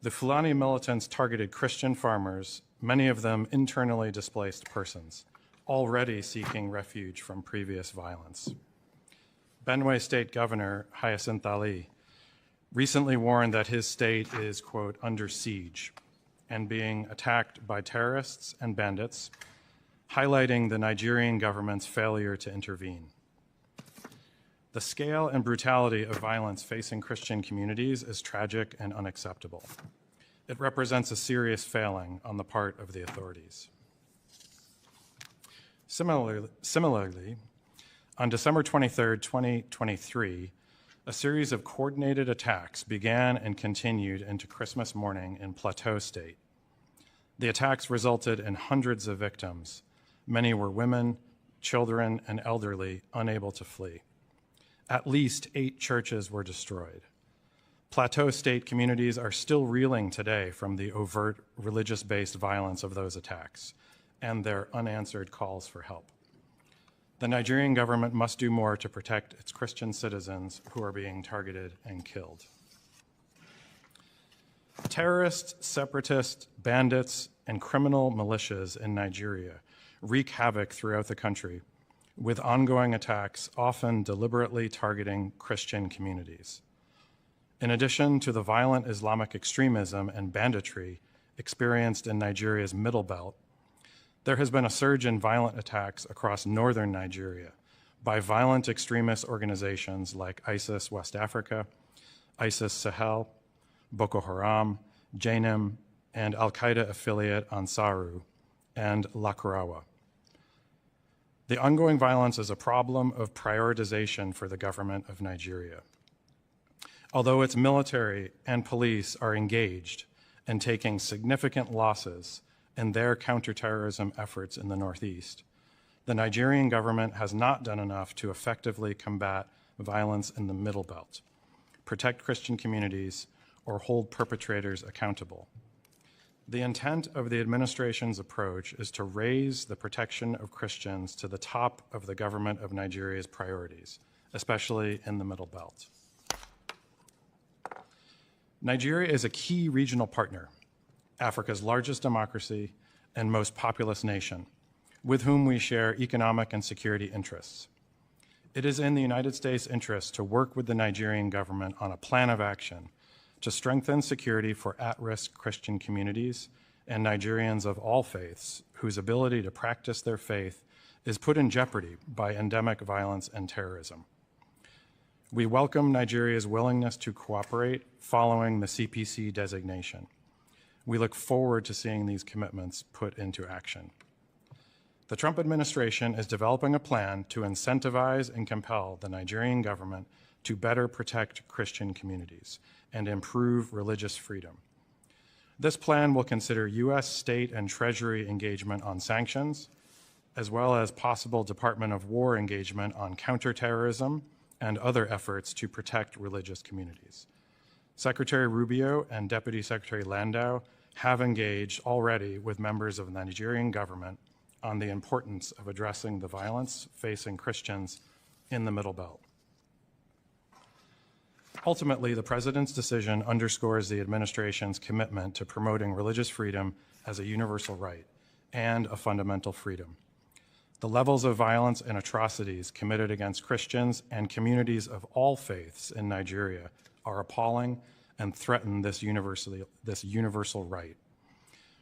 The Fulani militants targeted Christian farmers, many of them internally displaced persons, already seeking refuge from previous violence. Benue State Governor Hyacinth Ali recently warned that his state is, quote, under siege and being attacked by terrorists and bandits, highlighting the Nigerian government's failure to intervene. The scale and brutality of violence facing Christian communities is tragic and unacceptable. It represents a serious failing on the part of the authorities. Similarly, on December 23, 2023, a series of coordinated attacks began and continued into Christmas morning in Plateau State. The attacks resulted in hundreds of victims. Many were women, children, and elderly unable to flee. At least 8 churches were destroyed. Plateau State communities are still reeling today from the overt religious-based violence of those attacks and their unanswered calls for help. The Nigerian government must do more to protect its Christian citizens who are being targeted and killed. Terrorists, separatists, bandits, and criminal militias in Nigeria wreak havoc throughout the country, with ongoing attacks often deliberately targeting Christian communities. In addition to the violent Islamic extremism and banditry experienced in Nigeria's Middle Belt, there has been a surge in violent attacks across northern Nigeria by violent extremist organizations like ISIS West Africa, ISIS Sahel, Boko Haram, Jainim, and Al-Qaeda affiliate Ansaru, and Lakurawa. The ongoing violence is a problem of prioritization for the government of Nigeria. Although its military and police are engaged and taking significant losses in their counterterrorism efforts in the Northeast, the Nigerian government has not done enough to effectively combat violence in the Middle Belt, protect Christian communities, or hold perpetrators accountable. The intent of the administration's approach is to raise the protection of Christians to the top of the government of Nigeria's priorities, especially in the Middle Belt. Nigeria is a key regional partner, Africa's largest democracy and most populous nation, with whom we share economic and security interests. It is in the United States' interest to work with the Nigerian government on a plan of action to strengthen security for at-risk Christian communities and Nigerians of all faiths whose ability to practice their faith is put in jeopardy by endemic violence and terrorism. We welcome Nigeria's willingness to cooperate following the CPC designation. We look forward to seeing these commitments put into action. The Trump administration is developing a plan to incentivize and compel the Nigerian government to better protect Christian communities and improve religious freedom. This plan will consider U.S. state and Treasury engagement on sanctions, as well as possible Department of War engagement on counterterrorism and other efforts to protect religious communities. Secretary Rubio and Deputy Secretary Landau have engaged already with members of the Nigerian government on the importance of addressing the violence facing Christians in the Middle Belt. Ultimately, the President's decision underscores the administration's commitment to promoting religious freedom as a universal right and a fundamental freedom. The levels of violence and atrocities committed against Christians and communities of all faiths in Nigeria are appalling and threaten this universal right.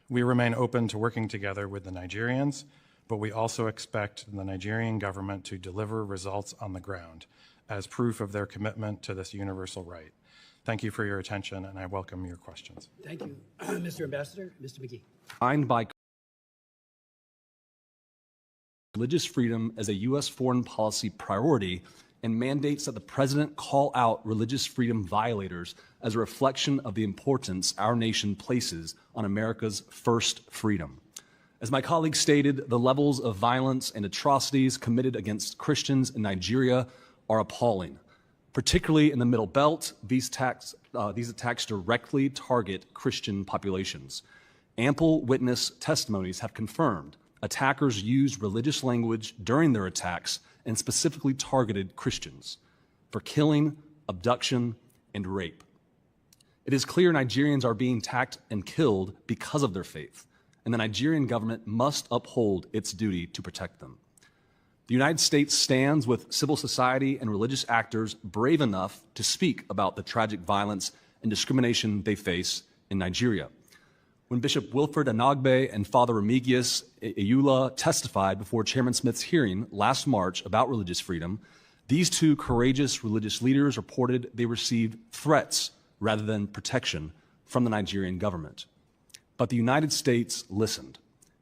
We remain open to working together with the Nigerians, but we also expect the Nigerian government to deliver results on the ground as proof of their commitment to this universal right. Thank you for your attention, and I welcome your questions.
Thank you. Mr. Ambassador, Mr. McGee.
Signed by religious freedom as a U.S. foreign policy priority and mandates that the President call out religious freedom violators as a reflection of the importance our nation places on America's first freedom. As my colleague stated, the levels of violence and atrocities committed against Christians in Nigeria are appalling. Particularly in the Middle Belt, these attacks directly target Christian populations. Ample witness testimonies have confirmed attackers used religious language during their attacks and specifically targeted Christians for killing, abduction, and rape. It is clear Nigerians are being attacked and killed because of their faith, and the Nigerian government must uphold its duty to protect them. The United States stands with civil society and religious actors brave enough to speak about the tragic violence and discrimination they face in Nigeria. When Bishop Wilfred Anagbe and Father Remigius Eyula testified before Chairman Smith's hearing last March about religious freedom, these two courageous religious leaders reported they received threats rather than protection from the Nigerian government. But the United States listened,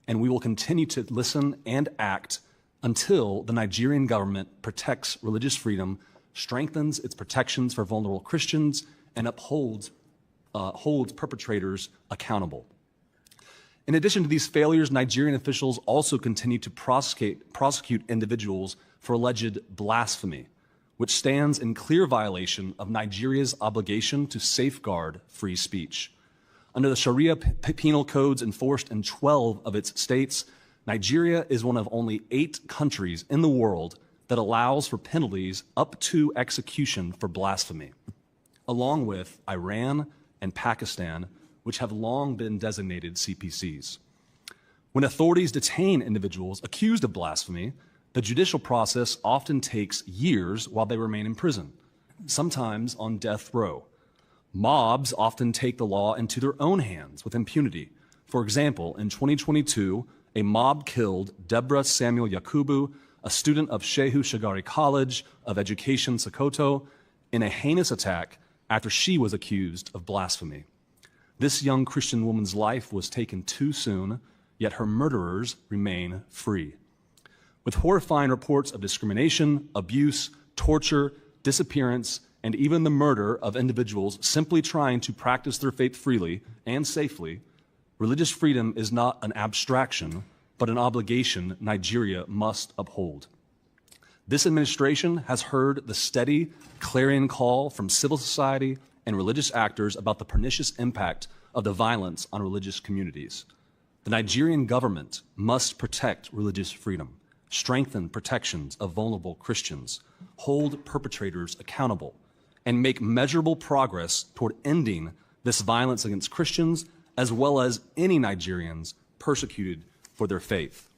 and we will continue to listen and act until the Nigerian government protects religious freedom, strengthens its protections for vulnerable Christians, and holds perpetrators accountable. In addition to these failures, Nigerian officials also continue to prosecute individuals for alleged blasphemy, which stands in clear violation of Nigeria's obligation to safeguard free speech. Under the Sharia penal codes enforced in 12 of its states, Nigeria is one of only 8 countries in the world that allows for penalties up to execution for blasphemy, along with Iran and Pakistan, which have long been designated CPCs. When authorities detain individuals accused of blasphemy, the judicial process often takes years while they remain in prison, sometimes on death row. Mobs often take the law into their own hands with impunity. For example, in 2022, a mob killed Deborah Samuel Yakubu, a student of Shehu Shagari College of Education, Sokoto, in a heinous attack after she was accused of blasphemy. This young Christian woman's life was taken too soon, yet her murderers remain free. With horrifying reports of discrimination, abuse, torture, disappearance, and even the murder of individuals simply trying to practice their faith freely and safely, religious freedom is not an abstraction, but an obligation Nigeria must uphold. This administration has heard the steady, clarion call from civil society and religious actors about the pernicious impact of the violence on religious communities. The Nigerian government must protect religious freedom, strengthen protections of vulnerable Christians, hold perpetrators accountable, and make measurable progress toward ending this violence against Christians as well as any Nigerians persecuted for their faith.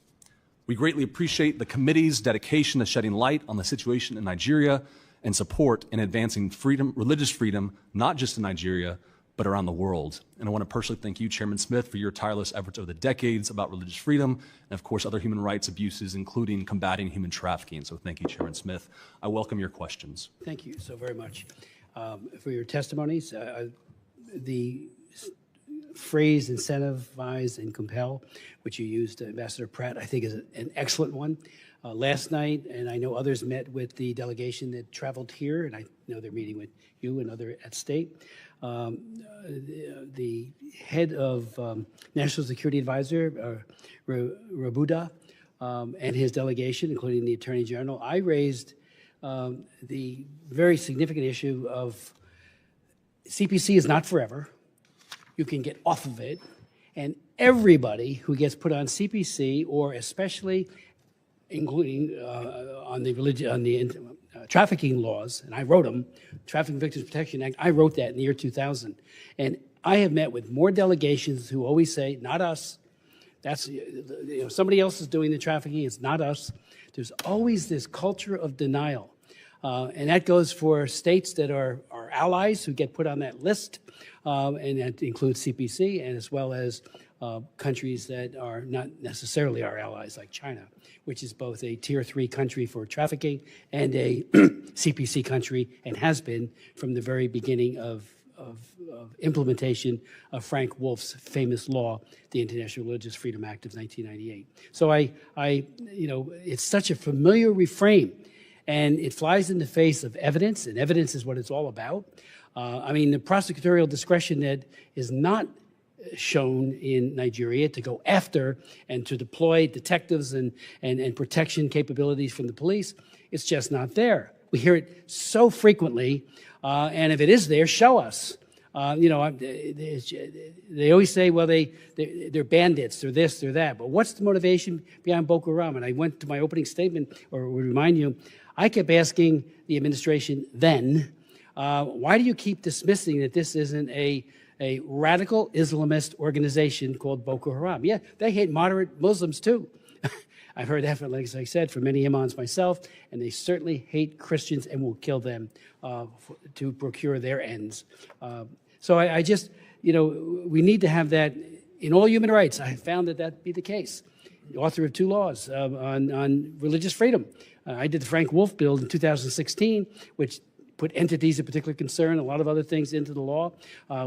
We greatly appreciate the committee's dedication to shedding light on the situation in Nigeria and support in advancing freedom, religious freedom, not just in Nigeria, but around the world. And I want to personally thank you, Chairman Smith, for your tireless efforts over the decades about religious freedom and, of course, other human rights abuses, including combating human trafficking. So thank you, Chairman Smith. I welcome your questions.
Thank you so very much for your testimonies. The phrase incentivize and compel, which you used, Ambassador Pratt, I think is an excellent one. Last night, and I know others met with the delegation that traveled here, and I know they're meeting with you and other at state. The head of National Security Advisor, Rabuda, and his delegation, including the Attorney General, I raised the very significant issue of CPC is not forever. You can get off of it, and everybody who gets put on CPC, or especially including on the trafficking laws, and I wrote them, Trafficking Victims Protection Act, I wrote that in the year 2000. And I have met with more delegations who always say, not us. That's, somebody else is doing the trafficking, it's not us. There's always this culture of denial. And that goes for states that are our allies who get put on that list, and that includes CPC, and as well as countries that are not necessarily our allies, like China, which is both a Tier 3 country for trafficking and a CPC country, and has been from the very beginning of implementation of Frank Wolf's famous law, the International Religious Freedom Act of 1998. So it's such a familiar refrain, and it flies in the face of evidence, and evidence is what it's all about. The prosecutorial discretion that is not shown in Nigeria to go after and to deploy detectives and protection capabilities from the police, it's just not there. We hear it so frequently, and if it is there, show us. They always say, well, they're bandits, they're this, they're that. But what's the motivation behind Boko Haram? And I went to my opening statement, or would remind you, I kept asking the administration then, why do you keep dismissing that this isn't a radical Islamist organization called Boko Haram? Yeah, they hate moderate Muslims too. I've heard that, like I said, from many imams myself, and they certainly hate Christians and will kill them to procure their ends. So I just, we need to have that in all human rights. I found that be the case. The author of 2 laws on religious freedom. I did the Frank Wolf bill in 2016, which put entities of particular concern, a lot of other things into the law,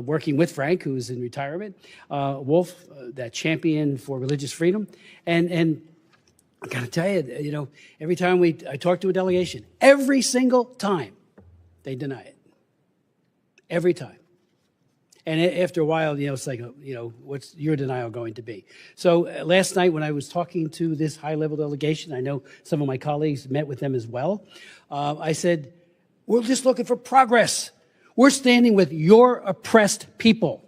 working with Frank, who is in retirement. Wolf, that champion for religious freedom. And I got to tell you, every time I talk to a delegation, every single time, they deny it. Every time. And after a while, it's like, what's your denial going to be? So last night when I was talking to this high-level delegation, I know some of my colleagues met with them as well, I said, we're just looking for progress. We're standing with your oppressed people.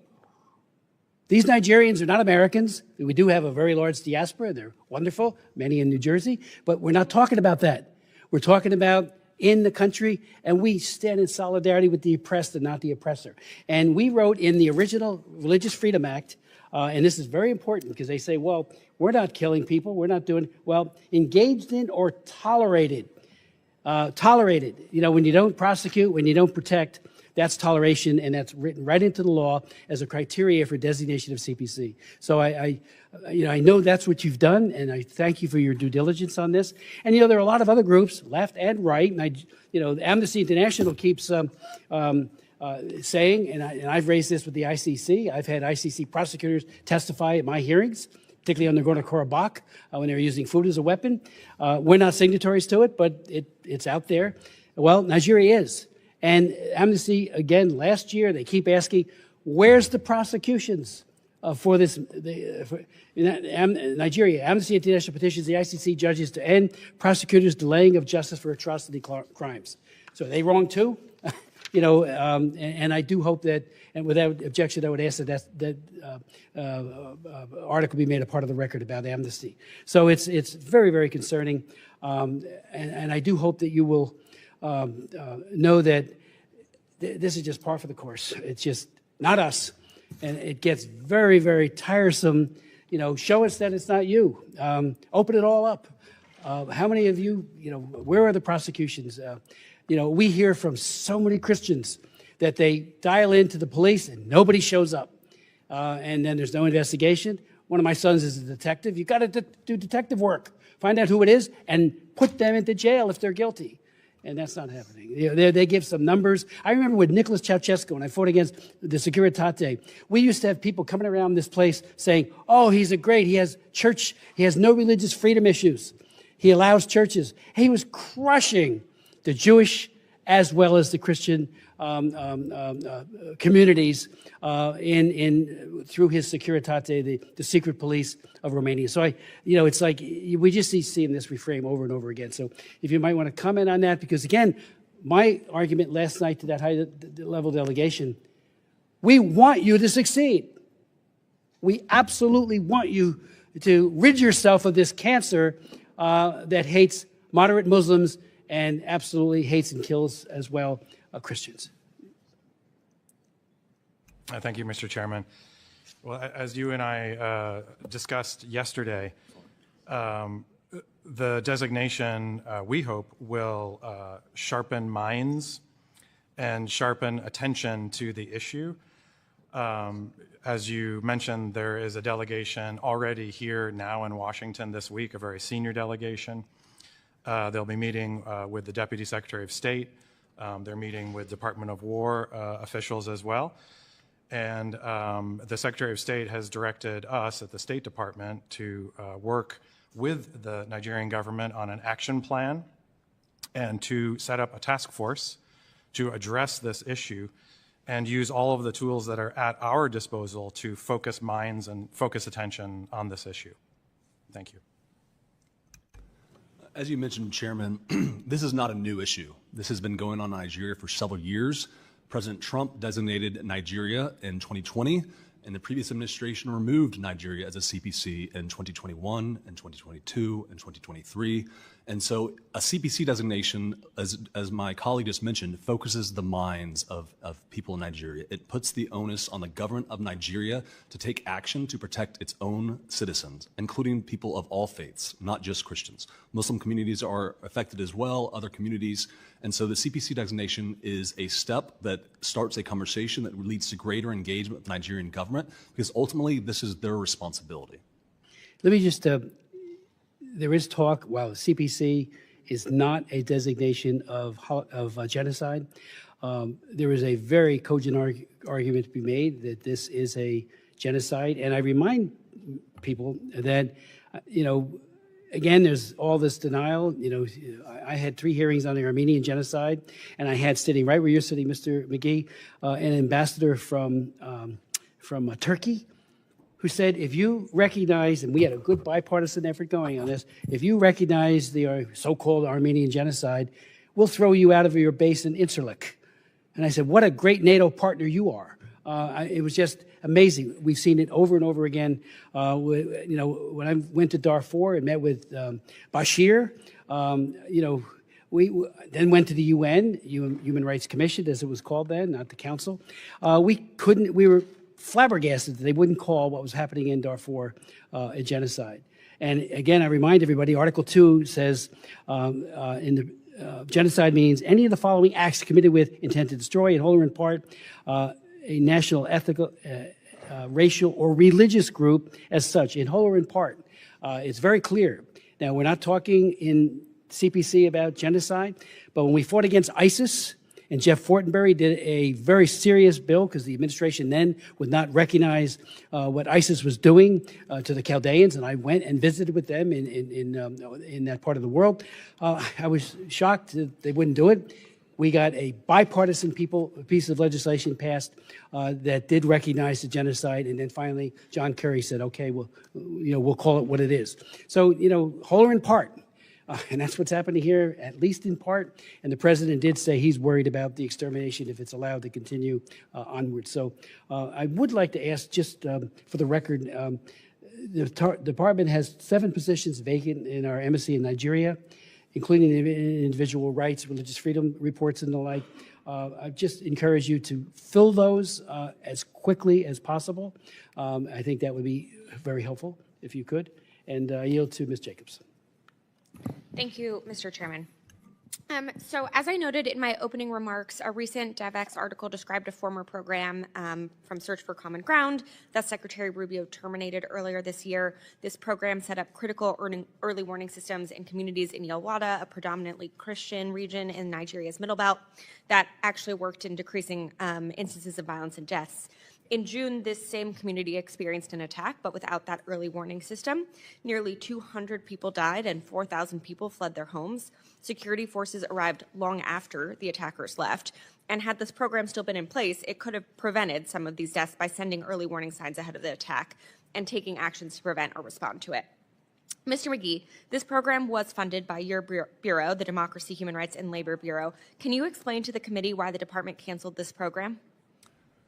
These Nigerians are not Americans. We do have a very large diaspora. They're wonderful, many in New Jersey. But we're not talking about that. We're talking about in the country, and we stand in solidarity with the oppressed and not the oppressor. And we wrote in the original Religious Freedom Act, and this is very important because they say, well, we're not killing people. We're not doing, well, engaged in or tolerated. Tolerated. When you don't prosecute, when you don't protect, that's toleration, and that's written right into the law as a criteria for designation of CPC. So I know that's what you've done, and I thank you for your due diligence on this. And there are a lot of other groups, left and right. And Amnesty International keeps saying, and I've raised this with the ICC. I've had ICC prosecutors testify at my hearings, particularly on Nagorno-Karabakh, when they were using food as a weapon. We're not signatories to it, but it's out there. Well, Nigeria is. And Amnesty, again, last year, they keep asking, where's the prosecutions for this? Nigeria, Amnesty International petitions the ICC judges to end prosecutors' delaying of justice for atrocity crimes. So are they wrong too? And I do hope that, and without objection, I would ask that article be made a part of the record about Amnesty. So it's very, very concerning. And I do hope that you will know that this is just par for the course. It's just not us. And it gets very, very tiresome. Show us that it's not you. Open it all up. How many of you, where are the prosecutions? We hear from so many Christians that they dial into the police and nobody shows up. And then there's no investigation. One of my sons is a detective. You've got to do detective work. Find out who it is and put them into jail if they're guilty. And that's not happening. They give some numbers. I remember with Nicholas Ceausescu, when I fought against the Securitate, we used to have people coming around this place saying, oh, he has church, he has no religious freedom issues. He allows churches. He was crushing the Jewish as well as the Christian communities through his Securitate, the secret police of Romania. So it's like we just see this reframe over and over again. So if you might want to comment on that, because again, my argument last night to that high-level delegation, we want you to succeed. We absolutely want you to rid yourself of this cancer that hates moderate Muslims and absolutely hates and kills as well Christians.
Thank you, Mr. Chairman. Well, as you and I discussed yesterday, the designation, we hope, will sharpen minds and sharpen attention to the issue. As you mentioned, there is a delegation already here now in Washington this week, a very senior delegation. They'll be meeting with the Deputy Secretary of State. They're meeting with Department of War officials as well. And the Secretary of State has directed us at the State Department to work with the Nigerian government on an action plan and to set up a task force to address this issue and use all of the tools that are at our disposal to focus minds and focus attention on this issue. Thank you.
As you mentioned, Chairman, this is not a new issue. This has been going on in Nigeria for several years. President Trump designated Nigeria in 2020, and the previous administration removed Nigeria as a CPC in 2021 and 2022 and 2023. And so a CPC designation, as my colleague just mentioned, focuses the minds of people in Nigeria. It puts the onus on the government of Nigeria to take action to protect its own citizens, including people of all faiths, not just Christians. Muslim communities are affected as well, other communities. And so the CPC designation is a step that starts a conversation that leads to greater engagement with the Nigerian government, because ultimately this is their responsibility.
Let me just, there is talk, while the CPC is not a designation of genocide, there is a very cogent argument to be made that this is a genocide. And I remind people that, again, there's all this denial. I had 3 hearings on the Armenian genocide, and I had, sitting right where you're sitting, Mr. McGee, an ambassador from Turkey, who said, if you recognize, and we had a good bipartisan effort going on this, if you recognize the so-called Armenian genocide, we'll throw you out of your base in Incirlik. And I said, what a great NATO partner you are. It was just amazing. We've seen it over and over again. When I went to Darfur and met with Bashir, we then went to the UN, Human Rights Commission, as it was called then, not the Council. We were flabbergasted that they wouldn't call what was happening in Darfur a genocide. And again, I remind everybody, Article 2 says genocide means any of the following acts committed with intent to destroy, in whole or in part, a national, ethnical, racial, or religious group as such, in whole or in part. It's very clear. Now, we're not talking in CPC about genocide, but when we fought against ISIS, and Jeff Fortenberry did a very serious bill because the administration then would not recognize what ISIS was doing to the Chaldeans, and I went and visited with them in that part of the world. I was shocked that they wouldn't do it. We got a bipartisan piece of legislation passed that did recognize the genocide, and then finally John Kerry said, "Okay, we'll call it what it is." So, whole or in part. And that's what's happening here, at least in part. And the president did say he's worried about the extermination if it's allowed to continue onward. So I would like to ask, just for the record, the department has 7 positions vacant in our embassy in Nigeria, including the individual rights, religious freedom reports, and the like. I just encourage you to fill those as quickly as possible. I think that would be very helpful if you could. And I yield to Ms. Jacobs.
Thank you, Mr. Chairman. So as I noted in my opening remarks, a recent DevEx article described a former program from Search for Common Ground that Secretary Rubio terminated earlier this year. This program set up critical early warning systems in communities in Yelwada, a predominantly Christian region in Nigeria's Middle Belt, that actually worked in decreasing instances of violence and deaths. In June, this same community experienced an attack, but without that early warning system. Nearly 200 people died and 4,000 people fled their homes. Security forces arrived long after the attackers left. And had this program still been in place, it could have prevented some of these deaths by sending early warning signs ahead of the attack and taking actions to prevent or respond to it. Mr. McGee, this program was funded by your bureau, the Democracy, Human Rights, and Labor Bureau. Can you explain to the committee why the department canceled this program?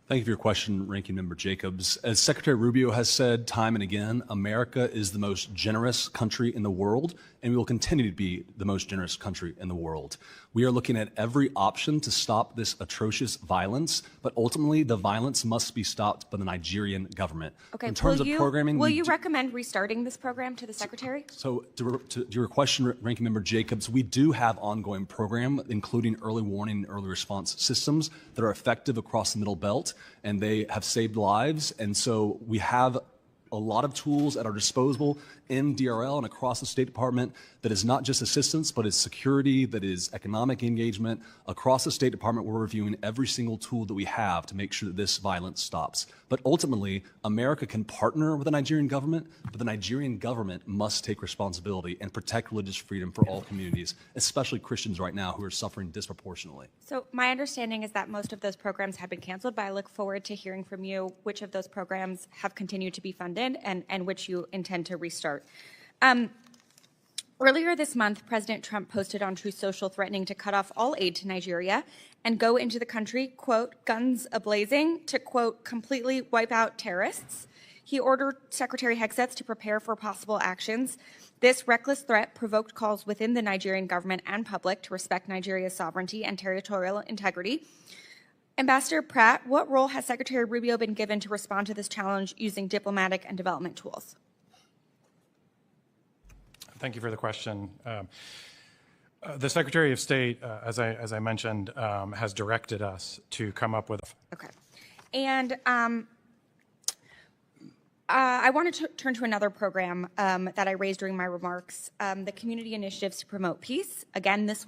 Thank you for your question, Ranking Member Jacobs. As Secretary Rubio has said time and again, America is the most generous country in the world, and we will continue to be the most generous country in the world. We are looking at every option to stop this atrocious violence, but ultimately the violence must be stopped by the Nigerian government.
Okay,
In terms of programming,
will you recommend restarting this program to the Secretary?
So to your question, Ranking Member Jacobs, we do have ongoing program, including early warning and early response systems that are effective across the Middle Belt, and they have saved lives. And so we have a lot of tools at our disposal in DRL and across the State Department that is not just assistance, but is security, that is economic engagement. Across the State Department, we're reviewing every single tool that we have to make sure that this violence stops. But ultimately, America can partner with the Nigerian government, but the Nigerian government must take responsibility and protect religious freedom for all communities, especially Christians right now who are suffering disproportionately.
So my understanding is that most of those programs have been canceled, but I look forward to hearing from you which of those programs have continued to be funded and which you intend to restart. Earlier this month, President Trump posted on Truth Social threatening to cut off all aid to Nigeria and go into the country, quote, guns a-blazing, to, quote, completely wipe out terrorists. He ordered Secretary Hegseth to prepare for possible actions. This reckless threat provoked calls within the Nigerian government and public to respect Nigeria's sovereignty and territorial integrity. Ambassador Pratt, what role has Secretary Rubio been given to respond to this challenge using diplomatic and development tools?
Thank you for the question. The Secretary of State, as I mentioned, has directed us to come up with.
Okay, and I want to turn to another program that I raised during my remarks, the Community Initiatives to Promote Peace. Again, this one.